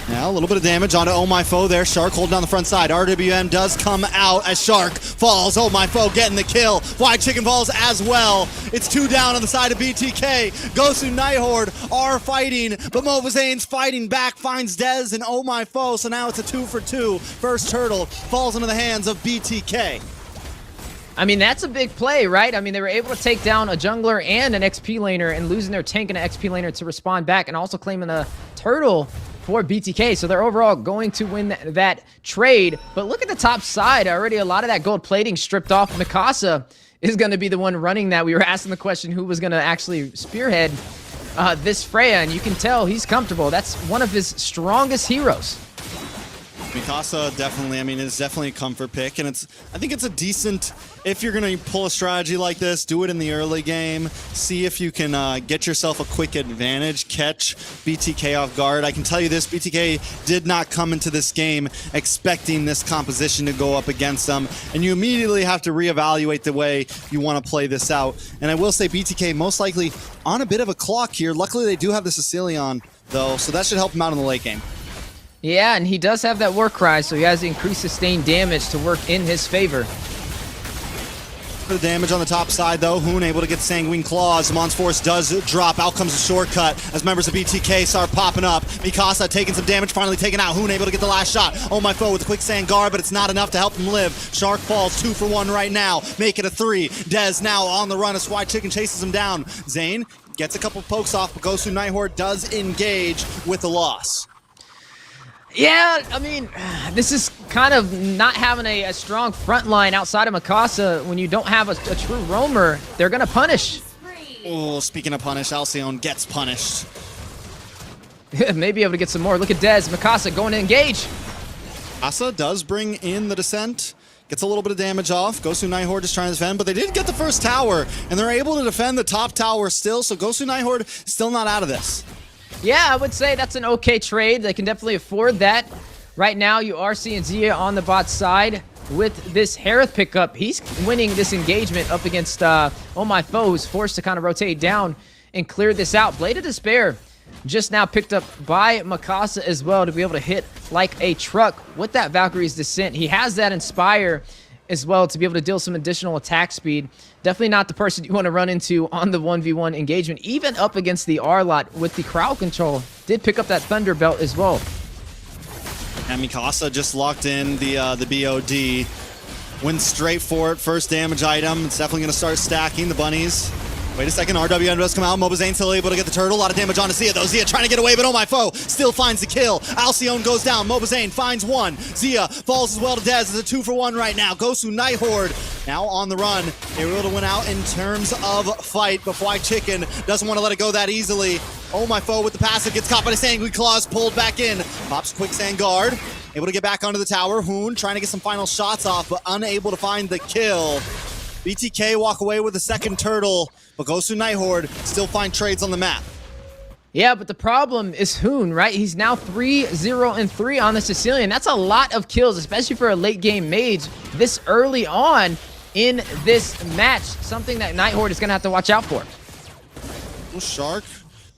Now, a little bit of damage onto Oh My Foe there. Shark holding down the front side. RWM does come out as Shark falls. Oh My Foe getting the kill. Wide Chicken falls as well. It's 2 down on the side of BTK. Gosu Nigh Horde are fighting, but Mobazane's fighting back, finds Dez and Oh My Foe, so now it's a 2 for 2. First turtle falls into the hands of BTK. I mean, that's a big play, right? I mean, they were able to take down a jungler and an XP laner and losing their tank and an XP laner to respond back and also claiming a turtle for BTK. So they're overall going to win that trade. But look at the top side. Already a lot of that gold plating stripped off. Mikasa is going to be the one running that. We were asking the question who was going to actually spearhead this Freya, and you can tell he's comfortable. That's one of his strongest heroes. Mikasa definitely, I mean, it's definitely a comfort pick, and I think it's a decent, if you're going to pull a strategy like this, do it in the early game, see if you can get yourself a quick advantage, catch BTK off guard. I can tell you this, BTK did not come into this game expecting this composition to go up against them, and you immediately have to reevaluate the way you want to play this out. And I will say BTK most likely on a bit of a clock here. Luckily they do have the Sicilian though, so that should help him out in the late game. Yeah, and he does have that war cry, so he has increased sustained damage to work in his favor. The damage on the top side, though. Hoon able to get Sanguine Claws. Mon's Force does drop. Out comes a shortcut as members of BTK start popping up. Mikasa taking some damage, finally taken out. Hoon able to get the last shot. Oh My Foe with a quick sand guard, but it's not enough to help him live. Shark falls 2 for 1 right now. Make it a 3. Dez now on the run as Wide Chicken chases him down. Zane gets a couple pokes off, but Gosu Nigh Horde does engage with the loss. Yeah, I mean, this is kind of not having a strong front line outside of Mikasa. When you don't have a true roamer, they're going to punish. Oh, speaking of punish, Alcyone gets punished. Maybe able to get some more. Look at Dez. Mikasa going to engage. Mikasa does bring in the descent. Gets a little bit of damage off. Gosu Nigh Horde is trying to defend, but they did get the first tower, and they're able to defend the top tower still, so Gosu Nigh Horde still not out of this. Yeah, I would say that's an okay trade. They can definitely afford that. Right now, you are seeing Zia on the bot side with this Harith pickup. He's winning this engagement up against Oh My Foe, who's forced to kind of rotate down and clear this out. Blade of Despair just now picked up by Mikasa as well to be able to hit like a truck with that Valkyrie's Descent. He has that Inspire as well to be able to deal some additional attack speed. Definitely not the person you want to run into on the 1v1 engagement, even up against the R-Lot with the crowd control. Did pick up that Thunder Belt as well. And Mikasa just locked in the BOD. Went straight for it. First damage item. It's definitely going to start stacking the bunnies. Wait a second, RWM does come out. Mobazane still able to get the turtle. A lot of damage on Zia, though. Zia trying to get away, but Oh My Foe still finds the kill. Alcyone goes down. Mobazane finds one. Zia falls as well to Dez. It's a 2 for 1 right now. Gosu Nigh Horde now on the run. They were able to win out in terms of fight, but Wide Chicken doesn't want to let it go that easily. Oh My Foe with the passive gets caught by the Sanguine Claws, pulled back in. Pops Quicksand Guard. Able to get back onto the tower. Hoon trying to get some final shots off, but unable to find the kill. BTK walk away with the second turtle, but Gosu Nigh Horde still find trades on the map. Yeah, but the problem is Hoon, right? He's now 3-0-3 on the Sicilian. That's a lot of kills, especially for a late game mage this early on in this match. Something that Nigh Horde is going to have to watch out for. Well, Shark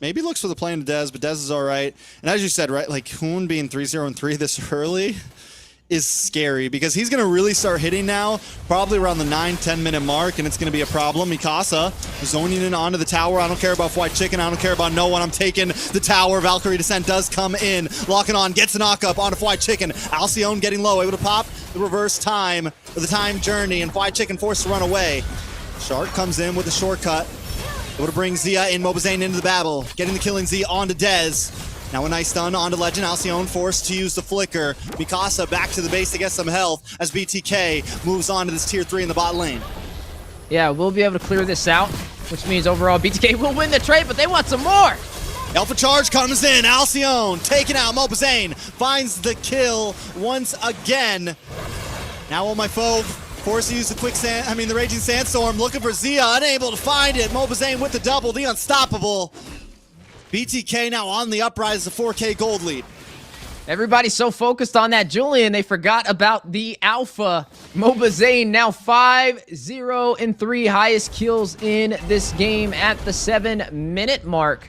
maybe looks for the play into Dez, but Dez is all right. And as you said, right, like Hoon being 3-0-3 this early is scary because he's going to really start hitting now, probably around the 9-10 minute mark, and it's going to be a problem. Mikasa zoning in onto the tower. I don't care about White Chicken. I don't care about no one. I'm taking the tower. Valkyrie Descent does come in. Locking on, gets a knock-up onto White Chicken. Alcyone getting low, able to pop the reverse time, or the time journey, and White Chicken forced to run away. Shark comes in with a shortcut. Able to bring Zia and Mobazane into the battle. Getting the killing Z onto Dez. Now a nice stun onto Legend. Alcyone forced to use the flicker. Mikasa back to the base to get some health as BTK moves on to this tier 3 in the bot lane. Yeah, we'll be able to clear this out, which means overall BTK will win the trade, but they want some more. Alpha Charge comes in. Alcyone taking out Mobazane. Finds the kill once again. Now on my foe. Forced to use the Raging Sandstorm. Looking for Zia. Unable to find it. Mobazane with the double. The unstoppable. BTK now on the uprise, the 4K gold lead. Everybody's so focused on that Julian, they forgot about the Alpha. Mobazane now 5-0-3, highest kills in this game at the 7-minute mark.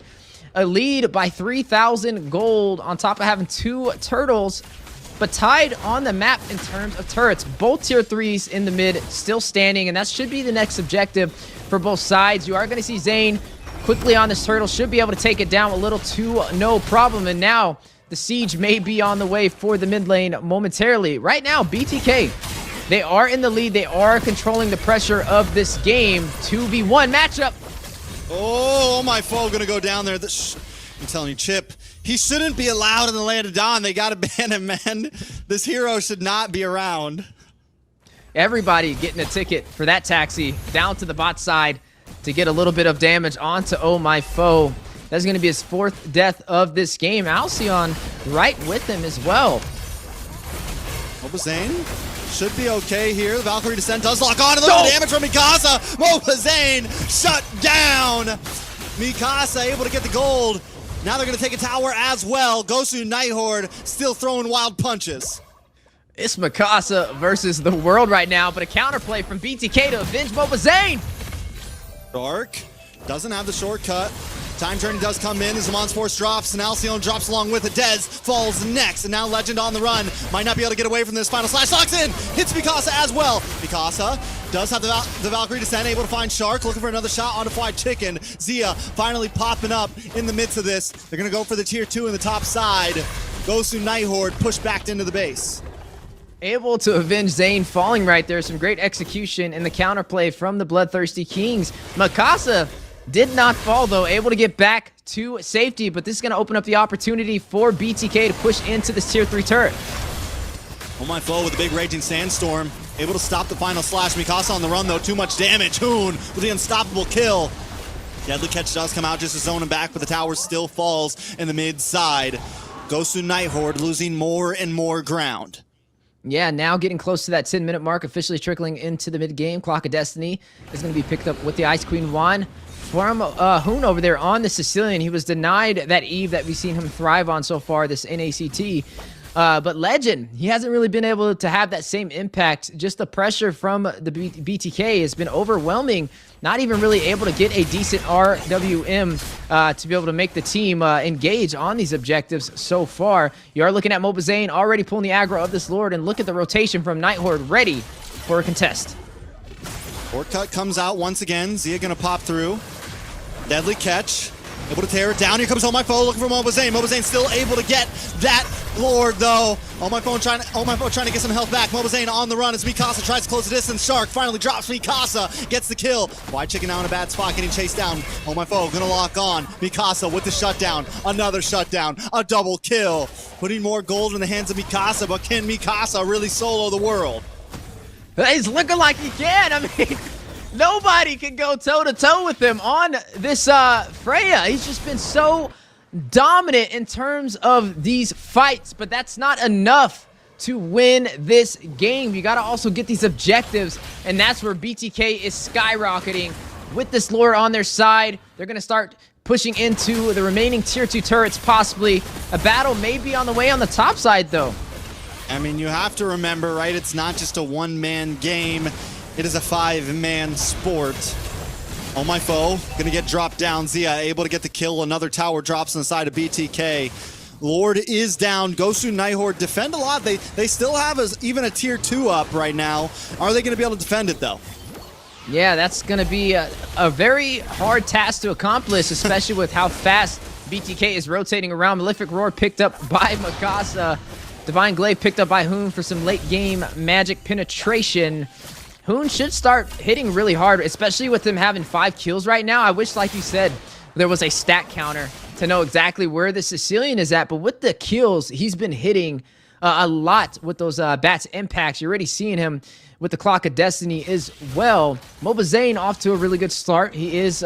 A lead by 3,000 gold on top of having 2 turtles, but tied on the map in terms of turrets. Both tier 3s in the mid still standing, and that should be the next objective for both sides. You are going to see Zane quickly on this turtle, should be able to take it down a little to no problem. And now the siege may be on the way for the mid lane momentarily. Right now, BTK, they are in the lead. They are controlling the pressure of this game. 2v1 matchup. Oh, my foe gonna go down there. I'm telling you, Chip, he shouldn't be allowed in the land of Dawn. They gotta ban him, man. This hero should not be around. Everybody getting a ticket for that taxi down to the bot side to get a little bit of damage onto Oh My Foe. That's going to be his 4th death of this game. Alcyone right with him as well. Mobazane should be okay here. The Valkyrie Descent does lock on. A little damage from Mikasa. Mobazane shut down. Mikasa able to get the gold. Now they're going to take a tower as well. Gosu Nigh Horde still throwing wild punches. It's Mikasa versus the world right now, but a counterplay from BTK to avenge Mobazane. Dark doesn't have the shortcut. Time Journey does come in as the Mon's Force drops, and Alcyone drops along with it. Dez falls next, and now Legend on the run. Might not be able to get away from this. Final Slash locks in, hits Mikasa as well. Mikasa does have the Valkyrie Descent, able to find Shark, looking for another shot onto Fried Chicken. Zia finally popping up in the midst of this. They're going to go for the tier 2 in the top side. Gosu Nigh Horde pushed back into the base. Able to avenge Zane falling right there. Some great execution in the counterplay from the Bloodthirsty Kings. Mikasa did not fall though, able to get back to safety, but this is going to open up the opportunity for BTK to push into this tier 3 turret. Oh My Foe with the big Raging Sandstorm, able to stop the Final Slash. Mikasa on the run though, too much damage. Hoon with the unstoppable kill. Deadly Catch does come out just to zone him back, but the tower still falls in the mid side. Gosu Nigh Horde losing more and more ground. Yeah, now getting close to that 10-minute mark, officially trickling into the mid-game. Clock of Destiny is going to be picked up with the Ice Queen wand from Hoon over there on the Sicilian. He was denied that Eve that we've seen him thrive on so far, this NACT. But Legend, he hasn't really been able to have that same impact. Just the pressure from the BTK has been overwhelming. Not even really able to get a decent RWM to be able to make the team engage on these objectives so far. You are looking at Mobazane already pulling the aggro of this Lord, and look at the rotation from Nigh Horde ready for a contest. Shortcut comes out once again. Zia gonna pop through. Deadly Catch. Able to tear it down. Here comes Oh My Foe looking for Mobazane. Mobazane still able to get that Lord though. Oh My Foe trying to get some health back. Mobazane on the run as Mikasa tries to close the distance. Shark finally drops Mikasa. Gets the kill. White Chicken now in a bad spot getting chased down. Oh My Foe gonna lock on. Mikasa with the shutdown. Another shutdown. A double kill. Putting more gold in the hands of Mikasa, but can Mikasa really solo the world? He's looking like he can. I mean, nobody can go toe-to-toe with him on this Freya. He's just been so dominant in terms of these fights, but that's not enough to win this game. You got to also get these objectives, and that's where BTK is skyrocketing. With this Lord on their side, they're going to start pushing into the remaining tier 2 turrets, possibly. A battle may be on the way on the top side, though. I mean, you have to remember, right? It's not just a one-man game. It is a 5-man sport. Oh My Foe gonna get dropped down. Zia able to get the kill. Another tower drops on the side of BTK. Lord is down. Gosu Nigh Horde defend a lot. They still have even a tier 2 up right now. Are they going to be able to defend it though? Yeah, that's going to be a very hard task to accomplish, especially with how fast BTK is rotating around. Malefic Roar picked up by Mikasa. Divine Glaive picked up by Hoon for some late game magic penetration. Hoon should start hitting really hard, especially with him having 5 kills right now. I wish, like you said, there was a stat counter to know exactly where the Sicilian is at. But with the kills, he's been hitting a lot with those Bats impacts. You're already seeing him with the Clock of Destiny as well. Mobazane off to a really good start. He is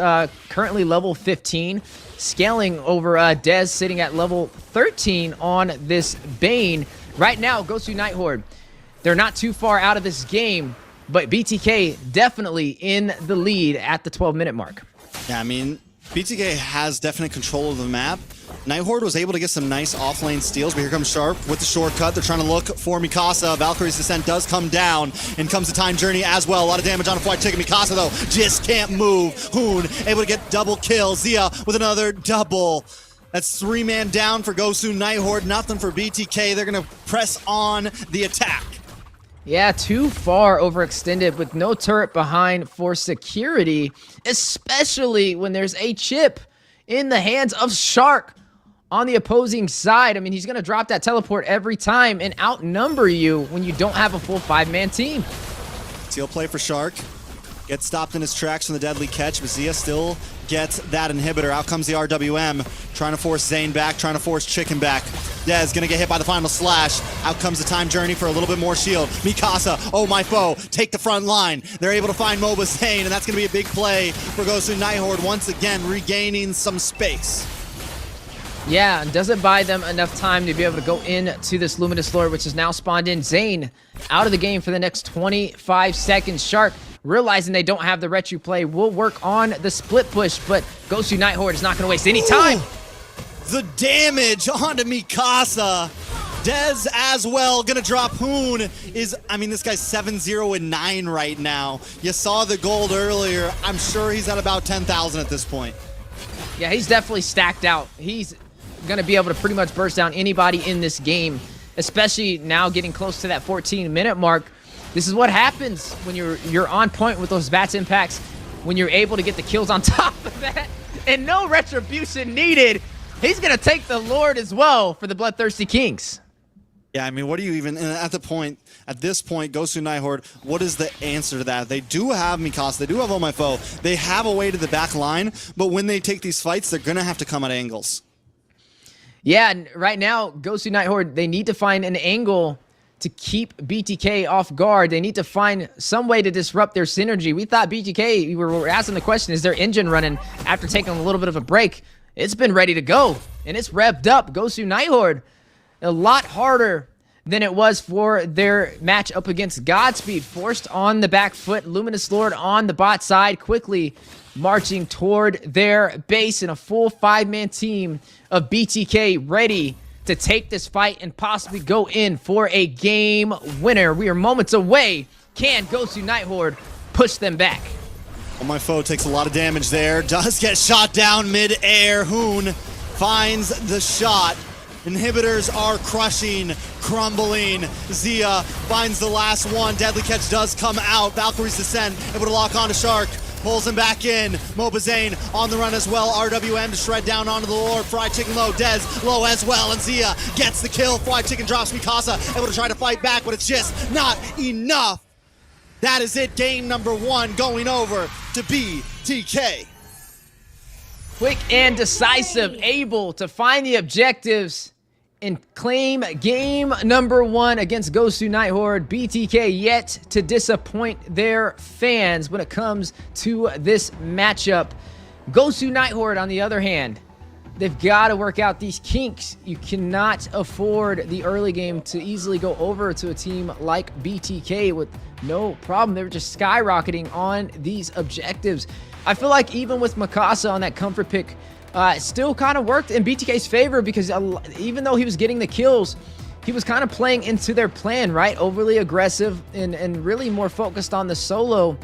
currently level 15, scaling over Dez sitting at level 13 on this Bane. Right now, Gosu Nigh Horde, they're not too far out of this game, but BTK definitely in the lead at the 12-minute mark. Yeah, I mean, BTK has definite control of the map. Nigh Horde was able to get some nice off-lane steals, but here comes Sharp with the shortcut. They're trying to look for Mikasa. Valkyrie's Descent does come down, and comes the Time Journey as well. A lot of damage on a White Chicken. Mikasa, though, just can't move. Hoon able to get double kill. Zia with another double. That's 3-man down for Gosu Nigh Horde. Nothing for BTK. They're going to press on the attack. Yeah, too far overextended with no turret behind for security, especially when there's a chip in the hands of Shark on the opposing side. I mean, he's going to drop that teleport every time and outnumber you when you don't have a full 5-man team. Teal play for Shark. Gets stopped in his tracks from the deadly catch, but Zia still gets that inhibitor. Out comes the RWM, trying to force Zane back, trying to force Chicken back. Dez gonna get hit by the final slash. Out comes the Time Journey for a little bit more shield. Mikasa, oh my foe, take the front line. They're able to find Moba Zane, and that's gonna be a big play for Gosu Nigh Horde, once again regaining some space. Yeah, and doesn't buy them enough time to be able to go into this Luminous Lord, which is now spawned in. Zane out of the game for the next 25 seconds. Shark, realizing they don't have the retro play, will work on the split push, but Gosu Nigh Horde is not going to waste any time. The damage onto Mikasa. Dez as well, gonna drop Hoon. I mean, this guy's 7-0-9 right now. You saw the gold earlier. I'm sure he's at about 10,000 at this point. Yeah, he's definitely stacked out. He's gonna be able to pretty much burst down anybody in this game, especially now getting close to that 14-minute mark. This is what happens when you're on point with those Bats impacts, when you're able to get the kills on top of that, and no retribution needed. He's gonna take the Lord as well for the Bloodthirsty Kings. Yeah, I mean, what do you even, at this point, Gosu Nigh Horde, what is the answer to that? They do have Mikasa, they do have Oh My Foe, they have a way to the back line, but when they take these fights, they're gonna have to come at angles. Yeah, and right now, Gosu Nigh Horde, they need to find an angle to keep BTK off guard. They need to find some way to disrupt their synergy. We thought BTK, we were asking the question, is their engine running after taking a little bit of a break? It's been ready to go, and it's revved up. Gosu Nigh Horde, a lot harder than it was for their match up against Godspeed. Forced on the back foot, Luminous Lord on the bot side, quickly marching toward their base in a full 5-man team of BTK ready to take this fight and possibly go in for a game winner. We are moments away. Can Gosu Nigh Horde push them back? Oh My Foe takes a lot of damage there. Does get shot down mid-air. Hoon finds the shot. Inhibitors are crushing, crumbling. Zia finds the last one. Deadly Catch does come out. Valkyrie's Descent able to lock onto Shark. Pulls him back in. Mobazane on the run as well. RWM to shred down onto the Lord. Fried Chicken low. Dez low as well. And Zia gets the kill. Fried Chicken drops Mikasa. Able to try to fight back, but it's just not enough. That is it. Game number 1 going over to BTK. Quick and decisive, able to find the objectives and claim game number 1 against Gosu Nigh Horde. BTK yet to disappoint their fans when it comes to this matchup. Gosu Nigh Horde, on the other hand, they've got to work out these kinks. You cannot afford the early game to easily go over to a team like BTK with no problem. They were just skyrocketing on these objectives. I feel like even with Mikasa on that comfort pick, it still kind of worked in BTK's favor because even though he was getting the kills, he was kind of playing into their plan, right? Overly aggressive and really more focused on the solo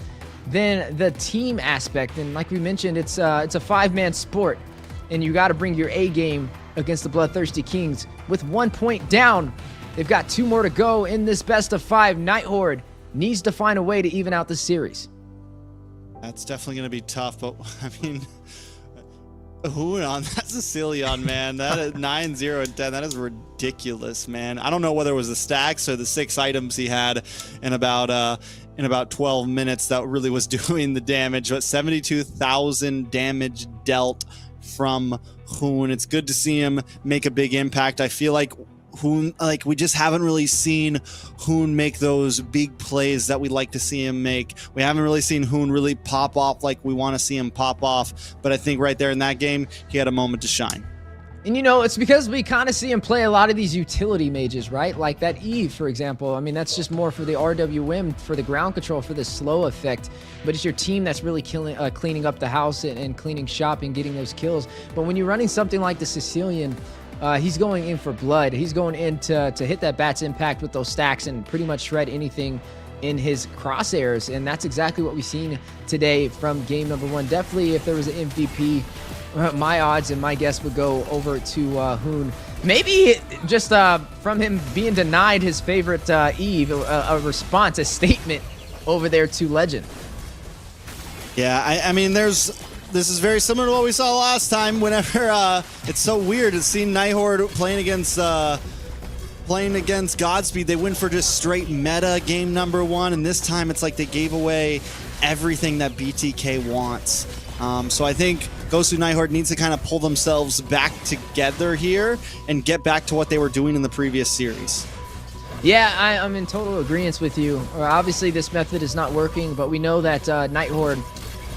than the team aspect. And like we mentioned, it's a 5-man sport, and you got to bring your A game against the Bloodthirsty Kings with 1 point down. They've got 2 more to go in this best of 5. Nigh Horde needs to find a way to even out the series. That's definitely going to be tough, but I mean, who on that Sicilian, man? That is 9, 0, and 10. That is ridiculous, man. I don't know whether it was the stacks or the 6 items he had in about 12 minutes that really was doing the damage, but 72,000 damage dealt from Hoon. It's good to see him make a big impact. I feel like Hoon, like we just haven't really seen Hoon make those big plays that we like to see him make. We haven't really seen Hoon really pop off like we want to see him pop off, but I think right there in that game, he had a moment to shine. And it's because we kind of see him play a lot of these utility mages, right? Like that Eve, for example. I mean, that's just more for the RWM, for the ground control, for the slow effect. But it's your team that's really cleaning up the house and cleaning shop and getting those kills. But when you're running something like the Sicilian, he's going in for blood. He's going in to hit that Bat's impact with those stacks and pretty much shred anything in his crosshairs. And that's exactly what we've seen today from game number 1. Definitely, if there was an MVP, my odds and my guess would go over to Hoon. Maybe just from him being denied his favorite Eve, a response, a statement over there to Legend. Yeah, I mean, this is very similar to what we saw last time. Whenever it's so weird to see Nigh Horde playing against Godspeed, they went for just straight meta game number 1, and this time it's like they gave away everything that BTK wants. So I think Gosu Nigh Horde needs to kind of pull themselves back together here and get back to what they were doing in the previous series. Yeah, I'm in total agreement with you. Obviously, this method is not working, but we know that Nigh Horde,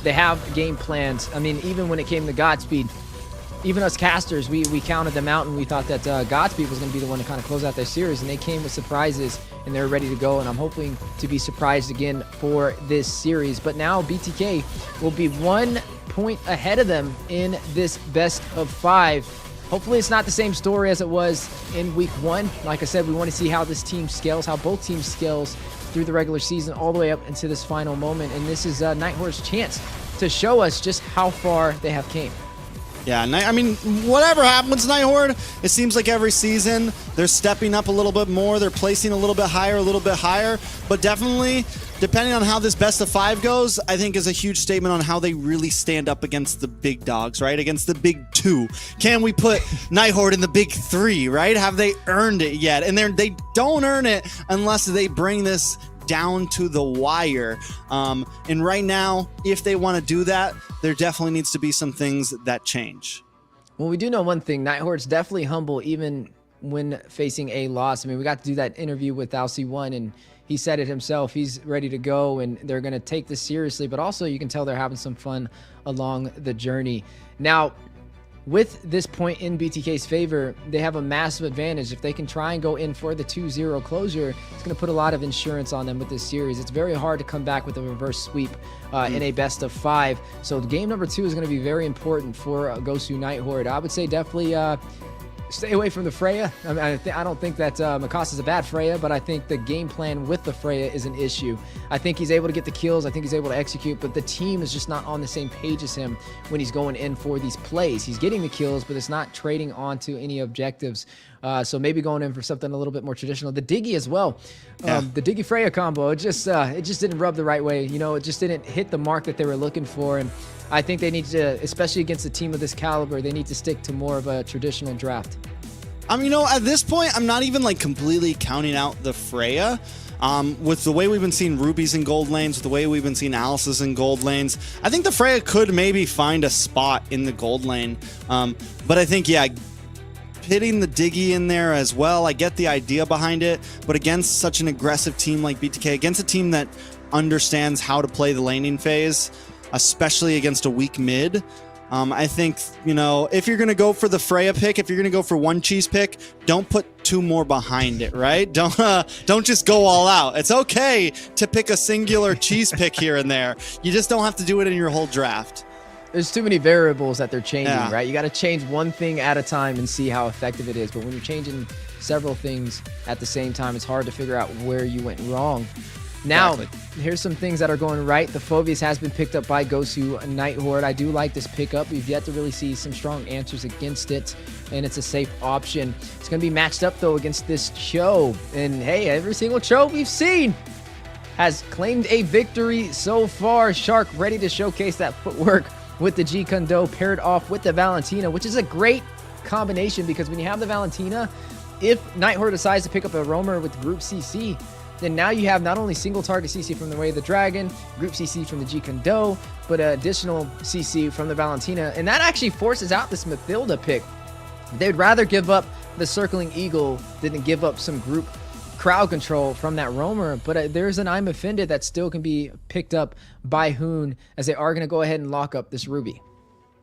they have game plans. I mean, even when it came to Godspeed, even us casters, we counted them out and we thought that Godspeed was going to be the one to kind of close out their series, and they came with surprises and they're ready to go, and I'm hoping to be surprised again for this series. But now BTK will be 1 point ahead of them in this best of 5. Hopefully it's not the same story as it was in week 1. Like I said, we want to see how this team scales, how both teams scales through the regular season all the way up into this final moment, and this is Nigh Horde's chance to show us just how far they have came. Yeah, I mean, whatever happens, Nigh Horde, it seems like every season they're stepping up a little bit more. They're placing a little bit higher. But definitely, depending on how this best of 5 goes, I think is a huge statement on how they really stand up against the big dogs, right? Against the big 2. Can we put Nigh Horde in the big 3, right? Have they earned it yet? And they don't earn it unless they bring this down to the wire. And right now, if they want to do that, there definitely needs to be some things that change. Well, we do know one thing. Nigh Horde's definitely humble even when facing a loss. I mean, we got to do that interview with LC1, and he said it himself. He's ready to go, and they're going to take this seriously, but also you can tell they're having some fun along the journey. Now, with this point in BTK's favor, they have a massive advantage. If they can try and go in for the 2-0 closure, it's going to put a lot of insurance on them with this series. It's very hard to come back with a reverse sweep in a best of 5. So game number 2 is going to be very important for Gosu Nigh Horde. I would say definitely stay away from the Freya. I mean, I don't think that Mikasa is a bad Freya, but I think the game plan with the Freya is an issue. I think he's able to get the kills. I think he's able to execute, but the team is just not on the same page as him when he's going in for these plays. He's getting the kills, but it's not trading onto any objectives. So maybe going in for something a little bit more traditional. The Diggy as well. The Diggy Freya combo, it just didn't rub the right way. It just didn't hit the mark that they were looking for. And I think they need to, especially against a team of this caliber, they need to stick to more of a traditional draft. At this point, I'm not even like completely counting out the Freya. With the way we've been seeing Rubies in gold lanes, with the way we've been seeing Alice's in gold lanes, I think the Freya could maybe find a spot in the gold lane. But I think, yeah, hitting the Diggy in there as well, I get the idea behind it, but against such an aggressive team like BTK, against a team that understands how to play the laning phase, especially against a weak mid, I think, if you're going to go for the Freya pick, if you're going to go for one cheese pick, don't put 2 more behind it, right? Don't just go all out. It's okay to pick a singular cheese pick here and there. You just don't have to do it in your whole draft. There's too many variables that they're changing, right? You got to change one thing at a time and see how effective it is. But when you're changing several things at the same time, it's hard to figure out where you went wrong. Now, Exactly. here's some things that are going right. The Phobius has been picked up by Gosu Nigh Horde. I do like this pickup. We've yet to really see some strong answers against it, and it's a safe option. It's going to be matched up, though, against this Cho. And, hey, every single Cho we've seen has claimed a victory so far. Shark ready to showcase that footwork with the G Kundo paired off with the Valentina, which is a great combination because when you have the Valentina, if Nigh Horde decides to pick up a roamer with group CC, then now you have not only single target CC from the Way of the Dragon, group CC from the G Kundo, but additional CC from the Valentina, and that actually forces out this Mathilda pick. They'd rather give up the Circling Eagle than give up some group crowd control from that roamer, but there's an I'm Offended that still can be picked up by Hoon, as they are going to go ahead and lock up this Ruby.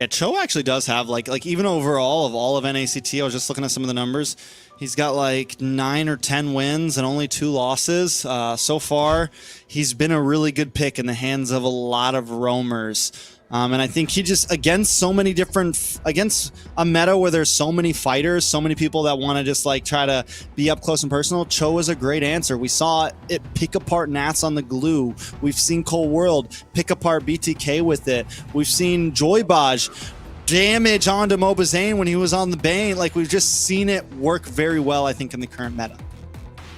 Yeah, Cho actually does have like even overall of all of NACT, I was just looking at some of the numbers. He's got like 9 or 10 wins and only 2 losses. So far, he's been a really good pick in the hands of a lot of roamers. And I think he just, against so many different, against a meta where there's so many fighters, so many people that want to just like try to be up close and personal, Cho is a great answer. We saw it pick apart Nats on the glue. We've seen Cold World pick apart BTK with it. We've seen Joybaj damage onto Mobazane when he was on the Bane. Like, we've just seen it work very well, I think, in the current meta.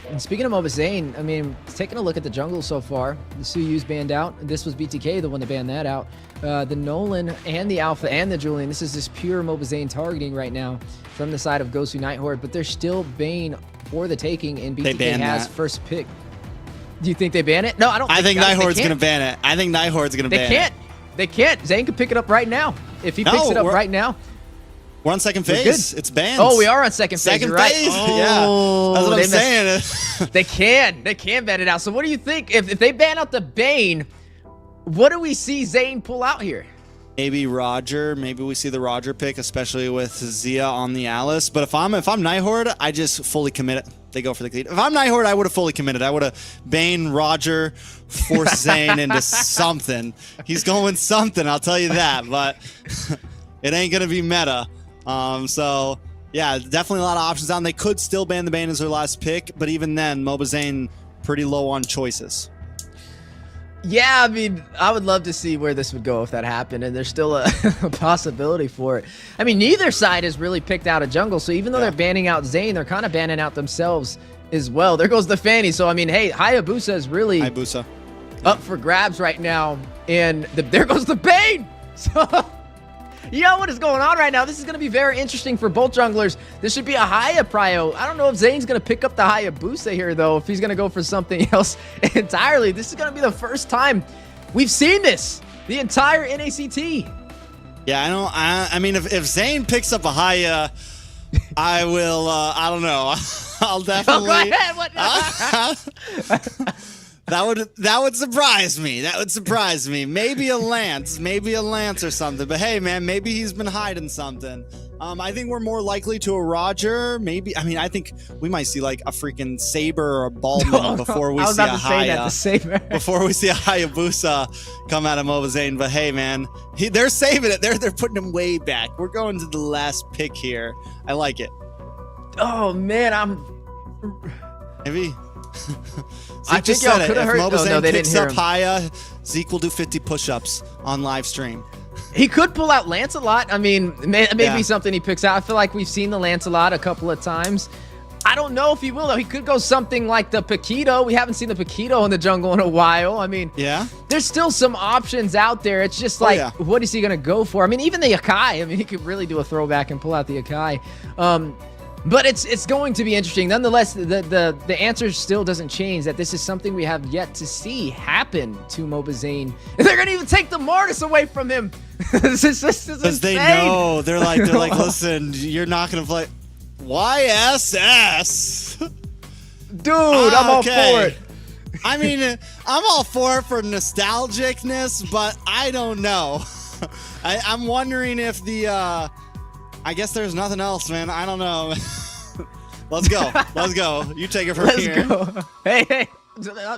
And speaking of Mobazane, I mean, taking a look at the jungle so far, the Suyu's banned out. This was BTK, the one to ban that out. The Nolan and the Alpha and the Julian, this is just pure Mobazane targeting right now from the side of Gosu Nigh Horde, but they're still Bane for the taking, and BTK has first pick. Do you think they ban it? No, I don't. I think Nigh Horde's going to ban it. I think Nigh Horde's going to ban it. They can't. Zane can pick it up right now. If he picks it up right now. We're on second phase. It's banned. Oh, we are on second phase. Second You're right. phase. Oh, yeah. That's what I'm saying. They can ban it out. So what do you think? If they ban out the Bane, what do we see Zane pull out here? Maybe Roger. Maybe we see the Roger pick, especially with Zia on the Alice. But if I'm Nigh Horde, I just fully commit it. They go for the lead. If I'm Nigh Horde, I would have fully committed. I would have Bane, Roger, force Zane into something. He's going something, I'll tell you that. But it ain't going to be meta. So, yeah, definitely a lot of options down. They could still ban the Bane as their last pick. But even then, Mobazane pretty low on choices. Yeah, I mean, I would love to see where this would go if that happened, and there's still a possibility for it. I mean, neither side has really picked out a jungle, so even though they're banning out Zane, they're kind of banning out themselves as well. There goes the Fanny, so I mean, hey, Hayabusa is really up for grabs right now, and there goes the Bane! So, yo, what is going on right now? This is going to be very interesting for both junglers. This should be a Haya prio. I don't know if Zane's going to pick up the Hayabusa here, though, if he's going to go for something else entirely. This is going to be the first time we've seen this, the entire NACT. Yeah, I mean, if Zane picks up a Haya, I will, I don't know. I'll definitely... Oh, go ahead. That would surprise me. That would surprise me. Maybe a Lance or something. But hey, man, maybe he's been hiding something. I think we're more likely to a Roger. Maybe. I mean, I think we might see like a freaking Saber or a Baldwin before we see a Haya. Before we see a Hayabusa come out of Mobazane. But hey, man, they're saving it. They're putting him way back. We're going to the last pick here. I like it. Oh man, maybe. I just said it. If Mobazane picks up Haya, Zeke will do 50 push-ups on live stream. He could pull out Lancelot. I mean, maybe something he picks out. I feel like we've seen the Lancelot a couple of times. I don't know if he will, though. He could go something like the Paquito. We haven't seen the Paquito in the jungle in a while. I mean, there's still some options out there. It's just like, what is he going to go for? I mean, even the Akai. I mean, he could really do a throwback and pull out the Akai. But it's going to be interesting. Nonetheless, the answer still doesn't change that this is something we have yet to see happen to Mobazane. And they're going to even take the Mortis away from him. This is insane. Because they know. They're like, listen, you're not going to play YSS. Dude, I'm all for it. I mean, I'm all for it for nostalgicness, but I don't know. I'm wondering if the... I guess there's nothing else, man. I don't know. Let's go. Let's go. You take it from here. Let's go. Hey.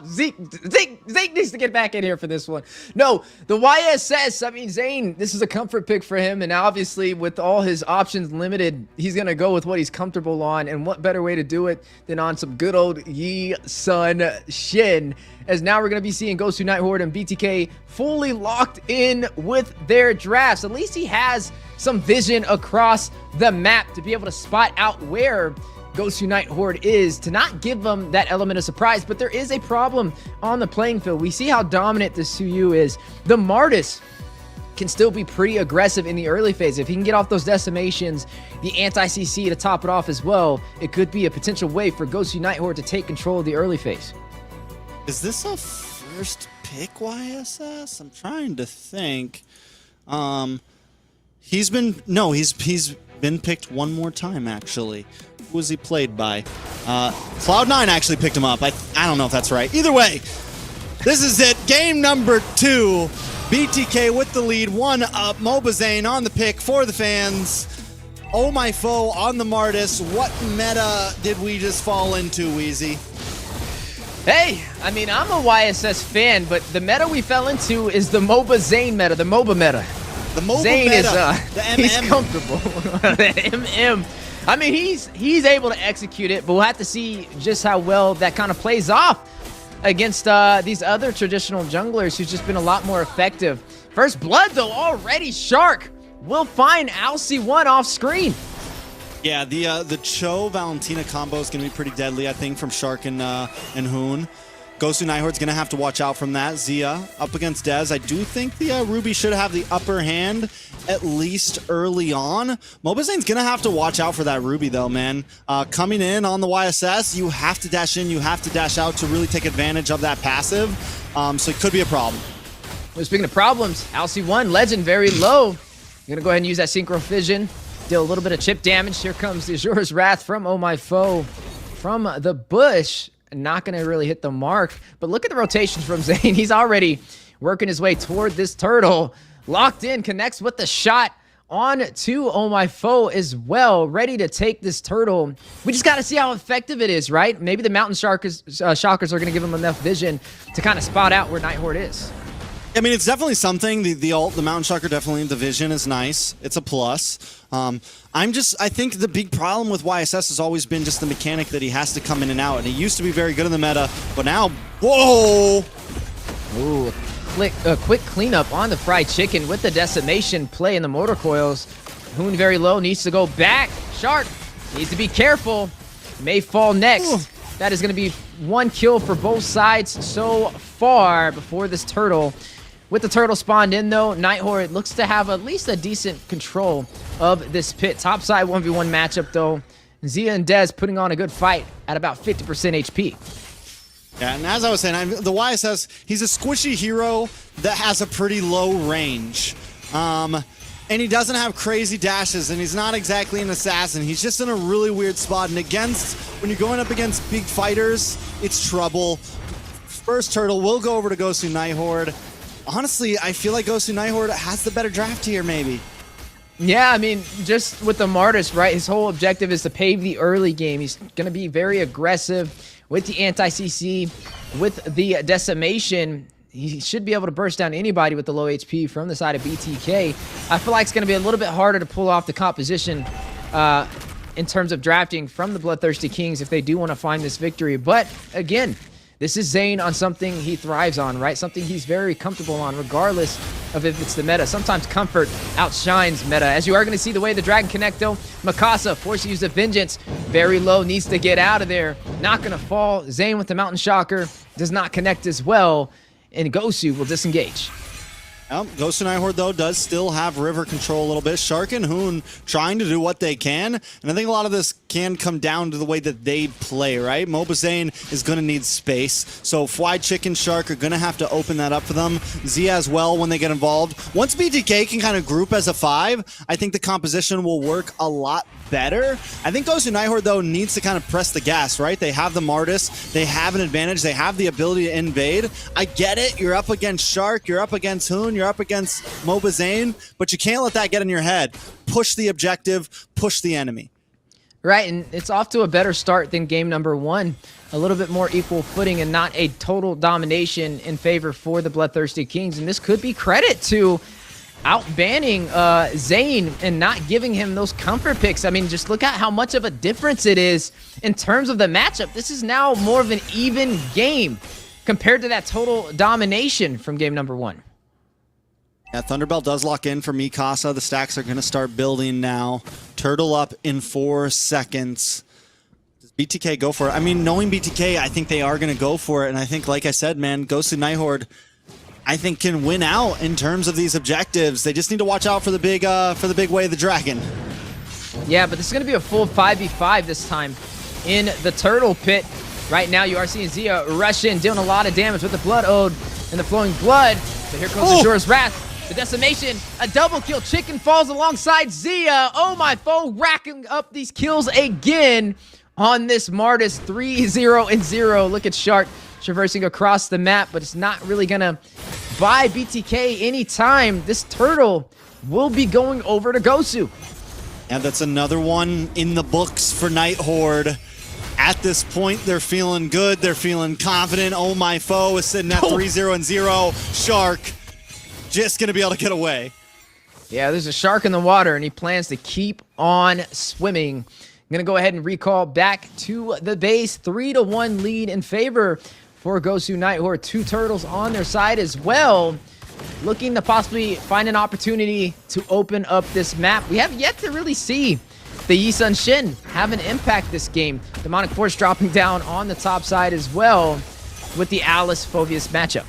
Zeke needs to get back in here for this one. No, the YSS, I mean, Zane, this is a comfort pick for him. And obviously, with all his options limited, he's going to go with what he's comfortable on. And what better way to do it than on some good old Yi Sun Shin. As now we're going to be seeing Gosu, Nigh Horde, and BTK fully locked in with their drafts. At least he has some vision across the map to be able to spot out where Gosu Nigh Horde is, to not give them that element of surprise. But there is a problem on the playing field. We see how dominant the Suyu is. The Martis can still be pretty aggressive in the early phase. If he can get off those decimations, the anti-CC to top it off as well, it could be a potential way for Gosu Nigh Horde to take control of the early phase. Is this a first pick YSS? I'm trying to think. He's been picked one more time, actually. Who was he played by? Cloud9 actually picked him up. I don't know if that's right. Either way, this is it. Game number 2. BTK with the lead. 1 up. Mobazane on the pick for the fans. Oh my foe on the Martis. What meta did we just fall into, Wheezy? Hey, I mean, I'm a YSS fan, but the meta we fell into is the Mobazane meta, the MOBA meta. The MOBA Zane meta. is, he's comfortable. The MM. I mean, he's able to execute it, but we'll have to see just how well that kind of plays off against these other traditional junglers who's just been a lot more effective. First blood, though, already. Shark will find Alcy1 off screen. Yeah, the Cho Valentina combo is going to be pretty deadly, I think, from Shark and Hoon. Gosu Nigh Horde's going to have to watch out from that. Zia up against Dez. I do think the Ruby should have the upper hand, at least early on. Mobazane's going to have to watch out for that Ruby, though, man. Coming in on the YSS, you have to dash in, you have to dash out to really take advantage of that passive. So it could be a problem. Well, speaking of problems, Alcy1, Legend very low. You're going to go ahead and use that Synchro Fission. Deal a little bit of chip damage. Here comes the Azura's Wrath from Oh My Foe from the bush. Not going to really hit the mark. But look at the rotations from Zane. He's already working his way toward this turtle. Locked in, connects with the shot on to Oh My Foe as well. Ready to take this turtle. We just got to see how effective it is, right? Maybe the Mountain Shockers are going to give him enough vision to kind of spot out where Nigh Horde is. I mean, it's definitely something. The ult, the Mountain Shocker, definitely, the vision is nice. It's a plus. I think the big problem with YSS has always been just the mechanic that he has to come in and out. And he used to be very good in the meta, but now, whoa! Ooh, a quick cleanup on the fried chicken with the decimation play in the motor coils. Hoon very low, needs to go back. Shark needs to be careful. May fall next. Ooh. That is going to be 1 kill for both sides so far before this turtle. With the turtle spawned in, though, Nigh Horde looks to have at least a decent control of this pit. Topside 1v1 matchup, though. Zia and Dez putting on a good fight at about 50% HP. Yeah, and as I was saying, the YSS, he's a squishy hero that has a pretty low range. And he doesn't have crazy dashes, and he's not exactly an assassin. He's just in a really weird spot. And when you're going up against big fighters, it's trouble. First turtle will go over to Gosu Nigh Horde. Honestly, I feel like Gosu Nigh Horde has the better draft here, maybe. Yeah, I mean, just with the Martis, right? His whole objective is to pave the early game. He's going to be very aggressive with the anti-CC, with the decimation. He should be able to burst down anybody with the low HP from the side of BTK. I feel like it's going to be a little bit harder to pull off the composition in terms of drafting from the BloodThirstyKings if they do want to find this victory. But again, this is Zane on something he thrives on, right? Something he's very comfortable on, regardless of if it's the meta. Sometimes comfort outshines meta. As you are going to see the way the Dragon Connect, though, Mikasa forced to use the Vengeance. Very low, needs to get out of there. Not going to fall. Zane with the Mountain Shocker does not connect as well, and Gosu will disengage. Gosu Nigh Horde, though, does still have river control a little bit. Shark and Hoon trying to do what they can. And I think a lot of this can come down to the way that they play, right? Mobazane is going to need space. So Fried Chicken, Shark are going to have to open that up for them. Zia as well when they get involved. Once BTK can kind of group as a 5, I think the composition will work a lot better. I think Gosu Nigh Horde, though, needs to kind of press the gas, right? They have the Martis. They have an advantage. They have the ability to invade. I get it. You're up against Shark. You're up against Hoon. You're up against Mobazane. But you can't let that get in your head. Push the objective. Push the enemy. Right, and it's off to a better start than game number 1. A little bit more equal footing and not a total domination in favor for the Bloodthirsty Kings. And this could be credit to outbanning Zane and not giving him those comfort picks. I mean, just look at how much of a difference it is in terms of the matchup. This is now more of an even game compared to that total domination from game number 1. Yeah, Thunderbell does lock in for Mikasa. The stacks are going to start building now. Turtle up in 4 seconds. Does BTK go for it? I mean, knowing BTK, I think they are going to go for it. And I think, like I said, man, Gosu Nigh Horde, I think, can win out in terms of these objectives. They just need to watch out for the big way of the dragon. Yeah, but this is going to be a full 5v5 this time in the Turtle Pit. Right now, you are seeing Zia rush in, doing a lot of damage with the Blood Ode and the Flowing Blood. But here comes Azure's Wrath. The decimation, a double kill. Chicken falls alongside Zia. Oh my foe, racking up these kills again on this Martis. 3-0-0. Look at Shark traversing across the map, but it's not really gonna buy BTK any time. This turtle will be going over to Gosu. And that's another one in the books for Nigh Horde. At this point, they're feeling good. They're feeling confident. Oh my foe is sitting at 3-0-0. Shark just gonna be able to get away. Yeah, there's a shark in the water, and he plans to keep on swimming. I'm gonna go ahead and recall back to the base. 3-1 lead in favor for Gosu Nigh Horde. 2 turtles on their side as well. Looking to possibly find an opportunity to open up this map. We have yet to really see the Yi Sun Shin have an impact this game. Demonic Force dropping down on the top side as well with the Alice Phoveus matchup.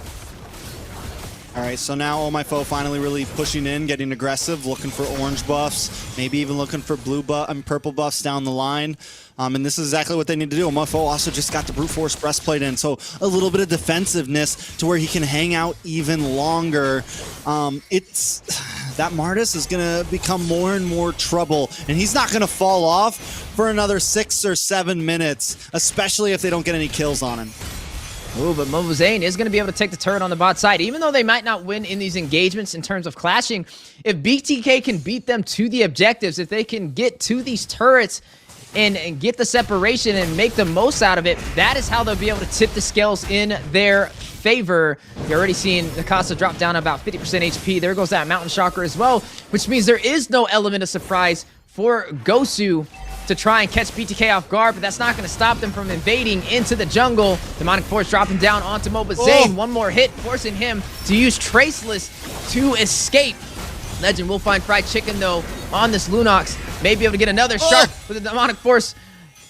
All right, so now Oh My Foe finally really pushing in, getting aggressive, looking for orange buffs, maybe even looking for purple buffs down the line. And this is exactly what they need to do. Oh My Foe also just got the Brute Force breastplate in, so a little bit of defensiveness to where he can hang out even longer. That Martis is going to become more and more trouble, and he's not going to fall off for another 6 or 7 minutes, especially if they don't get any kills on him. Ooh, but Momo Zane is going to be able to take the turret on the bot side. Even though they might not win in these engagements in terms of clashing, if BTK can beat them to the objectives, if they can get to these turrets and get the separation and make the most out of it, that is how they'll be able to tip the scales in their favor. You're already seeing Mikasa drop down about 50% HP. There goes that Mountain Shocker as well, which means there is no element of surprise for Gosu to try and catch BTK off guard, but that's not going to stop them from invading into the jungle. Demonic Force dropping down onto Moba Zane. One more hit, forcing him to use Traceless to escape. Legend will find Fried Chicken, though, on this Lunox. May be able to get another shark, but the Demonic Force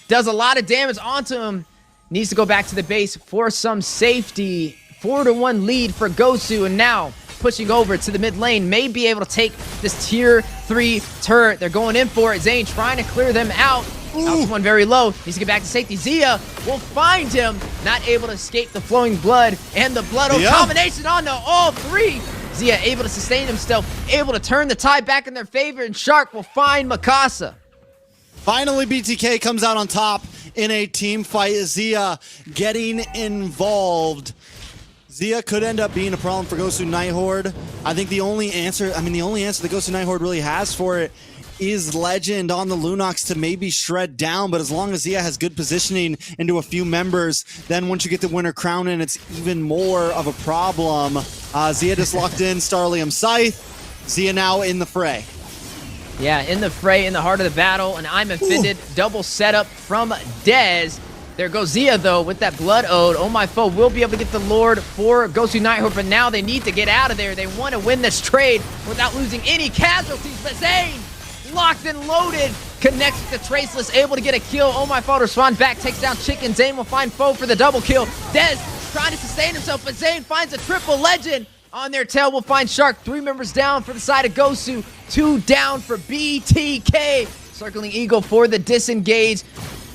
does a lot of damage onto him. Needs to go back to the base for some safety. 4-1 lead for Gosu, and now pushing over to the mid lane, may be able to take this tier 3 turret. They're going in for it. Zane trying to clear them out. Out one very low. Needs to get back to safety. Zia will find him. Not able to escape the Flowing Blood and the Blood Oath combination onto all 3. Zia able to sustain himself, able to turn the tide back in their favor, and Shark will find Mikasa. Finally, BTK comes out on top in a team fight. Zia getting involved. Zia could end up being a problem for Gosu Nigh Horde. I think the only answer that Gosu Nigh Horde really has for it is Legend on the Lunox to maybe shred down, but as long as Zia has good positioning into a few members, then once you get the Winter Crown in, it's even more of a problem. Zia just locked in Starlium Scythe. Zia now in the fray. Yeah, in the fray, in the heart of the battle, and I'm offended. Double setup from Dez. There goes Zia, though, with that Blood Ode. Oh My Foe will be able to get the Lord for Gosu Nigh Horde, but now they need to get out of there. They want to win this trade without losing any casualties. But Zane, locked and loaded, connects with the Traceless, able to get a kill. Oh My Foe to spawn back, takes down Chicken. Zane will find Foe for the double kill. Dez trying to sustain himself, but Zane finds a triple Legend. On their tail, we'll find Shark. 3 members down for the side of Gosu. 2 down for BTK. Circling Eagle for the disengage.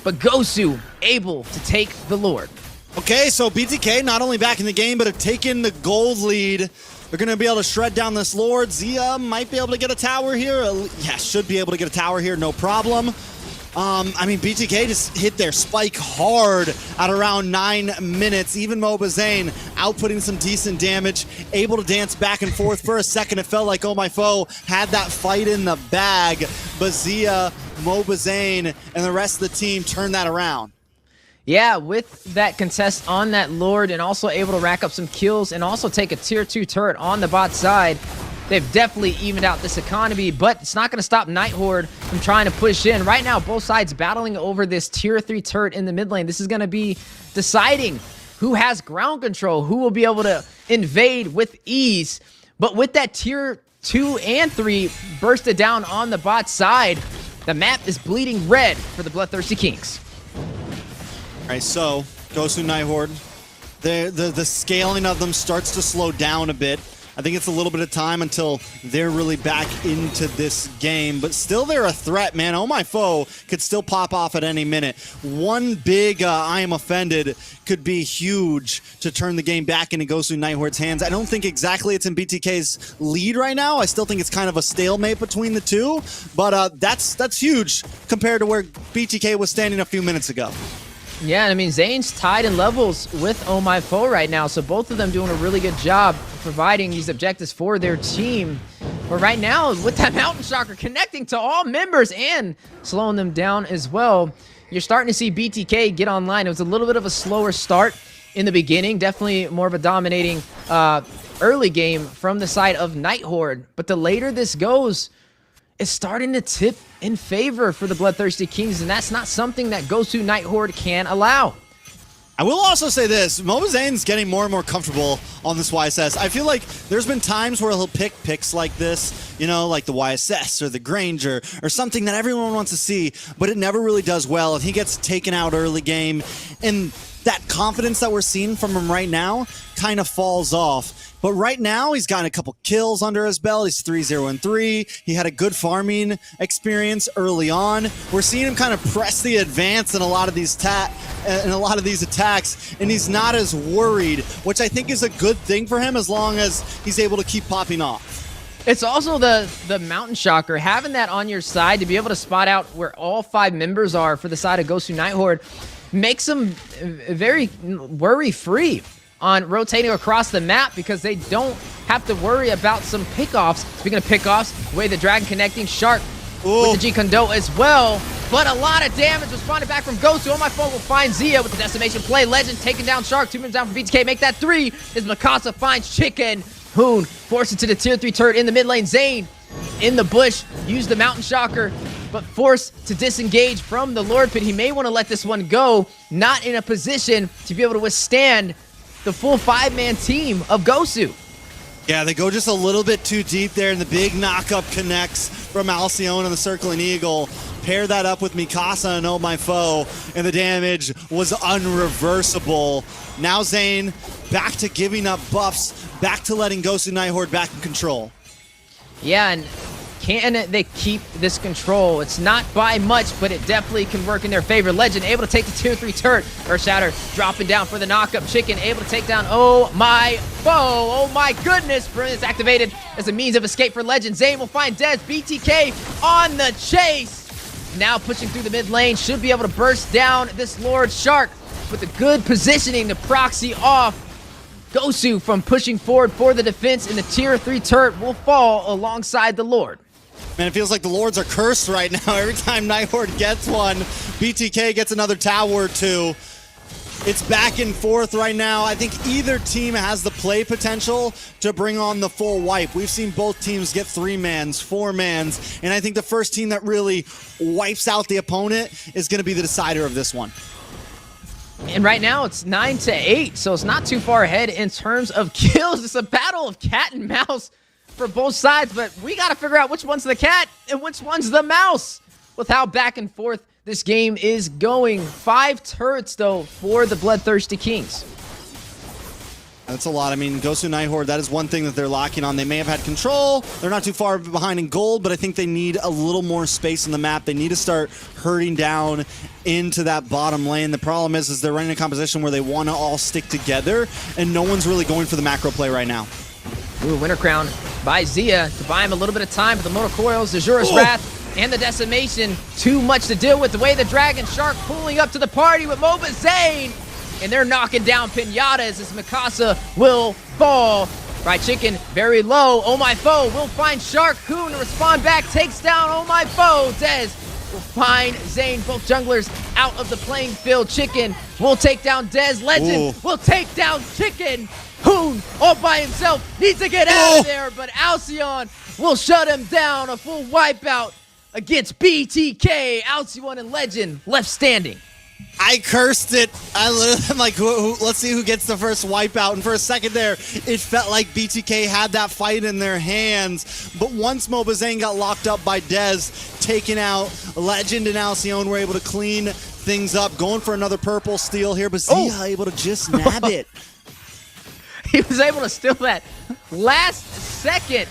But Gosu able to take the Lord. Okay, so BTK not only back in the game, but have taken the gold lead. They're going to be able to shred down this Lord. Zia might be able to get a tower here. Yeah, should be able to get a tower here, no problem. I mean, BTK just hit their spike hard at around 9 minutes. Even Moba Zane outputting some decent damage, able to dance back and forth for a second. It felt like Oh My Foe had that fight in the bag, but Zia Mobazane and the rest of the team turn that around. Yeah, with that contest on that Lord and also able to rack up some kills and also take a tier 2 turret on the bot side, they've definitely evened out this economy, but it's not going to stop Nigh Horde from trying to push in. Right now, both sides battling over this tier 3 turret in the mid lane. This is going to be deciding who has ground control, who will be able to invade with ease. But with that tier 2 and 3 bursted down on the bot side, the map is bleeding red for the Bloodthirsty Kings. All right, so Gosu Nigh Horde, the scaling of them starts to slow down a bit. I think it's a little bit of time until they're really back into this game, but still they're a threat, man. Oh My Foe could still pop off at any minute. One big I am offended could be huge to turn the game back into Gosu Nigh Horde's hands. I don't think exactly it's in BTK's lead right now. I still think it's kind of a stalemate between the two, but that's huge compared to where BTK was standing a few minutes ago. Yeah, I mean, Zane's tied in levels with Oh My Foe right now, so both of them doing a really good job providing these objectives for their team. But right now, with that Mountain Shocker connecting to all members and slowing them down as well, you're starting to see BTK get online. It was a little bit of a slower start in the beginning, definitely more of a dominating early game from the side of Nigh Horde. But the later this goes, it's starting to tip in favor for the Bloodthirsty Kings, and that's not something that Gosu Nigh Horde can allow. I will also say this, Mobazane's getting more and more comfortable on this YSS. I feel like there's been times where he'll pick picks like this, you know, like the YSS or the Granger or something that everyone wants to see, but it never really does well, and he gets taken out early game, and that confidence that we're seeing from him right now kind of falls off. But right now, he's gotten a couple kills under his belt. He's 3-0-3. He had a good farming experience early on. We're seeing him kind of press the advance in a lot of these attacks, and he's not as worried, which I think is a good thing for him as long as he's able to keep popping off. It's also the Mountain Shocker. Having that on your side to be able to spot out where all 5 members are for the side of Gosu Nigh Horde makes them very worry-free on rotating across the map because they don't have to worry about some pickoffs. Speaking of pickoffs, the way the Dragon connecting, Shark with the G Kondo as well. But a lot of damage responded back from Gosu. Oh My Foe will find Zia with the decimation play. Legend taking down Shark. 2 minutes down from BTK. Make that 3 as Mikasa finds Chicken. Hoon forced into the tier 3 turret in the mid lane. Zane in the bush. Use the Mountain Shocker, but forced to disengage from the Lord Pit. He may want to let this one go. Not in a position to be able to withstand the full 5-man team of Gosu. Yeah, they go just a little bit too deep there, and the big knock-up connects from Alcyone and the Circling Eagle. Pair that up with Mikasa and Oh My Foe, and the damage was unreversible. Now Zane back to giving up buffs, back to letting Gosu Nigh Horde back in control. Yeah, and can they keep this control? It's not by much, but it definitely can work in their favor. Legend able to take the tier 3 turret. Earth Shatter dropping down for the knockup. Chicken able to take down Oh My Foe. Oh my goodness. Brilliance activated as a means of escape for Legend. Zane will find Dez. BTK on the chase. Now pushing through the mid lane. Should be able to burst down this Lord Shark with a good positioning to proxy off Gosu from pushing forward for the defense, and the tier 3 turret will fall alongside the Lord. Man, it feels like the Lords are cursed right now. Every time Nigh Horde gets one, BTK gets another tower or 2. It's back and forth right now. I think either team has the play potential to bring on the full wipe. We've seen both teams get 3-mans, 4-mans, and I think the first team that really wipes out the opponent is going to be the decider of this one. And right now it's 9-8, so it's not too far ahead in terms of kills. It's a battle of cat and mouse for both sides, but we got to figure out which one's the cat and which one's the mouse with how back and forth this game is going. 5 turrets, though, for the Bloodthirsty Kings. That's a lot. I mean, Gosu Nigh Horde, that is one thing that they're locking on. They may have had control. They're not too far behind in gold, but I think they need a little more space in the map. They need to start herding down into that bottom lane. The problem is they're running a composition where they want to all stick together, and no one's really going for the macro play right now. Ooh, Winter Crown by Zia to buy him a little bit of time, but the Motor Coils, the Azura's Wrath, and the Decimation, too much to deal with. The way the Dragon Shark pulling up to the party with Mobazane, and they're knocking down Pinatas as Mikasa will fall. Right Chicken, very low. Oh My Foe will find Shark. Hoon to respond back, takes down Oh My Foe. Dez will find Zane. Both junglers out of the playing field. Chicken will take down Dez. Legend will take down Chicken. Hoon all by himself needs to get out of there, but Alcyon will shut him down. A full wipeout against BTK. Alcyon and Legend left standing. I cursed it. I literally, I'm like, let's see who gets the first wipeout. And for a second there, it felt like BTK had that fight in their hands. But once Mobazane got locked up by Dez, taking out Legend and Alcyon were able to clean things up. Going for another purple steal here, but Zia able to just nab it. He was able to steal that last second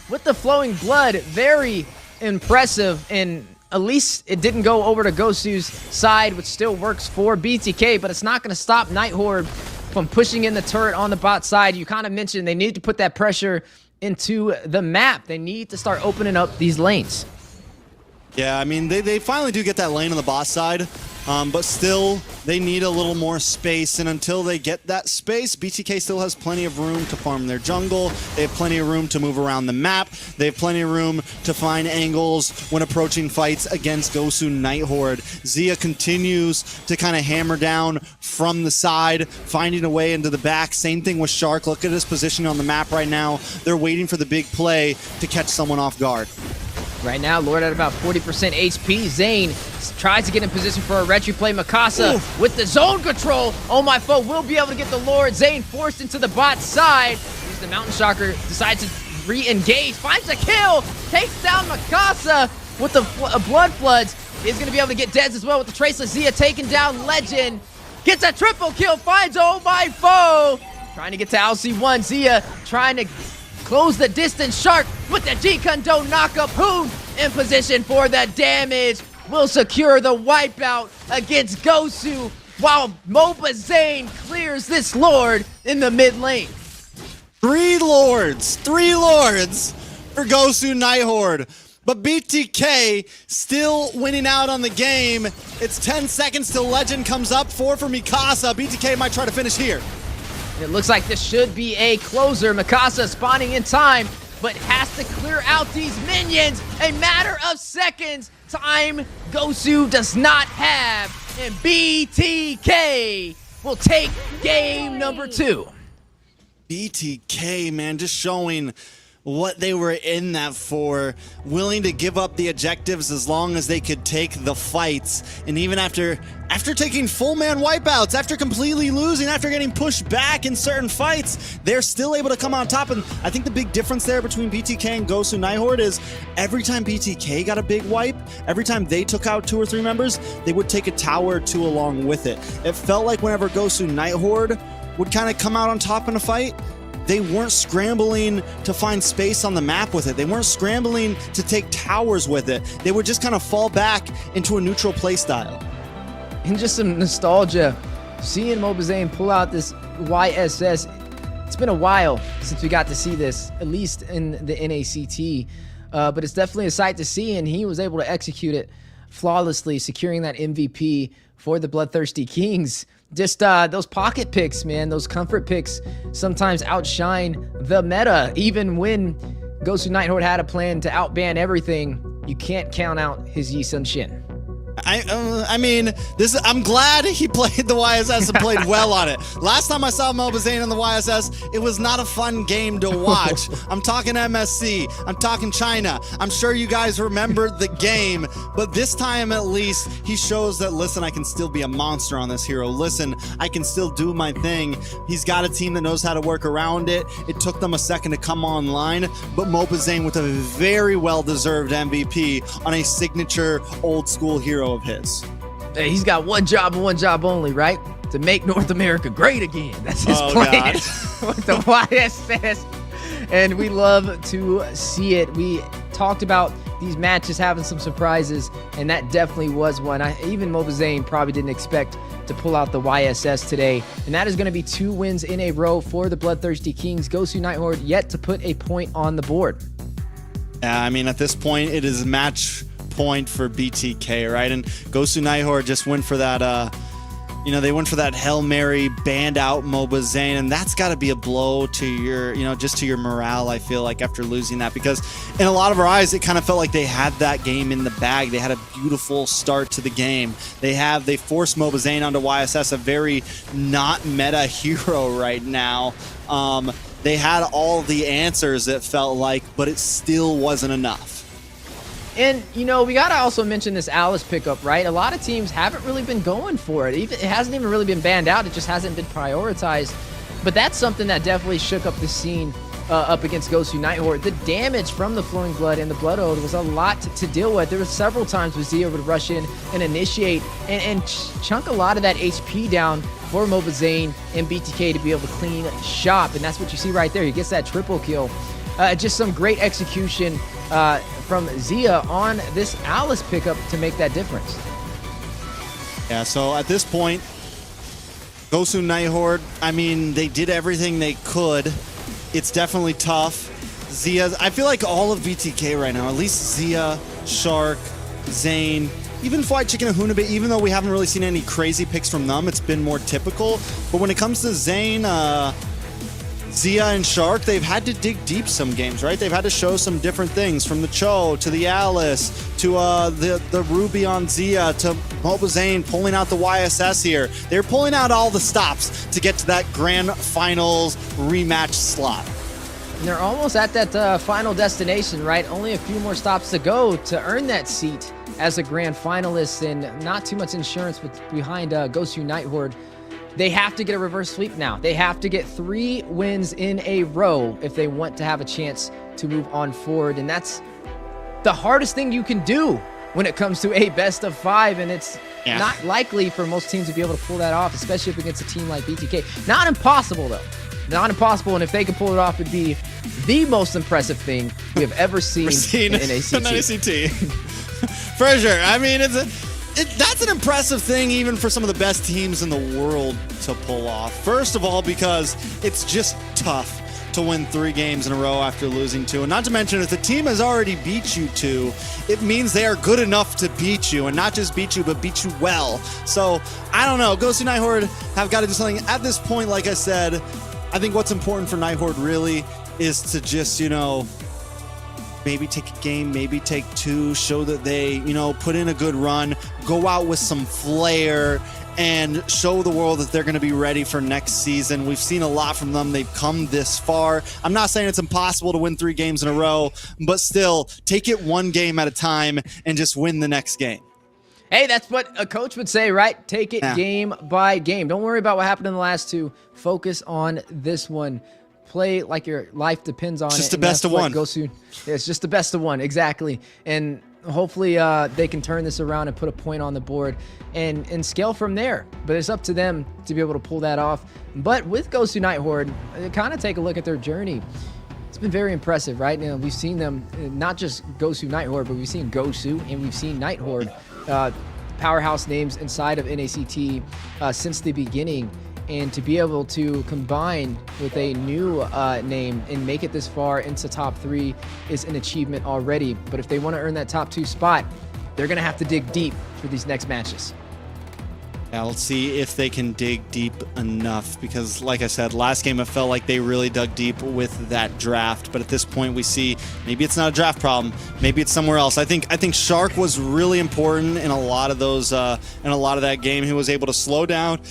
with the flowing blood. Very impressive, and at least it didn't go over to Gosu's side, which still works for BTK, but it's not going to stop Nigh Horde from pushing in the turret on the bot side. You kind of mentioned they need to put that pressure into the map. They need to start opening up these lanes. Yeah, I mean, they finally do get that lane on the boss side, but still, they need a little more space, and until they get that space, BTK still has plenty of room to farm their jungle. They have plenty of room to move around the map. They have plenty of room to find angles when approaching fights against Gosu Nigh Horde. Zia continues to kind of hammer down from the side, finding a way into the back. Same thing with Shark. Look at his position on the map right now. They're waiting for the big play to catch someone off guard. Right now, Lord at about 40% HP. Zane tries to get in position for a retry play. Mikasa with the zone control. Oh, my foe will be able to get the Lord. Zane forced into the bot side. Here's the Mountain Shocker. Decides to re-engage. Finds a kill. Takes down Mikasa with the Blood Floods. Is going to be able to get Dez as well with the Traceless. Zia taking down Legend. Gets a triple kill. Finds Oh My Foe. Trying to get to LC1. Zia trying to close the distance. Shark with the G-Kondo knockup. Hoon in position for the damage. Will secure the wipeout against Gosu while Mobazane clears this Lord in the mid lane. Three lords for Gosu Nigh Horde. But BTK still winning out on the game. It's 10 seconds till Legend comes up. 4 for Mikasa. BTK might try to finish here. It looks like this should be a closer. Mikasa spawning in time, but has to clear out these minions. A matter of seconds. Time Gosu does not have, and BTK will take game number 2. BTK, man, just showing what they were in that for, willing to give up the objectives as long as they could take the fights. And even after taking full man wipeouts, after completely losing, after getting pushed back in certain fights, they're still able to come on top. And I think the big difference there between BTK and Gosu Nigh Horde is every time BTK got a big wipe, every time they took out 2 or 3 members, they would take a tower or 2 along with it. It felt like whenever Gosu Nigh Horde would kind of come out on top in a fight, they weren't scrambling to find space on the map with it. They weren't scrambling to take towers with it. They would just kind of fall back into a neutral play style. And just some nostalgia, seeing Mobazane pull out this YSS. It's been a while since we got to see this, at least in the NACT. But it's definitely a sight to see, and he was able to execute it flawlessly, securing that MVP for the BloodThirstyKings. Just those pocket picks, man, those comfort picks sometimes outshine the meta. Even when Gosu Nigh Horde had a plan to outban everything, you can't count out his Yi Sun Shin. I mean, I'm glad he played the YSS and played well on it. Last time I saw Mobazane on the YSS, it was not a fun game to watch. I'm talking MSC. I'm talking China. I'm sure you guys remember the game, but this time at least he shows that, listen, I can still be a monster on this hero. Listen, I can still do my thing. He's got a team that knows how to work around it. It took them a second to come online, but Mobazane with a very well-deserved MVP on a signature old-school hero of his. Hey, he's got one job and one job only, right? To make North America great again. That's his plan with the YSS. And we love to see it. We talked about these matches having some surprises, and that definitely was one. Even Mobazane probably didn't expect to pull out the YSS today. And that is going to be 2 wins in a row for the BloodThirstyKings. Gosu Nigh Horde yet to put a point on the board. Yeah, I mean, at this point, it is match point for BTK, right? And Gosu Nigh Horde just went for that You know, they went for that Hail Mary banned out Mobazane, and that's got to be a blow to your, you know, just to your morale, I feel like, after losing that, because in a lot of our eyes, it kind of felt like they had that game in the bag. They had a beautiful start to the game. They forced Mobazane onto YSS, a very not meta hero right now. They had all the answers, it felt like, but it still wasn't enough. And, you know, we got to also mention this Alice pickup, right? A lot of teams haven't really been going for it. It hasn't even really been banned out. It just hasn't been prioritized. But that's something that definitely shook up the scene up against Gosu Nigh Horde. The damage from the Flowing Blood and the Blood Ode was a lot to deal with. There were several times where Zia would rush in and initiate and chunk a lot of that HP down for Mobazane and BTK to be able to clean shop. And that's what you see right there. He gets that triple kill. Just some great execution from Zia on this Alice pickup to make that difference. Yeah, so at this point, Gosu Nigh Horde, I mean, they did everything they could. It's definitely tough. Zia, I feel like all of BTK right now, at least Zia, Shark, Zane, even Fried Chicken and Hunabit, even though we haven't really seen any crazy picks from them, it's been more typical. But when it comes to Zane, Zia and Shark, they've had to dig deep some games, right? They've had to show some different things, from the Cho to the Alice to the Ruby on Zia to Mobazane pulling out the YSS here. They're pulling out all the stops to get to that Grand Finals rematch slot. And they're almost at that final destination, right? Only a few more stops to go to earn that seat as a Grand Finalist, and not too much insurance behind Gosu Nigh Horde. They have to get a reverse sweep now. They have to get 3 wins in a row if they want to have a chance to move on forward. And that's the hardest thing you can do when it comes to a best of 5. And it's not likely for most teams to be able to pull that off, especially if against a team like BTK. Not impossible, though. Not impossible. And if they can pull it off, it'd be the most impressive thing we have ever seen in NACT. For sure. I mean, that's an impressive thing even for some of the best teams in the world to pull off. First of all, because it's just tough to win 3 games in a row after losing 2. And not to mention, if the team has already beat you 2, it means they are good enough to beat you. And not just beat you, but beat you well. So, I don't know. Gosu Nigh Horde have got to do something. At this point, like I said, I think what's important for Nigh Horde really is to just, you know, maybe take a game, maybe take 2, show that they, you know, put in a good run, go out with some flair, and show the world that they're going to be ready for next season. We've seen a lot from them. They've come this far. I'm not saying it's impossible to win 3 games in a row, but still, take it 1 game at a time and just win the next game. Hey, that's what a coach would say, right? Take it game by game. Don't worry about what happened in the last 2. Focus on this one. Play like your life depends on it. Just the best of one. Gosu. Yeah, it's just the best of one, exactly. And hopefully they can turn this around and put a point on the board and scale from there. But it's up to them to be able to pull that off. But with Gosu Nigh Horde, kind of take a look at their journey. It's been very impressive, right? Now we've seen them, not just Gosu Nigh Horde, but we've seen Gosu and we've seen Nigh Horde, powerhouse names inside of NACT since the beginning. And to be able to combine with a new name and make it this far into top 3 is an achievement already. But if they want to earn that top 2 spot, they're going to have to dig deep for these next matches. Yeah, let's see if they can dig deep enough, because like I said, last game it felt like they really dug deep with that draft. But at this point we see maybe it's not a draft problem, maybe it's somewhere else. I think Shark was really important in a lot of those in a lot of that game. He was able to slow down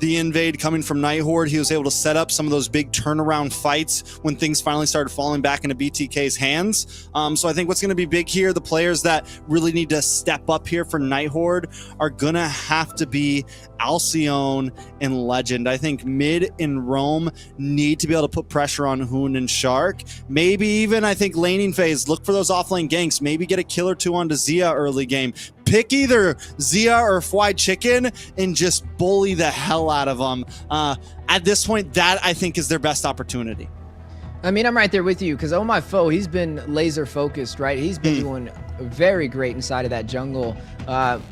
the invade coming from Nigh Horde. He was able to set up some of those big turnaround fights when things finally started falling back into BTK's hands. So I think what's going to be big here, the players that really need to step up here for Nigh Horde are going to have to be Alcyone and Legend. I think Mid and Rome need to be able to put pressure on Hoon and Shark. Maybe even, I think, laning phase, look for those offlane ganks. Maybe get a kill or 2 onto Zia early game. Pick either Zia or Fried Chicken and just bully the hell out of them. At this point, that I think is their best opportunity. I mean, I'm right there with you, because Oh My Foe, he's been laser focused, right? He's been doing very great inside of that jungle,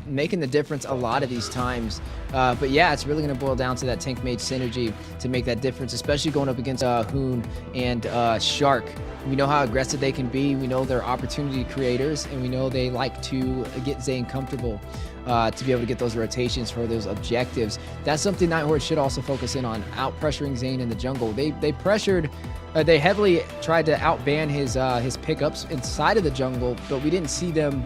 making the difference a lot of these times. But yeah, it's really going to boil down to that tank mage synergy to make that difference, especially going up against Hoon and Shark. We know how aggressive they can be. We know they're opportunity creators, and we know they like to get Zane comfortable to be able to get those rotations for those objectives. That's something Nigh Horde should also focus in on, out pressuring Zane in the jungle. They pressured, they heavily tried to outban his pickups inside of the jungle, but we didn't see them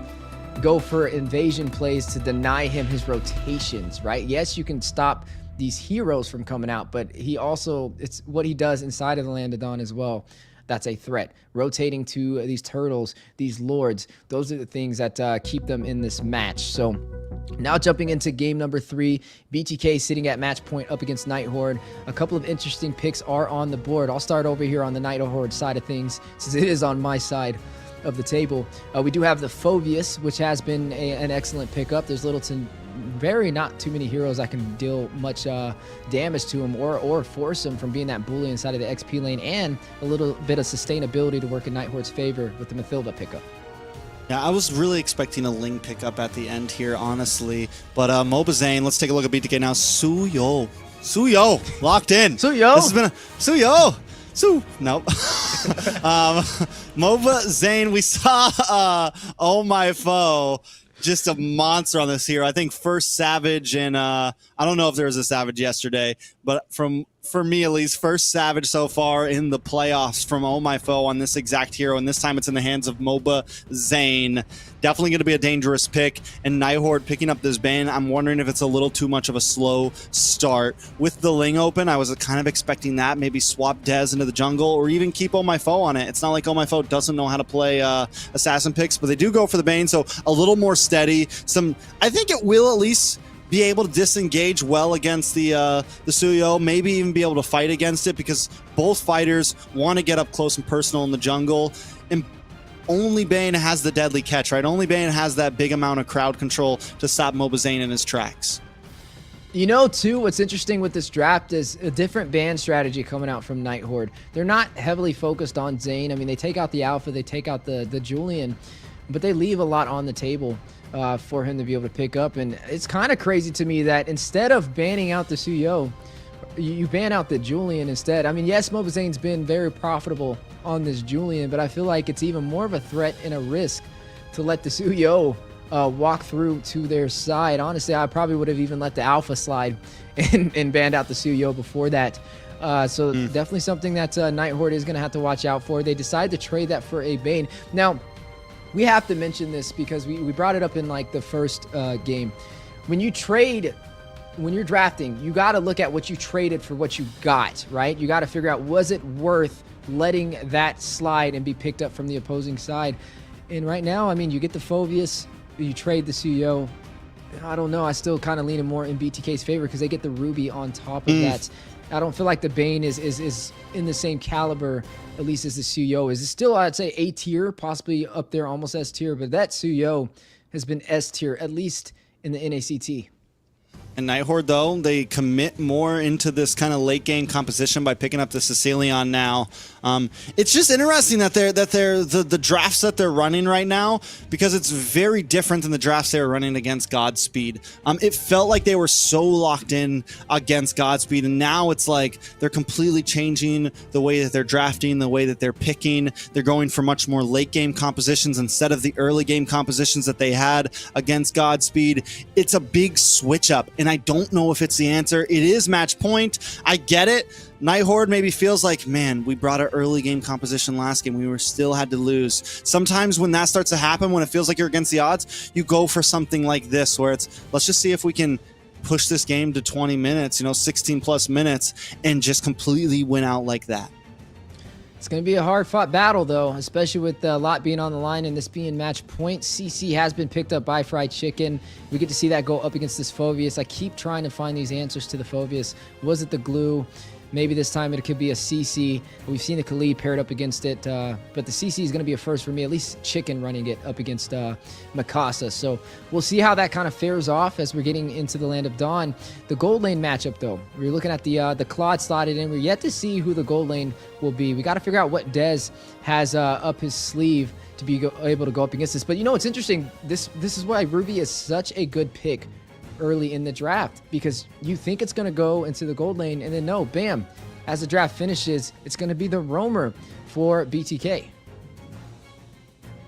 go for invasion plays to deny him his rotations, right? Yes, you can stop these heroes from coming out, but he also, it's what he does inside of the Land of Dawn as well. That's a threat. Rotating to these turtles, these lords, those are the things that keep them in this match. So now jumping into game number 3, BTK sitting at match point up against Nigh Horde. A couple of interesting picks are on the board. I'll start over here on the Nigh Horde side of things, since it is on my side of the table. We do have the Phoveus, which has been an excellent pickup. There's little to not too many heroes that can deal much damage to him or force him from being that bully inside of the XP lane, and a little bit of sustainability to work in Nigh Horde's favor with the Mathilda pickup. Yeah, I was really expecting a Ling pickup at the end here, honestly. But Mobazane, let's take a look at BTK now. Suyo, locked in. Suyo. This has been a Suyo. Nope. Moba Zane, we saw Oh My Foe, just a monster on this hero. I think first Savage, and I don't know if there was a Savage yesterday, but for me at least, first Savage so far in the playoffs from Oh My Foe on this exact hero, and this time it's in the hands of Moba Zane. Definitely going to be a dangerous pick, and Nigh Horde picking up this Bane, I'm wondering if it's a little too much of a slow start. With the Ling open, I was kind of expecting that, maybe swap Dez into the jungle, or even keep Oh My Foe on it. It's not like Oh My Foe doesn't know how to play assassin picks, but they do go for the Bane, so a little more steady. I think it will at least be able to disengage well against the Suyo, maybe even be able to fight against it, because both fighters want to get up close and personal in the jungle, and only Bane has the deadly catch, right? Only Bane has that big amount of crowd control to stop Mobazane in his tracks. You know, too, what's interesting with this draft is a different ban strategy coming out from Nigh Horde. They're not heavily focused on Zane. I mean, they take out the Alpha, they take out the Julian, but they leave a lot on the table for him to be able to pick up. And it's kind of crazy to me that instead of banning out the Suyo, you ban out the Julian instead. I mean, yes, Mobazane's been very profitable on this Julian, but I feel like it's even more of a threat and a risk to let the Suyo walk through to their side. Honestly, I probably would have even let the Alpha slide and banned out the Suyo before that. So definitely something that Nigh Horde is going to have to watch out for. They decide to trade that for a Bane. Now, we have to mention this because we brought it up in like the first game. When you trade, when you're drafting, you got to look at what you traded for what you got, right? You got to figure out, was it worth letting that slide and be picked up from the opposing side? And right now, I mean, you get the Phoveus, you trade the Suyo. I don't know. I still kind of lean more in BTK's favor because they get the Ruby on top of that. I don't feel like the Bane is in the same caliber, at least as the Suyo is. It's still, I'd say, A tier, possibly up there, almost S tier, but that Suyo has been S tier, at least in the NACT. And Nigh Horde, though, they commit more into this kind of late game composition by picking up the Sicilian now. It's just interesting that the drafts that they're running right now, because it's very different than the drafts they were running against Godspeed. It felt like they were so locked in against Godspeed, and now it's like they're completely changing the way that they're drafting, the way that they're picking. They're going for much more late game compositions instead of the early game compositions that they had against Godspeed. It's a big switch up, and I don't know if it's the answer. It is match point. I get it. Nigh Horde maybe feels like, man, we brought our early game composition last game. We still had to lose. Sometimes when that starts to happen, when it feels like you're against the odds, you go for something like this, where it's, let's just see if we can push this game to 20 minutes, 16 plus minutes, and just completely win out like that. It's going to be a hard-fought battle, though, especially with a lot being on the line and this being match point. CC has been picked up by Fried Chicken. We get to see that go up against this Phoveus. I keep trying to find these answers to the Phoveus. Was it the glue? Maybe this time it could be a CC. We've seen the Khalid paired up against it, but the CC is going to be a first for me, at least Chicken running it up against Mikasa. So we'll see how that kind of fares off as we're getting into the Land of Dawn. The gold lane matchup, though, we're looking at the Claude slotted in. We're yet to see who the gold lane will be. We got to figure out what Dez has up his sleeve to be able to go up against this. But you know what's interesting? This is why Ruby is such a good pick early in the draft, because you think it's going to go into the gold lane, and then no, bam, as the draft finishes, it's going to be the roamer for BTK.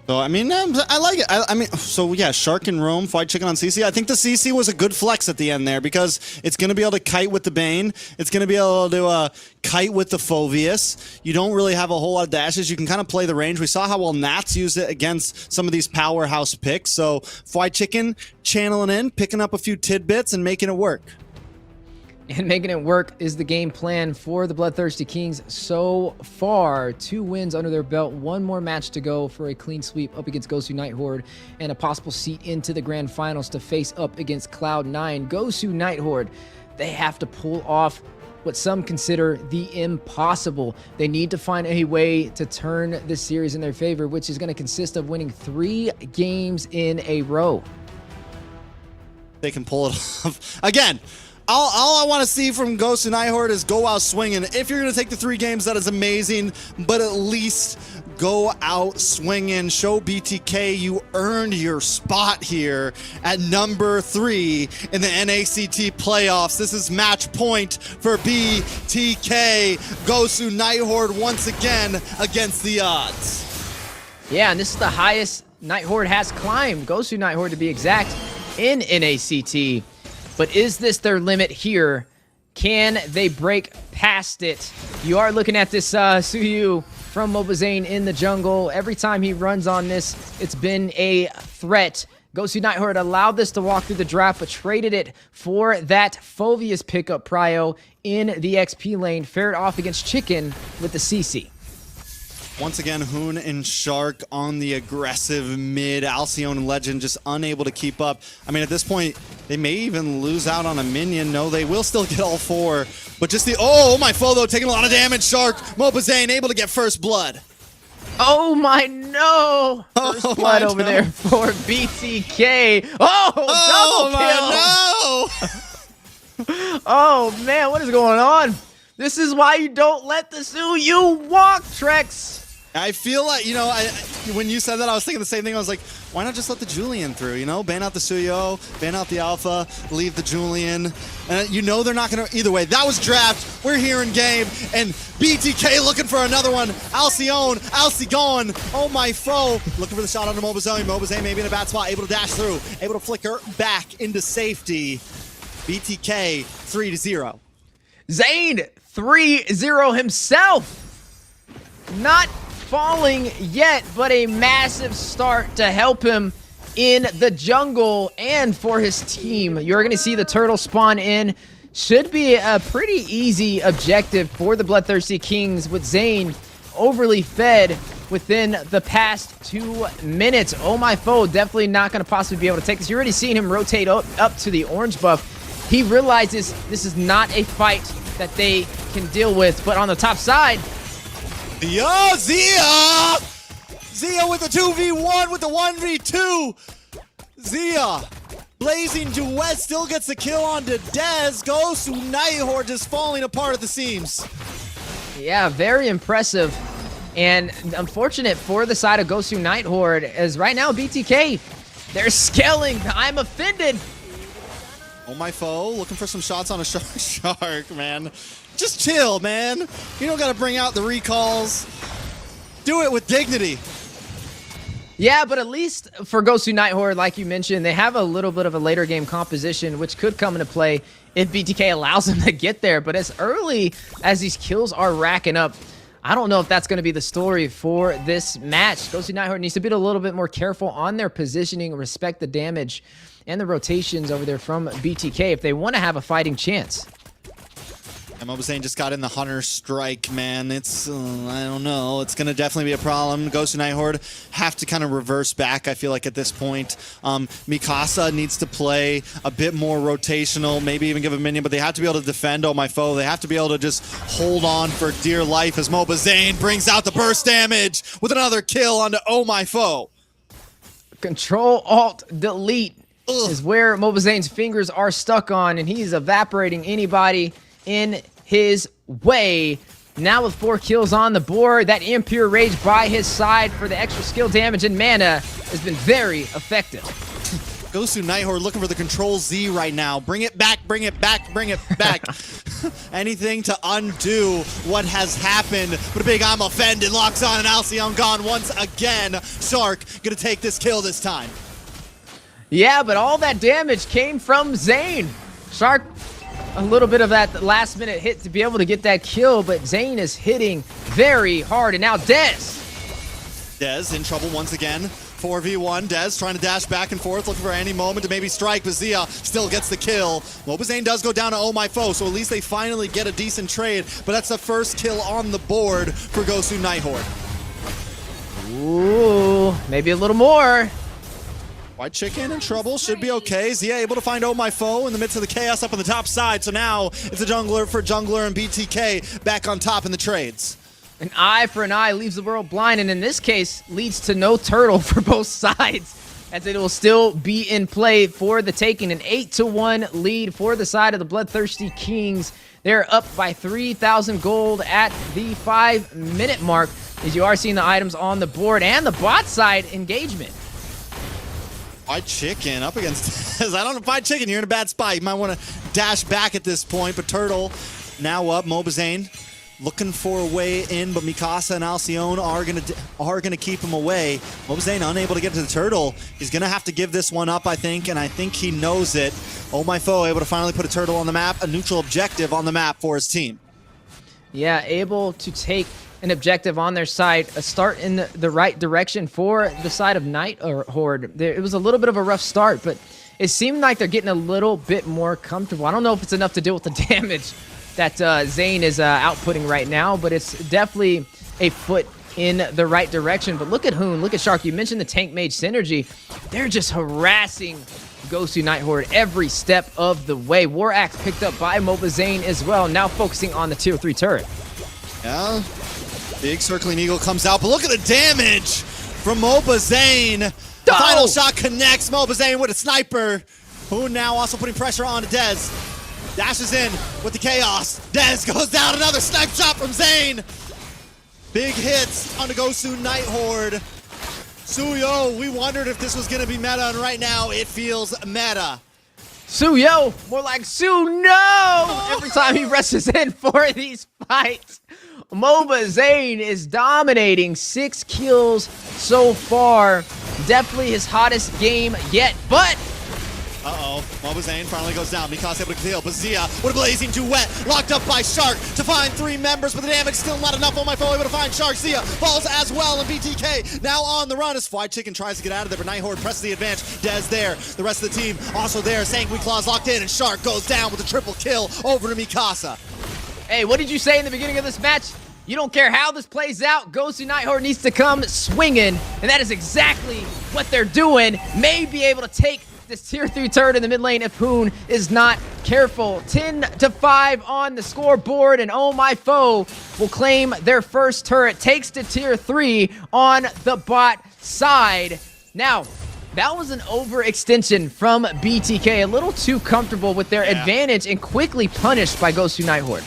So, I mean, I like it. I mean, so yeah, Shark and Roam, Fried Chicken on CC. I think the CC was a good flex at the end there because it's going to be able to kite with the Bane. It's going to be able to kite with the Phoveus. You don't really have a whole lot of dashes. You can kind of play the range. We saw how well Nats used it against some of these powerhouse picks. So, Fried Chicken channeling in, picking up a few tidbits and making it work. And making it work is the game plan for the Bloodthirsty Kings so far. 2 wins under their belt, 1 more match to go for a clean sweep up against Gosu Nigh Horde, and a possible seat into the Grand Finals to face up against Cloud9. Gosu Nigh Horde, they have to pull off what some consider the impossible. They need to find a way to turn this series in their favor, which is going to consist of winning 3 games in a row. They can pull it off. Again, all I want to see from Ghost and Nigh Horde is go out swinging. If you're going to take the 3 games, that is amazing, but at least go out swinging. Show BTK you earned your spot here at number 3 in the NACT playoffs. This is match point for BTK. Gosu Nigh Horde once again against the odds. Yeah, and this is the highest Nigh Horde has climbed. Gosu Nigh Horde to be exact in NACT. But is this their limit here? Can they break past it? You are looking at this Suyu from Mobazane in the jungle. Every time he runs on this, it's been a threat. Gosu Nigh Horde allowed this to walk through the draft, but traded it for that Phoveus pickup prio in the XP lane. Fared off against Chicken with the CC. Once again, Hoon and Shark on the aggressive mid. Alcyone and Legend just unable to keep up. I mean, at this point, they may even lose out on a minion. No, they will still get all 4. But just the... Oh, my foe, though, taking a lot of damage. Shark, Mobazane able to get first blood. Oh, my no! First blood over there for BTK. Oh, double kill! Oh, man, what is going on? This is why you don't let the Suyu walk, Trex. I feel like, you know, when you said that, I was thinking the same thing. I was like, why not just let the Julian through, you know? Ban out the Suyo, ban out the Alpha, leave the Julian. And you know they're not going to... Either way, that was draft. We're here in game. And BTK looking for another one. Alcyone, Alcy gone. Oh, my foe. Looking for the shot onto Mobazane. Mobazane maybe in a bad spot. Able to dash through. Able to flicker back into safety. BTK 3-0. Zane 3-0 himself. Not falling yet, but a massive start to help him in the jungle and for his team. You're going to see the turtle spawn in. Should be a pretty easy objective for the Bloodthirsty Kings with Zane overly fed within the past 2 minutes. Oh, my foe, definitely not going to possibly be able to take this. You're already seeing him rotate up to the orange buff. He realizes this is not a fight that they can deal with, but on the top side, yeah, Zia with the 2v1 with the 1v2. Zia, blazing duet, still gets the kill onto Dez. Gosu Nigh Horde just falling apart at the seams. Yeah, very impressive. And unfortunate for the side of Gosu Nigh Horde, as right now BTK, they're scaling. I'm offended. Oh, my foe, looking for some shots on a shark, man. Just chill, man. You don't got to bring out the recalls. Do it with dignity. Yeah, but at least for Gosu Nigh Horde, like you mentioned, they have a little bit of a later game composition, which could come into play if BTK allows them to get there. But as early as these kills are racking up, I don't know if that's going to be the story for this match. Gosu Nigh Horde needs to be a little bit more careful on their positioning, respect the damage and the rotations over there from BTK if they want to have a fighting chance. Mobazane just got in the Hunter Strike, man. It's, I don't know. It's going to definitely be a problem. Gosu Nigh Horde have to kind of reverse back, I feel like, at this point. Mikasa needs to play a bit more rotational, maybe even give a minion, but they have to be able to defend Oh My Foe. They have to be able to just hold on for dear life as Mobazane brings out the burst damage with another kill onto Oh My Foe. Control-Alt-Delete is where Mobazane's fingers are stuck on, and he's evaporating anybody in his way. Now with 4 kills on the board, that Impure Rage by his side for the extra skill damage and mana has been very effective. Gosu Nigh Horde looking for the Control Z right now. Bring it back, bring it back, bring it back. Anything to undo what has happened. But a big I'm offended locks on and Alcyon gone once again. Shark gonna take this kill this time. Yeah, but all that damage came from Zane. Shark, a little bit of that last minute hit to be able to get that kill, but Zane is hitting very hard. And now Dez. Dez in trouble once again. 4v1. Dez trying to dash back and forth, looking for any moment to maybe strike, but Zia still gets the kill. Mobazane does go down to Oh My Foe, so at least they finally get a decent trade, but that's the first kill on the board for Gosu Nigh Horde. Ooh, maybe a little more. White Chicken in trouble, should be okay. Zia able to find Oh My Foe in the midst of the chaos up on the top side, so now it's a jungler for jungler and BTK back on top in the trades. An eye for an eye leaves the world blind, and in this case, leads to no turtle for both sides, as it will still be in play for the taking. An 8-1 lead for the side of the Bloodthirsty Kings. They're up by 3,000 gold at the 5-minute mark, as you are seeing the items on the board and the bot side engagement. White Chicken up against I don't know, White Chicken, you're in a bad spot. You might want to dash back at this point, but Turtle now up. Mobazane looking for a way in, but Mikasa and Alcyon are gonna keep him away. Mobazane unable to get to the Turtle. He's gonna have to give this one up, I think, and I think he knows it. Oh My Foe able to finally put a Turtle on the map, a neutral objective on the map for his team. Yeah, able to take an objective on their side, a start in the right direction for the side of Night Horde. It was a little bit of a rough start, but it seemed like they're getting a little bit more comfortable. I don't know if it's enough to deal with the damage that Zane is outputting right now, but it's definitely a foot in the right direction. But look at Hoon, look at Shark. You mentioned the tank mage synergy. They're just harassing Gosu Nigh Horde every step of the way. War Axe picked up by Mobazane as well, now focusing on the tier 3 turret. Yeah, big circling eagle comes out, but look at the damage from Mobazane. The final shot connects. Mobazane with a sniper. Hoon now also putting pressure on Dez. Dashes in with the chaos. Dez goes down, another snipe shot from Zane. Big hits on the Gosu Nigh Horde. Suyo, we wondered if this was gonna be meta, and right now it feels meta. Suyo, more like Su-No! Every time he rushes in for these fights. Mobazane is dominating, 6 kills so far. Definitely his hottest game yet, but Mobazane finally goes down. Mikasa able to kill, but Zia with a blazing duet, locked up by Shark to find 3 members, but the damage still not enough. Oh My Foe able to find Shark. Zia falls as well, and BTK now on the run as Fried Chicken tries to get out of there, but Nigh Horde presses the advantage. Dez there, the rest of the team also there. Sanguine Claws locked in, and Shark goes down with a triple kill over to Mikasa. Hey, what did you say in the beginning of this match? You don't care how this plays out, Gosu Nigh Horde needs to come swinging, and that is exactly what they're doing. May be able to take this tier 3 turret in the mid lane if Hoon is not careful. 10-5 on the scoreboard, and Oh My Foe will claim their first turret. Takes to tier 3 on the bot side. Now, that was an overextension from BTK. A little too comfortable with their advantage and quickly punished by Gosu Nigh Horde.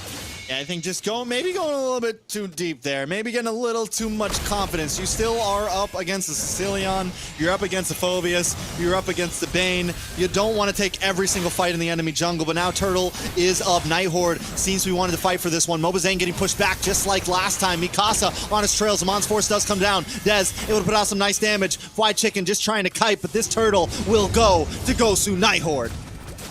Yeah, I think just maybe going a little bit too deep there. Maybe getting a little too much confidence. You still are up against the Sicilian. You're up against the Phobius. You're up against the Bane. You don't want to take every single fight in the enemy jungle, but now Turtle is up. Nigh Horde seems we wanted to fight for this one. Mobazane getting pushed back just like last time. Mikasa on his trail. Zamon's Force does come down. Dez able to put out some nice damage. Fried Chicken just trying to kite, but this Turtle will go to Gosu Nigh Horde.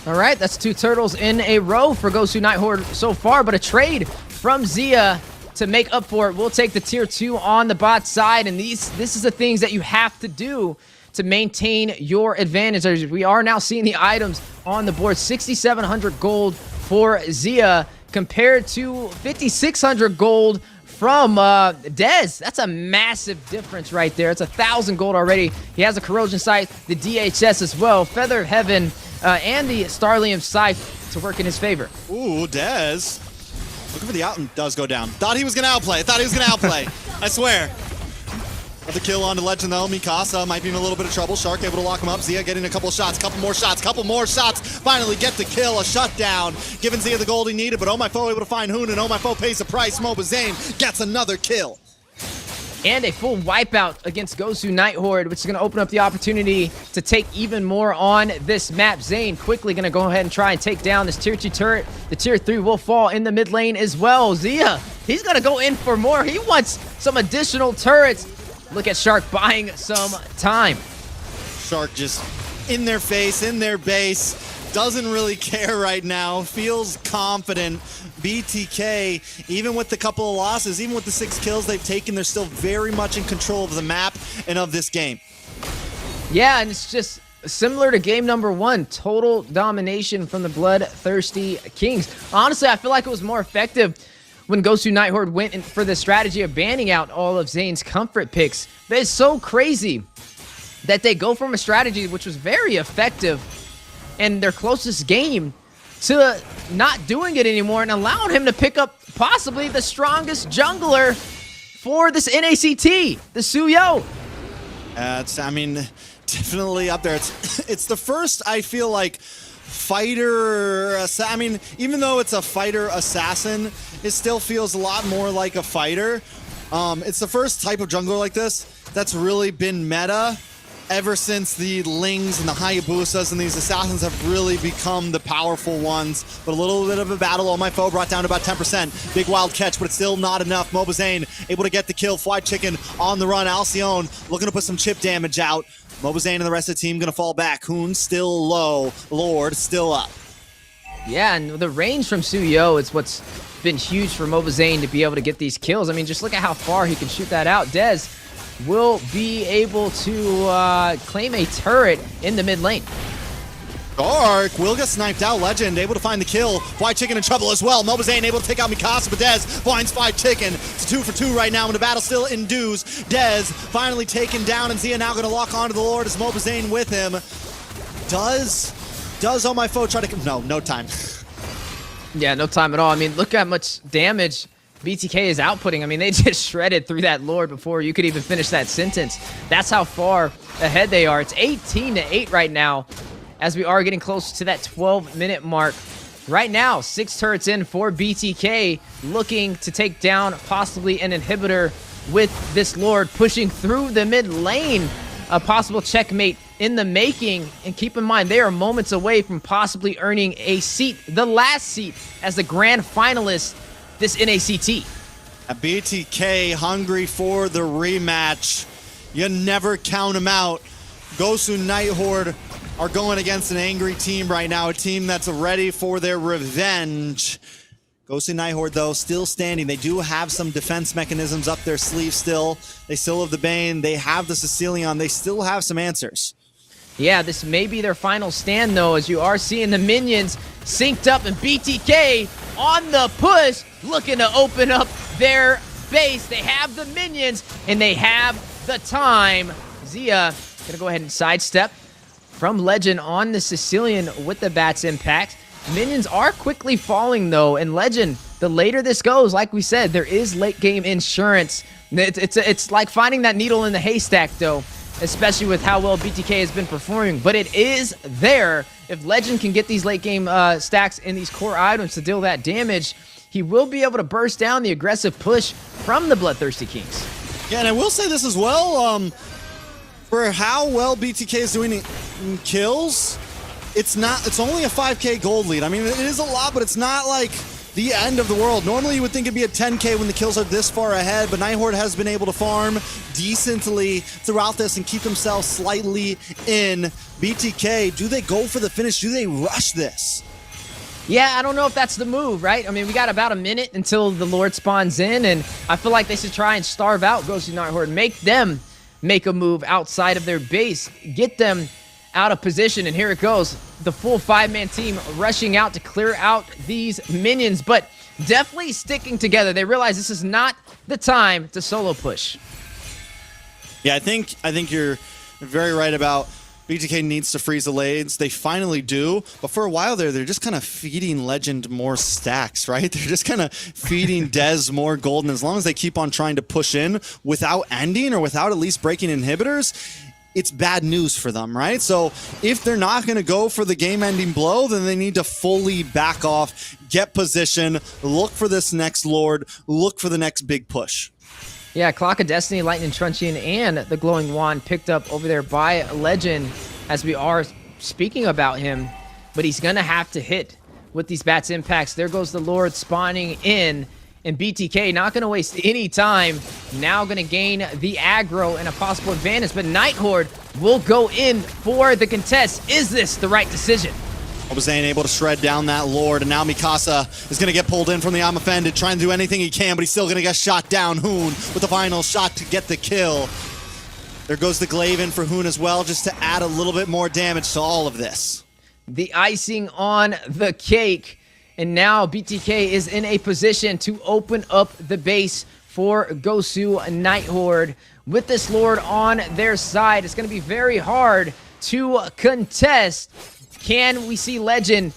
All right, that's 2 turtles in a row for Gosu Nigh Horde so far, but a trade from Zia to make up for it. We'll take the tier 2 on the bot side, and this is the things that you have to do to maintain your advantage. We are now seeing the items on the board. 6,700 gold for Zia compared to 5,600 gold from Dez. That's a massive difference right there. It's 1,000 gold already. He has a corrosion sight, the DHS as well, Feather of Heaven, and the Starlium Scythe to work in his favor. Ooh, Dez. Looking for the out and does go down. Thought he was going to outplay. I swear. Another kill on to Legend though. Mikasa might be in a little bit of trouble. Shark able to lock him up. Zia getting a couple shots. Couple more shots. Finally get the kill. A shutdown. Giving Zia the gold he needed, but Oh My Foe able to find Hoon, and Oh My Foe pays the price. Mobazane gets another kill. and a full wipeout against Gosu Nigh Horde, which is going to open up the opportunity to take even more on this map. Zane quickly going to go ahead and try and take down this tier 2 turret. The tier 3 will fall in the mid lane as well. Zia, he's going to go in for more. He wants some additional turrets. Look at Shark buying some time. Shark just in their face, in their base, doesn't really care right now, feels confident. BTK, even with the couple of losses, even with the 6 kills they've taken, they're still very much in control of the map and of this game. Yeah, and it's just similar to game number 1, total domination from the Bloodthirsty Kings. Honestly, I feel like it was more effective when Gosu Nigh Horde went in for the strategy of banning out all of Zane's comfort picks. But it's so crazy that they go from a strategy which was very effective in their closest game to not doing it anymore and allowing him to pick up possibly the strongest jungler for this NACT, the Suyo. It's, I mean, definitely up there. It's the first, I feel like, fighter, I mean, even though it's a fighter assassin, it still feels a lot more like a fighter. It's the first type of jungler like this that's really been meta ever since the Lings and the Hayabusas and these assassins have really become the powerful ones. But a little bit of a battle on my foe brought down to about 10%. Big wild catch, but it's still not enough. Mobazane able to get the kill. Fly Chicken on the run. Alcyone looking to put some chip damage out. Mobazane and the rest of the team gonna fall back. Hoon still low. Lord still up. Yeah, and the range from Suyo is what's been huge for Mobazane to be able to get these kills. I mean, just look at how far he can shoot that out. Dez will be able to claim a turret in the mid lane. Dark will get sniped out. Legend able to find the kill. Fly Chicken in trouble as well. Mobazane able to take out Mikasa, but Dez finds Fly Chicken. It's 2 for 2 right now, and the battle still endues. Dez finally taken down, and Zia now going to lock onto the Lord as Mobazane with him. Does on my foe try to... No time. Yeah, no time at all. I mean, look how much damage BTK is outputting. I mean, they just shredded through that Lord before you could even finish that sentence. That's how far ahead they are. It's 18-8 right now as we are getting close to that 12-minute mark. Right now, 6 turrets in for BTK, looking to take down possibly an inhibitor with this Lord, pushing through the mid lane. A possible checkmate in the making. And keep in mind, they are moments away from possibly earning a seat, the last seat as the Grand Finalists, this NACT. A BTK hungry for the rematch. You never count them out. Gosu Nigh Horde are going against an angry team right now, a team that's ready for their revenge. Gosu Nigh Horde, though, still standing. They do have some defense mechanisms up their sleeve still. They still have the Bane. They have the Sicilian. They still have some answers. Yeah, this may be their final stand, though, as you are seeing the minions synced up, and BTK on the push, looking to open up their base. They have the minions, and they have the time. Zia gonna go ahead and sidestep from Legend on the Sicilian with the Bat's impact. Minions are quickly falling, though, and Legend, the later this goes, like we said, there is late-game insurance. It's like finding that needle in the haystack, though, especially with how well BTK has been performing, but it is there. If Legend can get these late-game stacks and these core items to deal that damage, he will be able to burst down the aggressive push from the Bloodthirsty Kings. Yeah, and I will say this as well, for how well BTK is doing in kills, it's only a 5k gold lead. I mean, it is a lot, but it's not like the end of the world. Normally you would think it'd be a 10k when the kills are this far ahead, but Nigh Horde has been able to farm decently throughout this and keep themselves slightly in. BTK, do they go for the finish? Do they rush this? Yeah, I don't know if that's the move, right? I mean, we got about a minute until the Lord spawns in, and I feel like they should try and starve out Gosu Nigh Horde, make them make a move outside of their base, get them out of position, and here it goes. The full 5-man team rushing out to clear out these minions, but definitely sticking together. They realize this is not the time to solo push. Yeah, I think you're very right about BTK needs to freeze the lanes. They finally do, but for a while there, they're just kind of feeding Legend more stacks, right? They're just kind of feeding Dez more gold, and as long as they keep on trying to push in without ending or without at least breaking inhibitors, it's bad news for them, right? So if they're not going to go for the game-ending blow, then they need to fully back off, get position, look for this next Lord, look for the next big push. Yeah, Clock of Destiny, Lightning Truncheon, and the Glowing Wand picked up over there by Legend as we are speaking about him. But he's going to have to hit with these Bats Impacts. There goes the Lord spawning in. And BTK not going to waste any time. Now going to gain the aggro and a possible advantage. But Nigh Horde will go in for the contest. Is this the right decision? Obazane able to shred down that Lord, and now Mikasa is going to get pulled in from the I'm Offended, trying to do anything he can, but he's still going to get shot down. Hoon with the final shot to get the kill. There goes the glaive in for Hoon as well, just to add a little bit more damage to all of this. The icing on the cake, and now BTK is in a position to open up the base for Gosu Nigh Horde. With this Lord on their side, it's going to be very hard to contest. Can we see Legend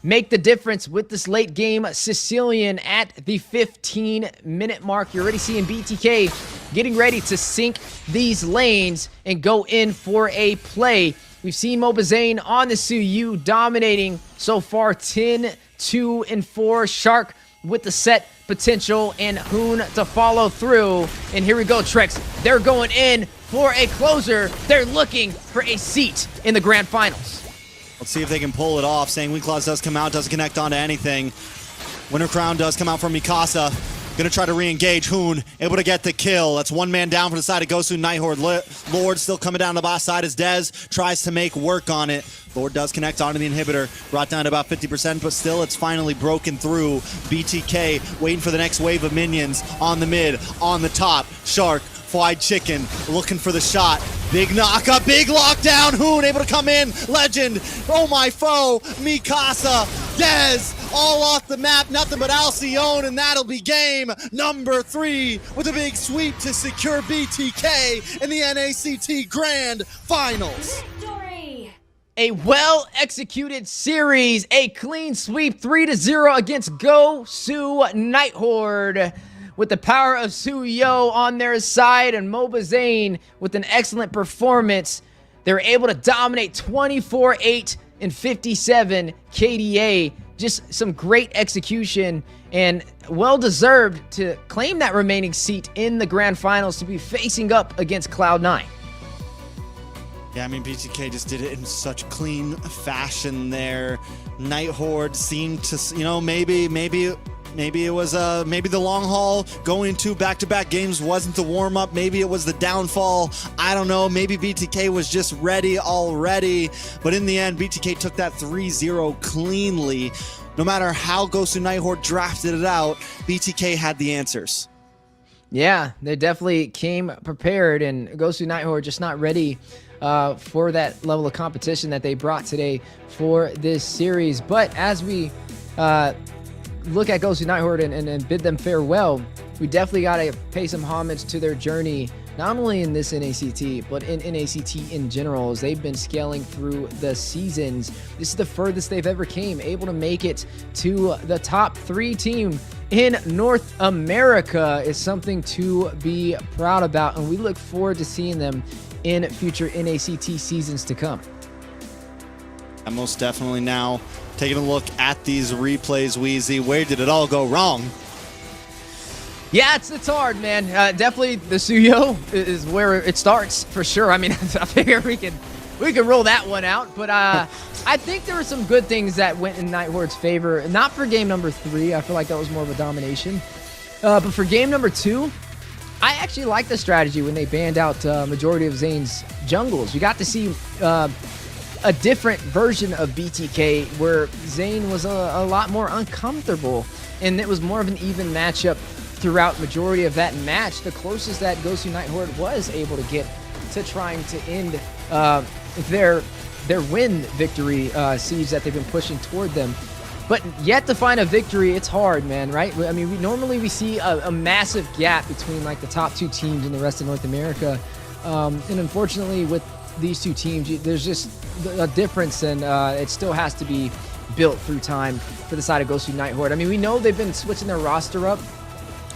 make the difference with this late game Sicilian at the 15-minute mark? You're already seeing BTK getting ready to sink these lanes and go in for a play. We've seen Mobazane on the Suyu dominating so far 10-2-4. Shark with the set potential and Hoon to follow through. And here we go, Trex. They're going in for a closer. They're looking for a seat in the Grand Finals. Let's see if they can pull it off. Sanguine Claws does come out, doesn't connect onto anything. Winter Crown does come out from Mikasa. Gonna try to re-engage. Hoon able to get the kill. That's one man down for the side of Gosu Nigh Horde. Lord still coming down the boss side as Dez tries to make work on it. Lord does connect onto the inhibitor. Brought down to about 50%, but still it's finally broken through. BTK waiting for the next wave of minions on the mid, on the top. Shark, Fried Chicken, looking for the shot. Big knock, a big lockdown. Hoon able to come in. Legend, oh my foe, Mikasa, Dez, all off the map. Nothing but Alcyone, and that'll be game number 3 with a big sweep to secure BTK in the NACT Grand Finals. A well-executed series, a clean sweep 3-0 against Gosu Nigh Horde. With the power of Suyo on their side and Mobazane with an excellent performance, they were able to dominate 24-8 and 57 KDA. Just some great execution and well-deserved to claim that remaining seat in the Grand Finals to be facing up against Cloud9. Yeah, I mean, BTK just did it in such clean fashion there. Nigh Horde seemed to, you know, maybe it was maybe the long haul going to back-to-back games wasn't the warm-up. Maybe it was the downfall. I don't know. Maybe BTK was just ready already. But in the end, BTK took that 3-0 cleanly. No matter how Gosu Nigh Horde drafted it out, BTK had the answers. Yeah, they definitely came prepared, and Gosu Nigh Horde just not ready for that level of competition that they brought today for this series. But as we look at Gosu Nigh Horde and bid them farewell, we definitely got to pay some homage to their journey, not only in this NACT, but in NACT in general, as they've been scaling through the seasons. This is the furthest they've ever came, able to make it to the top 3 team in North America is something to be proud about, and we look forward to seeing them in future NACT seasons to come. And most definitely now, taking a look at these replays, Wheezy, where did it all go wrong? Yeah, it's hard, man. Definitely the Suyo is where it starts, for sure. I mean, I figure we can roll that one out, but I think there were some good things that went in Nigh Horde's favor. Not for game number 3. I feel like that was more of a domination. But for game number 2, I actually like the strategy when they banned out majority of Zane's jungles. You got to see a different version of BTK where Zane was a lot more uncomfortable, and it was more of an even matchup throughout majority of that match. The closest that Gosu Nigh Horde was able to get to trying to end their win victory siege that they've been pushing toward them. But yet to find a victory, it's hard, man, right? I mean, normally we see a massive gap between like the top 2 teams in the rest of North America. And unfortunately with these 2 teams, there's just a difference, and it still has to be built through time for the side of Gosu Nigh Horde. I mean, we know they've been switching their roster up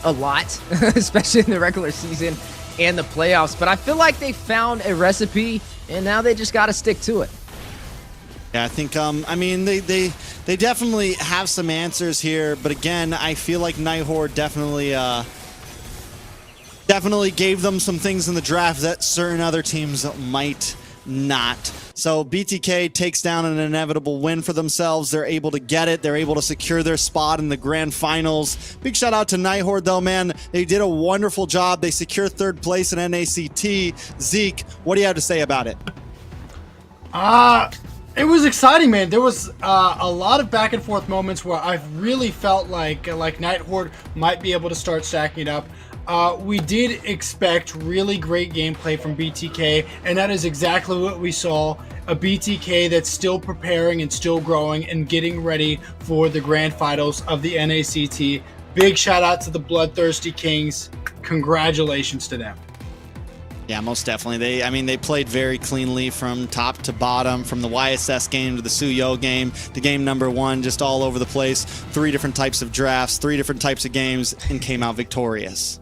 a lot, especially in the regular season and the playoffs, but I feel like they found a recipe, and now they just got to stick to it. Yeah, I think, I mean, they definitely have some answers here, but again, I feel like Nigh Horde definitely definitely gave them some things in the draft that certain other teams might not. So BTK takes down an inevitable win for themselves. They're able to get it. They're able to secure their spot in the grand finals. Big shout out to Nigh Horde though, man. They did a wonderful job. They secure third place in NACT. Zeke, what do you have to say about it? It was exciting, man. There was a lot of back and forth moments where I really felt like Nigh Horde might be able to start stacking it up. We did expect really great gameplay from BTK, and that is exactly what we saw. A BTK that's still preparing and still growing and getting ready for the grand finals of the NACT. Big shout out to the BloodThirstyKings. Congratulations to them. Yeah, most definitely. They played very cleanly from top to bottom, from the YSS game to the Suyo game to game number 1, just all over the place. 3 different types of drafts, 3 different types of games, and came out victorious.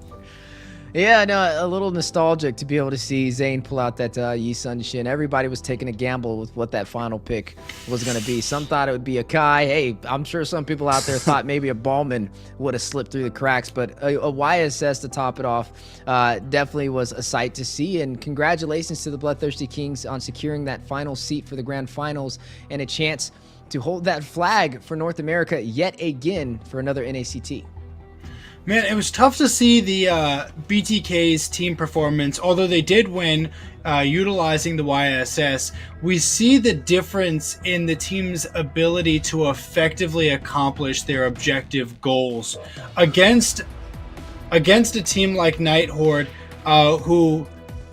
Yeah, no, a little nostalgic to be able to see Zane pull out that Yi Sun Shin. Everybody was taking a gamble with what that final pick was going to be. Some thought it would be a Kai. Hey, I'm sure some people out there thought maybe a Ballman would have slipped through the cracks, but a YSS to top it off definitely was a sight to see. And congratulations to the BloodThirstyKings on securing that final seat for the grand finals and a chance to hold that flag for North America yet again for another NACT. Man, it was tough to see the BTK's team performance. Although they did win utilizing the YSS, we see the difference in the team's ability to effectively accomplish their objective goals. Against a team like Nigh Horde, who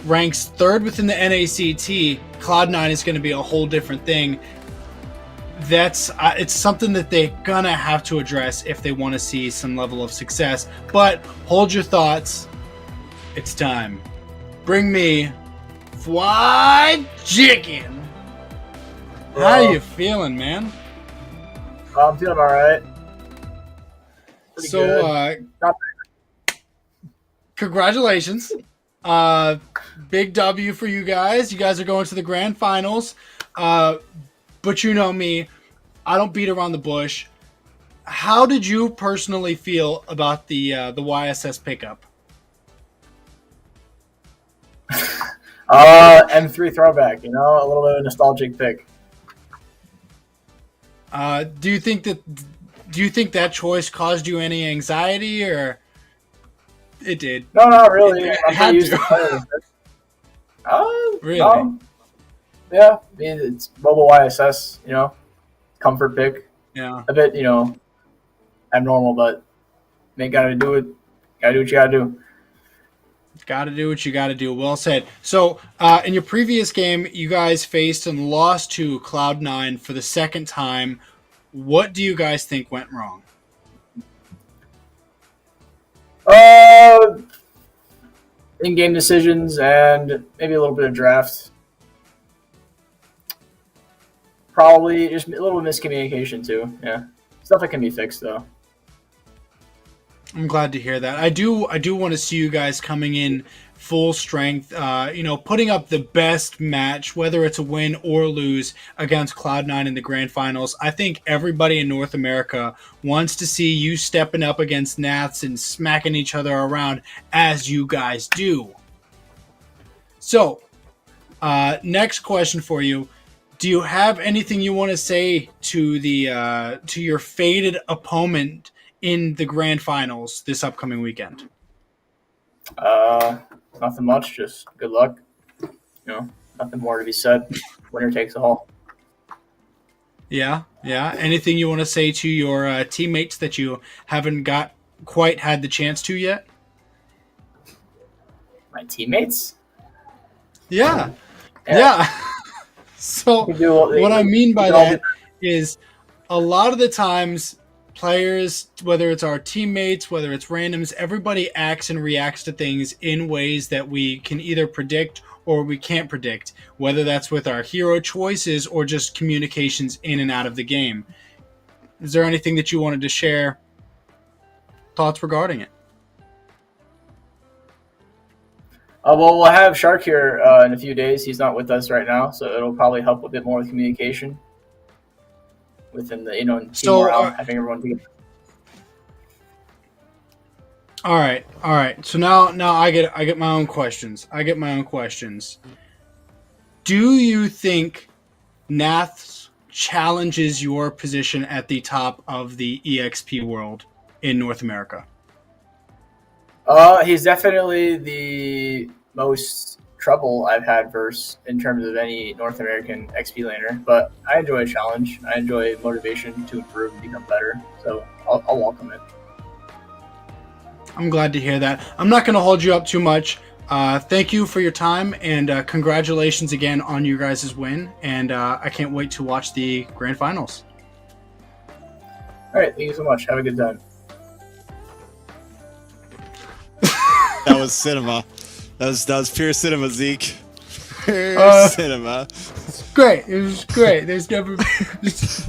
ranks 3rd within the NACT, Cloud9 is going to be a whole different thing. That's it's something that they're gonna have to address if they want to see some level of success. But hold your thoughts. It's time. Bring me fried chicken. How you feeling, man? I'm feeling all right. So, congratulations. Big W for you guys. You guys are going to the grand finals. But you know me, I don't beat around the bush. How did you personally feel about the YSS pickup? M3 throwback, you know, a little bit of a nostalgic pick. Do you think that choice caused you any anxiety, or it did? No, not really. It had to. Really? Yeah, I mean, it's mobile YSS, you know, comfort pick. Yeah. A bit, you know, abnormal, but they gotta do it. Gotta do what you gotta do. Gotta do what you gotta do. Well said. So, in your previous game, you guys faced and lost to Cloud9 for the 2nd time. What do you guys think went wrong? In-game decisions and maybe a little bit of draft. Probably just a little miscommunication too. Yeah, stuff that can be fixed though. I'm glad to hear that. I do want to see you guys coming in full strength. Putting up the best match, whether it's a win or lose, against Cloud9 in the grand finals. I think everybody in North America wants to see you stepping up against Nats and smacking each other around as you guys do. So, next question for you. Do you have anything you want to say to your fated opponent in the grand finals this upcoming weekend? Nothing much. Just good luck. You know, nothing more to be said. Winner takes all. Yeah. Anything you want to say to your teammates that you haven't quite had the chance to yet? My teammates? Yeah. So what I mean by that is a lot of the times players, whether it's our teammates, whether it's randoms, everybody acts and reacts to things in ways that we can either predict or we can't predict, whether that's with our hero choices or just communications in and out of the game. Is there anything that you wanted to share? Thoughts regarding it? Well, we'll have Shark here in a few days. He's not with us right now, so it'll probably help a bit more with communication within the, team morale, having everyone together. All right. So now I get my own questions. Do you think Nath challenges your position at the top of the EXP world in North America? He's definitely the most trouble I've had versus in terms of any North American XP laner, but I enjoy a challenge. I enjoy motivation to improve and become better, so I'll welcome it. I'm glad to hear that. I'm not going to hold you up too much. Thank you for your time, and congratulations again on you guys' win, and I can't wait to watch the Grand Finals. All right, thank you so much. Have a good time. That was cinema. That was pure cinema, Zeke. Pure cinema. Great. It was great. There's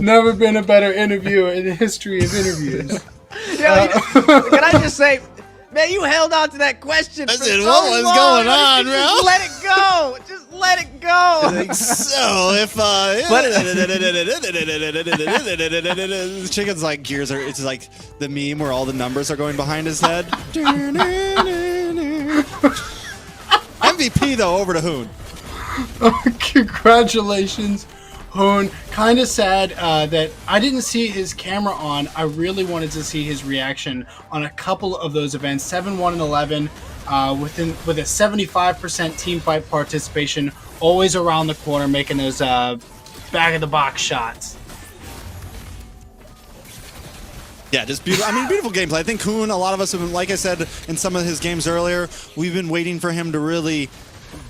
never been a better interview in the history of interviews. Can I just say, man, you held on to that question for so what was long. going on, bro? Just let it go. Just let it go. So if the chicken's like gears are, it's like the meme where all the numbers are going behind his head. MVP though, over to Hoon. Congratulations, Hoon. Kind of sad that I didn't see his camera on. I really wanted to see his reaction on a couple of those events. 7-1 and 11 with a 75% team fight participation, always around the corner, making those back of the box shots. Yeah, just beautiful. I mean, beautiful gameplay. I think Hoon, a lot of us have been, like I said in some of his games earlier, we've been waiting for him to really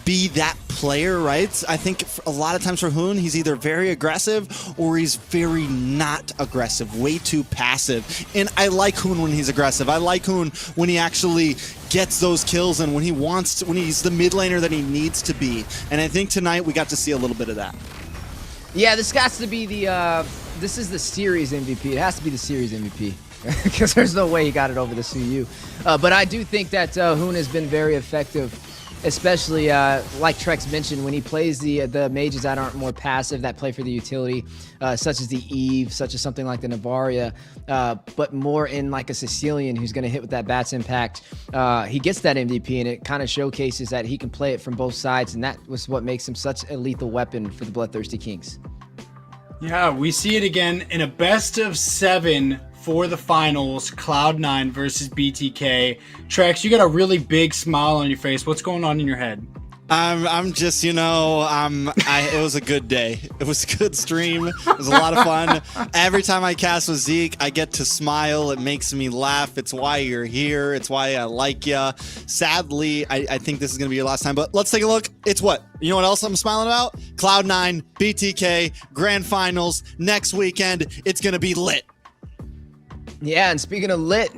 be that player, right? I think a lot of times for Hoon, he's either very aggressive or he's very not aggressive, way too passive. And I like Hoon when he's aggressive. I like Hoon when he actually gets those kills and when he wants to, when he's the mid laner that he needs to be. And I think tonight we got to see a little bit of that. Yeah, this got to be the this is the series MVP. It has to be the series MVP because there's no way he got it over the Suyu. But I do think that Hoon has been very effective, especially like Trex mentioned, when he plays the mages that aren't more passive, that play for the utility, such as the Eve, such as something like the Navaria, but more in like a Sicilian who's going to hit with that Bats impact. He gets that MVP, and it kind of showcases that he can play it from both sides, and that was what makes him such a lethal weapon for the Bloodthirsty Kings. Yeah, we see it again in a best of 7 for the finals, Cloud9 versus BTK. Trex, you got a really big smile on your face. What's going on in your head? I'm just, you know, it was a good day. It was a good stream. It was a lot of fun. Every time I cast with Zeke, I get to smile. It makes me laugh. It's why you're here. It's why I like you. Sadly, I think this is going to be your last time, but let's take a look. It's what? You know what else I'm smiling about? Cloud9, BTK, Grand Finals, next weekend. It's going to be lit. Yeah, and speaking of lit,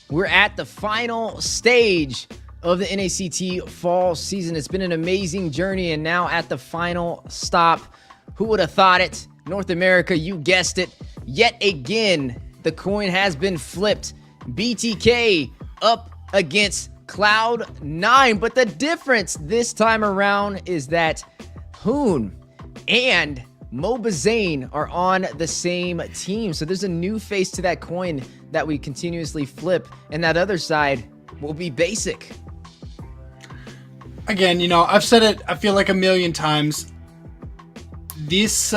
we're at the final stage of the NACT Fall Season. It's been an amazing journey, and now at the final stop. Who would have thought it? North America, you guessed it. Yet again, the coin has been flipped. BTK up against Cloud9. But the difference this time around is that Hoon and Mobazane are on the same team. So there's a new face to that coin that we continuously flip. And that other side will be basic. Again, you know, I've said it, I feel like a million times. This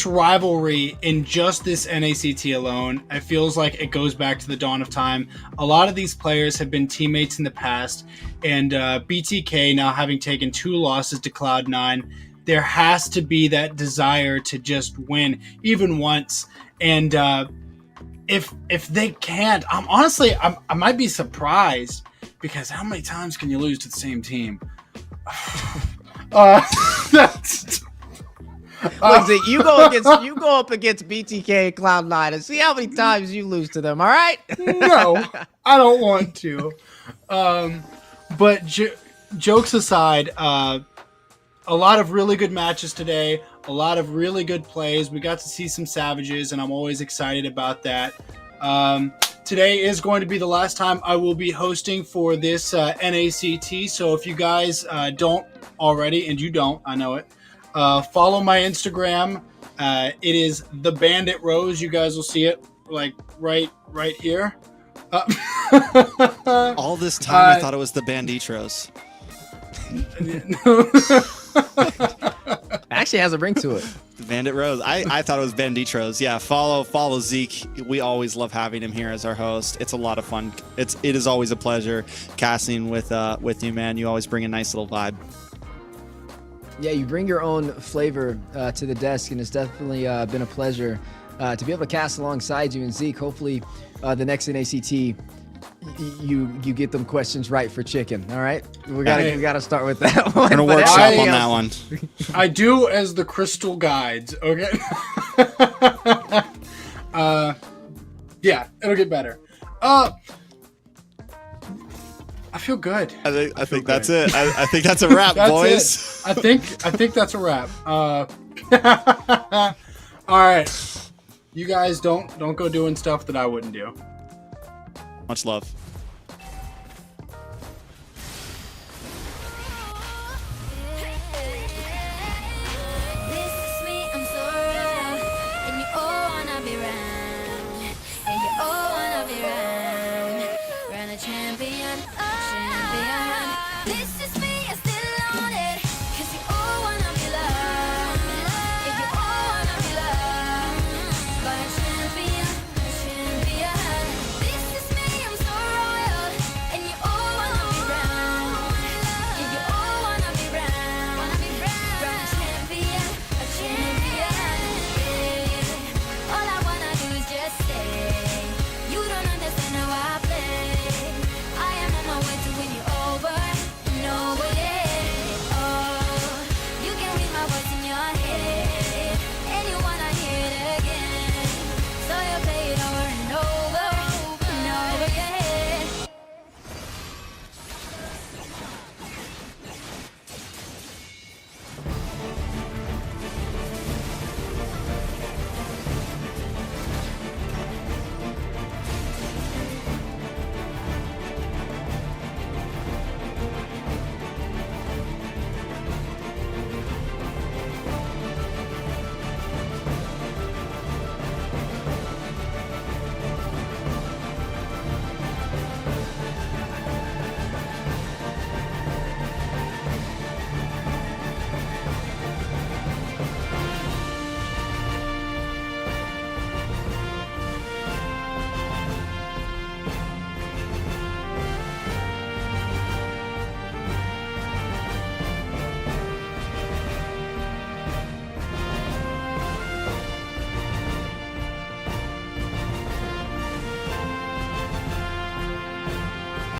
rivalry in just this NACT alone, it feels like it goes back to the dawn of time. A lot of these players have been teammates in the past, and BTK now having taken 2 losses to Cloud9, there has to be that desire to just win even once. And if they can't, I might be surprised, because how many times can you lose to the same team? Look, you go up against BTK and Cloud9 and see how many times you lose to them. All right? No, I don't want to. But jokes aside, a lot of really good matches today. A lot of really good plays. We got to see some savages, and I'm always excited about that. Today is going to be the last time I will be hosting for this NACT. So if you guys don't already, and you don't, I know it, follow my Instagram. It is The Bandit Rose. You guys will see it like right here. All this time, I thought it was the Banditros. Actually has a ring to it. Bandit Rose. I thought it was Banditros. Yeah, follow Zeke. We always love having him here as our host. It's a lot of fun. It is always a pleasure casting with you, man. You always bring a nice little vibe. Yeah, you bring your own flavor to the desk, and it's definitely been a pleasure to be able to cast alongside you. And Zeke, hopefully the next NACT, you get them questions right for chicken. All right, we gotta start with that one. We're gonna workshop on that one. I do as the crystal guides. Okay. Yeah, it'll get better. I feel good. I think that's it. I think that's a wrap, boys. I think that's a wrap. All right, you guys don't go doing stuff that I wouldn't do. Much love.